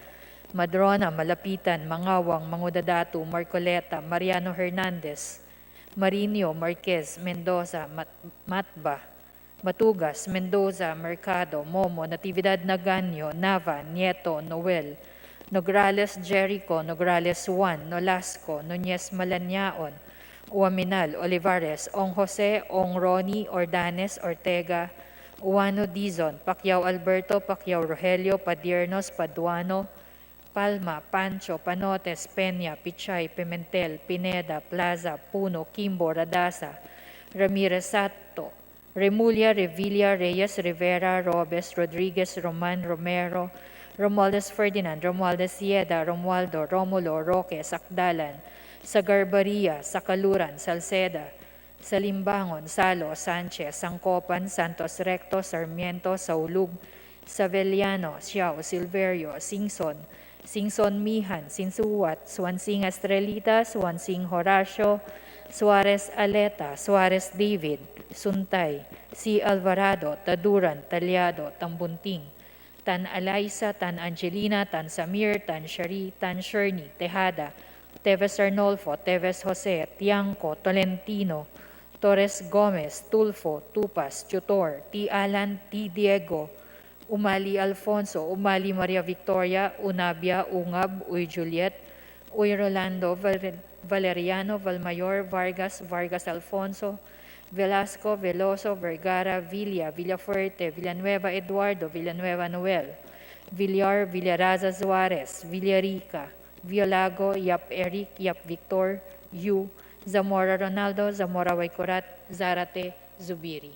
Madrona, Malapitan, Mangawang, Mangudadatu, Marcoleta, Mariano Hernandez, Marinho, Marquez, Mendoza, Matba, Matugas, Mendoza, Mercado, Momo, Natividad Naganyo, Nava, Nieto, Noel, Nograles Jericho, Nograles Juan, Nolasco, Nunez Malanyaon, Uaminal, Olivares, Ong Jose, Ong Ronnie, Ordanes, Ortega, Uano Dizon, Pacquiao Alberto, Pacquiao Rogelio, Padiernos, Paduano, Palma, Pancho, Panotes, Peña, Pichay, Pimentel, Pineda, Plaza, Puno, Kimbo, Radasa, Ramirez Sato, Remulla, Revilla, Reyes, Rivera, Robes, Rodriguez, Roman, Romero, Romualdez Ferdinand, Romualdez Sieda, Romualdo, Romulo, Roque, Sakdalan, Sagarbaria, Sakaluran, Salceda, Salimbangon, Salo, Sanchez, Sangcopan, Santos Recto, Sarmiento, Saulug, Saveliano, Xiao, Silverio, Singson, Singson Mihan, Sinsuwat, Swansing Estrelita, Swansing Horacio, Suarez Aleta, Suarez David, Suntay, C. Alvarado, Taduran, Talyado, Tambunting, Tan Alaisa, Tan Angelina, Tan Samir, Tan Shari, Tan Sherni, Tejada, Teves Arnolfo, Teves Jose, Tiangco, Tolentino, Torres Gomez, Tulfo, Tupas, Tutor, T. Alan, T. Diego, Umali Alfonso, Umali Maria Victoria, Unabia, Ungab, Uy Juliet, Uy Rolando, Valeriano, Valmayor, Vargas, Vargas Alfonso, Velasco, Veloso, Vergara, Villa, Villafuerte, Villanueva Eduardo, Villanueva Noel, Villar, Villaraza Suarez, Villarica, Violago, Yap Eric, Yap Victor, Yu, Zamora Ronaldo, Zamora Waikurat, Zarate, Zubiri.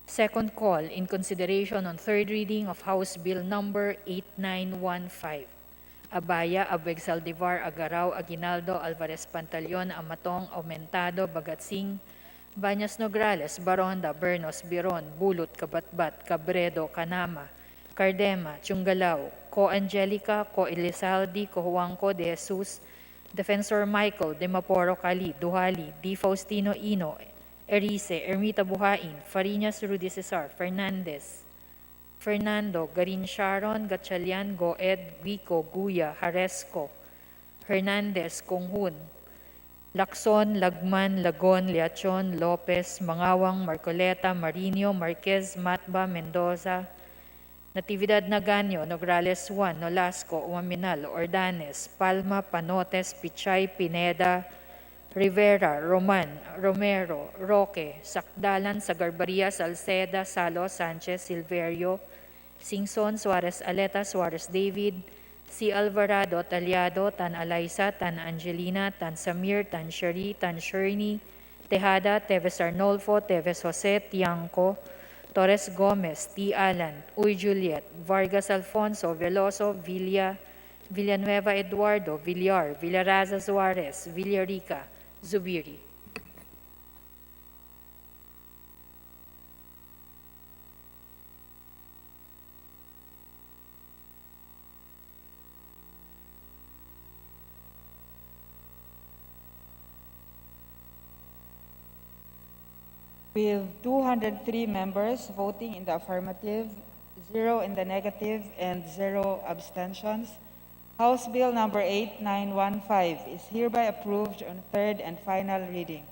Second call in consideration on third reading of House Bill Number 8915. Abaya, Abueg Saldivar, Agaraw, Aguinaldo, Alvarez Pantaleon, Amatong, Aumentado, Bagatsing, Bañas Nograles, Baronda, Bernos, Biron, Bulot, Kabatbat, Cabredo, Canama, Cardema, Chungalao, Co Angelica, Co Elizalde, Co Juanco de Jesus, Defensor Michael, De Maporo Cali, Duhali, D. Faustino Ino, Erice, Ermita Buhain, Fariñas Rudy Cesar, Fernandez, Fernando, Garin Sharon, Gatchalian, Goed, Guico, Guya, Haresco, Hernandez, Konghun, Lacson, Lagman, Lagon, Leachon, Lopez, Mangawang, Marcoleta, Marinho, Marquez, Matba, Mendoza, Natividad Naganyo, Nograles 1, Nolasco, Umaminal, Ordanes, Palma, Panotes, Pichay, Pineda, Rivera, Roman, Romero, Roque, Sakdalan, Sagarbaria, Salceda, Salo, Sanchez, Silverio, Singson, Suarez Aleta, Suarez David, C. Alvarado, Talyado, Tan Alaysa, Tan Angelina, Tan Samir, Tan Shari, Tan Sherney, Tejada, Teves Arnolfo, Teves Jose, Tiangco, Torres Gomez, T. Alan, Uy Juliet, Vargas Alfonso, Veloso, Villanueva Eduardo, Villar, Villaraza Suarez, Villarica, Zubiri. With 203 members voting in the affirmative, 0 in the negative, and 0 abstentions, House Bill number 8915 is hereby approved on third and final reading.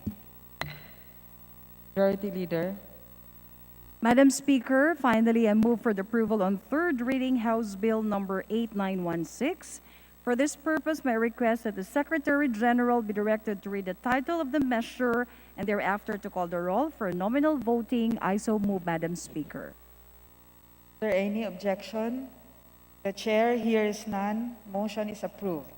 Majority Leader. Madam Speaker, finally, I move for the approval on third reading House Bill number 8916. For this purpose, may I request that the Secretary General be directed to read the title of the measure and thereafter to call the roll for nominal voting. I so move, Madam Speaker. Is there any objection? The Chair hears none. Motion is approved.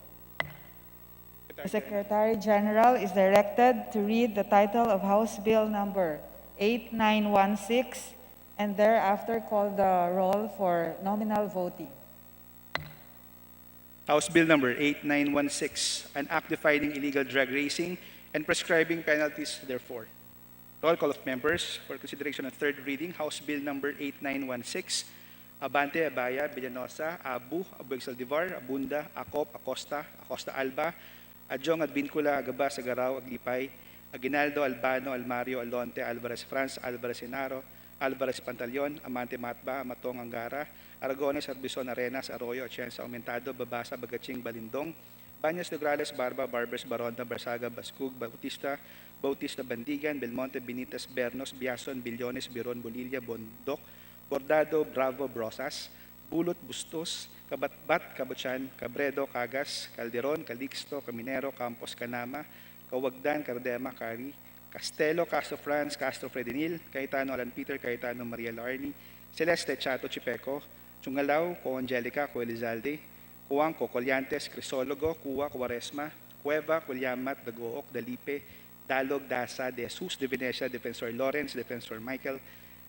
The Secretary General is directed to read the title of House Bill number 8916 and thereafter call the roll for nominal voting. House Bill number 8916, an act defining illegal drag racing and prescribing penalties therefore. Roll call of members for consideration of third reading, House Bill number 8916, Abante, Abaya, Villanosa, Abu Saldivar, Abunda, Acop, Acosta, Acosta Alba, Adjong, Advincula, Agabas, Agaraw, Aglipay, Aguinaldo, Albano, Almario, Alonte, Alvarez France, Alvarez Senaro, Alvarez Pantaleon, Amante Matba, Matong Angara, Aragones, Arbison, Arenas, Arroyo, Atienza, Aumentado, Babasa, Bagaching, Balindong, Baños, Nograles, Barba, Barbers, Baronda, Barsaga, Bascug, Bautista, Bandigan, Belmonte, Benitez, Bernos, Biason, Billones, Biron, Bolilla, Bondok, Bordado, Bravo, Brosas, Bulot, Bustos, Kabatbat, Kabutsan, Cabredo, Cagas, Calderon, Calixto, Caminero, Campos, Canama, Kawagdan, Cardema, Cari, Castelo, Castro France, Castro Fredinil, Cayetano Alan Peter, Cayetano Maria Larni, Celeste Chato Chipeco, Chungalao, Co Angelica, Co Elizalde, Cuangco, Colyantes, Crisologo, Cuwa, Cuaresma, Cueva, Culyamat, Dagook, Dalipe, Dalog, Dasa, De Jesus, De Venecia, Defensor Lawrence, Defensor Michael,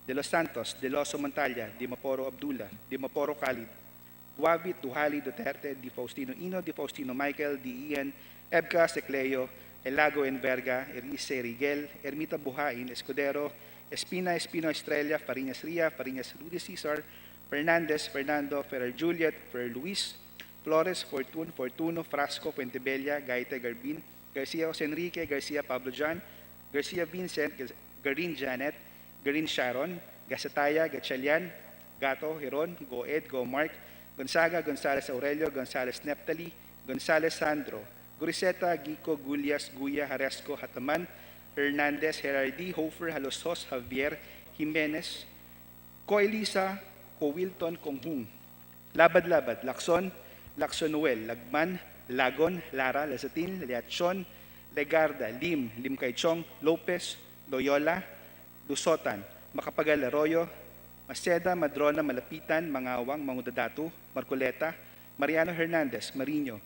De Los Santos, De Loso Montalia, Di Maporo Abdullah, Di Maporo Khalid, Duavit, Duhali, Duterte, Di Faustino Ino, Di Faustino Michael, Di Ian, Ebca, Secleo, Elago Enverga, Erice Rigel, Ermita Buhain, Escudero, Espina, Espino Estrella, Fariñas Ria, Fariñas Rudy Cesar, Fernandez, Fernando, Ferrer Juliet, Ferrer Luis, Flores, Fortuno, Frasco, Fuentebella, Gaite, Garbin, Garcia Jose Enrique, Garcia Pablo John, Garcia Vincent, Garin Janet, Garin Sharon, Gasataya, Gatchalian, Gato, Heron, Goed, Go Mark, Gonzaga, Gonzales Aurelio, Gonzales Neptali, Gonzales Sandro, Guriseta, Gico, Gulyas, Guya, Haresco, Hataman, Hernandez, Herardi, Hofer, Halosos, Javier, Jimenez, Coelisa, Wilton, Konghung, Labad-Labad, Lacson, Noel, Lagman, Lagon, Lara, Lazatin, Leachon, Legarda, Lim Kaichong, Lopez, Loyola, Lusotan, Macapagal, Arroyo, Maceda, Madrona, Malapitan, Mangawang, Mangudadatu, Marcoleta, Mariano Hernandez, Marino,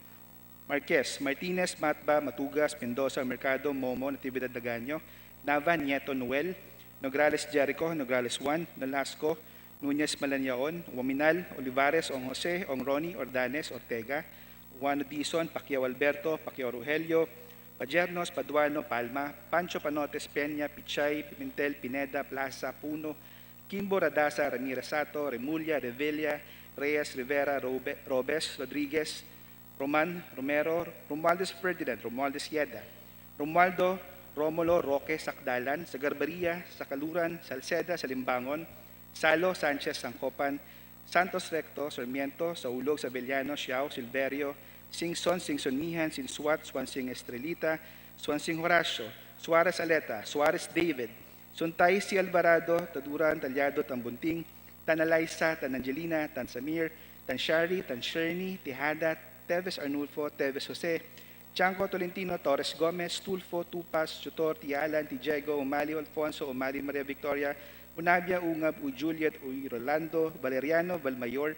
Marquez, Martinez, Matba, Matugas, Mendoza, Mercado, Momo, Natividad Daganyo, Nava, Nieto, Noel, Nograles, Jericho, Nograles 1, Nolasco, Nunez, Malanyaon, Waminal, Olivares, Ong Jose, Ong Ronnie, Ordanes, Ortega, Juan Dizon, Pacquiao Alberto, Pacquiao Rogelio, Pajernos, Paduano, Palma, Pancho Panotes, Peña, Pichay, Pimentel, Pineda, Plaza, Puno, Kimbo, Radasa, Ramirez Sato, Remulla, Revilla, Reyes, Rivera, Robes, Rodriguez, Roman, Romero, Romualdez Ferdinand, Romualdez Yeda, Romualdo, Romulo, Roque, Sakdalan, Sagarbaria, Sakaluran, Salceda, Salimbangon, Salo, Sanchez, Sangkopan, Santos Recto, Sarmiento, Saulog, Sabeliano, Xiao, Silverio, Singson, Singson Mihan, Sinsuat, Swansing Estrelita, Swansing Horacio, Suarez Aleta, Suarez David, Suntay si Alvarado, Taduran, Talyado, Tambunting, Tanalaysa, Tanangelina, Tansamir, Tanshari, Tansherni, Tihada, Teves Arnulfo, Teves Jose, Chanco Tolentino, Torres Gomez, Tulfo, Tupas, Chutor, Tialan, Tijego, Umali Alfonso, Umali Maria Victoria, Unabia, Ungab, Juliet, Rolando, Valeriano, Valmayor,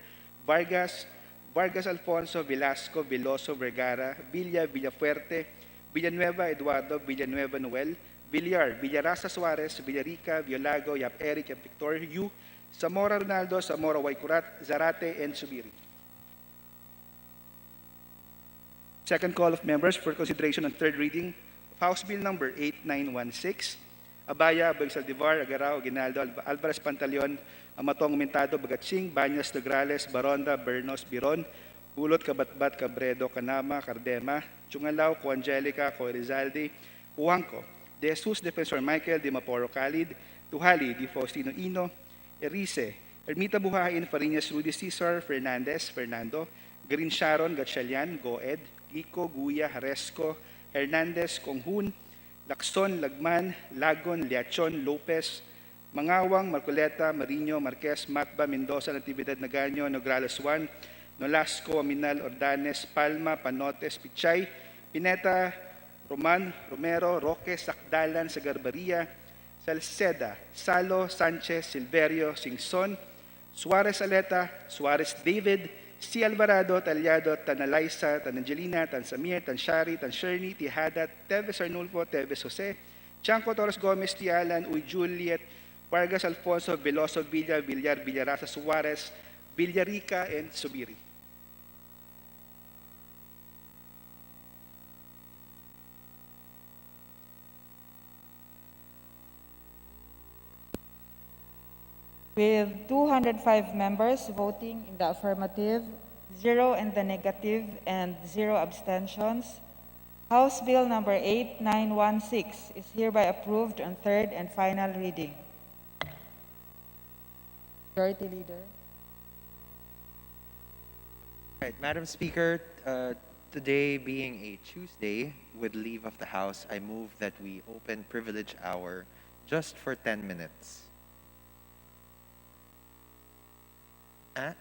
Vargas, Vargas Alfonso, Velasco, Veloso, Vergara, Villa, Villafuerte, Villanueva, Eduardo, Villanueva, Noel, Villar, Villarasa Suarez, Villarica, Violago, Yap Eric, Yap Victor, Yu, Zamora Ronaldo, Zamora Waikurat, Zarate, and Subiri. Second call of members for consideration on third reading of House Bill number 8916, Abaya, Abag Saldivar, Agarao, Aguinaldo, Alvarez Pantaleon, Amatong Mentado, Bagatsing, Banyas, Nograles, Baronda, Bernos, Biron, Bulot, Kabatbat, Cabredo, Canama, Cardema, Chungalaw, Coangelica, Coerizalde, Cuangco, De Jesus, Defensor Michael, Di Maporo Khalid, Tuhali, Di Faustino Ino, Erice, Ermita Buhain, Fariñas, Rudy Cesar, Fernandez, Fernando, Green Sharon, Gatchalian, Goed, Gico, Guya, Haresco, Hernandez, Konghun, Lacson, Lagman, Lagon, Liachon, Lopez, Mangawang, Marcoleta, Marino, Marquez, Matba, Mendoza, Natividad, Naganyo, Nograles 1, Nolasco, Aminal, Ordanes, Palma, Panotes, Pichay, Pineta, Roman, Romero, Roque, Sakdalan, Sagarbaria, Salceda, Salo, Sanchez, Silverio, Singson, Suarez Aleta, Suarez David, C. Alvarado, Talyado, Tanalaysa, Tanangelina, Tansamir, Tanshari, Tansherni, Tihada, Teves Arnulfo, Teves Jose, Chanco Torres Gomez, Tialan, Uy Juliet, Vargas Alfonso, Veloso Villa, Villar, Villarasa Suarez, Villarica, and Subiri. With 205 members voting in the affirmative, 0 in the negative, and 0 abstentions, House Bill number 8916 is hereby approved on third and final reading. Majority Leader. Right, Madam Speaker, today being a Tuesday, with leave of the House, I move that we open privilege hour just for 10 minutes. Ano?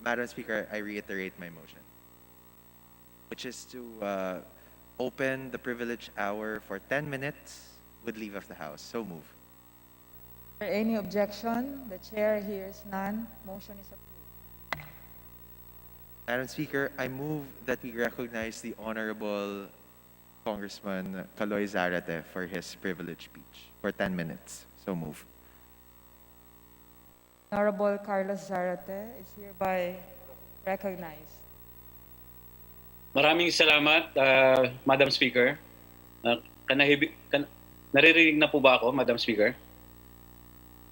Madam Speaker, I reiterate my motion, which is to open the privilege hour for 10 minutes with leave of the House. So move. Is there any objection? The chair hears none. Motion is approved. Madam Speaker, I move that we recognize the Honorable Congressman Caloy Zarate for his privilege speech for 10 minutes. So move. Honorable Carlos Zarate is hereby recognized. Maraming salamat, Madam Speaker. Naririnig na po ba ako, Madam Speaker?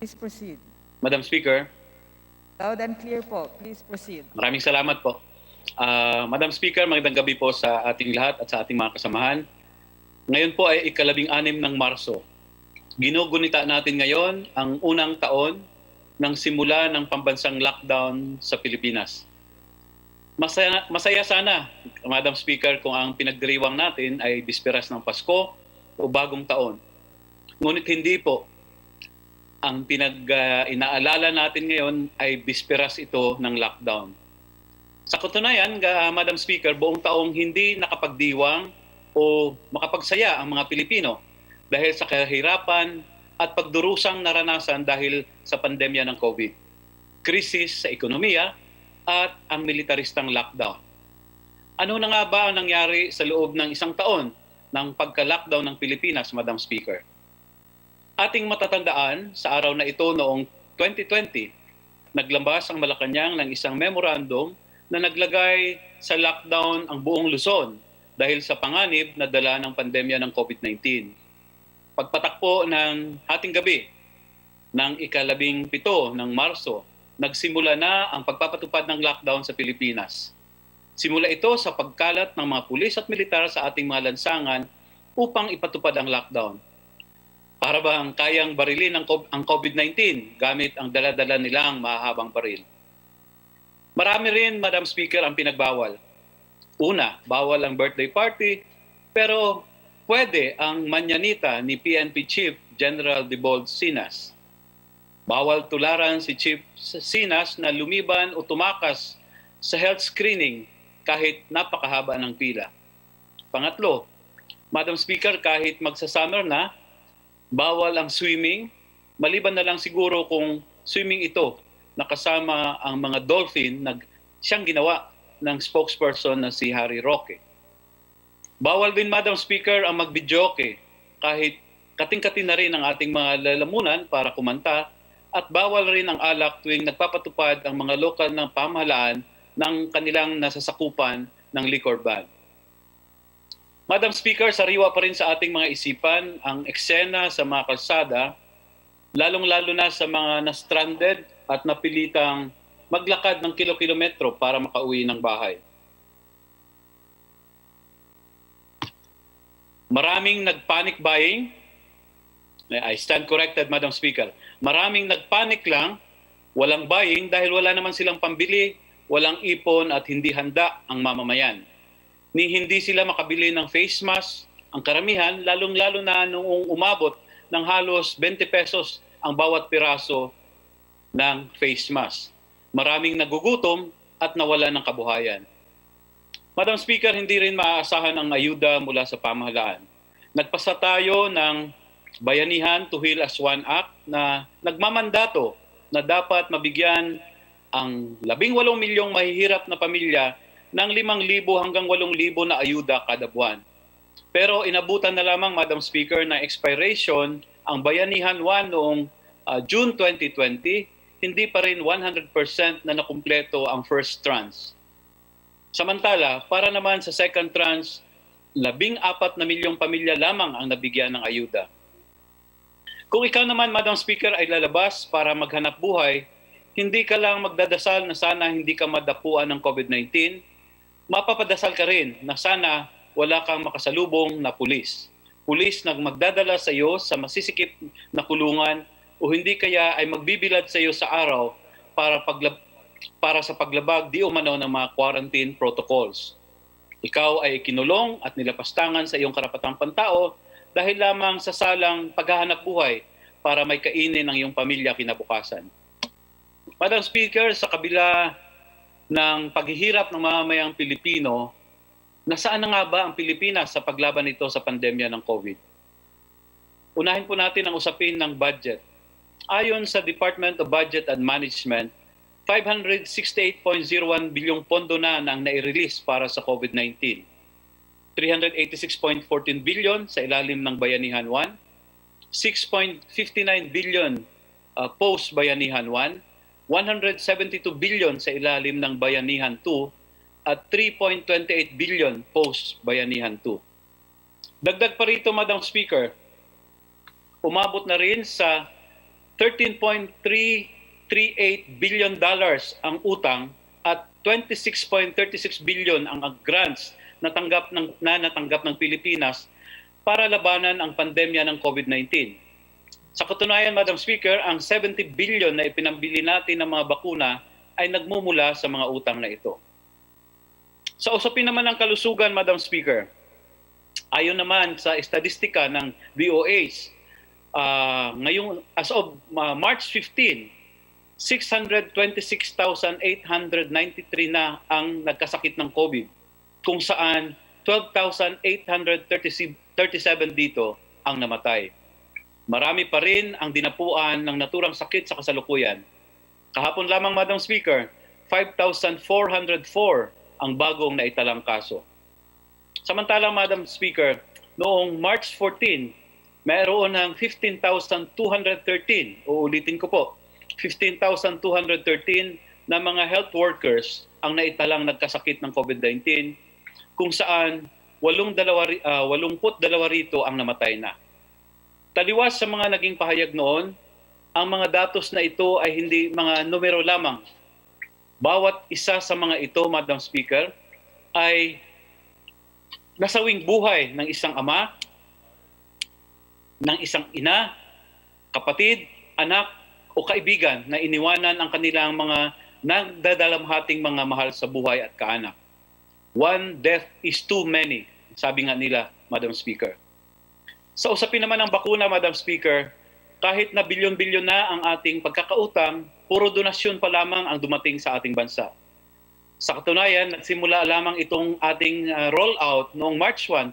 Please proceed. Madam Speaker. Loud and clear po. Please proceed. Maraming salamat po. Madam Speaker, magandang gabi po sa ating lahat at sa ating mga kasamahan. Ngayon po ay ika-16 ng Marso. Ginugunita natin ngayon ang unang taon ng simula ng pambansang lockdown sa Pilipinas. Masaya sana, Madam Speaker, kung ang pinagdiriwang natin ay bisperas ng Pasko o Bagong Taon. Ngunit hindi po. Ang inaalala natin ngayon ay bisperas ito ng lockdown. Sa katunayan, Madam Speaker, buong taong hindi nakapagdiwang o makapagsaya ang mga Pilipino dahil sa kahirapan at pagdurusang naranasan dahil sa pandemya ng COVID, krisis sa ekonomiya at ang militaristang lockdown. Ano na nga ba ang nangyari sa loob ng isang taon ng pagka-lockdown ng Pilipinas, Madam Speaker? Ating matatandaan sa araw na ito noong 2020, naglabas ang Malacanang ng isang memorandum na naglagay sa lockdown ang buong Luzon dahil sa panganib na dala ng pandemya ng COVID-19. Pagpatakpo ng hating gabi ng ika-17 ng Marso, nagsimula na ang pagpapatupad ng lockdown sa Pilipinas. Simula ito sa pagkalat ng mga pulis at militar sa ating mga lansangan upang ipatupad ang lockdown. Para bang kayang barilin ang COVID-19 gamit ang dala-dala nilang mahahabang baril. Marami rin, Madam Speaker, ang pinagbawal. Una, bawal ang birthday party, pero pwede ang manyanita ni PNP Chief General Debold Sinas. Bawal tularan si Chief Sinas na lumiban o tumakas sa health screening kahit napakahaba ng pila. Pangatlo, Madam Speaker, kahit magsa-summer na, bawal ang swimming, maliban na lang siguro kung swimming ito nakasama ang mga dolphin na siyang ginawa ng spokesperson na si Harry Roque. Bawal din, Madam Speaker, ang magbidyoke kahit kating-kating na rin ang ating mga lalamunan para kumanta at bawal rin ang alak tuwing nagpapatupad ang mga lokal ng pamahalaan ng kanilang nasasakupan ng liquor ban. Madam Speaker, sariwa pa rin sa ating mga isipan ang eksena sa mga kalsada, lalong-lalo na sa mga na-stranded at napilitang maglakad ng kilo-kilometro para makauwi ng bahay. Maraming nag-panic buying. I stand corrected, Madam Speaker. Maraming nag-panic lang, walang buying dahil wala naman silang pambili, walang ipon at hindi handa ang mamamayan. Ni hindi sila makabili ng face mask, ang karamihan, lalong-lalo na noong umabot ng halos 20 pesos ang bawat piraso ng face mask. Maraming nagugutom at nawala ng kabuhayan. Madam Speaker, hindi rin maaasahan ang ayuda mula sa pamahalaan. Nagpasa tayo ng Bayanihan to Heal as One Act na nagmamandato na dapat mabigyan ang 18 milyong mahihirap na pamilya ng 5,000 hanggang 8,000 na ayuda kada buwan. Pero inabutan na lamang, Madam Speaker, na expiration ang Bayanihan 1 noong June 2020, hindi pa rin 100% na nakumpleto ang first tranche. Samantala, para naman sa second tranche, 14 na milyong pamilya lamang ang nabigyan ng ayuda. Kung ikaw naman, Madam Speaker, ay lalabas para maghanap buhay, hindi ka lang magdadasal na sana hindi ka madapuan ng COVID-19, mapapadasal ka rin na sana wala kang makasalubong na pulis. Pulis na magdadala sa iyo sa masisikip na kulungan o hindi kaya ay magbibilad sa iyo sa araw para sa paglabag di umano ng mga quarantine protocols. Ikaw ay kinulong at nilapastangan sa iyong karapatang pantao dahil lamang sa salang paghahanap buhay para may kainin ang iyong pamilya kinabukasan. Madam Speaker, sa kabila ng paghihirap ng mamamayang Pilipino, nasaan na nga ba ang Pilipinas sa paglaban nito sa pandemya ng COVID? Unahin po natin ang usapin ng budget. Ayon sa Department of Budget and Management, 568.01 bilyong pondo na ang nai-release para sa COVID-19. 386.14 billion sa ilalim ng Bayanihan 1, 6.59 billion post-Bayanihan 1, 172 billion sa ilalim ng Bayanihan 2 at 3.28 billion post-Bayanihan 2. Dagdag pa rito, Madam Speaker, umabot na rin sa $13.338 billion ang utang at 26.36 billion ang grants na natanggap ng Pilipinas para labanan ang pandemya ng COVID-19. Sa katunayan, Madam Speaker, ang 70 billion na ipinambili natin ng mga bakuna ay nagmumula sa mga utang na ito. Sa usapin naman ng kalusugan, Madam Speaker, ayon naman sa estadistika ng DOH, ngayong as of March 15, 626,893 na ang nagkasakit ng COVID, kung saan 12,837 dito ang namatay. Marami pa rin ang dinapuan ng naturang sakit sa kasalukuyan. Kahapon lamang, Madam Speaker, 5,404 ang bagong naitalang kaso. Samantalang, Madam Speaker, noong March 14, mayroon ng 15,213, uulitin ko po, 15,213 na mga health workers ang naitalang nagkasakit ng COVID-19, kung saan 82 rito ang namatay na. Taliwas sa mga naging pahayag noon, ang mga datos na ito ay hindi mga numero lamang. Bawat isa sa mga ito, Madam Speaker, ay nasawing buhay ng isang ama, ng isang ina, kapatid, anak o kaibigan na iniwanan ang kanilang mga nagdadalamhating mga mahal sa buhay at kaanak. One death is too many, sabi nga nila, Madam Speaker. Sa usapin naman ng bakuna, Madam Speaker, kahit na bilyon-bilyon na ang ating pagkakautang, puro donasyon pa lamang ang dumating sa ating bansa. Sa katunayan, nagsimula lamang itong ating rollout noong March 1,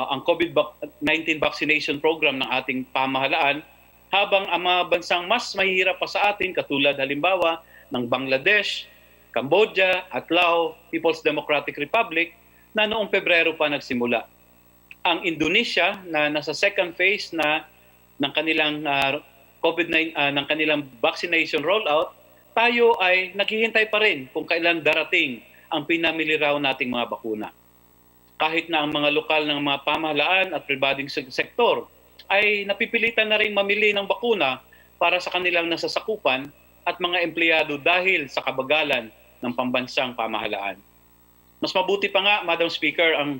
ang COVID-19 vaccination program ng ating pamahalaan, habang ang mga bansang mas mahihirap pa sa atin, katulad halimbawa ng Bangladesh, Cambodia at Laos, People's Democratic Republic, na noong Pebrero pa nagsimula. Ang Indonesia na nasa second phase na ng kanilang COVID-19 ng kanilang vaccination rollout, tayo ay naghihintay pa rin kung kailan darating ang pinamili raw nating mga bakuna. Kahit na ang mga lokal ng mga pamahalaan at pribadong sektor ay napipilitan na rin mamili ng bakuna para sa kanilang nasasakupan at mga empleyado dahil sa kabagalan ng pambansang pamahalaan. Mas mabuti pa nga, Madam Speaker, ang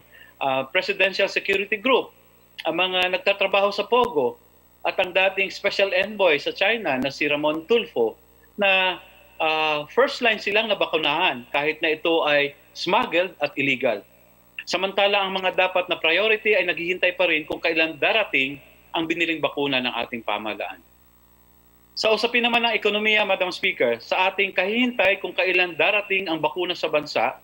Presidential Security Group, ang mga nagtatrabaho sa POGO, at ang dating Special Envoy sa China na si Ramon Tulfo, na first line silang nabakunahan kahit na ito ay smuggled at illegal. Samantala, ang mga dapat na priority ay naghihintay pa rin kung kailan darating ang biniling bakuna ng ating pamahalaan. Sa usapin naman ng ekonomiya, Madam Speaker, sa ating kahihintay kung kailan darating ang bakuna sa bansa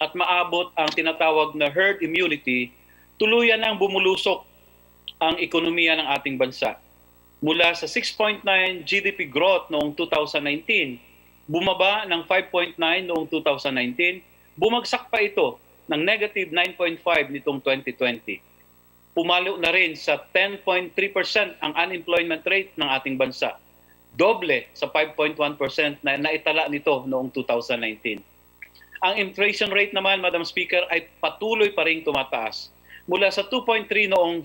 at maabot ang tinatawag na herd immunity, tuluyan ang bumulusok ang ekonomiya ng ating bansa. Mula sa 6.9 GDP growth noong 2019, bumaba ng 5.9 noong 2019, bumagsak pa ito ng negative 9.5 nitong 2020. Pumalo na rin sa 10.3% ang unemployment rate ng ating bansa. Doble sa 5.1% na naitala nito noong 2019. Ang inflation rate naman, Madam Speaker, ay patuloy pa rin tumataas. Mula sa 2.3 noong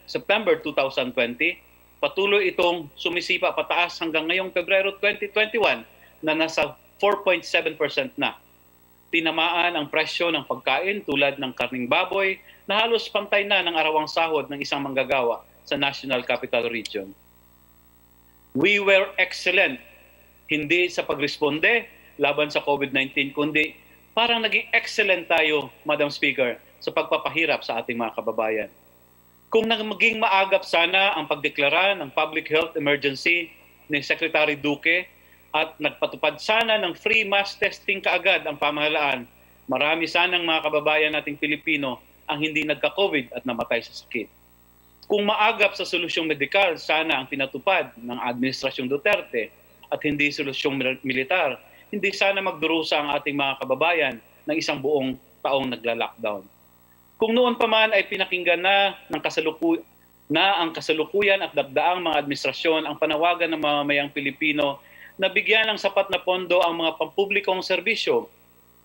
September 2020, patuloy itong sumisipa pataas hanggang ngayong Pebrero 2021 na nasa 4.7% na. Tinamaan ang presyo ng pagkain tulad ng karning baboy na halos pantay na ng arawang sahod ng isang manggagawa sa National Capital Region. We were excellent, hindi sa pagresponde laban sa COVID-19, kundi parang naging excellent tayo, Madam Speaker, sa pagpapahirap sa ating mga kababayan. Kung maging maagap sana ang pagdeklara ng public health emergency ni Secretary Duque at nagpatupad sana ng free mass testing kaagad ang pamahalaan, marami sanang mga kababayan nating Pilipino ang hindi nagka-COVID at namatay sa sakit. Kung maagap sa solusyong medikal sana ang pinatupad ng Administrasyong Duterte at hindi solusyong militar, hindi sana magdurusa ang ating mga kababayan ng isang buong taong nagla-lockdown. Kung noon pa man ay pinakinggan na ang kasalukuyan at dagdaang mga administrasyon ang panawagan ng mamamayang Pilipino na bigyan ng sapat na pondo ang mga pampublikong serbisyo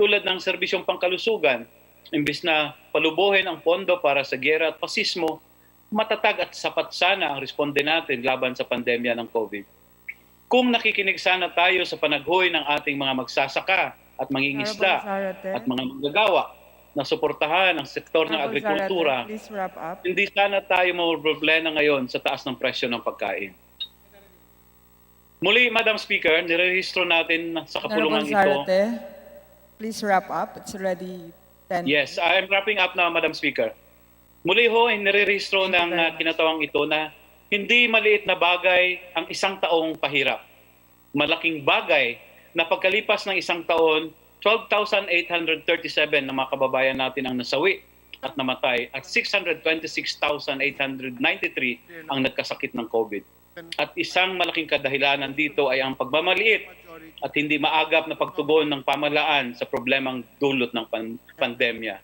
tulad ng serbisyong pangkalusugan, imbis na palubuhin ang pondo para sa giyera at pasismo, matatag at sapat sana ang responde natin laban sa pandemya ng COVID. Kung nakikinig sana tayo sa panaghoy ng ating mga magsasaka at mangingisda at mga manggagawa na suportahan ang sektor ng agrikultura, hindi sana tayo maproblema ngayon sa taas ng presyo ng pagkain. Muli, Madam Speaker, nirehistro natin sa kapulungan ito. Please wrap up. It's already 10. Yes, I'm wrapping up now, Madam Speaker. Muli ho, nirehistro ng kinatawang ito na hindi maliit na bagay ang isang taong pahirap. Malaking bagay na pagkalipas ng isang taon, 12,837 na mga kababayan natin ang nasawi at namatay at 626,893 ang nagkasakit ng COVID. At isang malaking kadahilanan dito ay ang pagmamaliit at hindi maagap na pagtugon ng pamahalaan sa problemang dulot ng pandemya.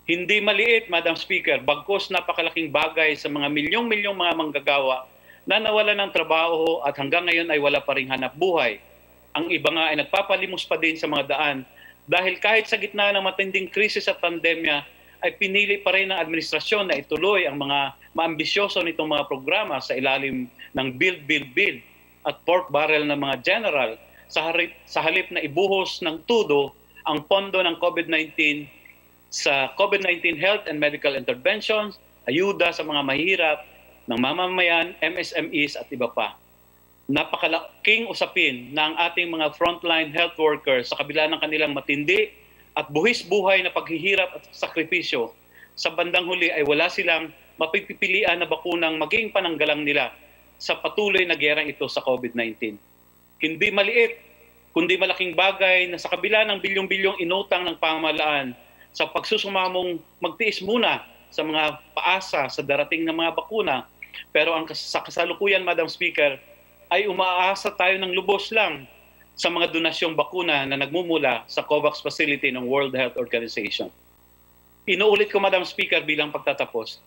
Hindi maliit, Madam Speaker, bagkus napakalaking bagay sa mga milyong-milyong mga manggagawa na nawalan ng trabaho at hanggang ngayon ay wala pa ring hanap buhay. Ang iba nga ay nagpapalimos pa din sa mga daan dahil kahit sa gitna ng matinding krisis at pandemya ay pinili pa rin ng administrasyon na ituloy ang mga maambisyoso nitong mga programa sa ilalim ng Build, Build, Build at pork barrel ng mga general sa halip na ibuhos ng tudo ang pondo ng COVID-19 sa COVID-19 health and medical interventions, ayuda sa mga mahirap, ng mamamayan, MSMEs at iba pa. Napakalaking usapin na ang ating mga frontline health workers sa kabila ng kanilang matindi at buhis buhay na paghihirap at sakripisyo, sa bandang huli ay wala silang mapipilian na bakunang maging pananggalang nila sa patuloy na gerang ito sa COVID-19. Hindi maliit, kundi malaking bagay na sa kabila ng bilyong-bilyong inutang ng pamahalaan sa pagsusumamong magtiis muna sa mga paasa sa darating na mga bakuna. Pero sa kasalukuyan, Madam Speaker, ay umaasa tayo ng lubos lang sa mga donasyong bakuna na nagmumula sa COVAX facility ng World Health Organization. Inuulit ko, Madam Speaker, bilang pagtatapos,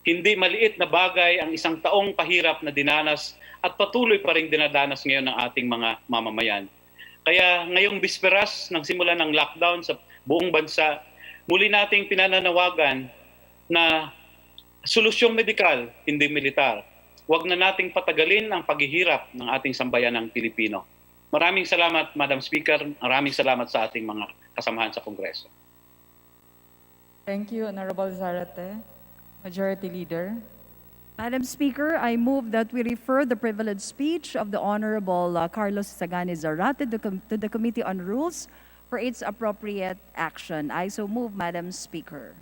hindi maliit na bagay ang isang taong pahirap na dinanas at patuloy pa rin dinadanas ngayon ng ating mga mamamayan. Kaya ngayong bisperas ng simula ng lockdown sa buong bansa, muli nating pinananawagan na solusyong medikal, hindi militar. Huwag na nating patagalin ang paghihirap ng ating sambayanang Pilipino. Maraming salamat, Madam Speaker. Maraming salamat sa ating mga kasamahan sa Kongreso. Thank you, Honorable Zarate. Majority Leader. Madam Speaker, I move that we refer the privileged speech of the Honorable Carlos Sagani Zarate to the Committee on Rules for its appropriate action. I so move, Madam Speaker.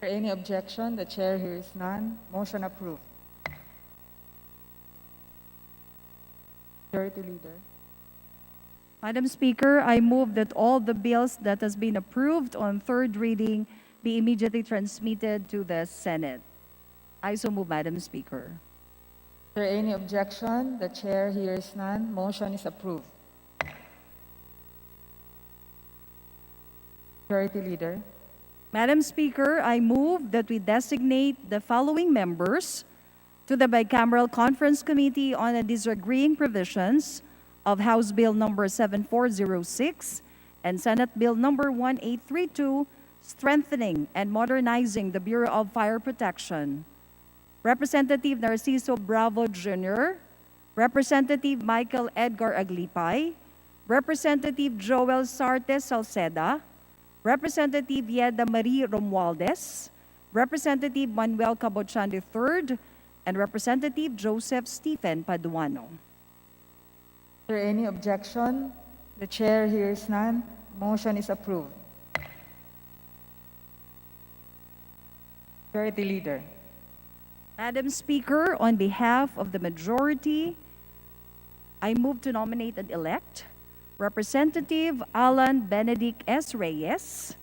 Is there any objection? The chair hears none. Motion approved. Majority Leader. Madam Speaker, I move that all the bills that has been approved on third reading be immediately transmitted to the Senate. I so move, Madam Speaker. Is there any objection? The chair hears none. Motion is approved. Majority Leader. Madam Speaker, I move that we designate the following members to the Bicameral Conference Committee on the Disagreeing Provisions of House Bill number 7406 and Senate Bill number 1832, strengthening and modernizing the Bureau of Fire Protection. Representative Narciso Bravo Jr., Representative Michael Edgar Aglipay, Representative Joel Sarte Salceda, Representative Yeda Marie Romualdez, Representative Manuel Cabochan III, and Representative Joseph Stephen Paduano. Is there any objection? The chair hears none. Motion is approved. Majority Leader. Madam Speaker, on behalf of the majority, I move to nominate and elect Representative Alan Benedict S. Reyes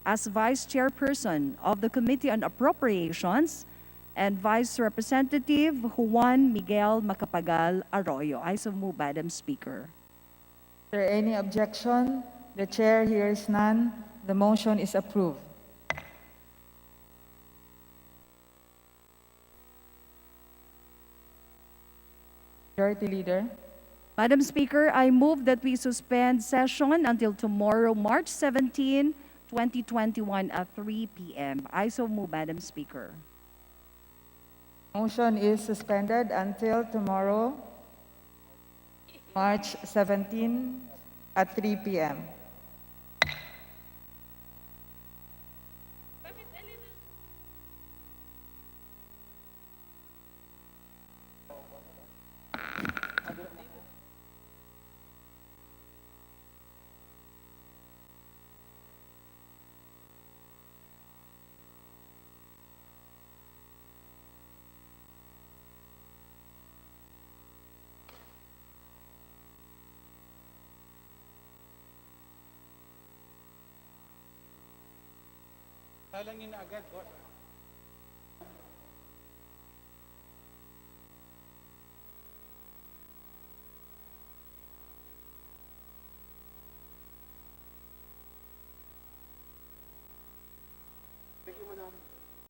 as Vice Chairperson of the Committee on Appropriations and Vice Representative Juan Miguel Macapagal Arroyo. I so move, Madam Speaker. Is there any objection? The chair hears none. The motion is approved. Majority Leader. Madam Speaker, I move that we suspend session until tomorrow, March 17, 2021 at 3 p.m. I so move, Madam Speaker. Motion is suspended until tomorrow, March 17 at 3 p.m. Halangin na agad, boss.